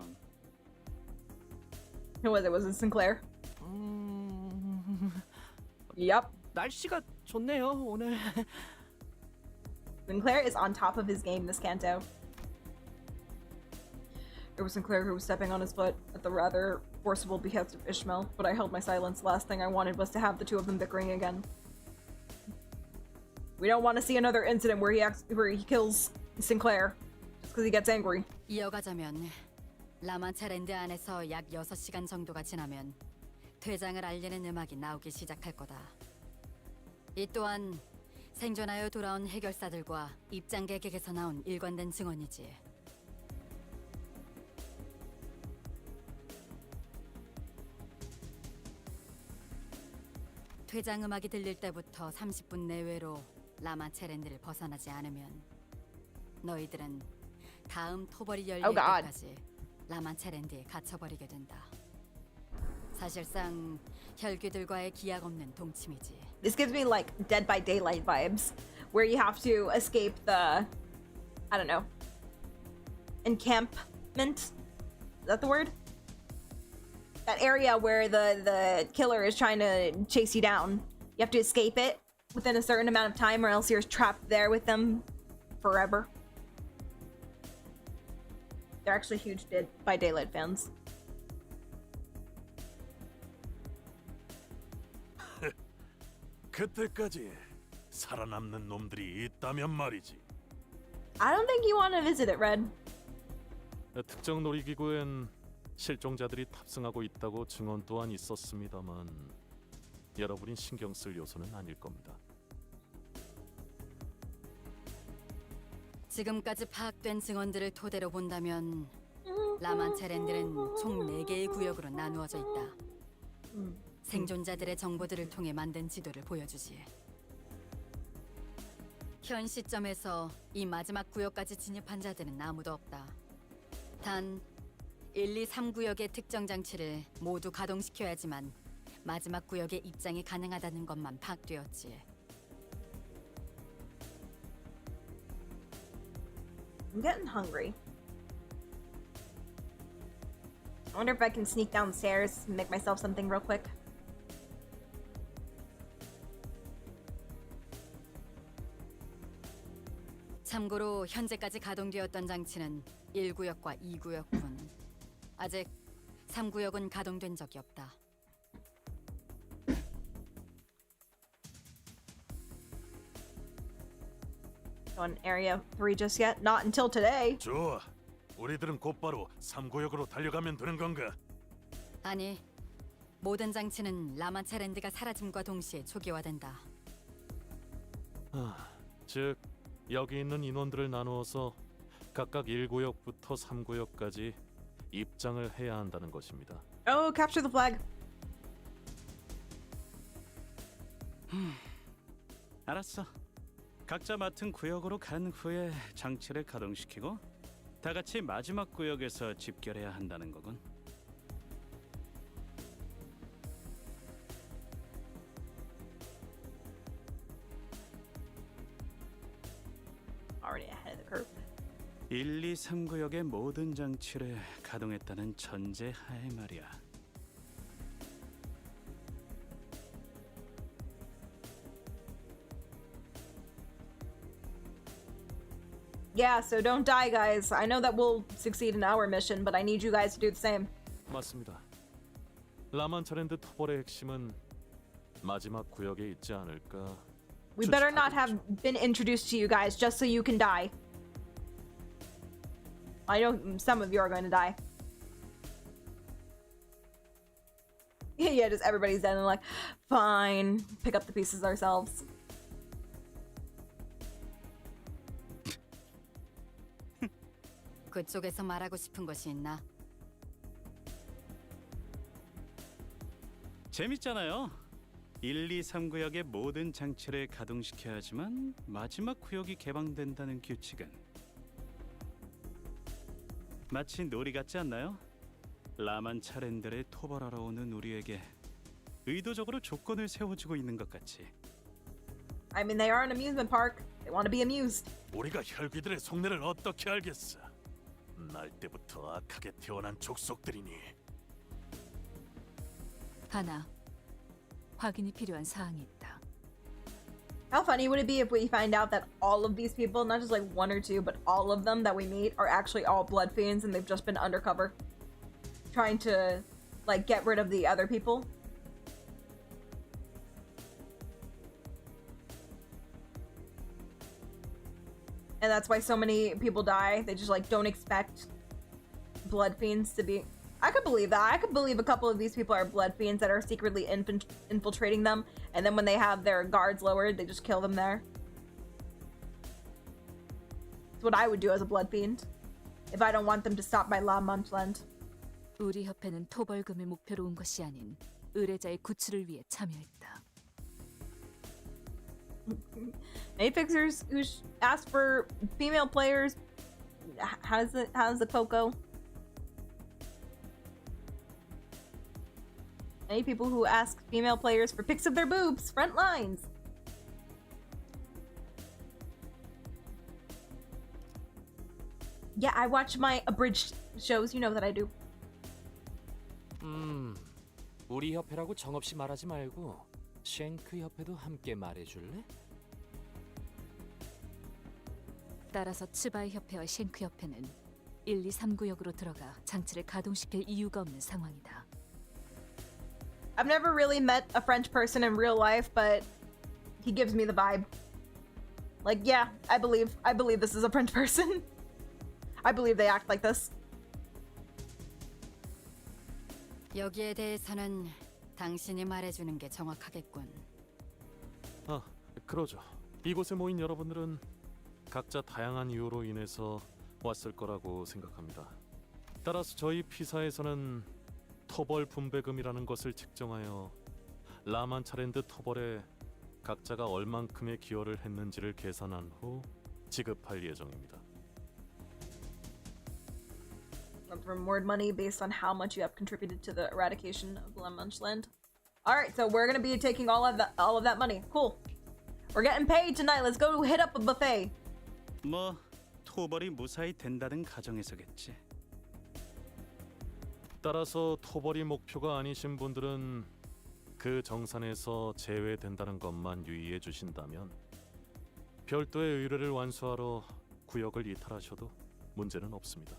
Who was it? Was it Sinclair? Yep. 날씨가 좋네요 오늘. Sinclair is on top of his game this Canto. It was Sinclair who was stepping on his foot at the rather forcible behest of Ishmael, but I held my silence. Last thing I wanted was to have the two of them bickering again. We don't want to see another incident where he kills Sinclair just because he gets angry. 이어가자면 라만차랜드 안에서 약 6시간 정도가 지나면 퇴장을 알리는 음악이 나오기 시작할 거다. 이 또한 생존하여 돌아온 해결사들과 입장객에게서 나온 일관된 증언이지. 퇴장 음악이 들릴 때부터 30분 내외로 라마체랜드를 벗어나지 않으면 너희들은 다음 토벌이 열릴 때까지 라마체랜드에 갇혀버리게 된다. 사실상 혈귀들과의 기약 없는 동침이지. This gives me like Dead by Daylight vibes, where you have to escape the, I don't know, encampment? Is that the word? That area where the killer is trying to chase you down. You have to escape it within a certain amount of time or else you're trapped there with them forever. They're actually huge Dead by Daylight fans. 그때까지 살아남는 놈들이 있다면 말이지. I don't think you want to visit it, Red. 특정 놀이기구엔 실종자들이 탑승하고 있다고 증언 또한 있었습니다만 여러분이 신경 쓸 요소는 아닐 겁니다. 지금까지 파악된 증언들을 토대로 본다면 라만체랜드는 총 4개의 구역으로 나누어져 있다. 생존자들의 정보들을 통해 만든 지도를 보여주지. 현 시점에서 이 마지막 구역까지 진입한 자들은 아무도 없다. 단 1, 2, 3구역의 특정 장치를 모두 가동시켜야지만 마지막 구역에 입장이 가능하다는 것만 파악되었지. I'm getting hungry. I wonder if I can sneak downstairs and make myself something real quick. 참고로 현재까지 가동되었던 장치는 1구역과 2구역뿐. 아직 3구역은 가동된 적이 없다. On area 3 just yet? Not until today. 좋아. 우리들은 곧바로 3구역으로 달려가면 되는 건가? 아니, 모든 장치는 라만체랜드가 사라짐과 동시에 초기화된다. 즉 여기 있는 인원들을 나누어서 각각 1구역부터 3구역까지 입장을 해야 한다는 것입니다. Oh, capture the flag. 알았어. 각자 맡은 구역으로 간 후에 장치를 가동시키고 다 같이 마지막 구역에서 집결해야 한다는 거군. Already ahead of the curve. 1, 2, 3구역의 모든 장치를 가동했다는 전제하에 말이야. Yeah, so don't die, guys. I know that we'll succeed in our mission, but I need you guys to do the same. 맞습니다. 라만차랜드 토벌의 핵심은 마지막 구역에 있지 않을까. We better not have been introduced to you guys just so you can die. I know some of you are going to die. Yeah, just everybody's dead and like, fine, pick up the pieces ourselves. 그쪽에서 말하고 싶은 것이 있나? 재밌잖아요. 1, 2, 3 구역의 모든 장치를 가동시켜야 하지만 마지막 구역이 개방된다는 규칙은 마치 놀이 같지 않나요? 라만 차렌들을 토벌하러 오는 우리에게 의도적으로 조건을 세워주고 있는 것 같이. I mean, they are an amusement park. They want to be amused. 우리가 혈귀들의 속내를 어떻게 알겠어? 날 때부터 악하게 태어난 족속들이니. 하나, 확인이 필요한 사항이 있다. How funny would it be if we find out that all of these people, not just like one or two, but all of them that we meet are actually all blood fiends and they've just been undercover trying to like get rid of the other people? And that's why so many people die. They just like don't expect blood fiends to be. I could believe that. I could believe a couple of these people are blood fiends that are secretly infiltrating them, and then when they have their guards lowered, they just kill them there. That's what I would do as a blood fiend if I don't want them to stop by Munchland. 우리 협회는 토벌금을 목표로 온 것이 아닌 의뢰자의 구출을 위해 참여했다. Any fixers who ask for female players? How's the Coco? Any people who ask female players for pics of their boobs, front lines. Yeah, I watch my abridged shows. You know that I do. 우리 협회라고 정없이 말하지 말고 쉔크 협회도 함께 말해줄래? 따라서 츠바이 협회와 쉔크 협회는 1, 2, 3구역으로 들어가 장치를 가동시킬 이유가 없는 상황이다. I've never really met a French person in real life, but he gives me the vibe. Like, yeah, I believe this is a French person. I believe they act like this. 여기에 대해서는 당신이 말해주는 게 정확하겠군. 그러죠. 이곳에 모인 여러분들은 각자 다양한 이유로 인해서 왔을 거라고 생각합니다. 따라서 저희 피사에서는 토벌 분배금이라는 것을 측정하여 라만차랜드 토벌에 각자가 얼만큼의 기여를 했는지를 계산한 후 지급할 예정입니다. Reward money based on how much you have contributed to the eradication of Munchland. All right, so we're gonna be taking all of that money. Cool. We're getting paid tonight. Let's go hit up a buffet. 뭐 토벌이 무사히 된다는 가정에서겠지. 따라서 토벌이 목표가 아니신 분들은 그 정산에서 제외된다는 것만 유의해 주신다면 별도의 의뢰를 완수하러 구역을 이탈하셔도 문제는 없습니다.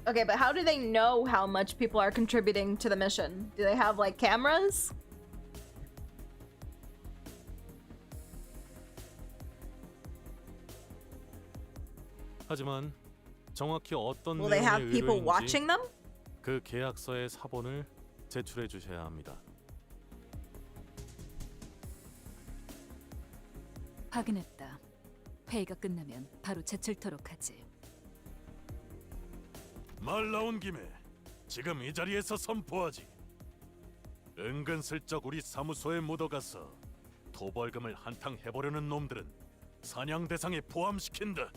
Okay, but how do they know how much people are contributing to the mission? Do they have like cameras? 하지만 정확히 어떤 Will they have 내용의 people 의뢰인지 watching them? 그 계약서의 사본을 제출해 주셔야 합니다. 확인했다. 회의가 끝나면 바로 제출토록 하지. 말 나온 김에 지금 이 자리에서 선포하지. 은근슬쩍 우리 사무소에 묻어가서 도벌금을 한탕 해보려는 놈들은 사냥 대상에 포함시킨다.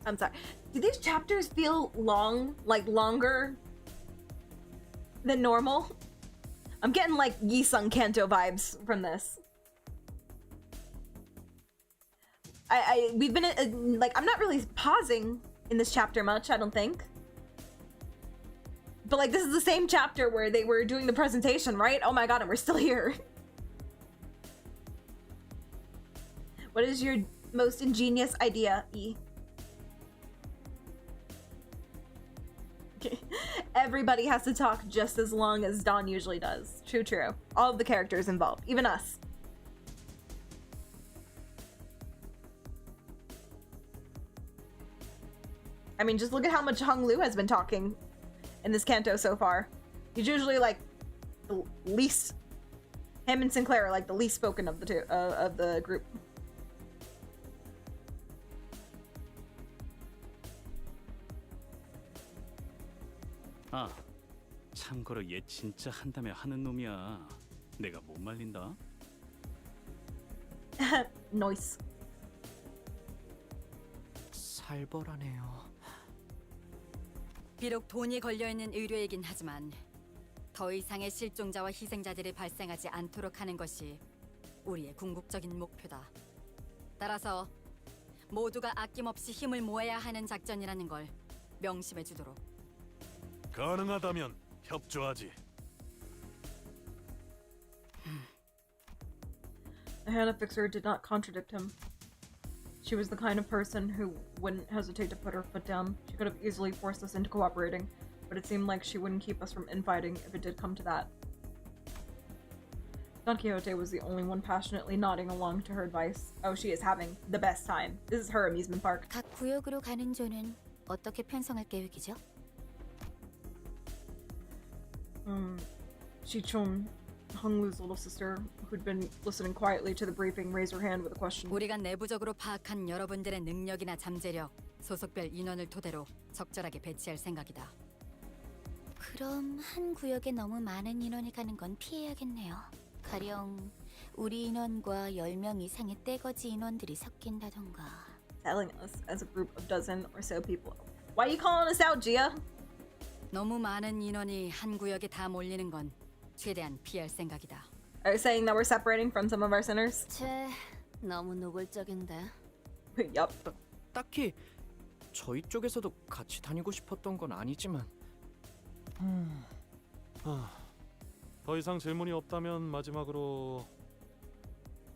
I'm sorry. Do these chapters feel long, like longer than normal? I'm getting like Yi-sung Canto vibes from this. We've been like, I'm not really pausing in this chapter much, I don't think. But like, this is the same chapter where they were doing the presentation, right? Oh my god, and we're still here. What is your most ingenious idea, E? Okay. Everybody has to talk just as long as Don usually does. True, true. All of the characters involved, even us. I mean, just look at how much Hung Lu has been talking in this canto so far. He's usually like the least. Him and Sinclair are like the least spoken of the two of the group. 아, 참고로 얘 진짜 한다며 하는 놈이야. 내가 못 말린다. Nice. 살벌하네요. 비록 돈이 걸려있는 의료이긴 하지만 더 이상의 실종자와 희생자들이 발생하지 않도록 하는 것이 우리의 궁극적인 목표다. 따라서 모두가 아낌없이 힘을 모아야 하는 작전이라는 걸 명심해 주도록. 가능하다면 협조하지. The Hannah fixer did not contradict him. She was the kind of person who wouldn't hesitate to put her foot down. She could have easily forced us into cooperating, but it seemed like she wouldn't keep us from infighting if it did come to that. Don Quixote was the only one passionately nodding along to her advice. Oh, she is having the best time. This is her amusement park. 각 구역으로 가는 조는 어떻게 편성할 계획이죠? Shichun, Hung Lu's little sister, who'd been listening quietly to the briefing, raised her hand with a question. 우리가 내부적으로 파악한 여러분들의 능력이나 잠재력, 소속별 인원을 토대로 적절하게 배치할 생각이다. 그럼 한 구역에 너무 많은 인원이 가는 건 피해야겠네요. 가령 우리 인원과 10명 이상의 떼거지 인원들이 섞인다던가. Telling us as a group of dozen or so people. Why are you calling us out, Gia? 너무 많은 인원이 한 구역에 다 몰리는 건 최대한 피할 생각이다. Are you saying that we're separating from some of our sinners? 쟤 너무 노골적인데. Yup. 딱히 저희 쪽에서도 같이 다니고 싶었던 건 아니지만. 더 이상 질문이 없다면 마지막으로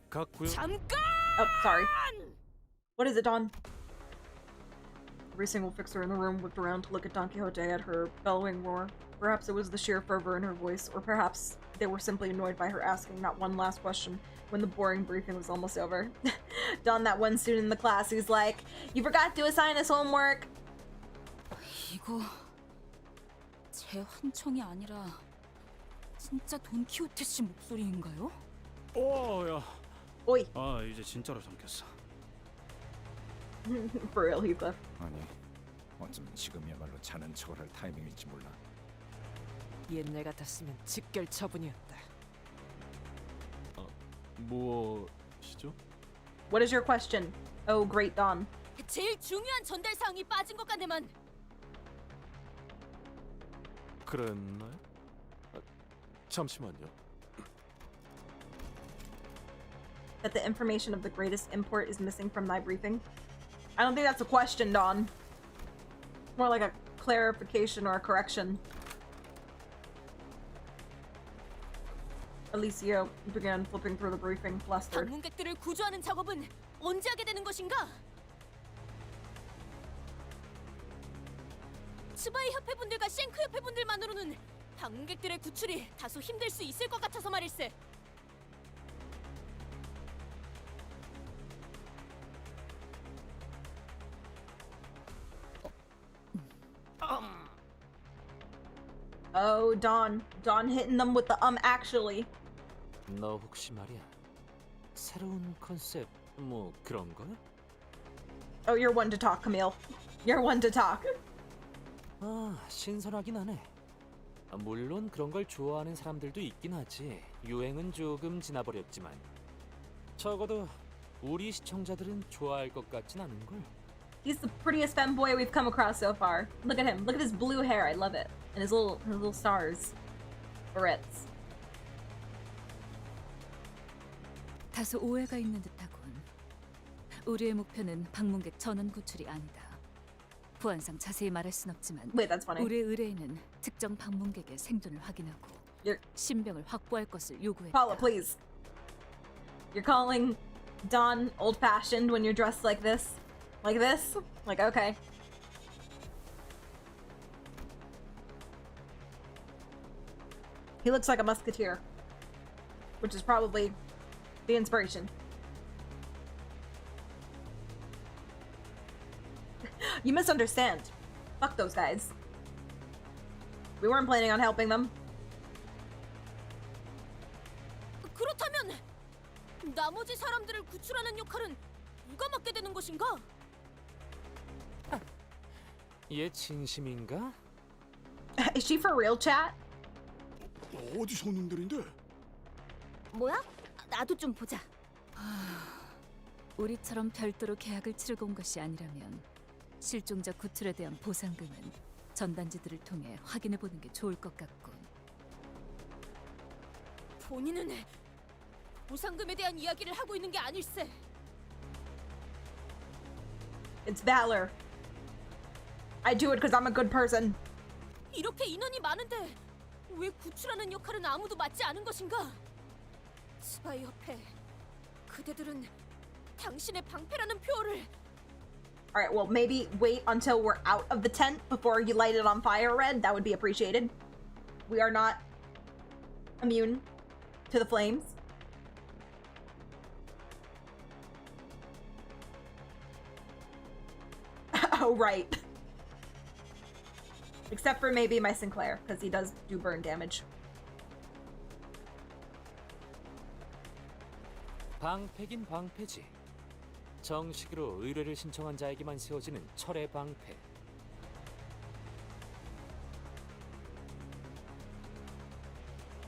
각 구역. 잠깐! Oh, sorry. What is it, Don? Every single fixer in the room looked around to look at Don Quixote at her bellowing roar. Perhaps it was the sheer fervor in her voice, or perhaps they were simply annoyed by her asking that one last question when the boring briefing was almost over. Don, that one student in the class who's like, "You forgot to assign us homework." 이거 제 환청이 아니라 진짜 돈키호테 씨 목소리인가요? 야. 오이. 아, 이제 진짜로 삼켰어. For real, Heathcliff. 아니, 어쩌면 지금이야말로 자는 척을 할 타이밍일지 몰라. 옛날 같았으면 직결 처분이었다. 무엇이죠? What is your question? Oh, great Don. 제일 중요한 전달 사항이 빠진 것 같네만. 그랬나요? 잠시만요. That the information of the greatest import is missing from thy briefing? I don't think that's a question, Don. More like a clarification or a correction. Alicia began flipping through the briefing, flustered. 방문객들을 구조하는 작업은 언제 하게 되는 것인가? 스바이 협회분들과 쉔크 협회분들만으로는 방문객들의 구출이 다소 힘들 수 있을 것 같아서 말일세. Oh, Don. Don hitting them with the actually. 너 혹시 말이야 새로운 컨셉 뭐 그런 거? Oh, you're one to talk, Camille. You're one to talk. 아, 신선하긴 하네. 물론 그런 걸 좋아하는 사람들도 있긴 하지. 유행은 조금 지나버렸지만 적어도 우리 시청자들은 좋아할 것 같진 않은 걸. He's the prettiest femboy we've come across so far. Look at him. Look at his blue hair. I love it. And his little stars. Barrettes. 다소 오해가 있는 듯하군. 우리의 목표는 방문객 전원 구출이 아니다. 보안상 자세히 말할 순 없지만 Wait, that's funny. 우리의 의뢰인은 특정 방문객의 생존을 확인하고 신병을 확보할 것을 요구했다. Paula, please. You're calling Don old-fashioned when you're dressed like this? Like this? Like, okay. He looks like a musketeer. Which is probably the inspiration. You misunderstand. Fuck those guys. We weren't planning on helping them. 그렇다면 나머지 사람들을 구출하는 역할은 누가 맡게 되는 것인가? 얘 진심인가? Is she for real, chat? 어디서 온 놈들인데? 뭐야? 나도 좀 보자. 우리처럼 별도로 계약을 치르고 온 것이 아니라면 실종자 구출에 대한 보상금은 전단지들을 통해 확인해 보는 게 좋을 것 같군. 본인은 보상금에 대한 이야기를 하고 있는 게 아닐세. It's valor. I do it because I'm a good person. 이렇게 인원이 많은데 왜 구출하는 역할은 아무도 맡지 않은 것인가? 스파이 협회, 그대들은 당신의 방패라는 표어를. Alright, well, maybe wait until we're out of the tent before you light it on fire, Red. That would be appreciated. We are not immune to the flames. Oh, right. Except for maybe my Sinclair, because he does do burn damage. 방패긴 방패지. 정식으로 의뢰를 신청한 자에게만 세워지는 철의 방패.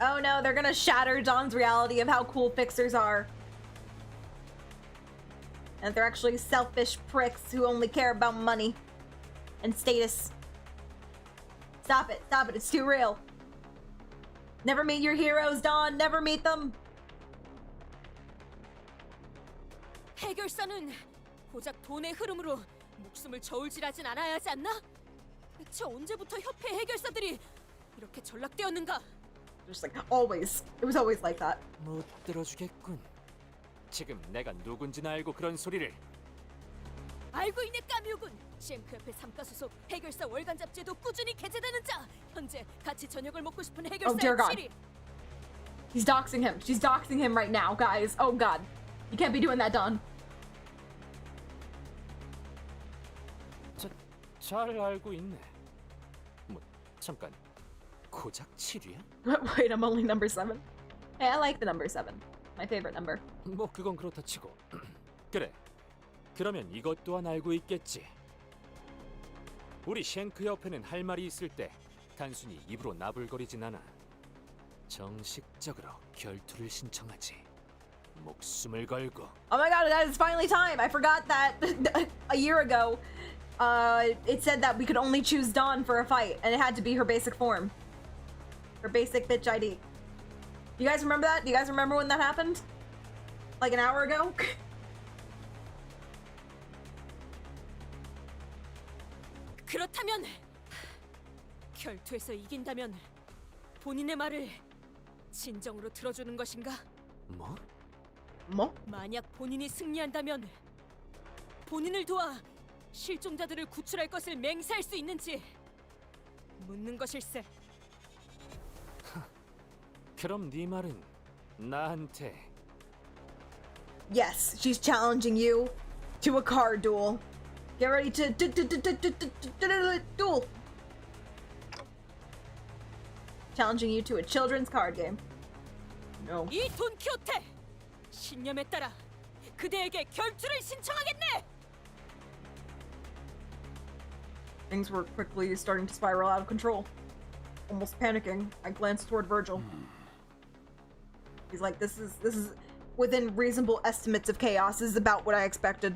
Oh no, they're gonna shatter Don's reality of how cool fixers are. And they're actually selfish pricks who only care about money and status. Stop it, it's too real. Never meet your heroes, Don, never meet them. 해결사는 고작 돈의 흐름으로 목숨을 저울질하진 않아야 하지 않나? 대체 언제부터 협회 해결사들이 이렇게 전락되었는가? Just like always. It was always like that. 못 들어주겠군. 지금 내가 누군지는 알고 그런 소리를. 알고 있네 까뮤군. 쉔크협회 3가 소속 해결사 월간 잡지에도 꾸준히 게재되는 자. 현재 같이 저녁을 먹고 싶은 Oh dear 해결사의 God. 7위. He's doxing him. She's doxing him right now, guys. Oh God. You can't be doing that, Don. 잘 알고 있네. 뭐 잠깐 고작 7위야? Wait, I'm only number 7. Hey, I like the number 7. My favorite number. 뭐 그건 그렇다 치고. 그래. 그러면 이것 또한 알고 있겠지. 우리 쉔크 협회는 할 말이 있을 때 단순히 입으로 나불거리진 않아. 정식적으로 결투를 신청하지. 목숨을 걸고. Oh my God, guys, it's finally time. I forgot that a year ago, it said that we could only choose Dawn for a fight, and it had to be her basic form. Her basic bitch ID. You guys remember that? Do you guys remember when that happened? Like an hour ago? 그렇다면 결투에서 이긴다면 본인의 말을 진정으로 들어주는 것인가? 뭐? 뭐? 만약 본인이 승리한다면 본인을 도와 실종자들을 구출할 것을 맹세할 수 있는지 묻는 것일세. 그럼 네 말은 나한테. Yes, she's challenging you to a card duel. Get ready to duel. Challenging you to a children's card game. No. 이 돈키호테 신념에 따라 그대에게 결투를 신청하겠네. Things were quickly starting to spiral out of control. Almost panicking, I glanced toward Virgil. He's like, this is within reasonable estimates of chaos. This is about what I expected.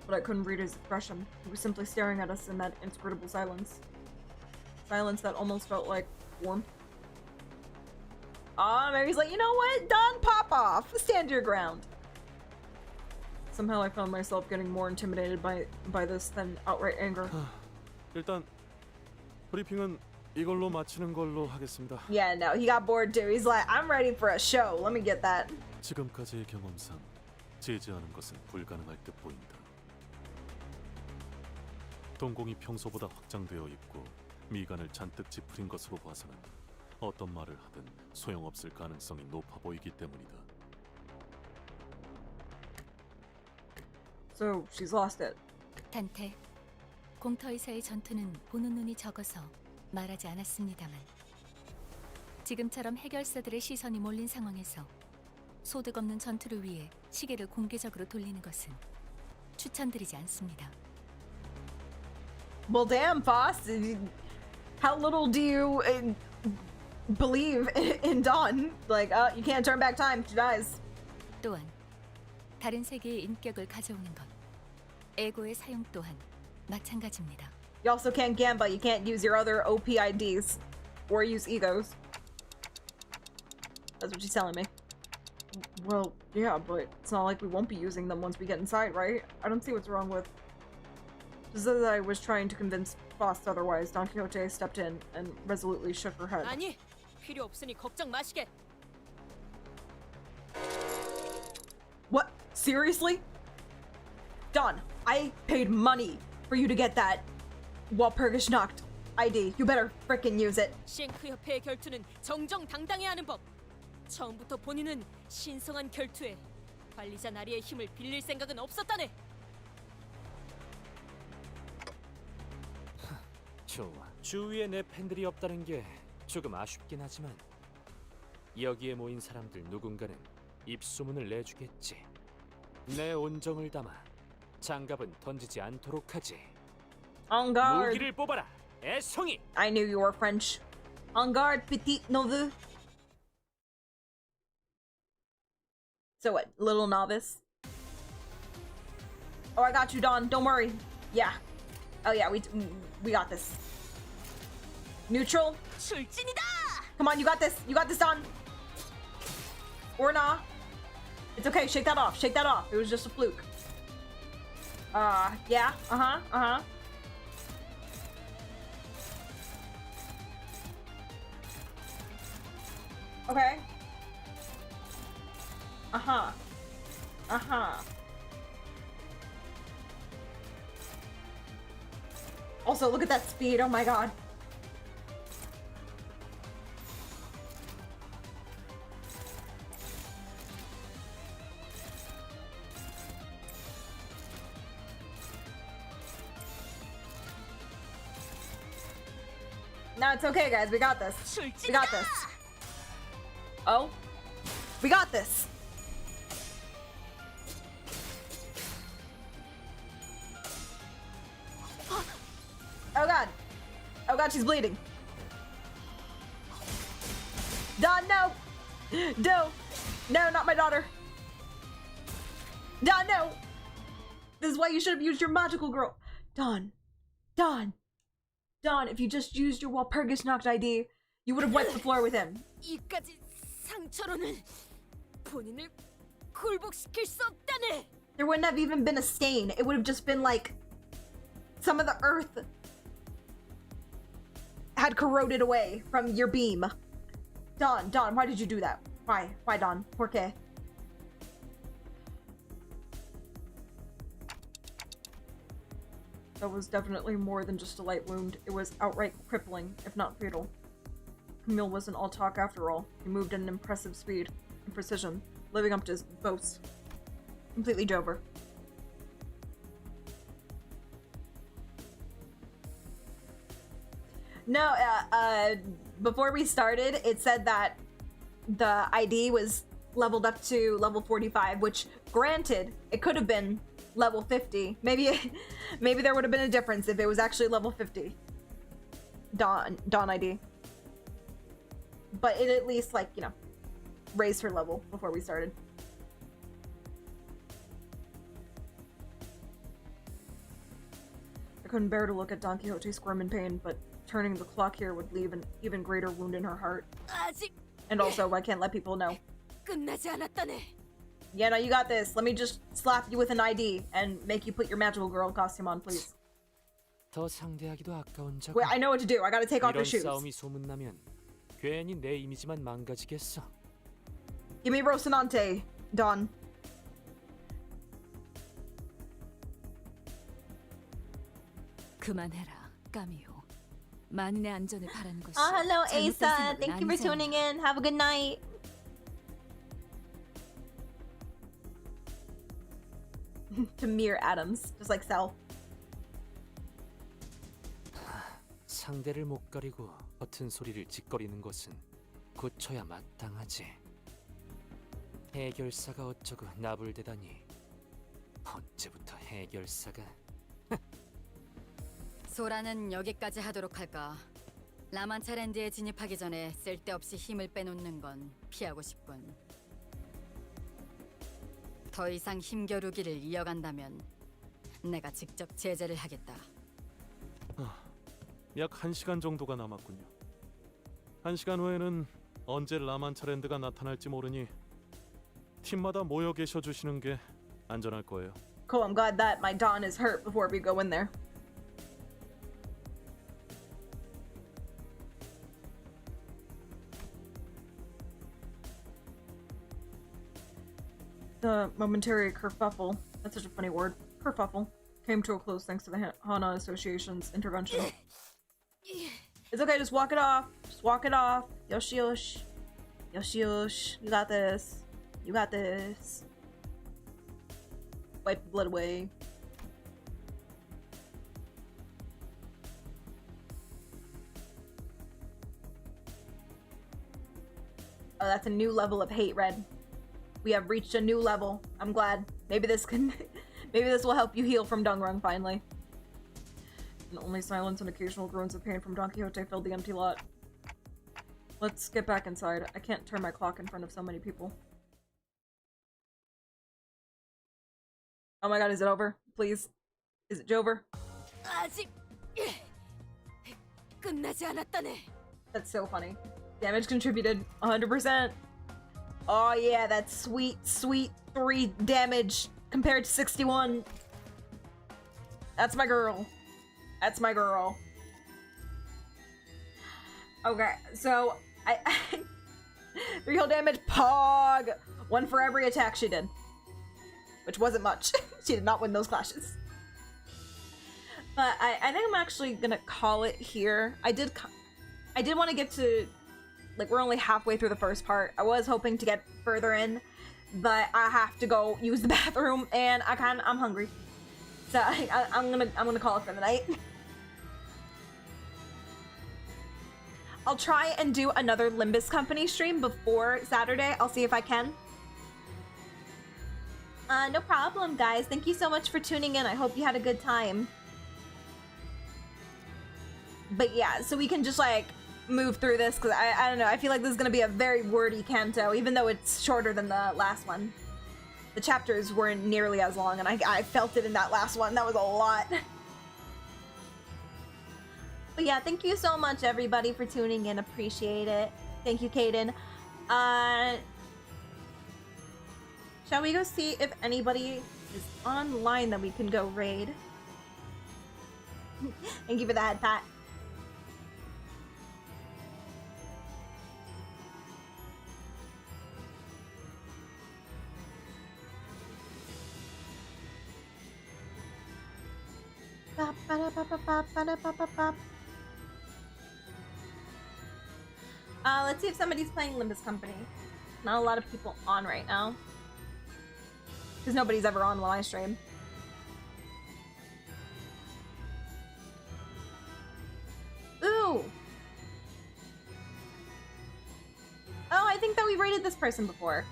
But I couldn't read his expression. He was simply staring at us in that inscrutable silence. Silence that almost felt like warmth. Maybe he's like, you know what? Don, pop off. Stand your ground. Somehow I found myself getting more intimidated by this than outright anger. 일단 브리핑은 이걸로 마치는 걸로 하겠습니다. Yeah, no, he got bored too. He's like, I'm ready for a show. Let me get that. 지금까지의 경험상 제지하는 것은 불가능할 듯 보인다. 동공이 평소보다 확장되어 있고 미간을 잔뜩 찌푸린 것으로 봐서는 어떤 말을 하든 소용없을 가능성이 높아 보이기 때문이다. So she's lost it. 단테, 공터에서의 전투는 보는 눈이 적어서 말하지 않았습니다만 지금처럼 해결사들의 시선이 몰린 상황에서 소득 없는 전투를 위해 시계를 공개적으로 돌리는 것은 추천드리지 않습니다. Well, damn, Foss. How little do you believe in Dawn? Like, you can't turn back time. She dies. 또한 다른 세계의 인격을 가져오는 것, 에고의 사용 또한 마찬가지입니다. You also can't gamble. You can't use your other OP IDs or use egos. That's what she's telling me. Well, yeah, but it's not like we won't be using them once we get inside, right? I don't see what's wrong with... Just as I was trying to convince Faust otherwise, Don Quixote stepped in and resolutely shook her head. 아니, 필요 없으니 걱정 마시게. What? Seriously? Don, I paid money for you to get that Walpurgis knocked ID. You better frickin' use it. 쉔크 협회의 결투는 정정당당해야 하는 법. 처음부터 본인은 신성한 결투에 관리자 나리의 힘을 빌릴 생각은 없었다네. 좋아. 주위에 내 팬들이 없다는 게 조금 아쉽긴 하지만 여기에 모인 사람들 누군가는 입소문을 내주겠지. 내 온정을 담아 장갑은 던지지 않도록 하지. En garde. 무기를 뽑아라, 애송이. I knew you were French. En garde, petit nouveau. So what, little novice? Oh, I got you, Don. Don't worry. Yeah. Oh yeah, we got this. Neutral. 출진이다! Come on, you got this. You got this, Don. Or nah. It's okay. Shake that off. Shake that off. It was just a fluke. Yeah. Uh-huh. Okay. Also, look at that speed. Oh my god. No, it's okay, guys. We got this. We got this. Oh. We got this. Oh god. Oh god, she's bleeding. Don, no. No. No, not my daughter. Don, no. This is why you should have used your magical girl. Don. Don, if you just used your Walpurgis knocked ID, you would have wiped the floor with him. 이까지 상처로는 본인을 굴복시킬 수 없다네. There wouldn't have even been a stain. It would have just been like some of the earth had corroded away from your beam. Don, why did you do that? Why, Don? ¿Por qué? That was definitely more than just a light wound. It was outright crippling, if not fatal. Camille wasn't all talk after all. He moved at an impressive speed and precision, living up to his boast. Completely drove her. No, before we started, it said that the ID was leveled up to level 45, which, granted, it could have been level 50. Maybe there would have been a difference if it was actually level 50. Dawn ID. But it at least, like, you know, raised her level before we started. I couldn't bear to look at Don Quixote squirm in pain, but turning the clock here would leave an even greater wound in her heart. 아직 And also, I can't let people know. 끝나지 않았다네. Yeah, no, you got this. Let me just slap you with an ID and make you put your magical girl costume on, please. 더 상대하기도 아까운 적. Wait, I know what to do. I gotta take off your 이런 shoes. 싸움이 소문나면 괜히 내 이미지만 망가지겠어. Give me Rocinante, Don. 그만해라, 까미오. 만인의 안전을 바라는 것이 Hello, 잘못된 Asa. 생각은 Thank you for 아니잖아. tuning in. Have a good night. Tamir Adams, just like Sal. 상대를 못 가리고 버튼 소리를 짓거리는 것은 고쳐야 마땅하지. 해결사가 어쩌고 나불대다니. 언제부터 해결사가? 소라는 여기까지 하도록 할까? 라만차랜드에 진입하기 전에 쓸데없이 힘을 빼놓는 건 피하고 싶군. 더 이상 힘겨루기를 이어간다면 내가 직접 제재를 하겠다. 약 1시간 정도가 남았군요. 1시간 후에는 언제 라만차랜드가 나타날지 모르니 팀마다 모여 계셔 주시는 게 안전할 거예요. Cool, I'm glad that my Don is hurt before we go in there. The momentary kerfuffle, that's such a funny word, kerfuffle, came to a close thanks to the Hana Association's intervention. It's okay, just walk it off. Just walk it off. Yoshi yosh. Yoshi yosh. You got this. You got this. Wipe the blood away. Oh, that's a new level of hate, Red. We have reached a new level. I'm glad. Maybe this can maybe this will help you heal from Dungrung finally. And only silence and occasional groans of pain from Don Quixote filled the empty lot. Let's get back inside. I can't turn my clock in front of so many people. Oh my god, is it over? Please. Is it over? 아직 끝나지 않았다네. That's so funny. Damage contributed 100%. Oh yeah, that's sweet, sweet 3 damage compared to 61. That's my girl. That's my girl. Okay, so I 3 whole damage, pog! 1 for every attack she did. Which wasn't much. She did not win those clashes. But I think I'm actually gonna call it here. I did want to get to, like, we're only halfway through the first part. I was hoping to get further in, but I have to go use the bathroom, and I'm hungry. So I'm gonna call it for the night. I'll try and do another Limbus Company stream before Saturday. I'll see if I can. No problem, guys. Thank you so much for tuning in. I hope you had a good time. But yeah, so we can just, like, move through this, because I don't know, I feel like this is gonna be a very wordy Canto, even though it's shorter than the last one. The chapters weren't nearly as long, and I felt it in that last one. That was a lot. But yeah, thank you so much, everybody, for tuning in. Appreciate it. Thank you, Kaden. Shall we go see if anybody is online that we can go raid? Thank you for the head pat. Let's see if somebody's playing Limbus Company. Not a lot of people on right now. Because nobody's ever on when I stream. Ooh! Oh, I think that we rated this person before.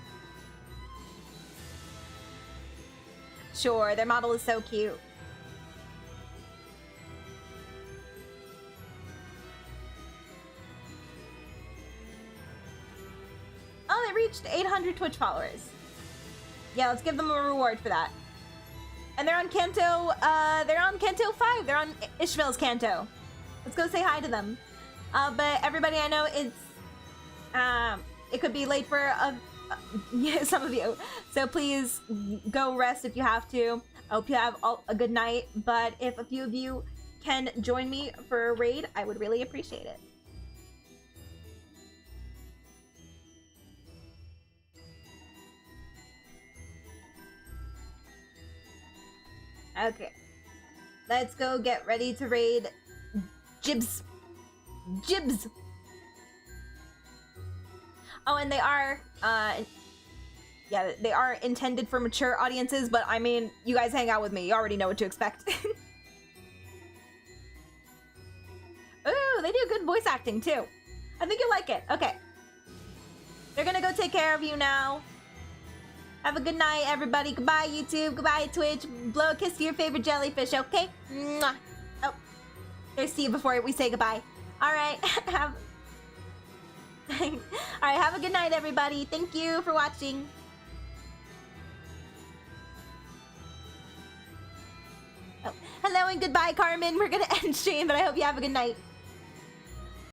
Sure, their model is so cute. Oh, they reached 800 Twitch followers. Yeah, let's give them a reward for that. And they're on Canto, they're on Canto 5. They're on Ishmael's Canto. Let's go say hi to them. But everybody, I know it's, it could be late for yeah, some of you. So please go rest if you have to. I hope you have a good night. But if a few of you can join me for a raid, I would really appreciate it. Okay, let's go get ready to raid Jibs. Jibs! Oh, and they are, yeah, they are intended for mature audiences, but I mean, you guys hang out with me, you already know what to expect. Ooh, good voice acting too. I think you'll like it. Okay. They're gonna go take care of you now. Have a good night, everybody. Goodbye, YouTube. Goodbye, Twitch. Blow a kiss to your favorite jellyfish, okay? Mwah. Oh. There's see you before we say goodbye. Alright. Alright, have a good night, everybody. Thank you for watching. Oh. Hello and goodbye, Carmen. We're gonna end stream, but I hope you have a good night.